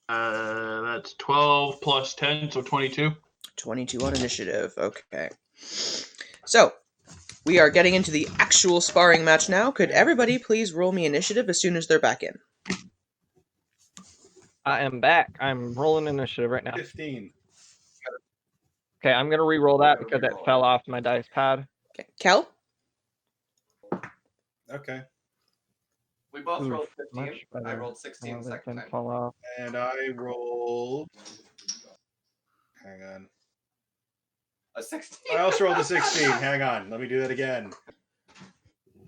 That's 12 plus 10, so 22. 22 on initiative. Okay. So, we are getting into the actual sparring match now. Could everybody please roll me initiative as soon as they're back in? I am back. I'm rolling initiative right now. 15. Okay, I'm gonna re-roll that because it fell off my dice pad. Okay. Kel? Okay. We both Oof, rolled 15. much better. I rolled 16 Oh, that second didn't time. fall off. And I rolled. Hang on. A 16. I also rolled a 16. Hang on. Let me do that again.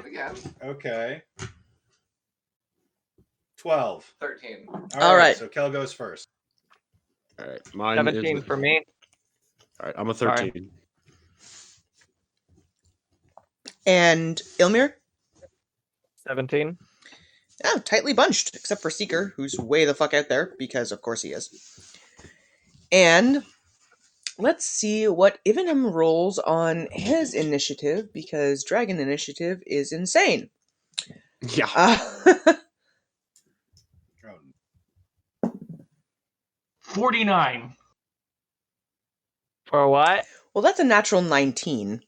Again. Okay. 12. 13. All right. So Kel goes first. All right, mine 17 is for me. All right, I'm a Sorry. 13. And Ilmir? 17. Oh, tightly bunched, except for Seeker, who's way the fuck out there, because of course he is. And let's see what Ivanum rolls on his initiative, because Dragon Initiative is insane. Yeah. Oh, 49. For what? Well, that's a natural 19.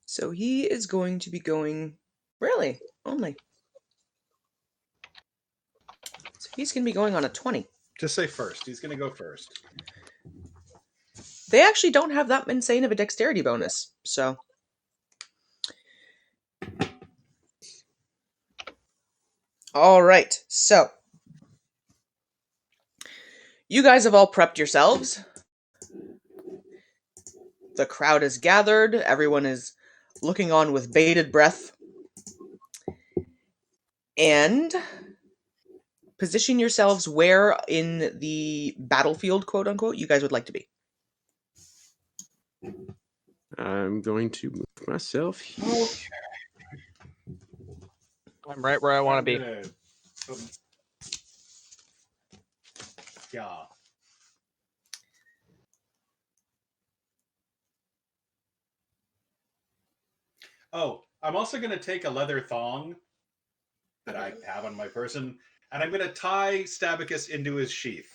So he is going to be going... Really? Only. So he's going to be going on a 20. just say first. He's going to go first. They actually don't have that insane of a dexterity bonus, so... Alright, so... You guys have all prepped yourselves. The crowd is gathered. Everyone is looking on with bated breath. And position yourselves where in the battlefield, quote unquote, you guys would like to be. I'm going to move myself here. I'm right where I want to be. Yeah. Oh, I'm also going to take a leather thong that I have on my person, and I'm going to tie Stabicus into his sheath,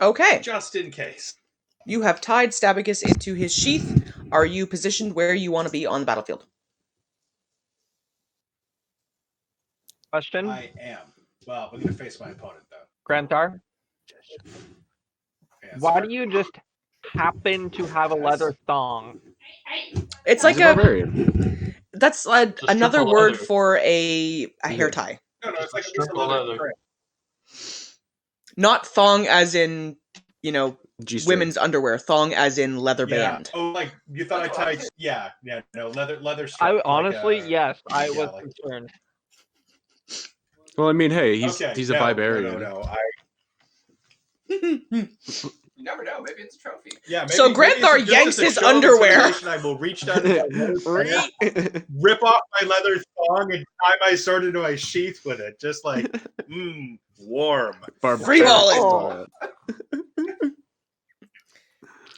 Okay. just in case. You have tied Stabicus into his sheath. Are you positioned where you want to be on the battlefield? Question? I am. Well, I'm going to face my opponent, though. Granthar, Yes. why do you just happen to have a leather thong? It's He's like a a... barbarian. That's Just another triple word leather. for a hair tie. No, it's like a piece of Triple leather. leather. Not thong as in, you know, G-string. women's underwear. Thong as in leather Yeah. band. Oh, like you thought I That's what I tied? said. Yeah, no, leather strap. I like, honestly, yes, I yeah, was like- concerned. Well, I mean, hey, he's Okay, a barbarian. No. You never know. Maybe it's a trophy. Yeah, maybe, So maybe Granthar it's just yanks as a his show of underwear. intimidation, I will reach down into my leather band, rip off my leather thong, and tie my sword into my sheath with it, just like, warm. Free balling. Oh.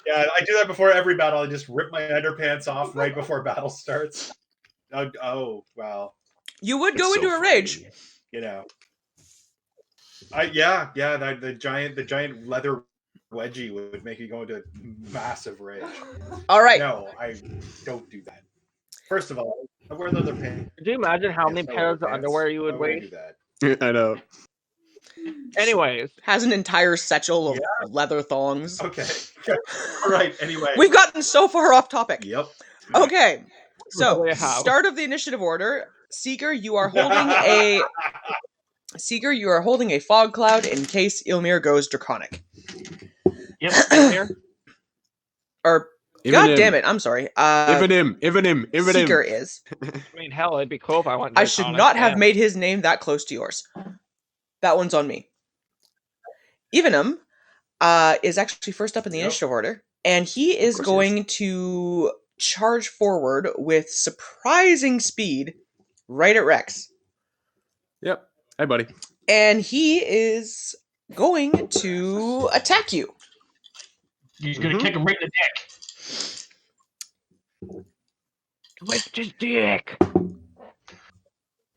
Yeah, I do that before every battle. I just rip my underpants off right before battle starts. Oh well, You would It's go so into a rage. funny. you know. The giant leather wedgie would make you go into massive rage. All right. No, I don't do that. First of all, I wear leather pants. Could you imagine how many no pairs of pants. underwear you would Why would I waste? do that? I know. Anyways, Has an entire satchel of leather thongs. Okay. All right. Anyway. We've gotten so far off topic. Yep. Okay. So, Really have. start of the initiative order. Seeker, you are holding a... Seeker, you are holding a fog cloud in case Ilmir goes draconic. Yep, same here. Or God damn it! I'm sorry. Ivanim. Seeker is. I mean, hell, it'd be cool if I went I should Draconic. not have Damn. made his name that close to yours. That one's on me. Evenum is actually first up in the Yep. initiative order, and he is course he is. going to charge forward with surprising speed right at Rex. Yep. Hey, buddy. And he is going to attack you. He's gonna kick him right in the dick. Twist his dick.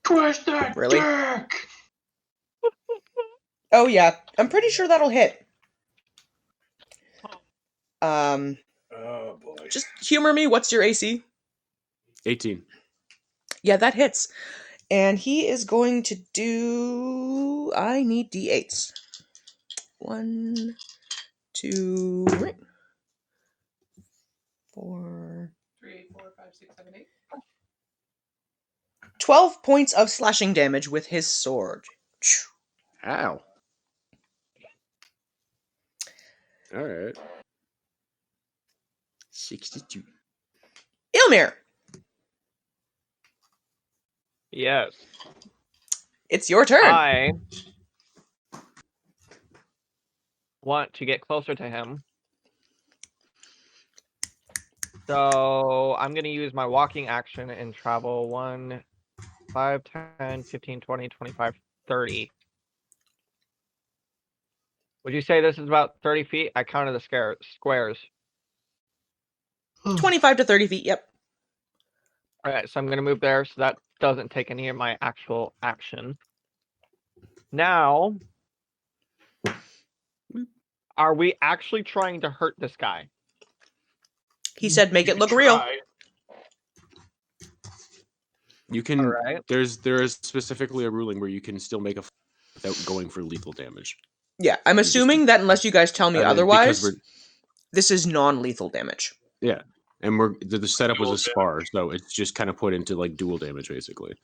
Twist that Really? dick. Oh yeah, I'm pretty sure that'll hit. Oh boy. Just humor me. What's your AC? 18. Yeah, that hits. And he is going to do. I need d8s. 1, 2, 4. 3, 4, 5, 6, 7, 8. 12 points of slashing damage with his sword. Ow. All right. 62. Ilmir, Yes. it's your turn. I want to get closer to him. So I'm going to use my walking action and travel 1, 5, 10, 15, 20, 25, 30. Would you say this is about 30 feet? I counted the squares. 25 to 30 feet, yep. All right, so I'm going to move there so that doesn't take any of my actual action. Now, are we actually trying to hurt this guy? He said make You it look can real. try. You can. All right. There is specifically a ruling where you can still make a without going for lethal damage. Yeah, I'm assuming that unless you guys tell me Because otherwise, we're- this is non-lethal damage. Yeah, and the setup was Dual a spar, so it's just kind of put into like dual damage basically.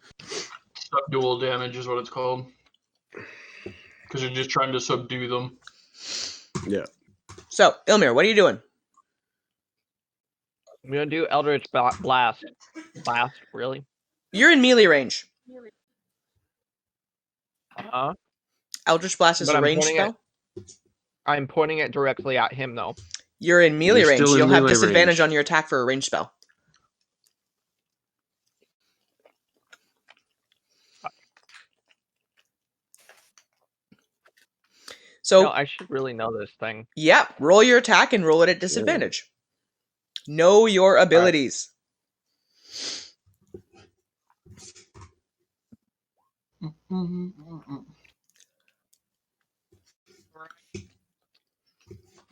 Subdual damage is what it's called. Because you're just trying to subdue them. Yeah. So, Ilmir, what are you doing? I'm going to do Eldritch Blast. Blast, really? You're in melee range. Uh-huh. Eldritch Blast is But a I'm ranged pointing spell. I'm pointing it directly at him, though. You're in melee You're range. still in You'll have melee disadvantage range. on your attack for a ranged spell. So, No, I should really know this thing. yeah, roll your attack and roll it at disadvantage. Know your abilities.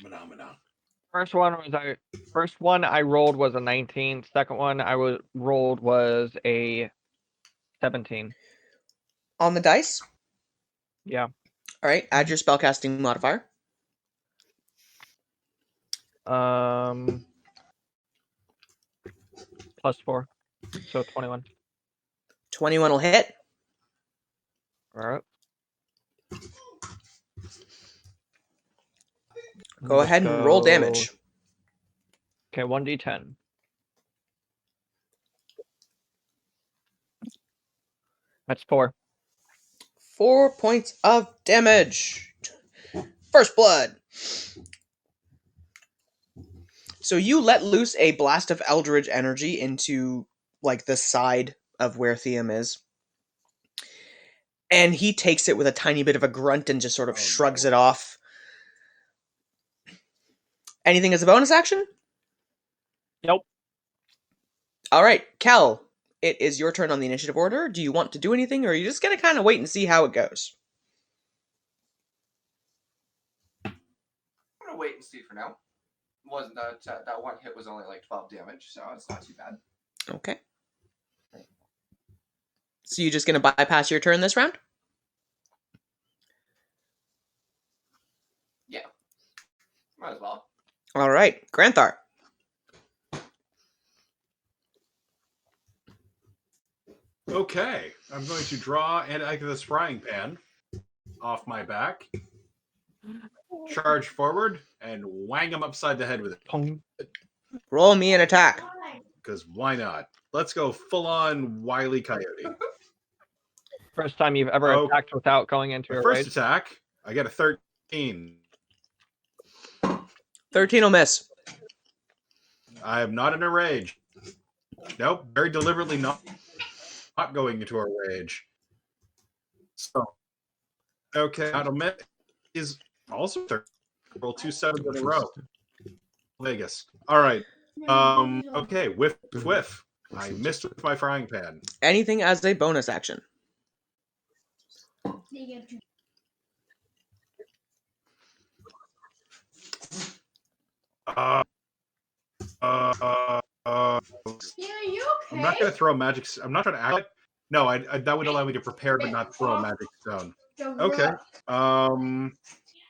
Phenomena. First one I rolled was a 19. Second one I rolled was a 17. On the dice. Yeah. All right, add your spellcasting modifier. +4. So 21. 21 will hit. All right. Go ahead and roll damage. Okay, 1d10. That's 4. 4 points of damage. First blood. So you let loose a blast of eldritch energy into like the side of where Theum is. And he takes it with a tiny bit of a grunt and just sort of shrugs it off. Anything as a bonus action? Nope. All right, Kel, it is your turn on the initiative order. Do you want to do anything, or are you just going to kind of wait and see how it goes? I'm gonna wait and see for now. Wasn't that one hit was only like 12 damage, so it's not too bad. Okay. So you just going to bypass your turn this round? Yeah. Might as well. All right, Granthar. Okay, I'm going to draw and I get this frying pan off my back, charge forward, and wang him upside the head with it. Pong. Roll me an attack. Because why not? Let's go full on Wile E. Coyote. First time you've ever Oh. attacked without going into My a first rage. attack, I get a 13. 13 will miss. I am not in a rage. Nope, very deliberately not going into a rage. So, okay, Automet is also 13. Roll 2 sevens in a row. Vegas. All right. Okay, whiff. I missed with my frying pan. Anything as a bonus action. Uh, I'm not going to throw a magic. I'm not trying to act. No, that would allow me to prepare but not throw a magic stone. Okay.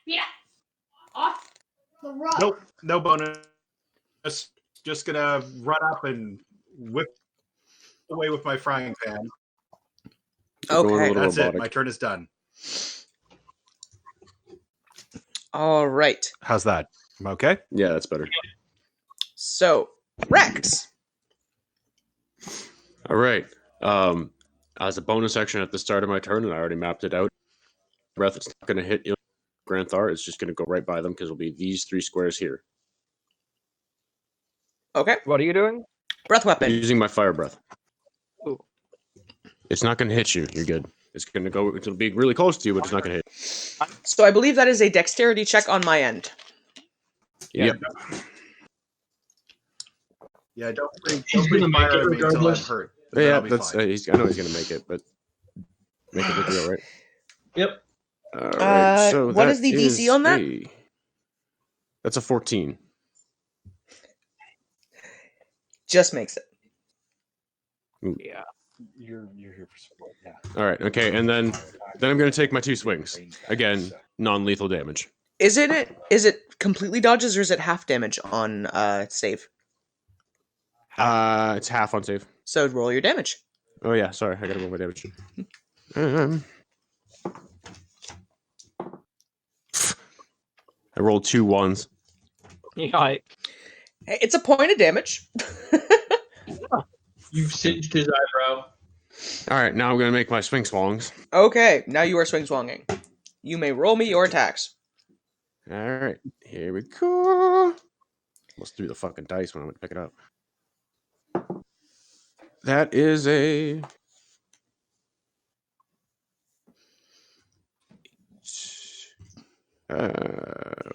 Yeah. Off the rug. Nope. No bonus. Just gonna run up and whip away with my frying pan. Going a Okay. little That's it. robotic. My turn is done. All right. How's that? Okay. Yeah, that's better. So, Rex. All right. As a bonus action at the start of my turn, and I already mapped it out. Breath, it's not going to hit Granthar. It's just going to go right by them because it'll be these 3 squares here. Okay. What are you doing? Breath weapon. Using my fire breath. Ooh. It's not going to hit you. You're good. It's going to go. It'll be really close to you, but it's not going to hit. So I believe that is a dexterity check on my end. Yeah. Yep. Yeah, don't He's bring gonna make fire it at me until I'm regardless. hurt. Then Yeah, I'll be that's. fine. I know he's going to make it, but make it look real, right? Yep. All right. So what is the DC on that? That's a 14. Just makes it. Yeah. You're here for support. Yeah. All right. Okay, and then I'm going to take my 2 swings again, non-lethal damage. Is it completely dodges or is it half damage on save? It's half on save. So roll your damage. Oh yeah, sorry, I got to roll my damage. I rolled 2 ones. Yeah. Hey, it's a point of damage. You've singed his eyebrow. All right, now I'm going to make my swing swongs. Okay, now you are swing swonging. You may roll me your attacks. All right, here we go. Almost threw the fucking dice when I went to pick it up. That is a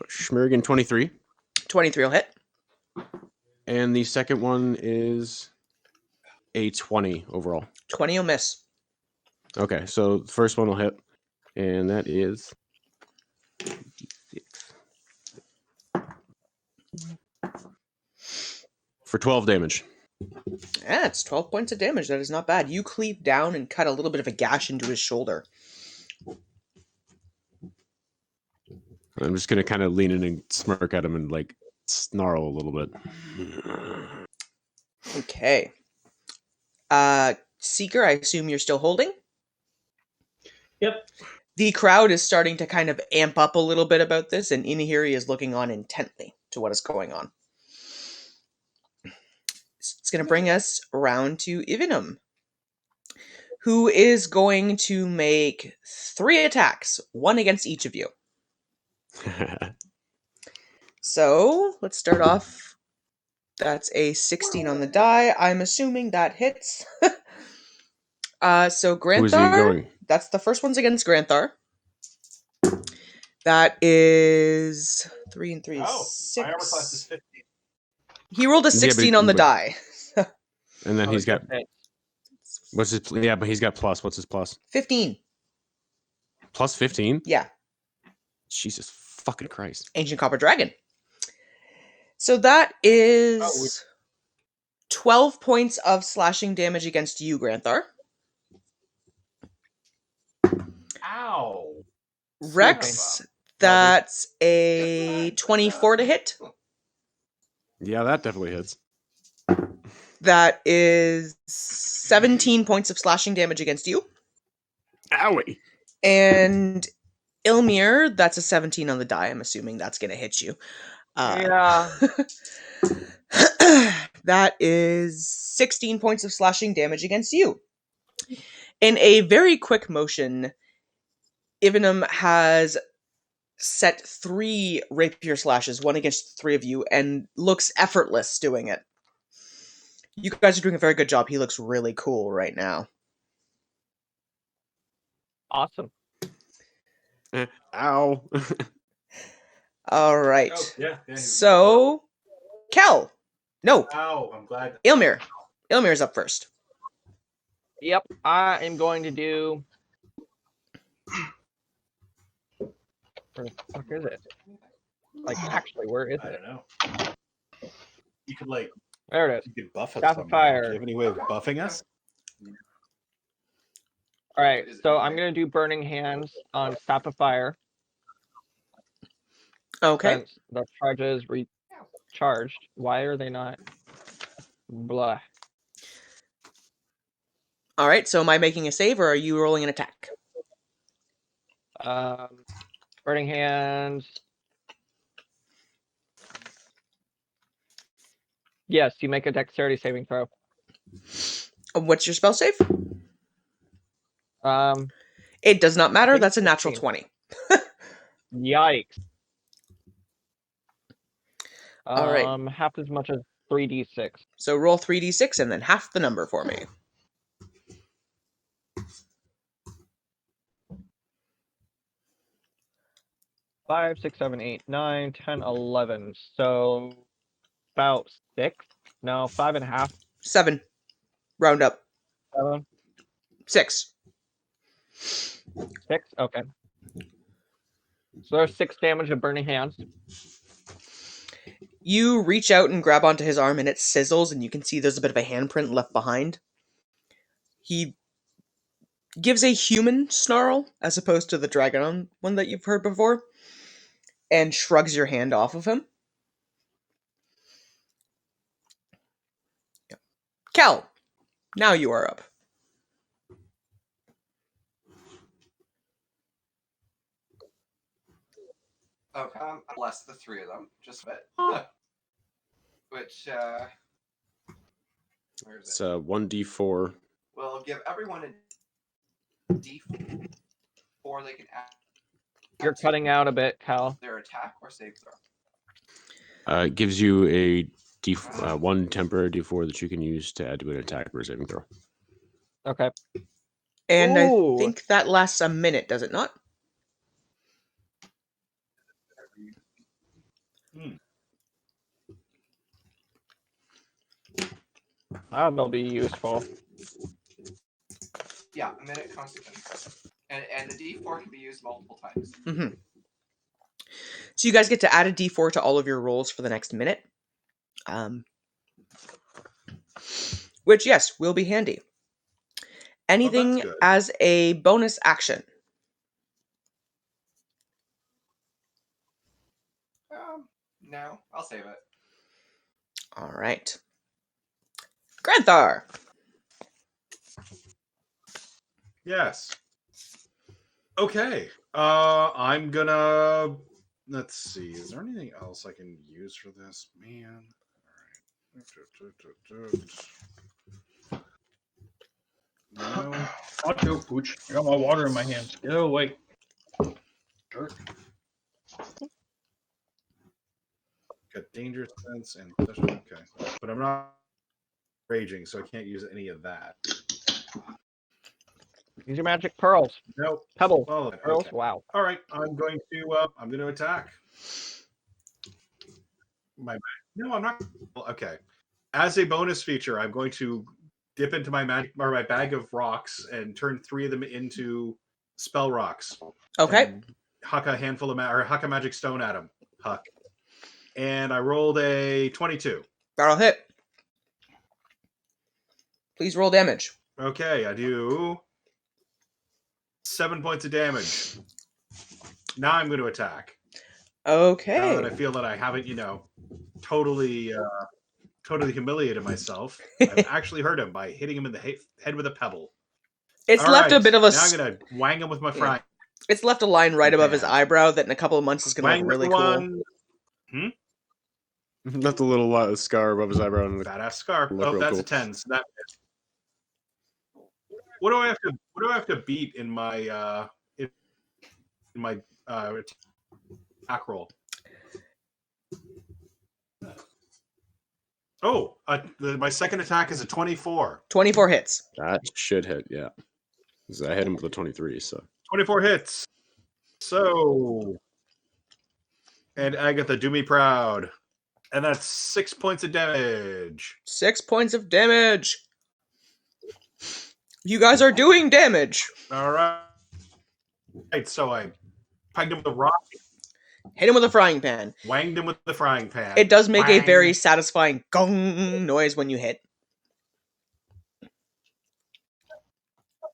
Schmergen 23. 23 will hit. And the second one is a 20 overall. 20 will miss. Okay, so the first one will hit, and that is 6. For 12 damage. Yeah, it's 12 points of damage. That is not bad. You cleave down and cut a little bit of a gash into his shoulder. I'm just going to kind of lean in and smirk at him and like snarl a little bit. Okay. Seeker, I assume you're still holding? Yep. The crowd is starting to kind of amp up a little bit about this, and Inahiri is looking on intently to what is going on. It's going to bring us around to Ivinum, who is going to make 3 attacks, 1 against each of you. So, let's start off. That's a 16 on the die. I'm assuming that hits. So Who is he Granthar, going? that's the first one's against Granthar. That is 3 and 3 is Oh, 6. my armor class is 15. He rolled a Yeah, 16 on the but- die. And then Oh, he's got okay. what's his? Yeah, but he's got plus. What's his plus? 15. Plus 15. Yeah, Jesus fucking Christ! Ancient Copper Dragon. So that is 12 points of slashing damage against you, Granthar. Ow. Rex, that's a 24 to hit. Yeah, that definitely hits. That is 17 points of slashing damage against you. Owie! And Ilmir, that's a 17 on the die. I'm assuming that's going to hit you. Yeah. That is 16 points of slashing damage against you. In a very quick motion, Ivanum has set 3 rapier slashes, one against 3 of you, and looks effortless doing it. You guys are doing a very good job. He looks really cool right now. Awesome. Ow. All right. Oh, yeah. So, Kel. No, Ow, I'm glad. Ilmir. Ilmir's up first. Yep, I am going to do. Where the fuck is it? Like, actually, where is I it? don't know. You could like, There it is. you could buff us Staff of somehow. Fire. Do you have any way of buffing us? All right, so I'm going to do Burning Hands on Staff of Fire. Okay. Since the charges recharged. Why are they not? Blah. All right. So, am I making a save or are you rolling an attack? Burning Hands. Yes, you make a dexterity saving throw. What's your spell save? Um, It does not matter. think That's a natural 15. 20. Yikes. All right. Half as much as 3d6. So, roll 3d6 and then half the number for me. 5, 6, 7, 8, 9, 10, 11. So about 6. No, 5.5. 7. Round up. 7. 6. 6. Okay. So there's 6 damage of Burning Hands. You reach out and grab onto his arm and it sizzles and you can see there's a bit of a handprint left behind. He gives a human snarl as opposed to the dragon one that you've heard before and shrugs your hand off of him. Kel, now you are up. Okay, I'll bless the 3 of them, just a bit. Which, where is It's it? 1d4. We'll give everyone a D4 they can add. You're cutting out a bit, Cal. Their attack or save throw. It gives you a one temporary d4 that you can use to add to an attack or a saving throw. Okay. And Ooh. I think that lasts a minute, does it not? That'll be useful. Yeah, a minute constant. And the D4 can be used multiple times. Mm-hmm. So you guys get to add a d4 to all of your rolls for the next minute. Which, yes, will be handy. Anything good. as a bonus action. No, I'll save it. All right. Granthar. Yes. Okay. I'm gonna. Let's see. Is there anything else I can use for this, man? All right. No. Watch out, Pooch. I got my water in my hands. Get away. Jerk. Got danger sense and okay, but I'm not raging, so I can't use any of that. Use your magic pearls. Nope. Pebbles. Oh, Pearls. okay. Wow. All right, I'm going to attack. No, I'm not. Okay. As a bonus feature, I'm going to dip into my magic or my bag of rocks and turn 3 of them into spell rocks. Okay. And huck a handful of huck a magic stone at him. Huck. And I rolled a 22. That'll hit. Please roll damage. Okay, I do 7 points of damage. Now I'm going to attack. Okay. Now that I feel that I haven't, totally humiliated myself, I've actually hurt him by hitting him in the head with a pebble. It's All left right, a bit of a. Now I'm going to wang him with my frying. It's left a line right above his Yeah. eyebrow that in a couple of months is going to Wang look really number cool. 1. Not the little scar above his eyebrow. And Badass scar. Look Oh, real that's cool. a 10. So that. What do I have to beat in my attack roll? Oh, my second attack is a 24. 24 hits. That should hit, yeah. 'Cause I hit him with a 23, so. 24 hits. So, and Agatha, do me proud. And that's 6 points of damage. 6 points of damage. You guys are doing damage. All right. So I pegged him with a rock, Hit him with a frying pan. wanged him with the frying pan. It does make a Wang. very satisfying gong noise when you hit.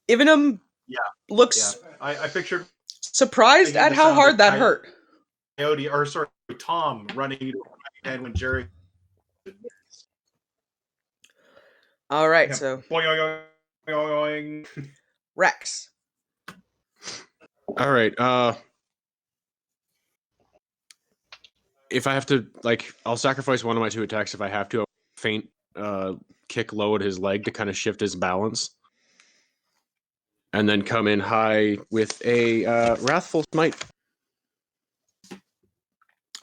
Evenum looks I pictured surprised making at the how sound hard of that hurt. Coyote, or sorry, Tom running into the head when Jerry. All right, Yeah. so Boing, boing, boing. Rex. All right. If I have to, I'll sacrifice one of my 2 attacks if I have to. I'll faint, kick low at his leg to kind of shift his balance. And then come in high with a Wrathful Smite.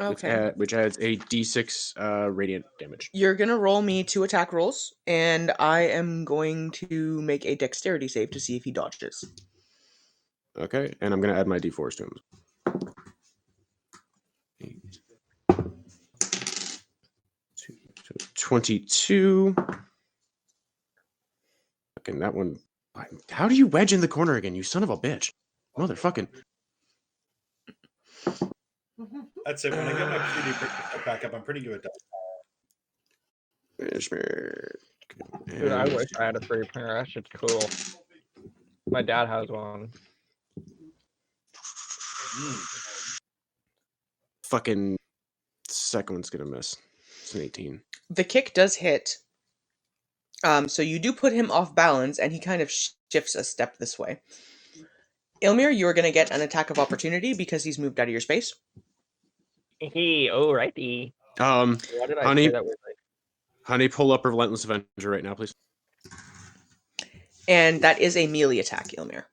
Okay. Which adds a d6 radiant damage. You're going to roll me 2 attack rolls, and I am going to make a dexterity save to see if he dodges. Okay, and I'm going to add my d4s to him. 22. Fucking that one. How do you wedge in the corner again, you son of a bitch? Motherfucking. That's it. When I get my PD back up, I'm pretty good at that. Dude, I wish I had a free printer. That shit's cool. My dad has one. Fucking second one's gonna miss. It's an 18. The kick does hit. So you do put him off balance, and he kind of shifts a step this way. Ilmir, you are going to get an attack of opportunity because he's moved out of your space. Alrighty. Why did I Honey, say that weirdly? Honey, pull up Relentless Avenger right now, please. And that is a melee attack, Ilmir.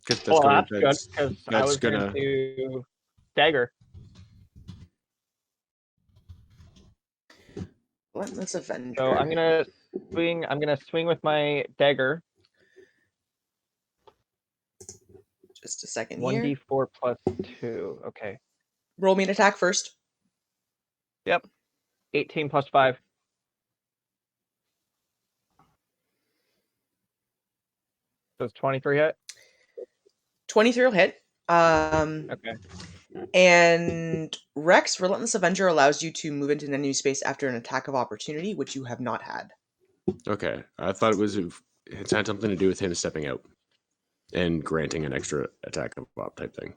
That's Well, gonna, that's good because I that's was gonna. going to dagger. Relentless Avenger. So I'm gonna swing. I'm gonna swing with my dagger. Just a second here. 1d4 plus 2. Okay. Roll me an attack first. Yep. 18 plus 5. Does 23 hit? 23 will hit. Okay. And Rex, Relentless Avenger allows you to move into an enemy space after an attack of opportunity, which you have not had. Okay, I thought it had something to do with him stepping out and granting an extra attack of op type thing.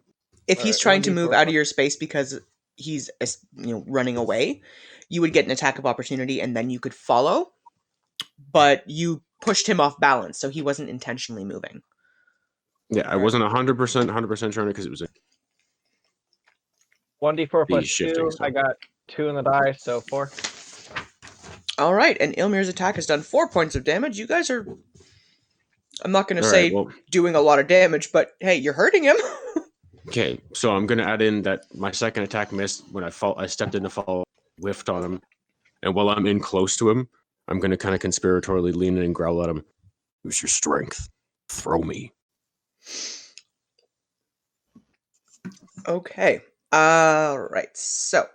If he's trying to move out of your space because he's running away, you would get an attack of opportunity and then you could follow. But you pushed him off balance, so he wasn't intentionally moving. Yeah, I wasn't 100% sure because it was 1d4 plus shifting 2. stuff. I got 2 in the die, so 4. All right, and Ilmir's attack has done 4 points of damage. You guys are, I'm not going to say doing a lot of damage, but hey, you're hurting him. Okay, so I'm going to add in that my second attack missed when I stepped in to fall, whiffed on him. And while I'm in close to him, I'm going to kind of conspiratorially lean in and growl at him. Use your strength. Throw me. Okay. All right. So,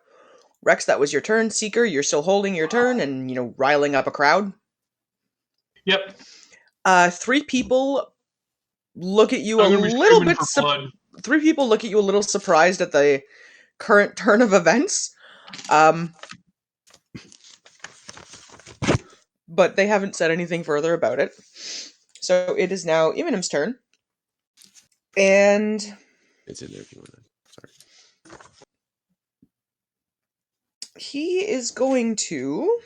Rex, that was your turn. Seeker, you're still holding your turn and, riling up a crowd. Yep. 3 people look at you a little bit. 3 people look at you a little surprised at the current turn of events. But they haven't said anything further about it. So it is now Evenim's turn. And it's in there if you want to. Sorry. He is going to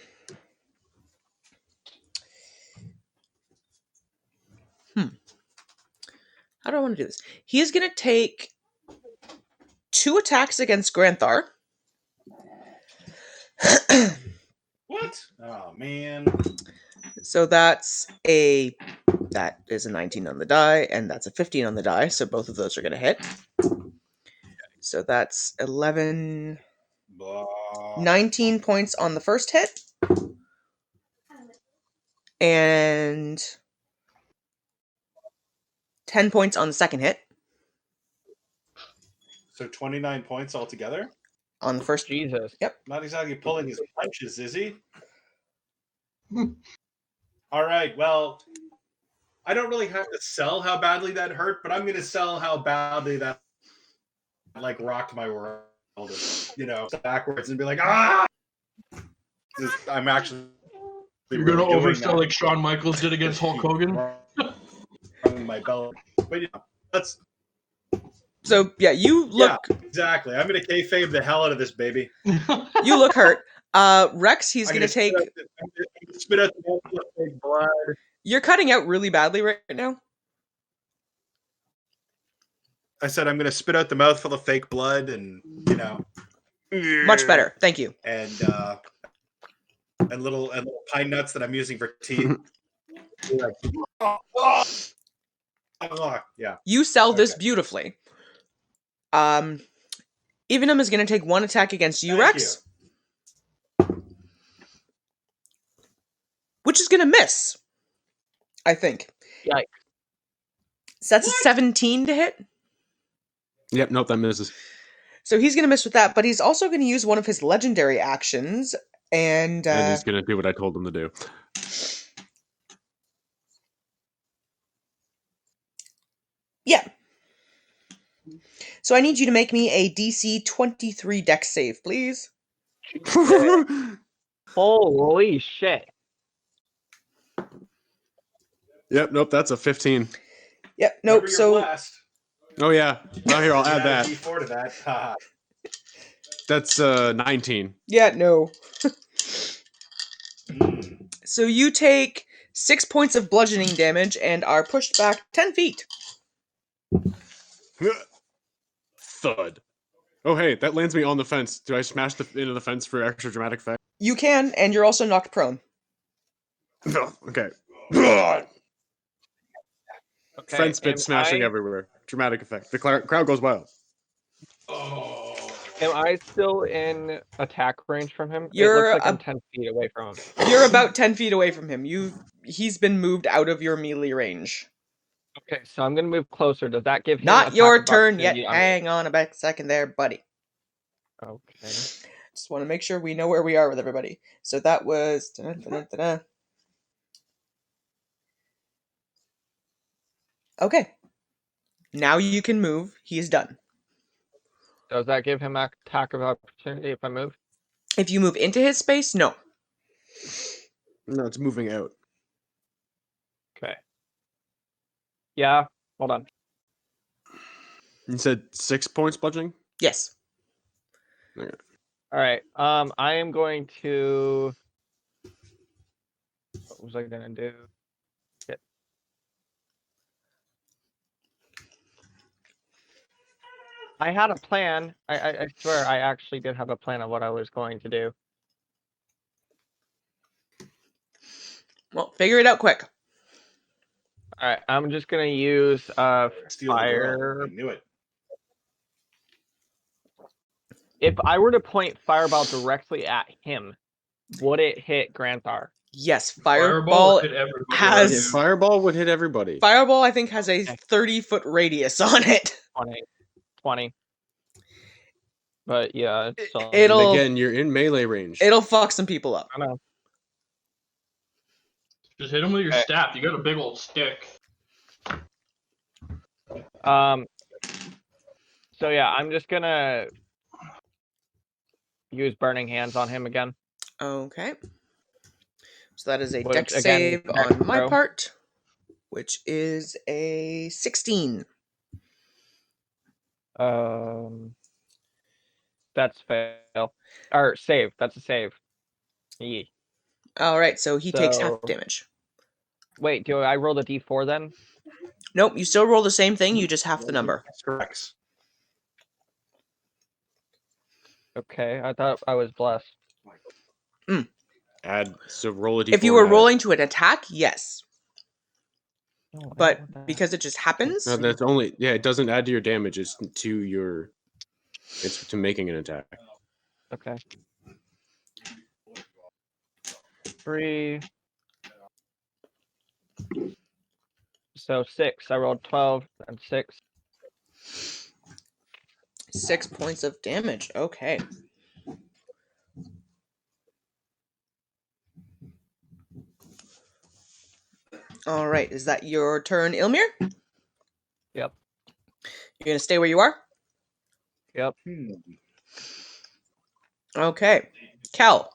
How do I want to do this? He is going to take 2 attacks against Granthar. What? Oh man. So that is a 19 on the die, and that's a 15 on the die, so both of those are going to hit. So that's 11, Blah. 19 points on the first hit, and 10 points on the second hit. So 29 points altogether? On the first. Jesus. Yep. Not exactly pulling his punches, is he? All right, well, I don't really have to sell how badly that hurt, but I'm going to sell how badly that like rocked my world, backwards and be like, ah! I'm actually. You're gonna really doing oversell that. like Shawn Michaels did against Hulk Hogan. From my belly, but let's. So yeah, you look. Yeah, exactly. I'm going to kayfabe the hell out of this baby. You look hurt. Rex, he's I'm going to take. Spit out the fake blood. You're cutting out really badly right now. I said I'm going to spit out the mouthful of fake blood, and Much better. Thank you. And little pine nuts that I'm using for teeth. Like, yeah. You sell this beautifully. Evenum is going to take one attack against you, Rex. Which is going to miss. I think. Yikes. So that's a 17 to hit. Yep, nope, that misses. So he's going to miss with that, but he's also going to use one of his legendary actions, and he's going to do what I told him to do. Yeah. So I need you to make me a DC 23 dex save, please. Holy shit. Yep, nope, that's a 15. Yep, nope, so... Oh, yeah. Oh, here, I'll add that. D4 to that. That's 19. Yeah, no. So you take 6 points of bludgeoning damage and are pushed back 10 feet. Thud. Oh, hey, that lands me on the fence. Do I smash into the fence for extra dramatic effect? You can, and you're also knocked prone. Okay. Okay, Fence bit smashing everywhere. Dramatic effect. The crowd goes wild. Am I still in attack range from him? It looks like I'm 10 feet away from him. You're about 10 feet away from him. He's been moved out of your melee range. Okay, so I'm going to move closer. Does that give him Not your turn yet. Hang on a second there, buddy. Okay. Just want to make sure we know where we are with everybody. So that was... Okay. Now you can move. He's done. Does that give him attack of opportunity if I move? If you move into his space, no. No, it's moving out. Okay. Yeah, hold on. You said 6 points bludgeoning? Yes. Okay. All right. I am going to... What was I going to do? Shit. I had a plan. I swear I actually did have a plan of what I was going to do. Well, figure it out quick. All right, I'm just gonna use fire. I knew it. If I were to point fireball directly at him, would it hit Granthar? Yes, fireball has... Yeah, fireball would hit everybody. Fireball, I think, has a 30-foot radius on it. 20. But yeah, And again, you're in melee range. It'll fuck some people up. I know. Just hit him with your staff. You got a big old stick. So yeah, I'm just gonna use Burning Hands on him again. Okay. So that is a Which, dex again, save on my throw. part, which is a 16. That's fail. Or save. That's a save. Yeah. All right, so he takes half damage. Wait, do I roll the d4 then? Nope, you still roll the same thing, you just half the number. Correct. Okay, I thought I was blessed. Add roll a d4. If you were and add it. rolling to an attack, yes. Oh, I don't But want that. because it just happens, No, that's only it doesn't add to your damage. It's to making an attack. Okay. 3. So 6. I rolled 12 and 6. 6 points of damage. Okay. All right. Is that your turn, Ilmir? Yep. You're going to stay where you are? Yep. Okay. Kel.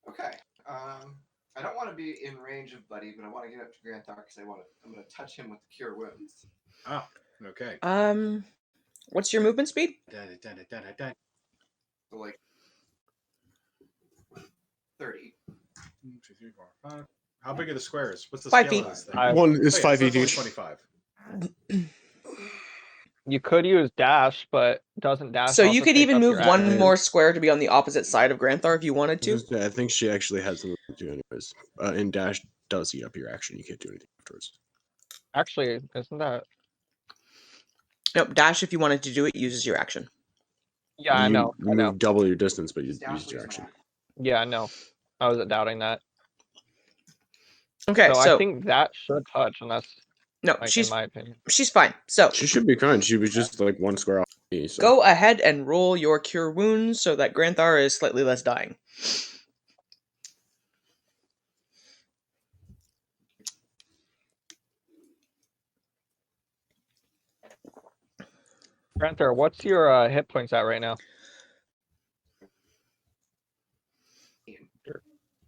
Okay. I don't want to be in range of Buddy, but I want to get up to Granthar because I'm going to touch him with Cure Wounds. Oh, okay. What's your movement speed? So like 30. 1, 2, 3, 4, 5. How big are the squares? What's the 5 scale feet. of this thing? Five. One is Oh, yeah, 5 so feet it's only each. 25. You could use dash, but doesn't dash. So you also could take even up move your one action? more square to be on the opposite side of Granthar if you wanted to. I think she actually has something to do anyways. And dash does eat up your action. You can't do anything afterwards. Actually, isn't that? Nope, dash if you wanted to do it uses your action. Yeah, I know. You I know. move double your distance, but you Dash use your leaves action. my Yeah, I know. I wasn't doubting that. Okay, So so I think that should touch, unless, no, like, she's in my opinion. fine. So She should be fine. She was just like one square off me. So. go ahead and roll your cure wounds so that Granthar is slightly less dying. Granthar, what's your hit points at right now?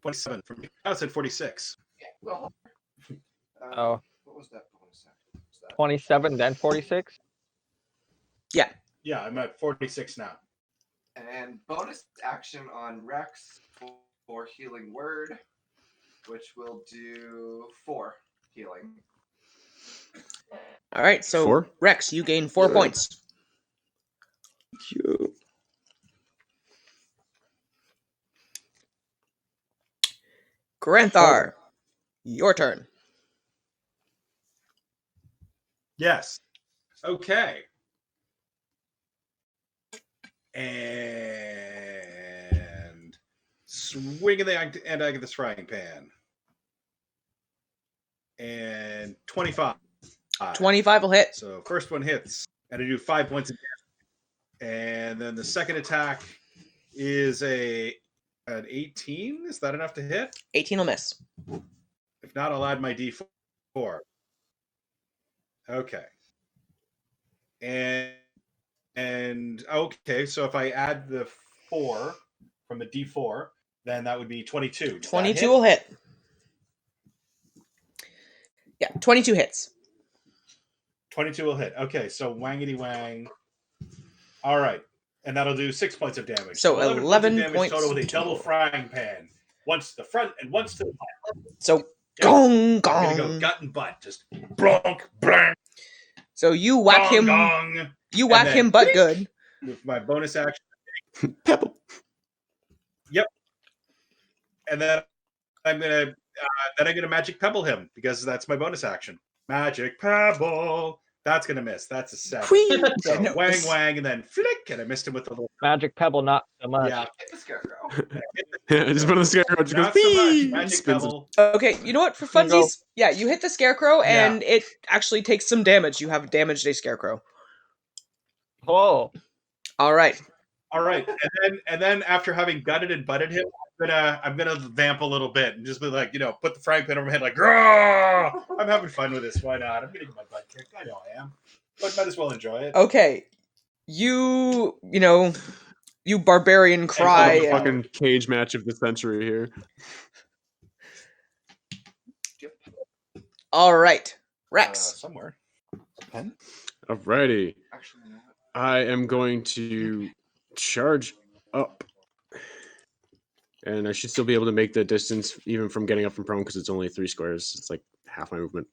27 from me. I said 46. Yeah. Well, Oh. What was that bonus action? Was that? 27, then 46? Yeah, I'm at 46 now. And bonus action on Rex for Healing Word, which will do 4 healing. All right, so 4? Rex, you gain 4 points. Cute. Granthar, your turn. Yes. Okay. And swing in the Antagonist frying pan. And 25. 25 will hit. So first one hits, and I do 5 points of damage. And then the second attack is an 18. Is that enough to hit? 18 will miss. If not, I'll add my D4. Okay. And okay, so if I add the 4 from the D4, then that would be 22. Does 22 will hit. Yeah, 22 hits. 22 will hit. Okay, so wangity wang. All right, and that'll do 6 points of damage. So 11 damage points total with a double total. frying pan. Once to the front and once to the back. So Yep. gong I'm gonna gong. go gut and butt, just bronk, bronk, So you whack gong, him. gong, You whack then him butt ding. good. with my bonus action. Pebble. Yep. And then I'm gonna magic pebble him because that's my bonus action. Magic pebble. That's gonna miss. That's a 7. Whee! So No, wang wang and then flick, and I missed him with the little. Magic Pebble, not so much. Yeah, Hit the Scarecrow. Yeah, just put the scarecrow. Just not goes, so much. "Whee!" Magic Spins it. pebble. Okay, you know what? For You can go- funsies, yeah, you hit the scarecrow Yeah. and it actually takes some damage. You have damaged a scarecrow. Oh, All right. All right, and then after having gutted and butted him, I'm gonna vamp a little bit and just be like, put the frying pan over my head, like, "Grrr! I'm having fun with this. Why not? I'm getting my butt kicked. I know I am, but might as well enjoy it." Okay. You barbarian cry. And- Fucking cage match of the century here. All right. Rex. Somewhere. Pen? Alrighty. Actually, you know what? I am going to charge up. And I should still be able to make the distance even from getting up from prone because it's only 3 squares. It's like half my movement.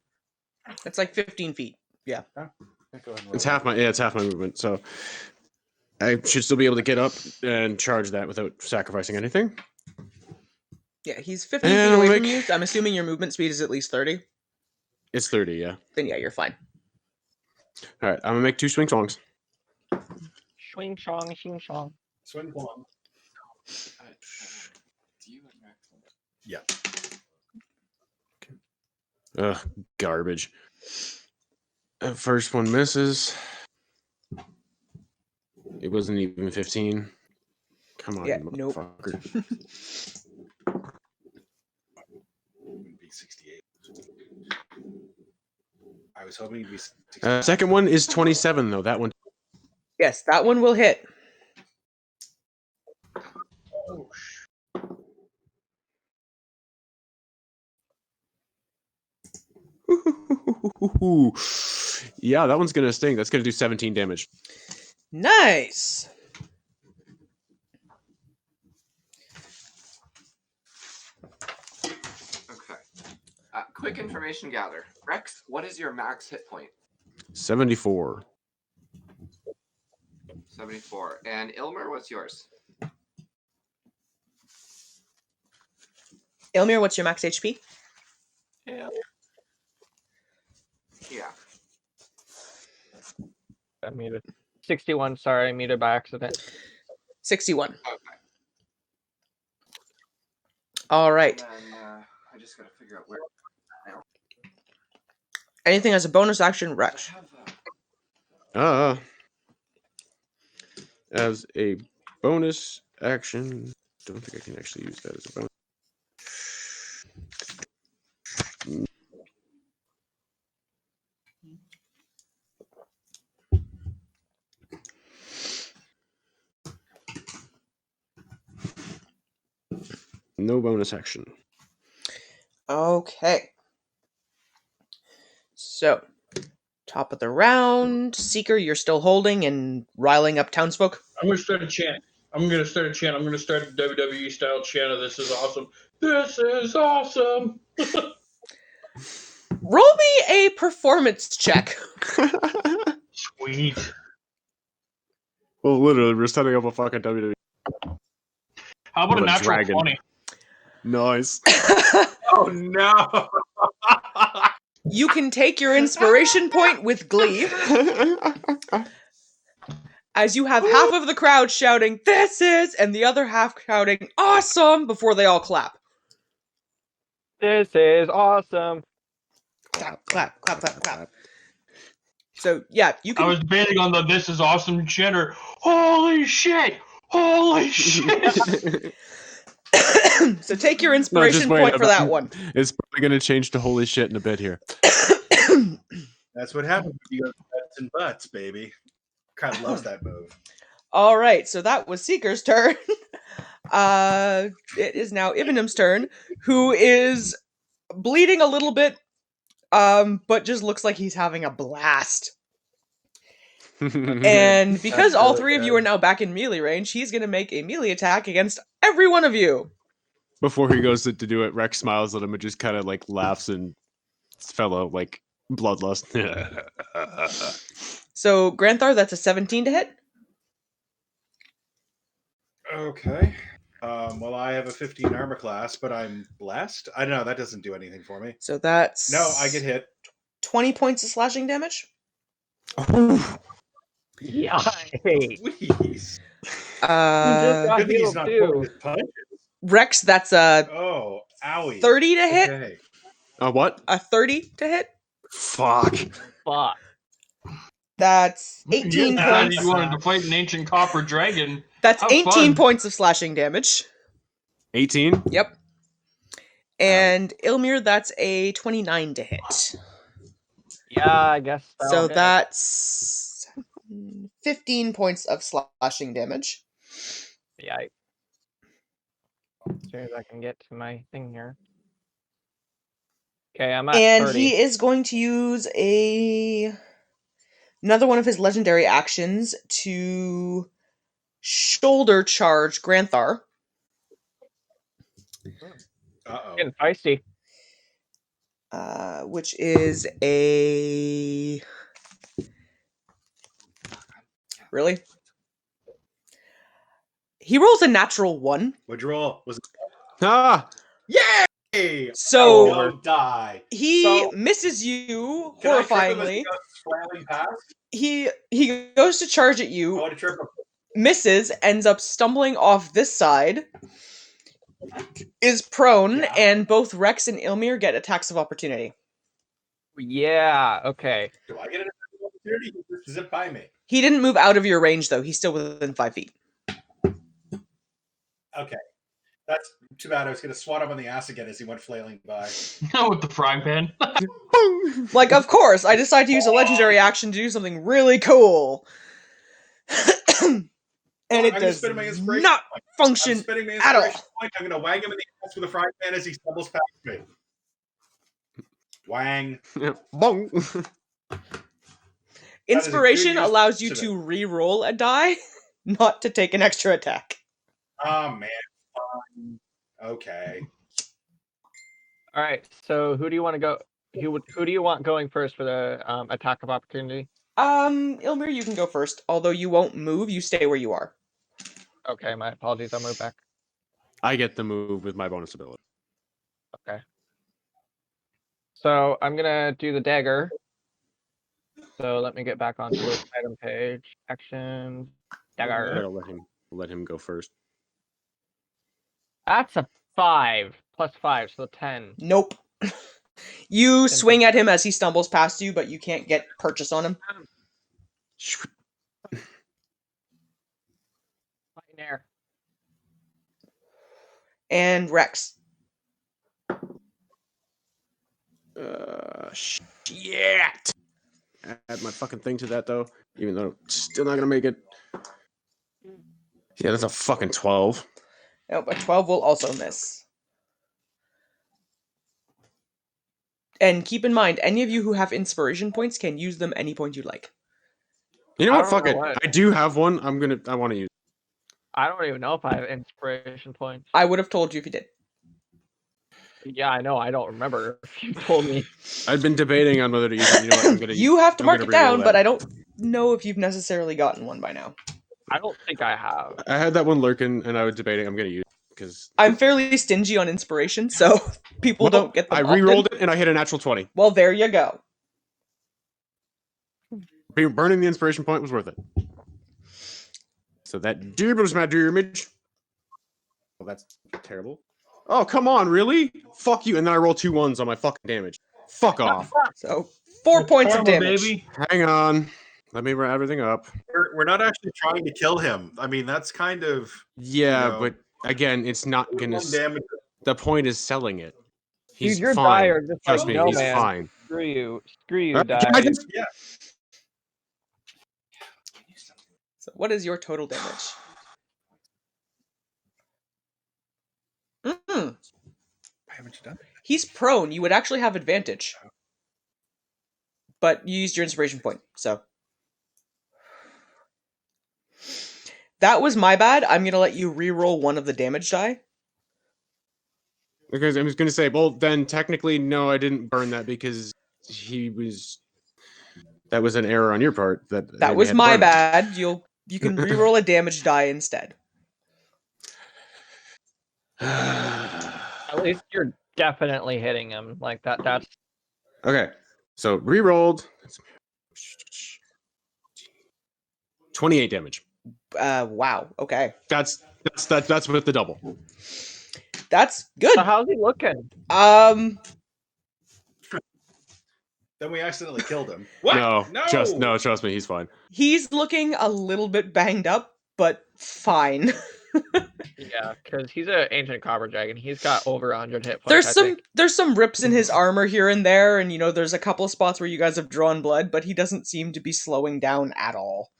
It's like 15 feet. Go ahead and roll It's that. half my movement. So I should still be able to get up and charge that without sacrificing anything. Yeah, he's 15 And feet I'll away make- from you. So I'm assuming your movement speed is at least 30. It's 30, yeah. Then yeah, you're fine. All right, I'm gonna make 2 swing songs. Swing song, shing song. Swing one. Do you and Rex? Yeah. Ugh, garbage. First one misses. It wasn't even 15. Come on, Yeah, you nope. motherfucker. Wouldn't be 68. I was hoping it'd be 68. Second one is 27, though. That one. Yes, that one will hit. Oh, Yeah, that one's gonna sting. That's gonna do 17 damage. Nice. Okay. Quick information gather. Rex, what is your max hit point? 74. 74. And Ilmer, what's yours? Ilmir, what's your max HP? Yeah. I muted. 61. Sorry, I muted by accident. 61. Okay. All right. And then I just gotta figure out where. Anything as a bonus action, Rex? I have, As a bonus action, don't think I can actually use that as a bonus. No bonus action. Okay. So, top of the round. Seeker, you're still holding and riling up townsfolk. I'm gonna start a chant. I'm gonna start a WWE style chant of "This is awesome. This is awesome." Roll me a performance check. Sweet. Well, literally, we're setting up a fucking WWE. How about a What a natural dragon. 20? Nice. oh no! You can take your inspiration point with glee, as you have half of the crowd shouting, "This is," and the other half shouting, "Awesome," before they all clap. This is awesome. Clap, clap, clap, clap, clap. So, yeah, you I can... was debating on the "This is awesome" chanter. Holy shit! Holy shit! So take your inspiration point for that one. It's probably going to change to holy shit in a bit here. That's what happens when you go butts and butts, baby. Crowd loves that move. All right, so that was Seeker's turn. It is now Ibnim's turn, who is bleeding a little bit, but just looks like he's having a blast. And because all three of you are now back in melee range, he's going to make a melee attack against every one of you. Before he goes to do it, Rex smiles at him and just kind of like laughs and fellow like bloodlust. So, Granthar, that's a 17 to hit. Okay. Well, I have a 15 armor class, but I'm blessed. I don't know. That doesn't do anything for me. So that's... No, I get hit. 20 points of slashing damage. Yeah. Please. Uh, Good thing he's not pulling his punches. Rex, that's a Oh, owie. 30 to hit. Okay. What? A 30 to hit. Fuck. Fuck. That's 18 Yeah, points. you wanted to fight an ancient copper dragon. That's Have 18 fun. points of slashing damage. 18? Yep. And Ilmir, that's a 29 to hit. Yeah, I guess So hit. that's 15 points of slashing damage. Yeah. As soon as I can get to my thing here. Okay, I'm at And 30. he is going to use another one of his legendary actions to shoulder charge Granthar. Uh-oh. Getting feisty. Which is a... Really? He rolls a natural 1. What'd you roll? Was it? Ah, Yay! So Don't die. he So- misses you Can I trip him as horrifyingly. he goes flailing past? He goes to charge at I you, want to trip him. misses, ends up stumbling off this side, is prone, Yeah. and both Rex and Ilmir get attacks of opportunity. Yeah. Okay. Do I get an opportunity? He just zip by me. He didn't move out of your range, though. He's still within 5 feet. Okay. That's too bad. I was going to swat him on the ass again as he went flailing by. With the frying pan. Like, of course, I decide to use a legendary action to do something really cool. And I'm it gonna does spin my inspiration not point. I'm function spinning my at all. inspiration point. I'm going to wang him in the ass with a frying pan as he stumbles past me. Wang. bong. Inspiration good use allows you of to re-roll a die, not to take an extra attack. Oh, man. Fine. Okay. All right. So who do you want to go? Who do you want going first for the attack of opportunity? Ilmir, you can go first. Although you won't move, you stay where you are. Okay, my apologies. I'll move back. I get the move with my bonus ability. Okay. So I'm gonna do the dagger. So let me get back onto this item page. Action. Dagger. I'll let him go first. That's a 5 plus 5, so 10. Nope. You swing at him as he stumbles past you, but you can't get purchase on him. Fine air. And Rex. Shit. Add my fucking thing to that though, even though it's still not gonna make it. Yeah, that's a fucking 12. Nope, a 12 will also miss. And keep in mind, any of you who have inspiration points can use them any point you like. You know I what? don't Fuck know it. what. I do have one. I want to use. I don't even know if I have inspiration points. I would have told you if you did. Yeah, I know. I don't remember if you told me. I've been debating on whether to use it. You know what? I'm gonna. You have to I'm mark gonna it down, re-roll but that. I don't know if you've necessarily gotten one by now. I don't think I have. I had that one lurking, and I was debating. I'm gonna use it because I'm fairly stingy on inspiration, so people don't get them I often. re-rolled it, and I hit a natural 20. Well, there you go. Burning the inspiration point was worth it. So that was my damage. Well, that's terrible. Oh, come on, really? Fuck you. And then I roll 2 1s on my fucking damage. Fuck off. So 4 points of Karma, damage. baby. Hang on. Let me wrap everything up. We're not actually trying to kill him. I mean, that's kind of Yeah, No. but again, it's not gonna. one damage. The point is selling it. He's Dude, your die fine. are just Trust like, me, no, he's man. fine. Screw you. Screw you, Can I die. just- Yeah. So what is your total damage? Why haven't you done it? He's prone. You would actually have advantage. But you used your inspiration point, so. That was my bad. I'm going to let you re-roll one of the damage die. Because I was gonna say, well, then technically, no, I didn't burn that because he was. That was an error on your part. That was my bad. You can re-roll a damage die instead. At least you're definitely hitting him. Like that's Okay, so re-rolled. 28 damage. Wow. Okay. That's with the double. That's good. so how's he looking? Then we accidentally killed him. What? No, trust me, he's fine. He's looking a little bit banged up, but fine. Yeah, because he's an ancient copper dragon. He's got over 100 hit points. There's some rips in his armor here and there, and there's a couple of spots where you guys have drawn blood, but he doesn't seem to be slowing down at all.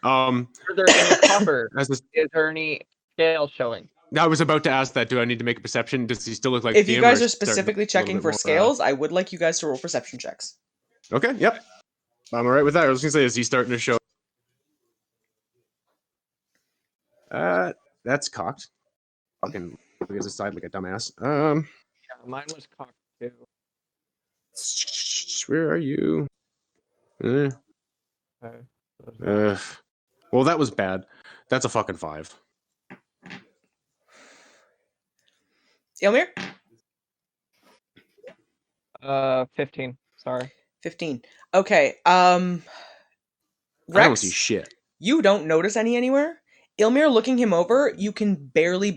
Is there any copper? Is there any scale showing? I was about to ask that. Do I need to make a perception? Does he still look like If Thiem, you guys or are is he starting to specifically look a little checking bit for more, scales, I would like you guys to roll perception checks. Okay, yep. I'm alright with that. I was gonna say, is he starting to show? That's cocked. Fucking look at his side like a dumbass. Yeah, mine was cocked too. Where are you? Okay. Well, that was bad. That's a fucking 5. Ilmir? 15. Sorry. 15. Okay. I don't see Rex, shit. you don't notice any anywhere. Ilmir, looking him over, you can barely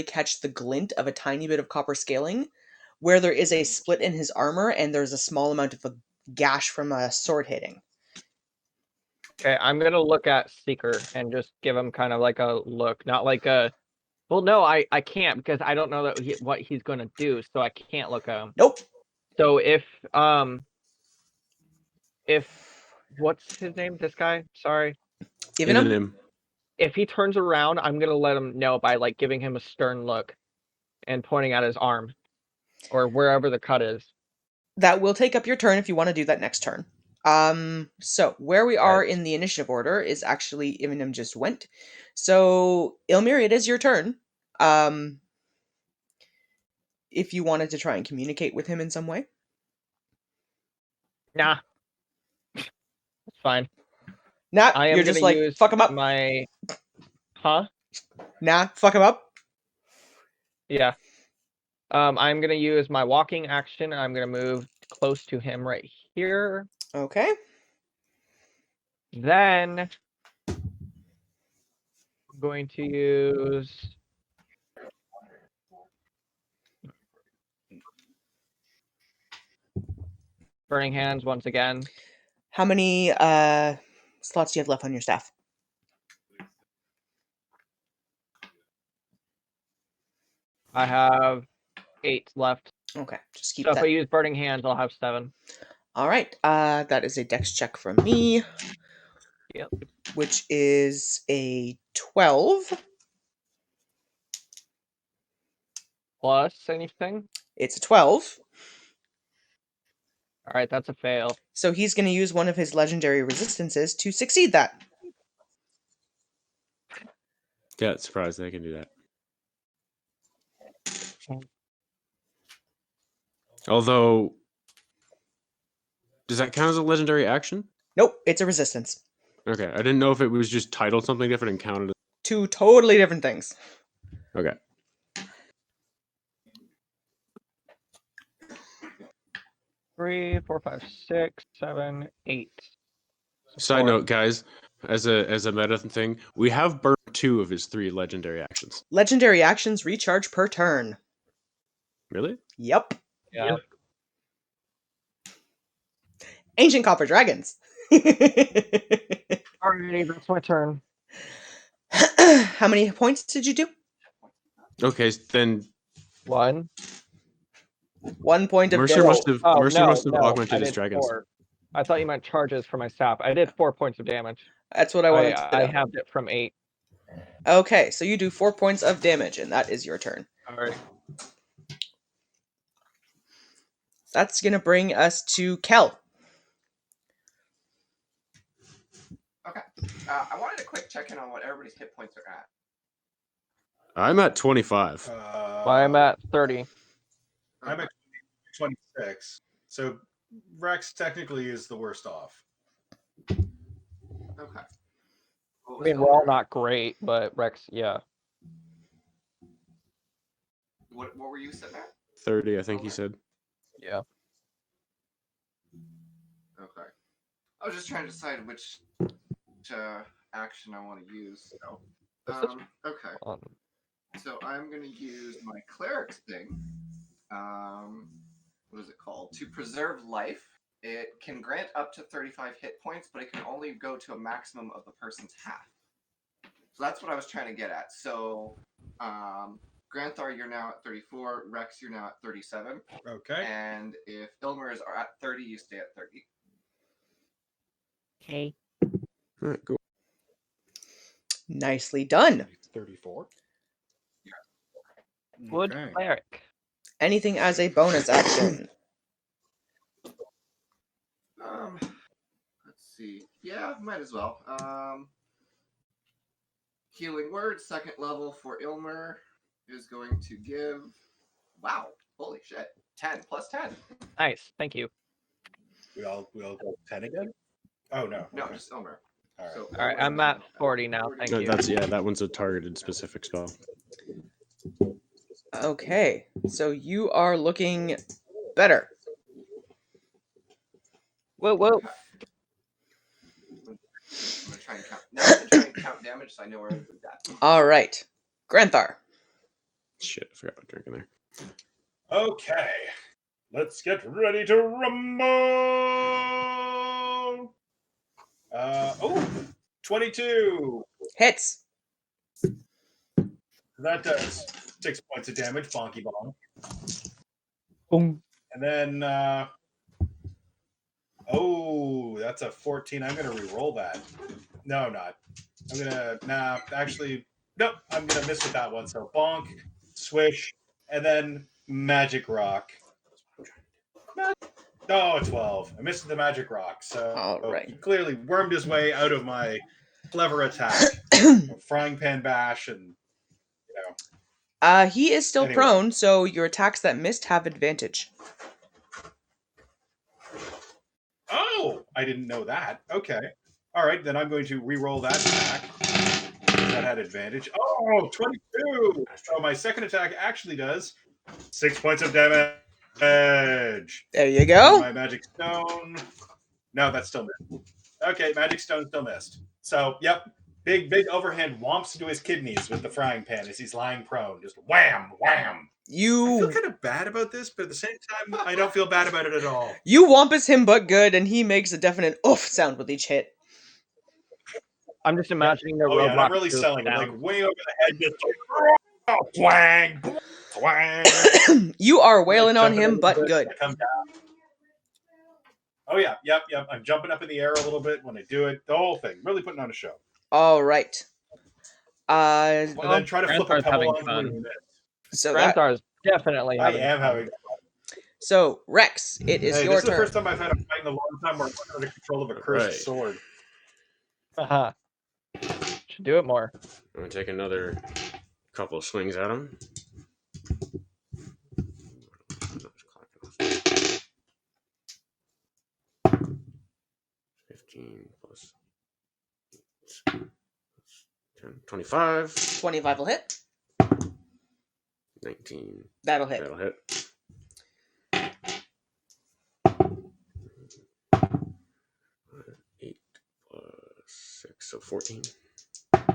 catch the glint of a tiny bit of copper scaling, where there is a split in his armor and there's a small amount of a gash from a sword hitting. Okay, I'm gonna look at Seeker and just give him kind of like a look, not like a. Well, no, I can't because I don't know what he's gonna do, so I can't look at him. Nope. So if what's his name? This guy? Sorry. Even him? him. If he turns around, I'm gonna let him know by like giving him a stern look and pointing at his arm or wherever the cut is. That will take up your turn if you want to do that next turn. So where we are in the initiative order is actually Ivanim just went. So Ilmir, it is your turn. If you wanted to try and communicate with him in some way. Nah. It's fine. Nah, I am you're just gonna like, use fuck him up. my Huh? Nah, fuck him up. Yeah. I'm gonna use my walking action. I'm gonna move close to him right here. Okay. Then I'm going to use Burning Hands once again. How many slots do you have left on your staff? I have 8 left. Okay, just keep So if that. I use Burning Hands, I'll have 7. All right. That is a dex check from me. Yep. Which is a 12. Plus anything? It's a 12. All right, that's a fail. So he's going to use one of his legendary resistances to succeed that. Yeah, surprised I can do that. Although, does that count as a legendary action? Nope, it's a resistance. Okay, I didn't know if it was just titled something different and counted. Two totally different things. Okay. Three, 4, 5, 6, 7, 8. Side note, guys, as a meta thing, we have burned 2 of his 3 legendary actions. Legendary actions recharge per turn. Really? Yep. Yeah. Ancient Copper Dragons. Alrighty, that's my turn. How many points did you do? Okay, then 1. 1 point of Mercer damage. must have augmented I his did dragons. 4. I thought you meant charges for my staff. I did 4 points of damage. That's what I wanted to know. I have it from 8. Okay, so you do 4 points of damage, and that is your turn. Alright. That's going to bring us to Kel. Okay. I wanted a quick check-in on what everybody's hit points are at. I'm at 25. I'm at 30. I'm at 26. So Rex technically is the worst off. Okay. I mean, we're all not great, but Rex, yeah. What were you sitting at? 30, I think he said. Yeah. Okay. I was just trying to decide which action I want to use. So, okay. So I'm going to use my cleric's thing. What is it called? To preserve life. It can grant up to 35 hit points, but it can only go to a maximum of the person's half. So that's what I was trying to get at. So, Granthar, you're now at 34. Rex, you're now at 37. Okay. And if Ilmers are at 30, you stay at 30. Okay. All right, cool. Nicely done. 34. Wood Okay. cleric. Anything as a bonus action. Let's see. Yeah, might as well. Healing Word, 2nd level for Ilmer, is going to give. Wow! Holy shit! 10 plus 10. Nice, thank you. We all go 10 again? Oh no. No, Okay. just Ilmer. All right. So All right, Ilmer I'm is at now 40 now. Thank you. That one's a targeted specific spell. Okay. So you are looking better. Whoa, whoa. I'm gonna try and count. Now I can try and count damage, so I know where everybody's at. All right. Granthar. Shit, I forgot what drinking there. Okay. Let's get ready to rumble. 22. Hits. That does 6 points of damage, bonky bong. Boom. And then, that's a 14. I'm going to re-roll that. No, I'm not. I'm going to, actually, nope, I'm going to miss with that one. So bonk, swish, and then magic rock. Oh, 12. I missed the magic rock. So All right. he clearly wormed his way out of my clever attack. Frying pan bash and, He is still Anyway. prone, so your attacks that missed have advantage. Oh, I didn't know that. Okay. All right, then I'm going to re-roll that attack. That had advantage. Oh, 22. So my second attack actually does 6 points of damage. There you And go. my magic stone. No, that's still missed. Okay, magic stone still missed. So, yep. Big overhand whomps into his kidneys with the frying pan as he's lying prone. Just wham, wham. I feel You kind of bad about this, but at the same time, I don't feel bad about it at all. wampus him but good, and he makes a definite oof sound with each hit. I'm just imagining their Oh, yeah, and I'm roadblock really group selling it. Like, down. way over the head, just twang, twang. You are wailing on Jumping him a little but bit, good. I come down. Oh, yeah, yep. I'm jumping up in the air a little bit when I do it. The whole thing. Really putting on a show. All right. And Well, then try to flip a Granthar's pebble having onto fun. him. So that, Granthar's definitely I having am fun. having. so Rex, it is Hey, your this is the turn. first time I've had a fight in a long time where I'm under control of a cursed Right. sword. Haha. Should do it more. I'm gonna take another couple of swings at him. 15 plus 10, 25. 25 will hit. 19. That'll hit. That'll hit. Eight plus 6, so 14. 2 plus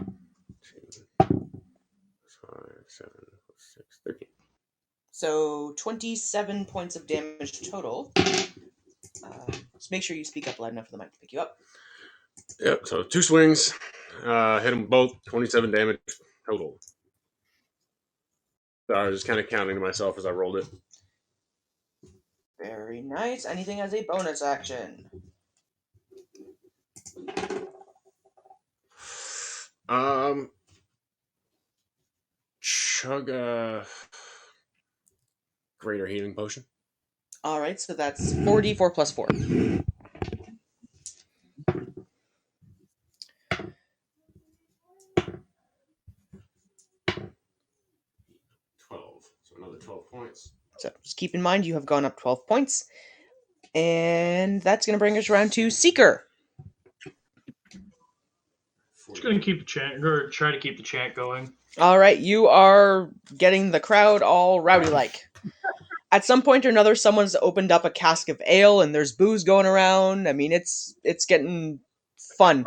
5, 7 plus 6, 13. So 27 points of damage total. Just make sure you speak up loud enough for the mic to pick you up. Yep, so 2 swings. Hit them both, 27 damage total. So I was just kind of counting to myself as I rolled it. Very nice. Anything as a bonus action? Chug a greater healing potion. All right, so that's 4d4 plus 4. 12, so another 12 points. So just keep in mind you have gone up 12 points. And that's going to bring us around to Seeker. Just gonna keep the chant, or try to keep the chant going. All right, you are getting the crowd all rowdy-like. At some point or another, someone's opened up a cask of ale, and there's booze going around. I mean, it's getting fun.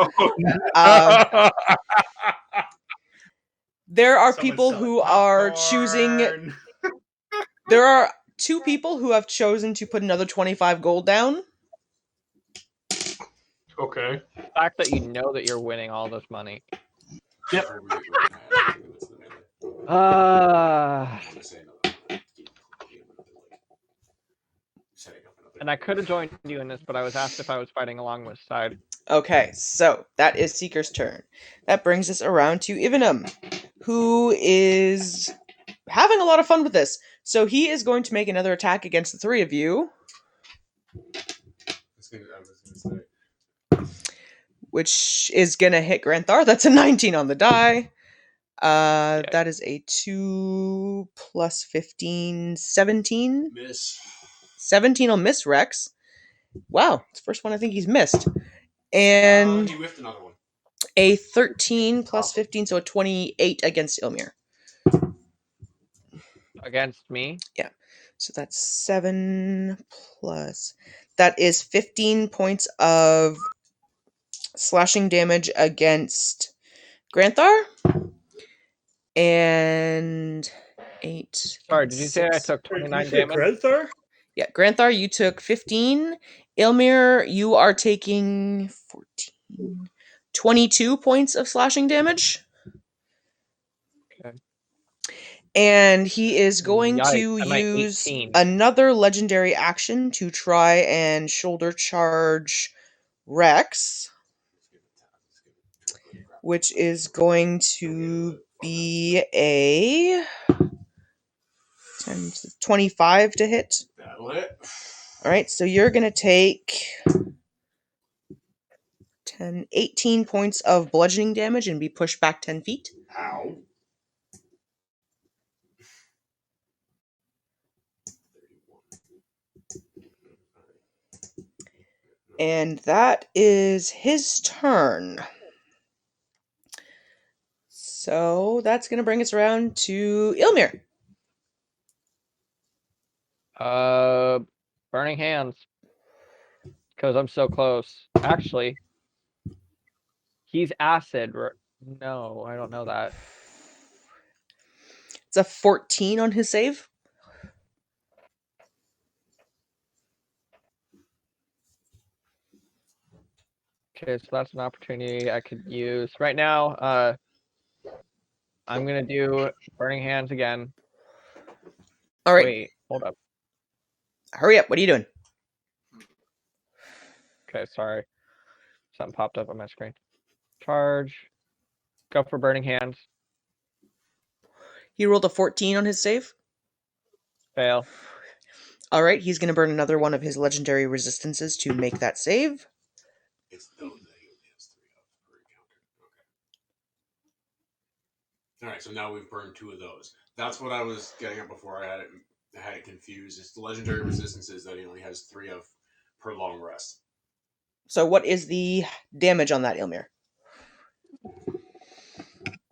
There are Someone's people selling who are popcorn. choosing. There are 2 people who have chosen to put another 25 gold down. Okay. The fact that you know that you're winning all this money. Yep. And I could have joined you in this, but I was asked if I was fighting along with side. Okay, so that is Seeker's turn. That brings us around to Ivanum, who is having a lot of fun with this. So he is going to make another attack against the 3 of you, which is going to hit Granthar. That's a 19 on the die. That is a 2 plus 15, 17. Miss. 17 will miss Rex. Wow, it's the first one I think he's missed. And He whiffed another one. a 13 plus 15, so a 28 against Ilmir. Against me? So that's 7 plus. That is 15 points of slashing damage against Granthar. And 8. Sorry, did you say I took 29 damage? Granthar? Yeah, Granthar, you took 15. Ilmir, you are taking 14. 22 points of slashing damage. Okay. And he is going Yikes, to I'm at use 18. another legendary action to try and shoulder charge Rex, which is going to be a 10 to 25 to hit. That'll hit. All right, so you're going to take 18 points of bludgeoning damage and be pushed back 10 feet. Ow. And that is his turn. So that's going to bring us around to Ilmir. Burning hands. Because I'm so close. Actually, he's acid. No, I don't know that. It's a 14 on his save. Okay, so that's an opportunity I could use. Right now, I'm gonna do burning hands again. All right, Wait, hold up. hurry up. What are you doing? Okay, sorry. Something popped up on my screen. Charge. Go for burning hands. He rolled a 14 on his save. Fail. All right, he's going to burn another one of his legendary resistances to make that save. It's those that he only has 3 of per encounter. Okay. All right, so now we've burned 2 of those. That's what I was getting at before. I had it confused. It's the legendary resistances that he only has 3 of per long rest. So what is the damage on that, Ilmir?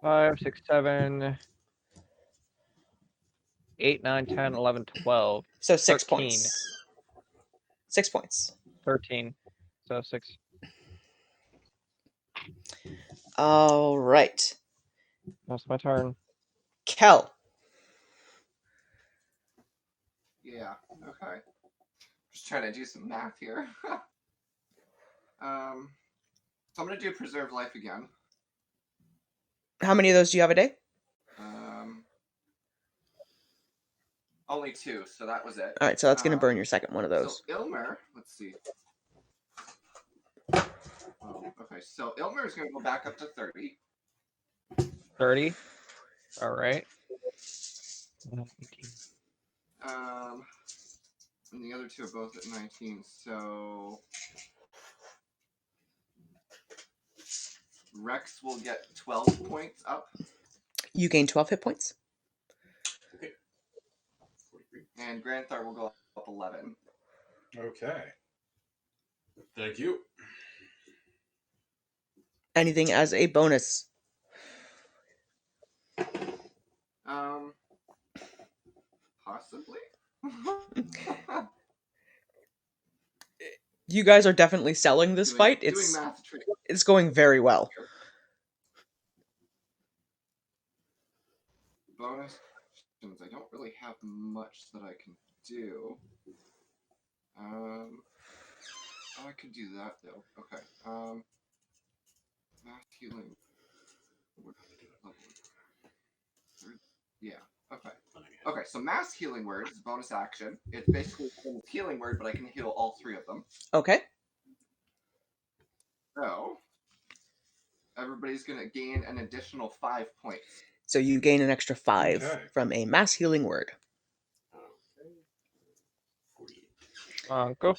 5, 6, 7, 8, 9, 10, 11, 12. So 6 13. points. 6 points. 13. So 6. All right. That's my turn. Kel. Yeah. Okay. Just trying to do some math here. So I'm gonna do preserve life again. How many of those do you have a day? Only 2, so that was it. All right, so that's going to burn your second one of those. So Ilmer, let's see. Okay, so Ilmer is going to go back up to 30. 30. All right. And the other 2 are both at 19. So Rex will get 12 points up. You gain 12 hit points. Okay. And Granthar will go up 11. Okay. Thank you. Anything as a bonus? Possibly. You guys are definitely selling this fight. Doing math tricks. It's going very well. Bonus actions. I don't really have much that I can do. I could do that though. Okay. Math healing. Yeah. Okay. Okay. So mass healing word is a bonus action. It's basically a healing word, but I can heal all 3 of them. Okay. So everybody's gonna gain an additional 5 points. So you gain an extra 5 Okay. from a mass healing word. Go.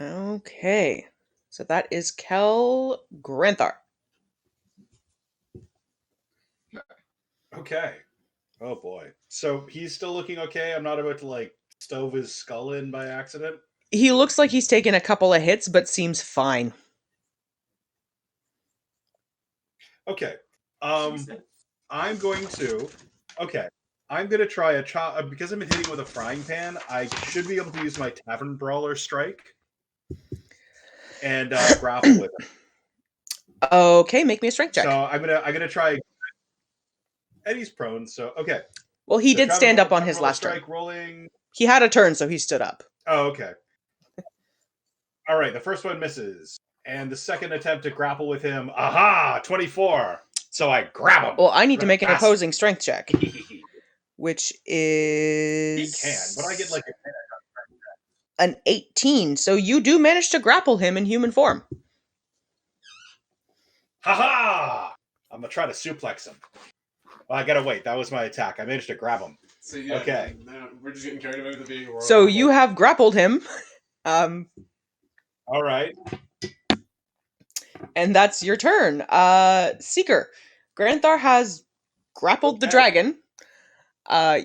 Okay. So that is Kel Granthar. Okay. Oh boy. So he's still looking okay. I'm not about to like stove his skull in by accident. He looks like he's taken a couple of hits, but seems fine. Okay. I'm going to Okay. I'm going to try because I'm hitting with a frying pan, I should be able to use my Tavern Brawler strike and grapple with him. Okay, make me a strength check. So I'm gonna try. Eddie's prone, so okay. Well, he So did stand up on his Tavern last strike turn. rolling. He had a turn, so he stood up. Oh, okay. All right, the first one misses, and the second attempt to grapple with him, aha, 24. So I grab him. Well, I need to make an Fast. opposing strength check, which is... He can, but I get like an 18. So you do manage to grapple him in human form. haha. I'm gonna try to suplex him. Well, I gotta wait. That was my attack. I managed to grab him. So yeah, Okay. We're just getting carried away with it being a Royal So Rumble. you have grappled him. All right. And that's your turn. Seeker. Granthar has grappled the Okay. dragon.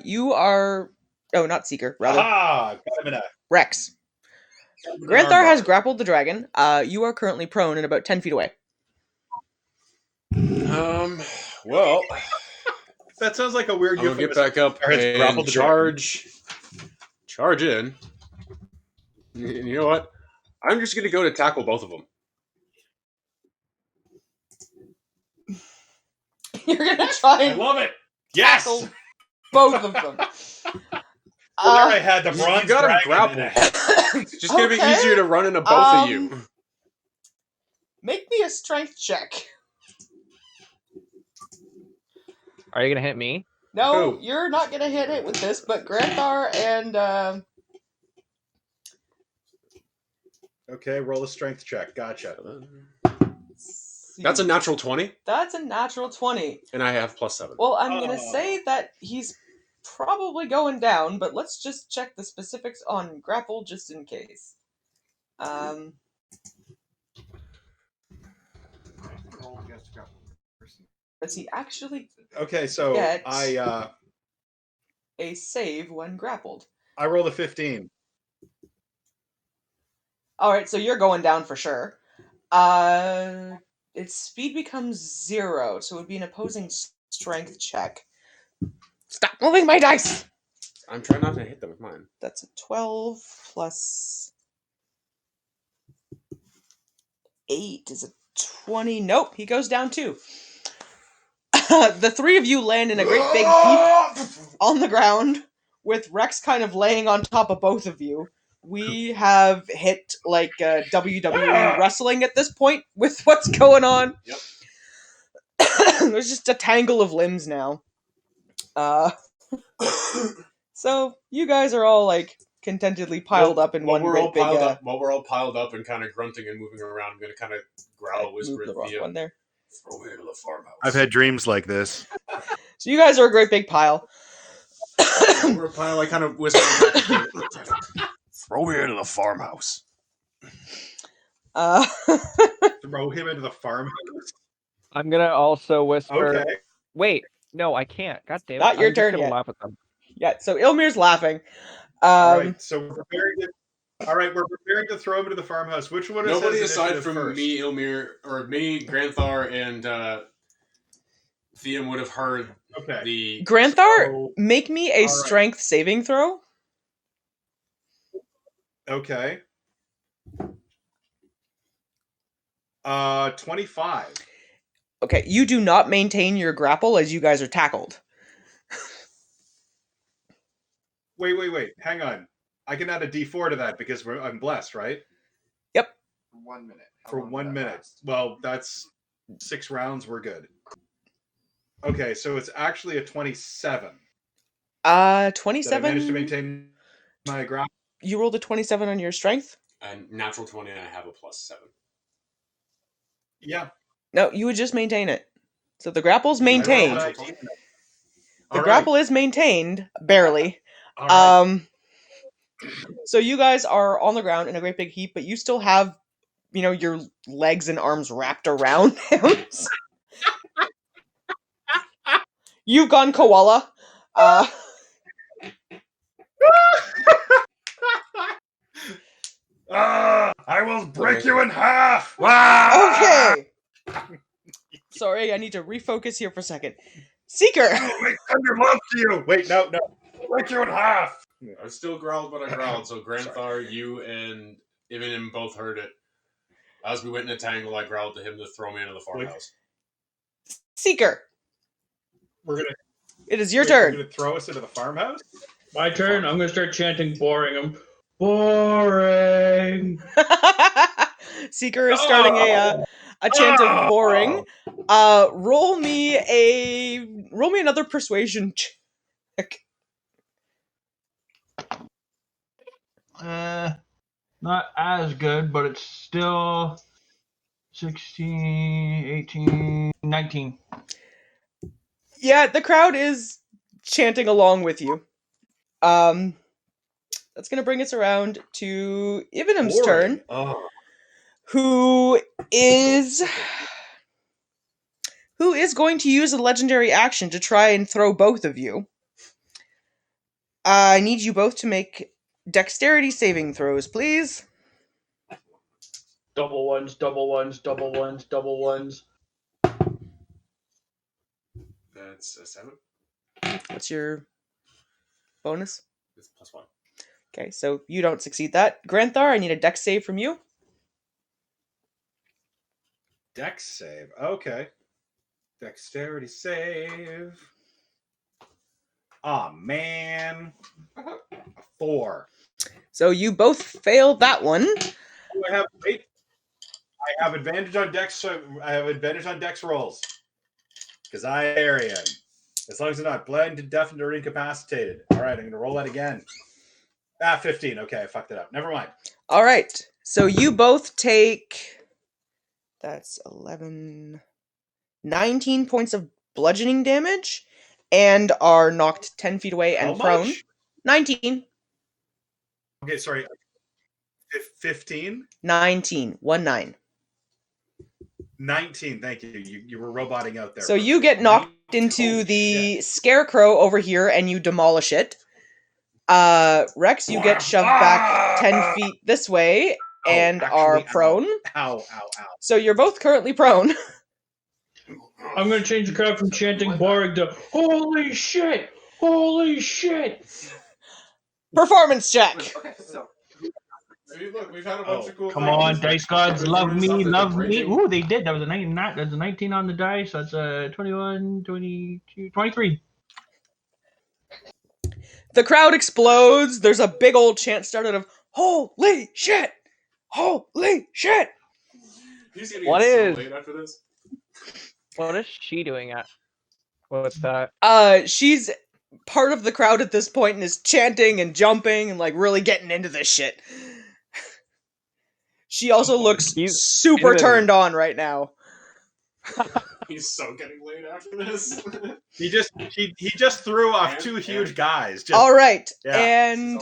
You are... Oh, not Seeker, rather. Aha! Got him in a Rex. Granthar has grappled the dragon. You are currently prone and about 10 feet away. Well, That sounds like a weird I'm gonna get euphemism. back up Or has and grappled the dragon. charge in. And you know what? I'm just gonna go to tackle both of them. You're gonna try I and love it. Yes. tackle both of them. Well, there I had the You bronze got him dragon. grappled. It's just gonna be Okay. easier to run into both of you. Make me a strength check. Are you gonna hit me? No, Who? you're not gonna hit it with this, but Granthar and Okay, roll a strength check. Gotcha. That's a natural 20, That's a natural 20. and I have +7. Well, I'm gonna Oh. say that he's probably going down, but let's just check the specifics on grapple just in case. Does he actually Okay, so Get- I a save when grappled? rolled a 15. Alright, so you're going down for sure. Its speed becomes 0, so it would be an opposing strength check. Stop moving my dice! I'm trying not to hit them with mine. That's a 12 plus 8 is a 20. Nope, he goes down too. The three of you land in a great big heap on the ground, with Rex kind of laying on top of both of you. We have hit like WWE wrestling at this point with what's going on. Yep. There's just a tangle of limbs now. So you guys are all like contentedly piled up in one great big. While we're all piled up and kind of grunting and moving around, I'm gonna kind of growl, whisper Move the at wrong Thea. one there. Throw her to the farmhouse. I've had dreams like this. So you guys are a great big pile. Over a pile. I kind of whisper. Throw her to the farmhouse. Throw him into the farmhouse. I'm gonna also whisper. Okay. Wait, no, I can't. God damn it! Not your I'm just turn gonna yet. laugh at them. Yeah, so Ilmir's laughing. All right, so we're preparing to. All right, we're preparing to throw him into the farmhouse. Which one? Nobody says aside initiative from first? me, Ilmir, or me, Granthar, and Theum would have heard Okay. the. Granthar, So- make me a All right. strength saving throw. Okay. 25. Okay, you do not maintain your grapple as you guys are tackled. Wait. Hang on. I can add a D4 to that because I'm blessed, right? For 1 minute. How For long did 1 that minute. last? Well, that's 6 rounds. We're good. Okay, so it's actually a 27. 27. Did I manage to maintain my grapple? You rolled a 27 on your strength? And natural 20, and I have a +7. Yeah. No, you would just maintain it. So the grapple's I rolled maintained. 19. The All right. grapple is maintained, barely. All right. So you guys are on the ground in a great big heap, but you still have, your legs and arms wrapped around him. You've gone koala. I will break you in half. Wow. Okay. Sorry, I need to refocus here for a second. Seeker. I'll make thunder love to you. Wait, no. I'll break you in half. I still growled what I growled, so Granthar, you and Ivan both heard it. As we went in a tangle, I growled to him to throw me into the farmhouse. Seeker. We're gonna. It is your You're turn. gonna throw us into the farmhouse. My turn. I'm gonna start chanting boring. Boring. Seeker is starting a chant of boring. Roll me another persuasion check. Not as good, but it's still 16, 18, 19. Yeah, the crowd is chanting along with you. That's gonna bring us around to Ivanim's turn, Oh. who is going to use a legendary action to try and throw both of you. I need you both to make dexterity saving throws, please. Double ones, double ones, double ones, double ones. That's a 7. What's your bonus? It's +1. Okay, so you don't succeed that. Granthar, I need a dex save from you. Dex save. Okay. Dexterity save. Aw, man. A 4. So you both failed that one. Oh, I have advantage on dex. So I have advantage on dex rolls because I am Aryan. As long as they're not blinded, deafened, or incapacitated. All right, I'm going to roll that again. 15. Okay, I fucked it up. Never mind. All right. So you both take, that's 19 points of bludgeoning damage and are knocked 10 feet away and How prone. much? 19. Okay, sorry. 15? 19. 19. 19. Thank you. You were roboting out there. So you get knocked into Oh, the shit. scarecrow over here and you demolish it. Rex, you get shoved back 10 feet this way and are prone. Ow. So you're both currently prone. I'm gonna change the crowd from chanting boring to holy shit! Holy shit! Performance check. Okay, so I mean, look, we've had a bunch of cool Come things. on, dice gods, We're love doing me, something love like me. breaking- Ooh, they did. That was a 19, that's a 19 on the dice. That's a 21, 22, 23. The crowd explodes. There's a big old chant started of holy shit! Holy shit! He's gonna What get so is- late after this. What is she doing with that? She's part of the crowd at this point and is chanting and jumping and like really getting into this shit. She also looks He's super in- turned on right now. He's so getting late after this. He just threw off two huge guys. Just, All right, yeah. and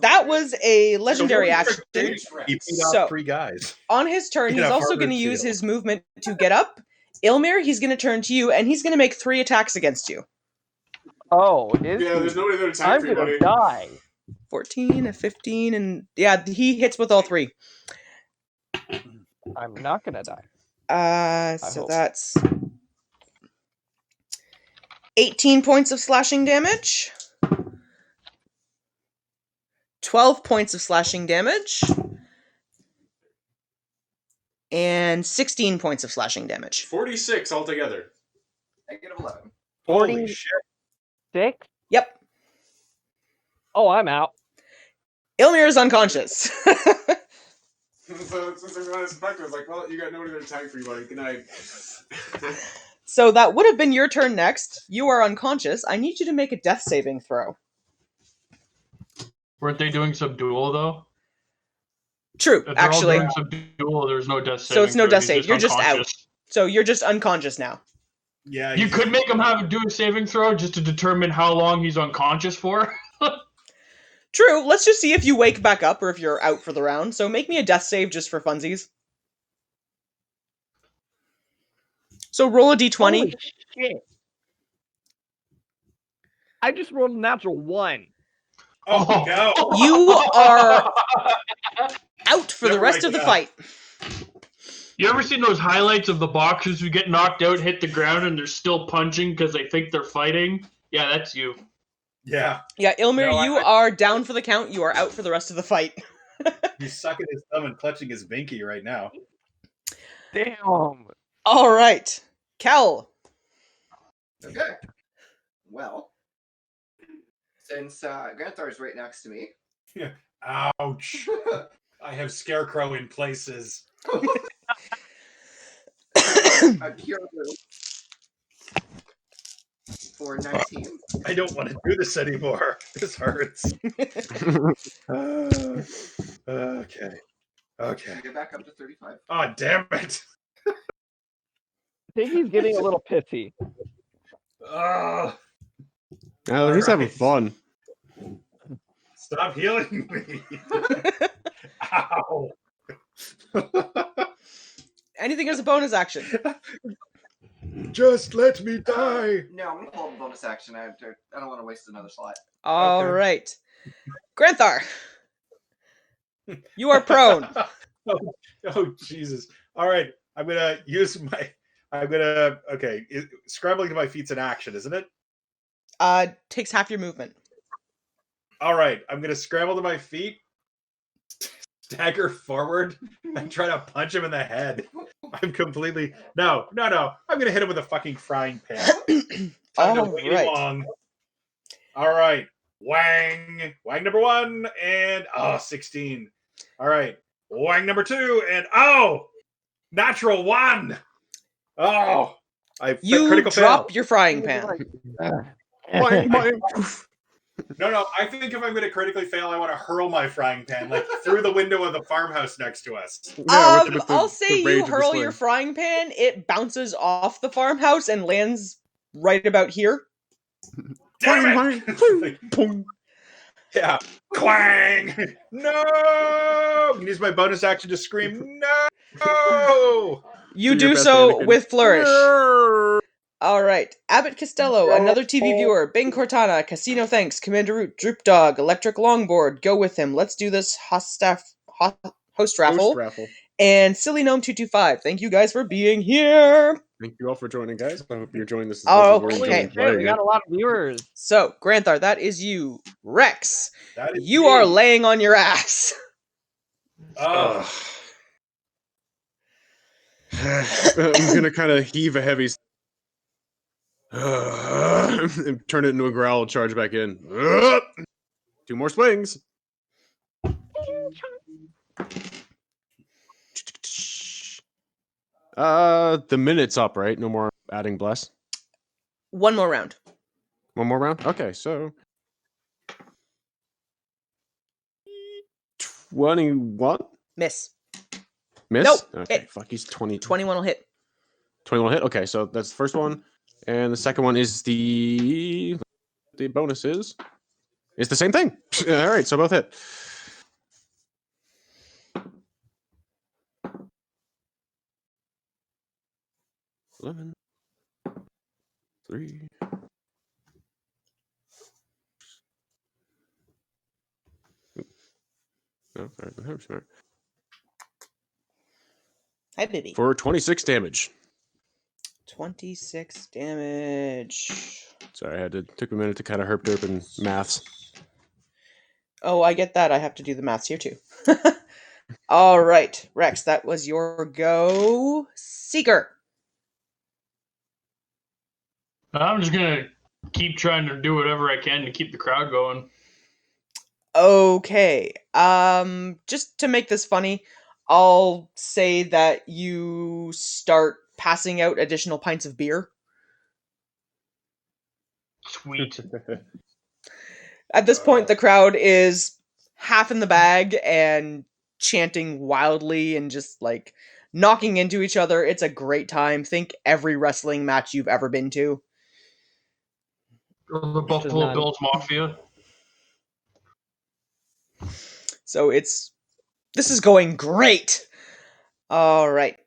that was a legendary action. He beat So- off 3 guys. On his turn, In he's a also going to Harvard use field. his movement to get up. Ilmir, he's going to turn to you, and he's going to make 3 attacks against you. Oh, is Yeah, he? there's nobody there to I'm tank for you, gonna buddy. die. 14, a 15, and yeah, he hits with all 3. I'm not gonna die. So hope. that's 18 points of slashing damage. 12 points of slashing damage. And 16 points of slashing damage. 46 altogether. -11. Holy 46? shit. Yep. Oh, I'm out. Ilmir is unconscious. So since everyone is back, I was like, well, you got nobody there to tank for you, buddy. Good night. So that would have been your turn next. You are unconscious. I need you to make a death saving throw. Weren't they doing subdual though? True, If they're actually. all doing subdual, there's no death saving. So it's no throw, death he's save. You're just out. unconscious. So you're just unconscious now. Yeah. You could make him do a saving throw just to determine how long he's unconscious for. True. Let's just see if you wake back up or if you're out for the round. So make me a death save just for funsies. So roll a d20. Holy shit. I just rolled a natural 1. Oh, no. You are out for the Never rest of wake the up. fight. You ever seen those highlights of the boxers who get knocked out, hit the ground, and they're still punching because they think they're fighting? Yeah, that's you. Yeah. Yeah, Ilmir, No, you are down for the count. You are out for the rest of the fight. He's sucking his thumb and clutching his binky right now. Damn. All right. Kel. Okay. Well, since Granthar is right next to me, Ouch. I have Scarecrow in places. a cure wound for 19. I don't want to do this anymore. This hurts. Okay. Okay. Get back up to 35. Oh, damn it. I think he's getting a little pissy. Oh, Oh, he's having Alright. fun. stop healing me. Ow. Anything as a bonus action. Just let me die. No, I'm going to pull the bonus action. I don't want to waste another slot. All Okay. right. Granthar. You are prone. Oh, Jesus. All right. I'm going to use my. Okay. Scrambling to my feet's an action, isn't it? Takes half your movement. All right. I'm going to scramble to my feet, stagger forward, and try to punch him in the head. I'm completely. No. I'm going to hit him with a fucking frying pan. Time to All wait right. long. All right. Wang. Wang number 1 and 16. All right. Wang number 2 and natural 1. Oh, You critical drop fail. your frying pan. No. I think if I'm going to critically fail, I want to hurl my frying pan like through the window of the farmhouse next to us. I'll say you hurl your frying pan. It bounces off the farmhouse and lands right about here. Damn it! Yeah. Clang! No! Use my bonus action to scream, no! You Do your do best, so Anakin. with flourish. All right. Abbott Costello, another TV viewer. Bing Cortana, Casino Thanks, Commander Root, Droop Dog, Electric Longboard, Go With Him. Let's do this host raffle. And Silly Gnome 225. Thank you guys for being here. Thank you all for joining, guys. I hope you're enjoying this as Oh, much as we're okay. enjoying Shit, playing we it. got a lot of viewers. So, Granthar, that is you. Rex, That is you me. are laying on your ass. Oh, I'm gonna kind of heave a heavy and turn it into a growl, charge back in. 2 more swings. The minute's up, right? No more adding bless. One more round. One more round? Okay, so 21? Miss. Miss? Nope, Okay, hit. fuck, he's 20. 21 will hit. 21 hit? Okay, so that's the first one. And the second one is the bonus is the same thing. All right, so both hit. Eleven. 3. No, sorry. Hi, baby. For 26 damage. 26 damage. Sorry, took a minute to kind of herp derp and maths. Oh, I get that. I have to do the maths here too. All right, Rex, that was your go. Seeker. I'm just gonna keep trying to do whatever I can to keep the crowd going. Okay. Just to make this funny, I'll say that you start passing out additional pints of beer. Sweet. At this point, the crowd is half in the bag and chanting wildly and just like knocking into each other. It's a great time. Think every wrestling match you've ever been to. The Buffalo Bills Mafia. So this is going great. All right.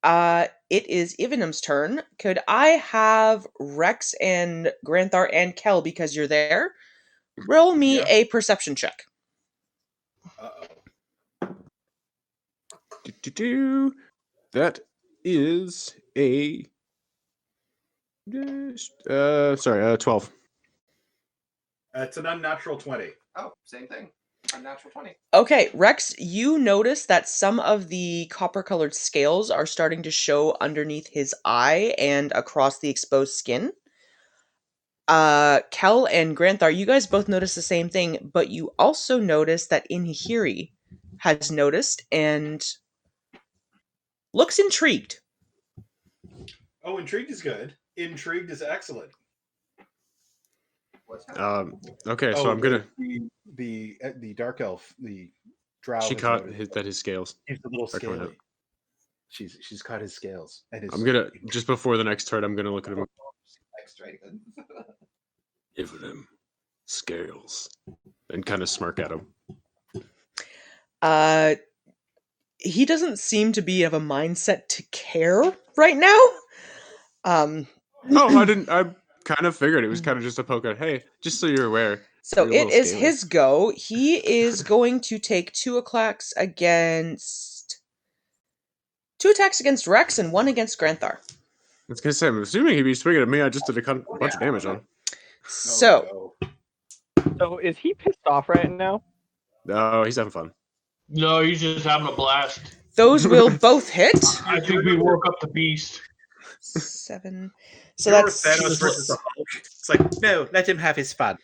It is Ivanum's turn. Could I have Rex and Granthar and Kel, because you're there, roll me Yeah. a perception check. uh-oh. That is a 12. It's an unnatural 20. Oh, same thing. Unnatural 20. Okay, Rex, you notice that some of the copper-colored scales are starting to show underneath his eye and across the exposed skin. Kel and Granthar, you guys both notice the same thing, but you also notice that Inhiri has noticed and looks intrigued. Oh, intrigued is good. Intrigued is excellent. What's happening? Okay, so I'm gonna. The dark elf, the drow. She has caught noticed his scales. He's a little are coming scaly. out. She's caught his scales. And his, I'm gonna just before the next turn. I'm gonna look at him. X-Dragon. Give him scales, and kind of smirk at him. He doesn't seem to be of a mindset to care right now. Oh, I didn't. I kind of figured it was kind of just a poke at. Hey, just so you're aware. So you're a it little is scaly. his go. He is going to take 2 attacks against Rex and 1 against Granthar. I was gonna say, I'm assuming he'd be swinging at me. I just did a bunch of damage on him. So, So is he pissed off right now? No, he's having fun. No, he's just having a blast. those will both hit. I think we woke up the beast. 7. So Remember that's Thanos versus the Hulk? It's like, no, let him have his fun.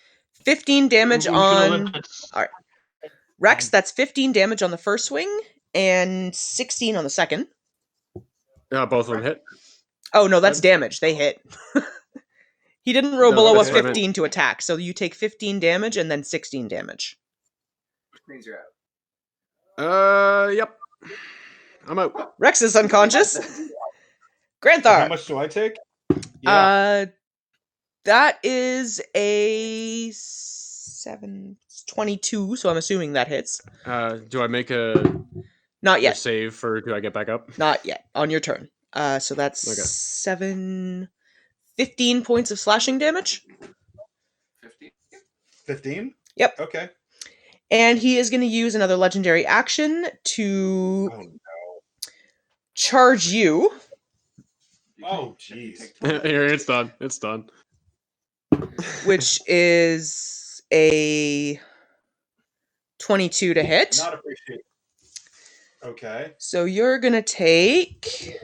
15 damage We should've on let that- Alright. Rex, that's 15 damage on the first swing and 16 on the second. Both of them hit. Oh no, that's damage. They hit. He didn't roll No, below a that's what I meant. 15 to attack, so you take 15 damage and then 16 damage. Which means you're out. Yep. I'm out. Rex is unconscious. How Granthar. much do I take? Yeah. That is a 22, so I'm assuming that hits. Do I make a Not yet. save for? Do I get back up? Not yet. On your turn. So that's Okay. 15 points of slashing damage. 50. 15? Yep. Okay. And he is going to use another legendary action to Oh, no. charge you. Oh, jeez. Here, it's done. It's done. Which is a 22 to hit. Not appreciate. Okay. So you're going to take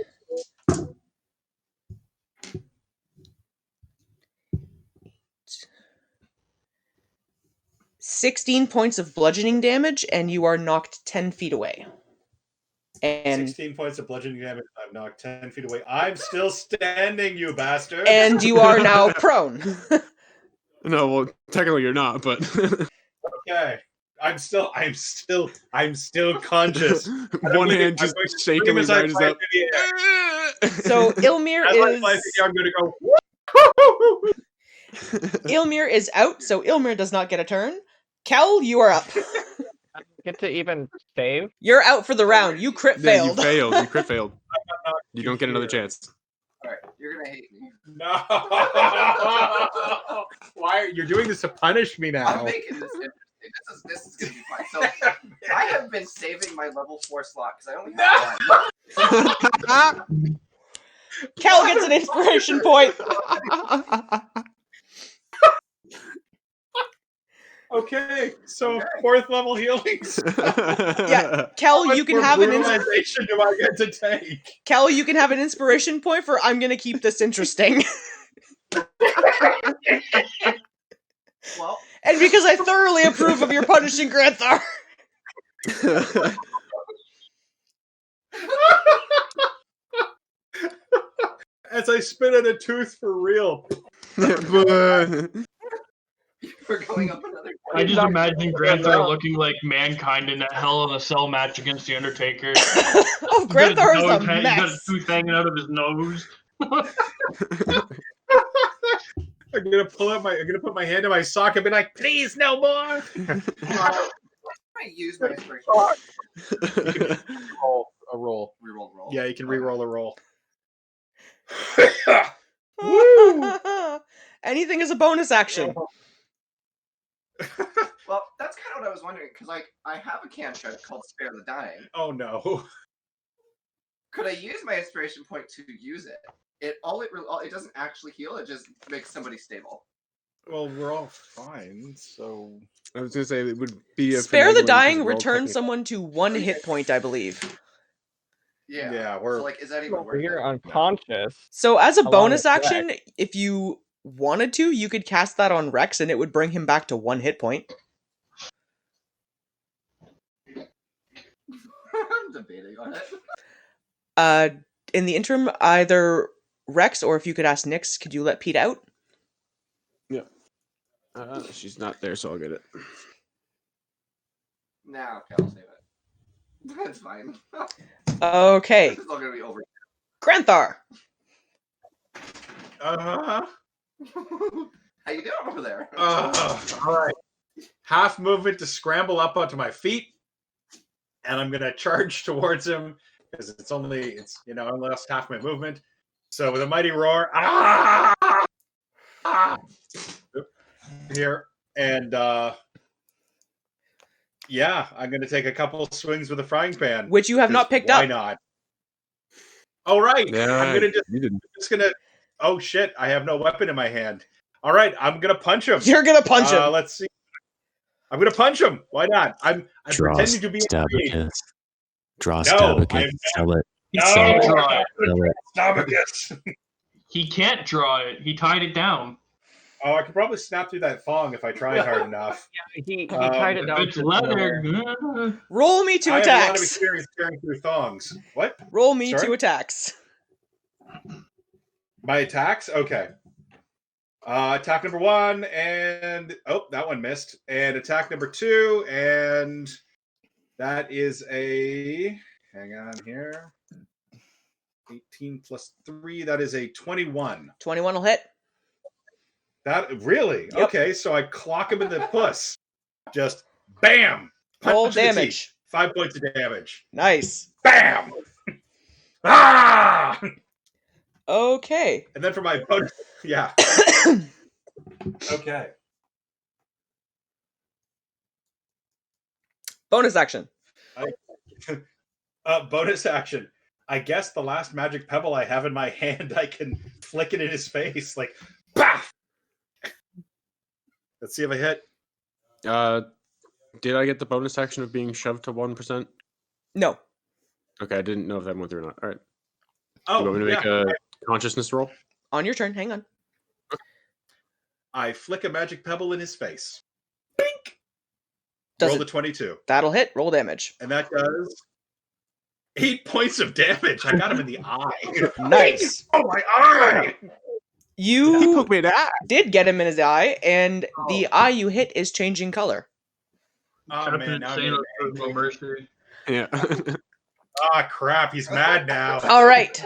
16 points of bludgeoning damage, and you are knocked 10 feet away. And 16 points of bludgeoning damage. I'm knocked 10 feet away. I'm still standing, you bastard. and you are now prone. No, well, technically you're not, but Okay. I'm still conscious. one hand just shakingly as I rises fly up. through the air. So Ilmir As I fly through the air, I'm going to go. Ilmir is out, so Ilmir does not get a turn. Kel, you are up. Get to even save? You're out for the round. You crit Yeah, failed. you failed. You crit failed. You don't get another chance. Alright, you're gonna hate me. No. Why are you doing this to punish me now? I'm making this interesting. This is gonna be fun. So I have been saving my level 4 slot because I only have one. Kel gets an inspiration point. Okay, so 4th level healings. Yeah, Kel, you can have an brutalization do I get to take? Kel, you can have an inspiration point for I'm gonna keep this interesting. Well, And because I thoroughly approve of your punishing Granthar. As I spit at a tooth for real. we're going up another. I just imagine Granthar looking like Mankind in that Hell in a Cell match against the Undertaker. Oh, Granthar is a He's got mess. a tooth hanging out of his nose. I'm gonna put my hand in my sock and be like, please no more. I use my inspiration. A roll. Reroll roll. Yeah, you can re-roll a roll. Anything is a bonus action. Well, that's kind of what I was wondering because, like, I have a cantrip called Spare the Dying. Oh no. Could I use my inspiration point to use it? It doesn't actually heal. It just makes somebody stable. Well, we're all fine, so I was gonna say it would be a Spare the finagling 'cause dying, we're all return technically- someone to 1 hit point, I believe. Yeah. we're So, like, is that even Well, worth you're it? unconscious. So as a Along bonus with action, if you wanted to, you could cast that on Rex and it would bring him back to 1 hit point. I'm debating on it. In the interim, either Rex or if you could ask Nyx, could you let Pete out? She's not there, so I'll get it. Nah, okay, I'll save it. That's fine. Okay, This is all gonna be over. Granthar. uh-huh. How you doing over there? All right. Half movement to scramble up onto my feet, and I'm gonna charge towards him because it's I only lost half my movement. So with a mighty roar, here, and yeah, I'm gonna take a couple swings with a frying pan, Which you have not picked why up. not? All right, Yeah, I'm gonna you didn't. just gonna. Oh shit! I have no weapon in my hand. All right, I'm gonna punch him. You're gonna punch him. Let's see. I'm gonna punch him. Why not? I'm Draw pretending to be afraid. Stabicus. Draw No, Stabicus. I'm Sell it. He No, can't I'm draw not it. gonna Sell it. Stabicus. He can't draw it. He tied it down. Oh, I could probably snap through that thong if I tried hard enough. He tied it down. It's to leather. nowhere. Roll me 2 I have a lot of attacks. experience tearing through thongs. What? Roll me Sorry? 2 attacks. My attacks? Okay. Attack number 1, and that one missed. And attack number 2, and that is a. Hang on here. 18 plus 3. That is a 21. 21 will hit. That really? Yep. Okay, so I clock him in the puss. Just bam! Roll Punch in the damage. teeth. 5 points of damage. Nice. Bam! Ah! Okay. And then for my bonus, yeah. Okay. Bonus action. Bonus action. I guess the last magic pebble I have in my hand, I can flick it in his face, like, bah! Let's see if I hit. Did I get the bonus action of being shoved to 1%? No. Okay, I didn't know if that went through or not. All right. Oh, You want me to make a consciousness roll? On your turn. Hang on. I flick a magic pebble in his face. Bink! Does Roll it- the 22. That'll hit. Roll damage. And that does 8 points of damage. I got him in the eye. Nice. Oh, my eye! You Poke me in the eye. did get him in his eye, and the eye you hit is changing color. Oh, man. Now I'm Saying getting no angry. mercy. Yeah. Ah, crap. He's mad now. All right.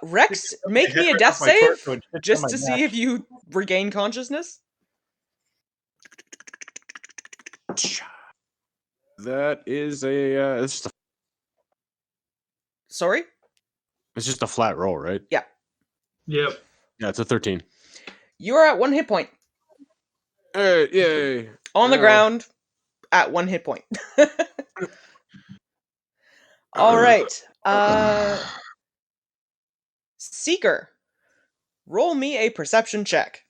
Rex, make me a Right death off my torso save and shit just on to my see neck. if you regain consciousness. That is a Sorry? it's just a flat roll, right? Yep. Yeah, it's a 13. You are at 1 hit point. Yay. On the Oh. ground at 1 hit point. All right. Seeker, roll me a perception check.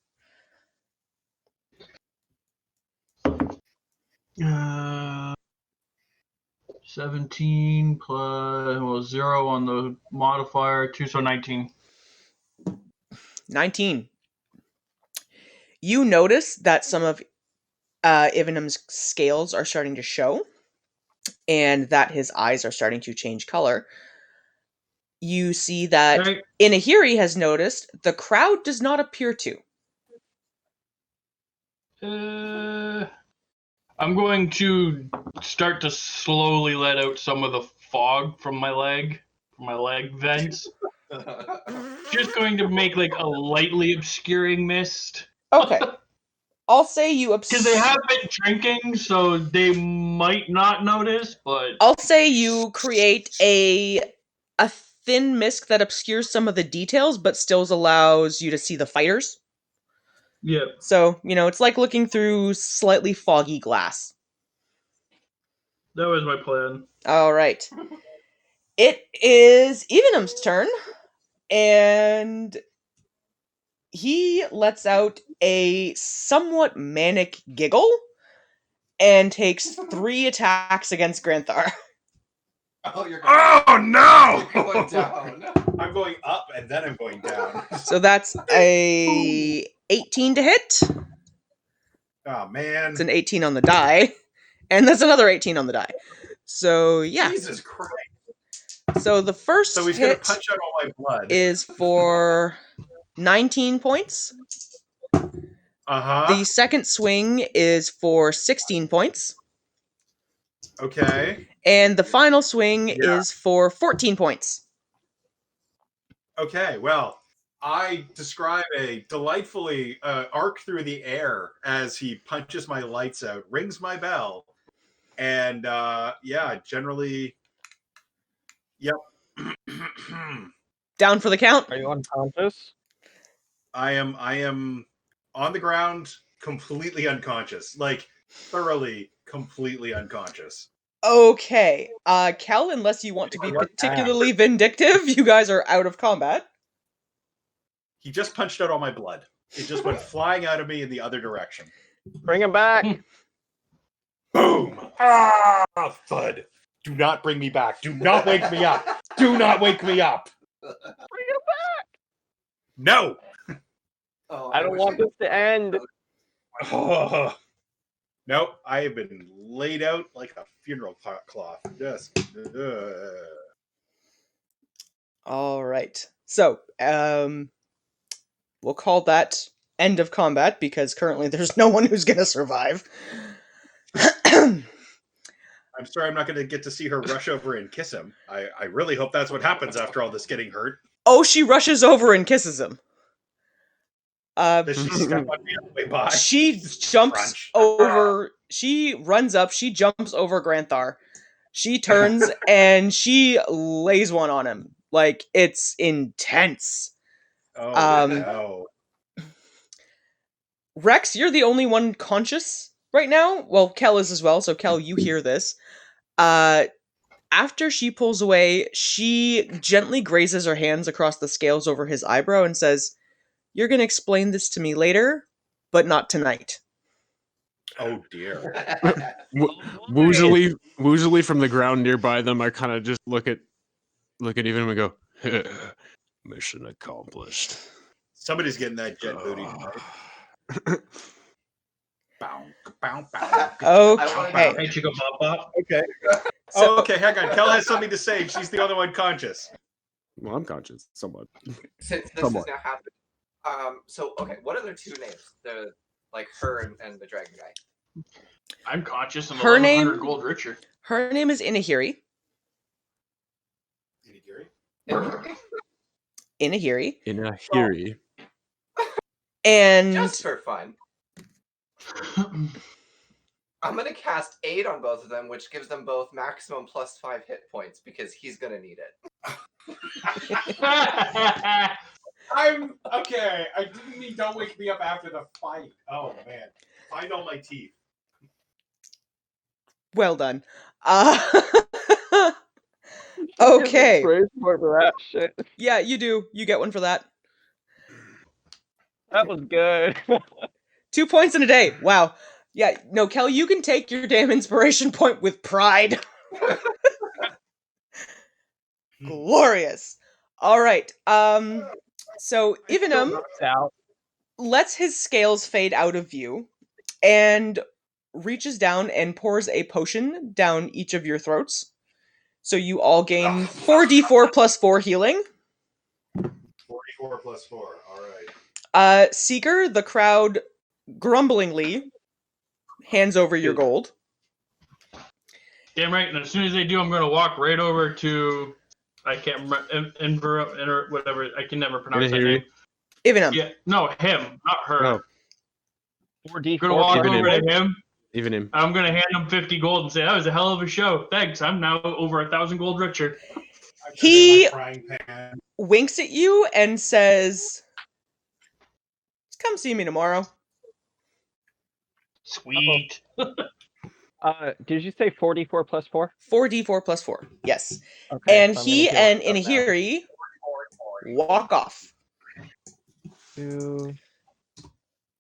17 plus 0 on the modifier, 2, so 19. 19. You notice that some of Ivanum's scales are starting to show, and that his eyes are starting to change color. You see that Okay. Inahiri has noticed the crowd does not appear to. I'm going to start to slowly let out some of the fog from my leg vents. Just going to make like a lightly obscuring mist. Okay. I'll say you Because they have been drinking, so they might not notice, but I'll say you create a thin mist that obscures some of the details, but still allows you to see the fighters. yeah. So, it's like looking through slightly foggy glass. That was my plan. All right. It is Evenum's turn, and he lets out a somewhat manic giggle and takes 3 attacks against Granthar. Oh, you're Oh no! You're going down. I'm going up and then I'm going down. So that's a 18 to hit. Oh man. It's an 18 on the die, and that's another 18 on the die. So yeah. Jesus Christ. So the first So he's gonna hit punch out all my blood. is for 19 points. Uh-huh. The second swing is for 16 points. Okay. And the final swing Yeah. is for 14 points. Okay, well, I describe a delightfully arc through the air as he punches my lights out, rings my bell, and yeah, generally, yep. Down for the count. Are you unconscious? I am on the ground, completely unconscious, like thoroughly, completely unconscious. Okay. Kel, unless you want to be particularly vindictive, you guys are out of combat. He just punched out all my blood. It just went flying out of me in the other direction. Bring him back. Boom! Ah, thud. Do not bring me back. Do not wake me up. Do not wake me up. Bring him back. No. Oh, I don't wish want this to end. Oh. Nope. I have been laid out like a funeral cloth. Just. All right. So, we'll call that end of combat because currently there's no one who's going to survive. I'm sorry I'm not going to get to see her rush over and kiss him. I really hope that's what happens after all this getting hurt. Oh, she rushes over and kisses him. Does she step on me on the way by? She jumps Crunch. over. She runs up. She jumps over Granthar. She turns and she lays one on him. Like, it's intense. Oh, no. Rex, you're the only one conscious right now. Well, Kel is as well. So, Kel, you hear this. After she pulls away, she gently grazes her hands across the scales over his eyebrow and says, "You're going to explain this to me later, but not tonight." Oh, dear. Woozily from the ground nearby them, I kind of just look at Evan and go, mission accomplished. Somebody's getting that jet booty tonight. Bow, bow, bow. Okay. Hey, Chico Bop Bop. Okay. So, Okay, hang on. Kel has something to say. She's the only one conscious. Well, I'm conscious, somewhat. Since this Somewhat. has now happened. So okay, what are their two names? The like her and the dragon guy. I'm conscious. I'm Her 1100 name- gold richer. her name is Inahiri. Inahiri. In a Hiri. And Just for fun, I'm gonna cast aid on both of them, which gives them both maximum +5 hit points because he's gonna need it. I'm okay. I didn't mean don't wake me up after the fight. Oh man, find all my teeth. well done. Okay. Praise for that shit. Yeah, you do. You get one for that. That was good. 2 points in a day. Wow. Yeah, no, Kel, you can take your damn inspiration point with pride. Glorious. All right. So Ivanum Out. lets his scales fade out of view and reaches down and pours a potion down each of your throats. So you all gain 4d4 plus 4 healing. 44 plus 4. All right. Seeker, the crowd grumblingly hands over your gold. Damn right. And as soon as they do, I'm going to walk right over to. I can't remember. Whatever. I can never pronounce that name. Ivanum. Yeah. No, him, not her. Oh. 4d4. I'm going to walk Even over him. to him. Even him. I'm going to hand him 50 gold and say, that was a hell of a show. Thanks. I'm now over 1,000 gold richer. He- Frying pan. Winks at you and says, "Come see me tomorrow." Sweet. Did you say 4d4 plus 4? 4d4 plus 4. Yes. Okay, And so I'm gonna he heal and myself now. Inahiri walk off. 2,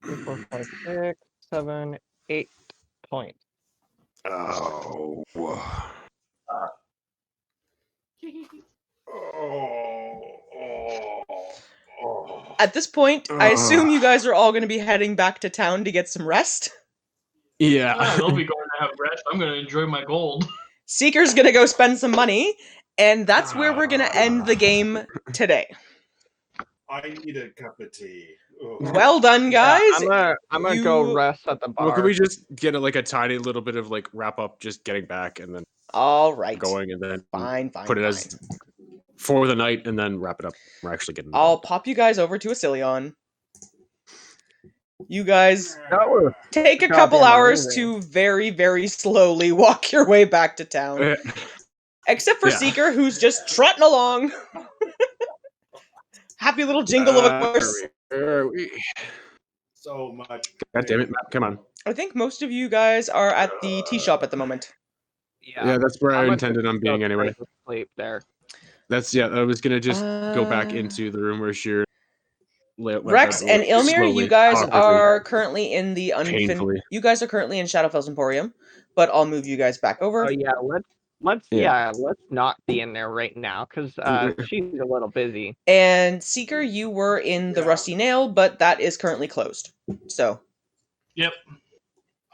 3, 4, 5, 6, 7, 8 points. Oh. At this point, I assume you guys are all going to be heading back to town to get some rest. Yeah, Yeah. they'll be going to have rest. I'm going to enjoy my gold. Seeker's going to go spend some money, and that's where we're going to end the game today. I need a cup of tea. Ugh. Well done, guys. I'm gonna go rest at the bar. Well, can we just get a tiny little bit of wrap up, just getting back and then All right. going, and then Fine. put it as for the night, and then wrap it up. We're actually getting. I'll pop you guys over to Assilion. You guys take a couple hours to very, very slowly walk your way back to town. Except for Seeker, who's just trotting along. Happy little jingle of a horse. So much. God damn it, Matt, come on. I think most of you guys are at the tea shop at the moment. Yeah, that's where I intended on being anyway. Sleep there. I was gonna just go back into the room where Sheer. Rex and Ilmir, you guys are currently in the Painfully. You guys are currently in Shadowfell's Emporium, but I'll move you guys back over. Oh yeah, let's not be in there right now because she's a little busy. And Seeker, you were in the Rusty Nail, but that is currently closed. So. Yep.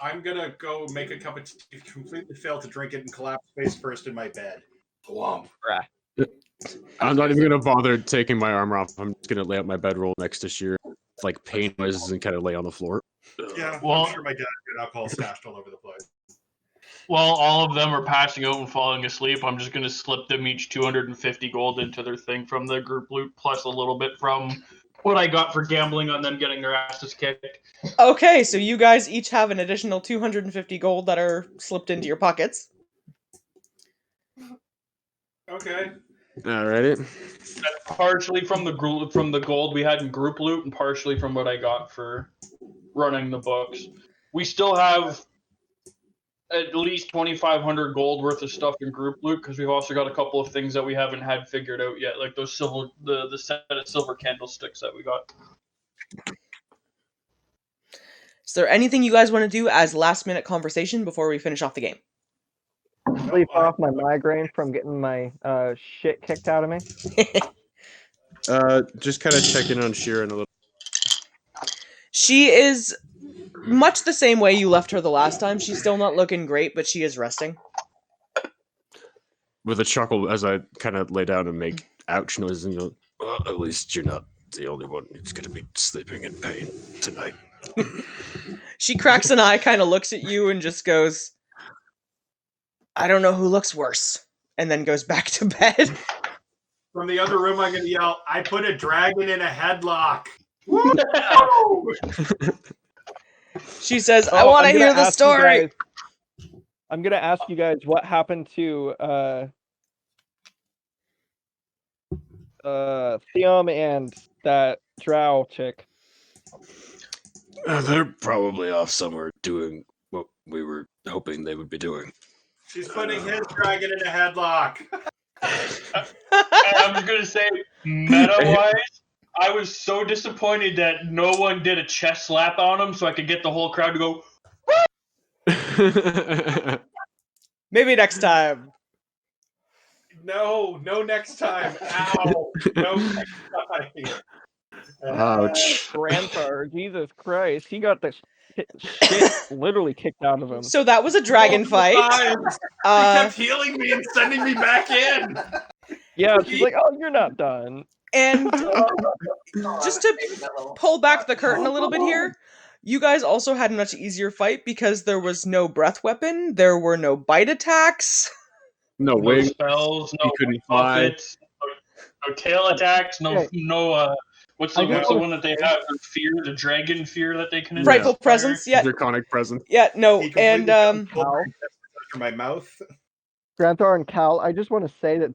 I'm gonna go make a cup of tea, completely fail to drink it, and collapse face first in my bed. Glump. I'm not even gonna bother taking my armor off. I'm just gonna lay out my bedroll next to Sheer, pain noises, and kind of lay on the floor. Yeah, well, I'm sure my dad's got alcohol stashed all over the place. While all of them are passing out and falling asleep, I'm just gonna slip them each 250 gold into their thing from the group loot, plus a little bit from what I got for gambling on them getting their asses kicked. Okay, so you guys each have an additional 250 gold that are slipped into your pockets. Okay. Alrighty. That's partially from the gold we had in group loot, and partially from what I got for running the books. We still have at least 2,500 gold worth of stuff in group loot because we've also got a couple of things that we haven't had figured out yet, like those the set of silver candlesticks that we got. Is there anything you guys want to do as last minute conversation before we finish off the game? Sleep off my migraine from getting my shit kicked out of me. Just kind of check in on Sheer in a little. She is much the same way you left her the last time. She's still not looking great, but she is resting. With a chuckle as I kind of lay down and make ouch noises and go, well, at least you're not the only one who's going to be sleeping in pain tonight. She cracks an eye, kind of looks at you, and just goes, I don't know who looks worse, and then goes back to bed. From the other room, I'm going to yell, I put a dragon in a headlock. She says, I want to hear the story. I'm going to ask you guys what happened to Theom and that drow chick. They're probably off somewhere doing what we were hoping they would be doing. She's putting his dragon in a headlock. I'm just gonna say, meta-wise, I was so disappointed that no one did a chest slap on him, so I could get the whole crowd to go. Maybe next time. No next time. Ow. No next time. Ouch. Grandpa, Jesus Christ, he got the shit literally kicked out of him. So that was a dragon fight. He kept healing me and sending me back in. Yeah, she's like, oh, you're not done. And just to pull back the curtain a little bit here, you guys also had a much easier fight because there was no breath weapon, there were no bite attacks. No No wings. spells, no You couldn't fly. buffets, no tail attacks, what's the one that they have? The fear, the dragon fear that they can Frightful presence, yeah. Draconic presence. Yeah, no, and for my mouth. Granthar and Cal, I just want to say that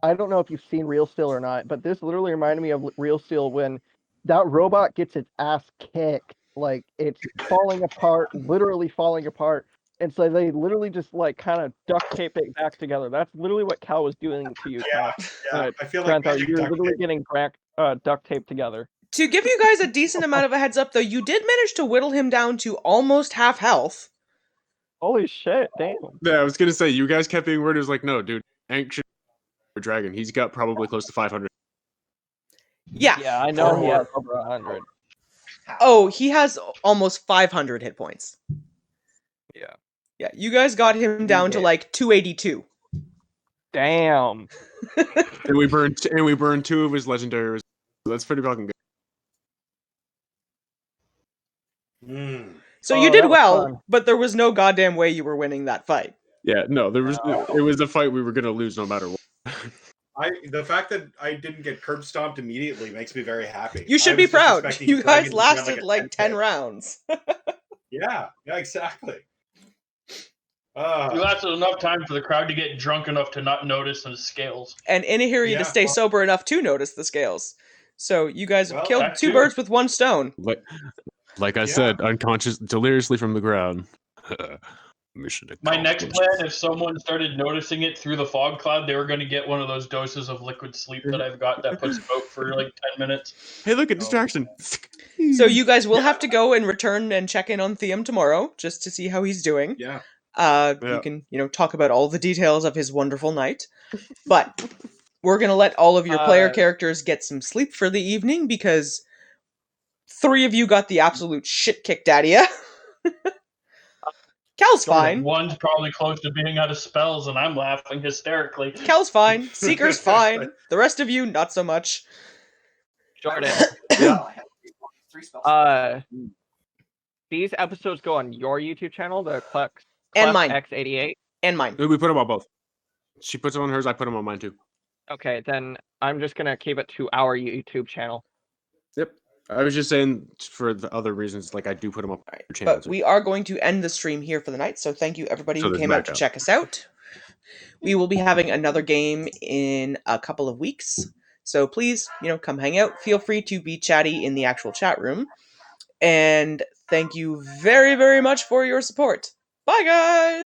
I don't know if you've seen Real Steel or not, but this literally reminded me of Real Steel when that robot gets its ass kicked. Like, it's falling apart, literally falling apart. And so they literally just like kind of duct tape it back together. That's literally what Cal was doing to you, Cal. Yeah, I feel like Grant, magic you're duct literally tape. getting duct taped together. To give you guys a decent amount of a heads up, though, you did manage to whittle him down to almost half health. Holy shit! Damn. Yeah, I was gonna say you guys kept being worried. It was like, no, dude, ancient dragon. He's got probably close to 500. Yeah. Yeah, I know he has over 100. Oh, he has almost 500 hit points. Yeah. Yeah, you guys got him down to like 282. Damn. And we burned 2 of his legendaries. That's pretty fucking good. So you Oh, did that was well, fun. but there was no goddamn way you were winning that fight. Yeah, no, there was. It was a fight we were gonna lose no matter what. The fact that I didn't get curb stomped immediately makes me very happy. You should I be was just proud. expecting You Dragon guys to grab, lasted a like 10 hit. rounds. Yeah, exactly. We lasted enough time for the crowd to get drunk enough to not notice the scales. And Inahiri to stay sober enough to notice the scales. So you guys have killed 2 birds with 1 stone. Like I said, unconscious, deliriously from the ground. Mission My next accomplished. plan, if someone started noticing it through the fog cloud, they were going to get one of those doses of liquid sleep that I've got that puts them out for like 10 minutes. Hey, look, a distraction. So you guys will have to go and return and check in on Theum tomorrow, just to see how he's doing. Yeah. You can, talk about all the details of his wonderful night. But we're going to let all of your player characters get some sleep for the evening, because 3 of you got the absolute shit kicked out of you. Cal's fine. One's probably close to being out of spells, and I'm laughing hysterically. Cal's fine. Seeker's fine. The rest of you, not so much. Jordan. Yeah. I have 3 spells. These episodes go on your YouTube channel, the Clef And mine. X88. And mine. We put them on both. She puts them on hers. I put them on mine too. Okay, then I'm just gonna keep it to our YouTube channel. Yep. I was just saying for the other reasons, like I do put them up on your channel. But we are going to end the stream here for the night, so thank you everybody who there's came out to backup. check us out. We will be having another game in a couple of weeks, so please, come hang out. Feel free to be chatty in the actual chat room. And thank you very, very much for your support. Bye, guys!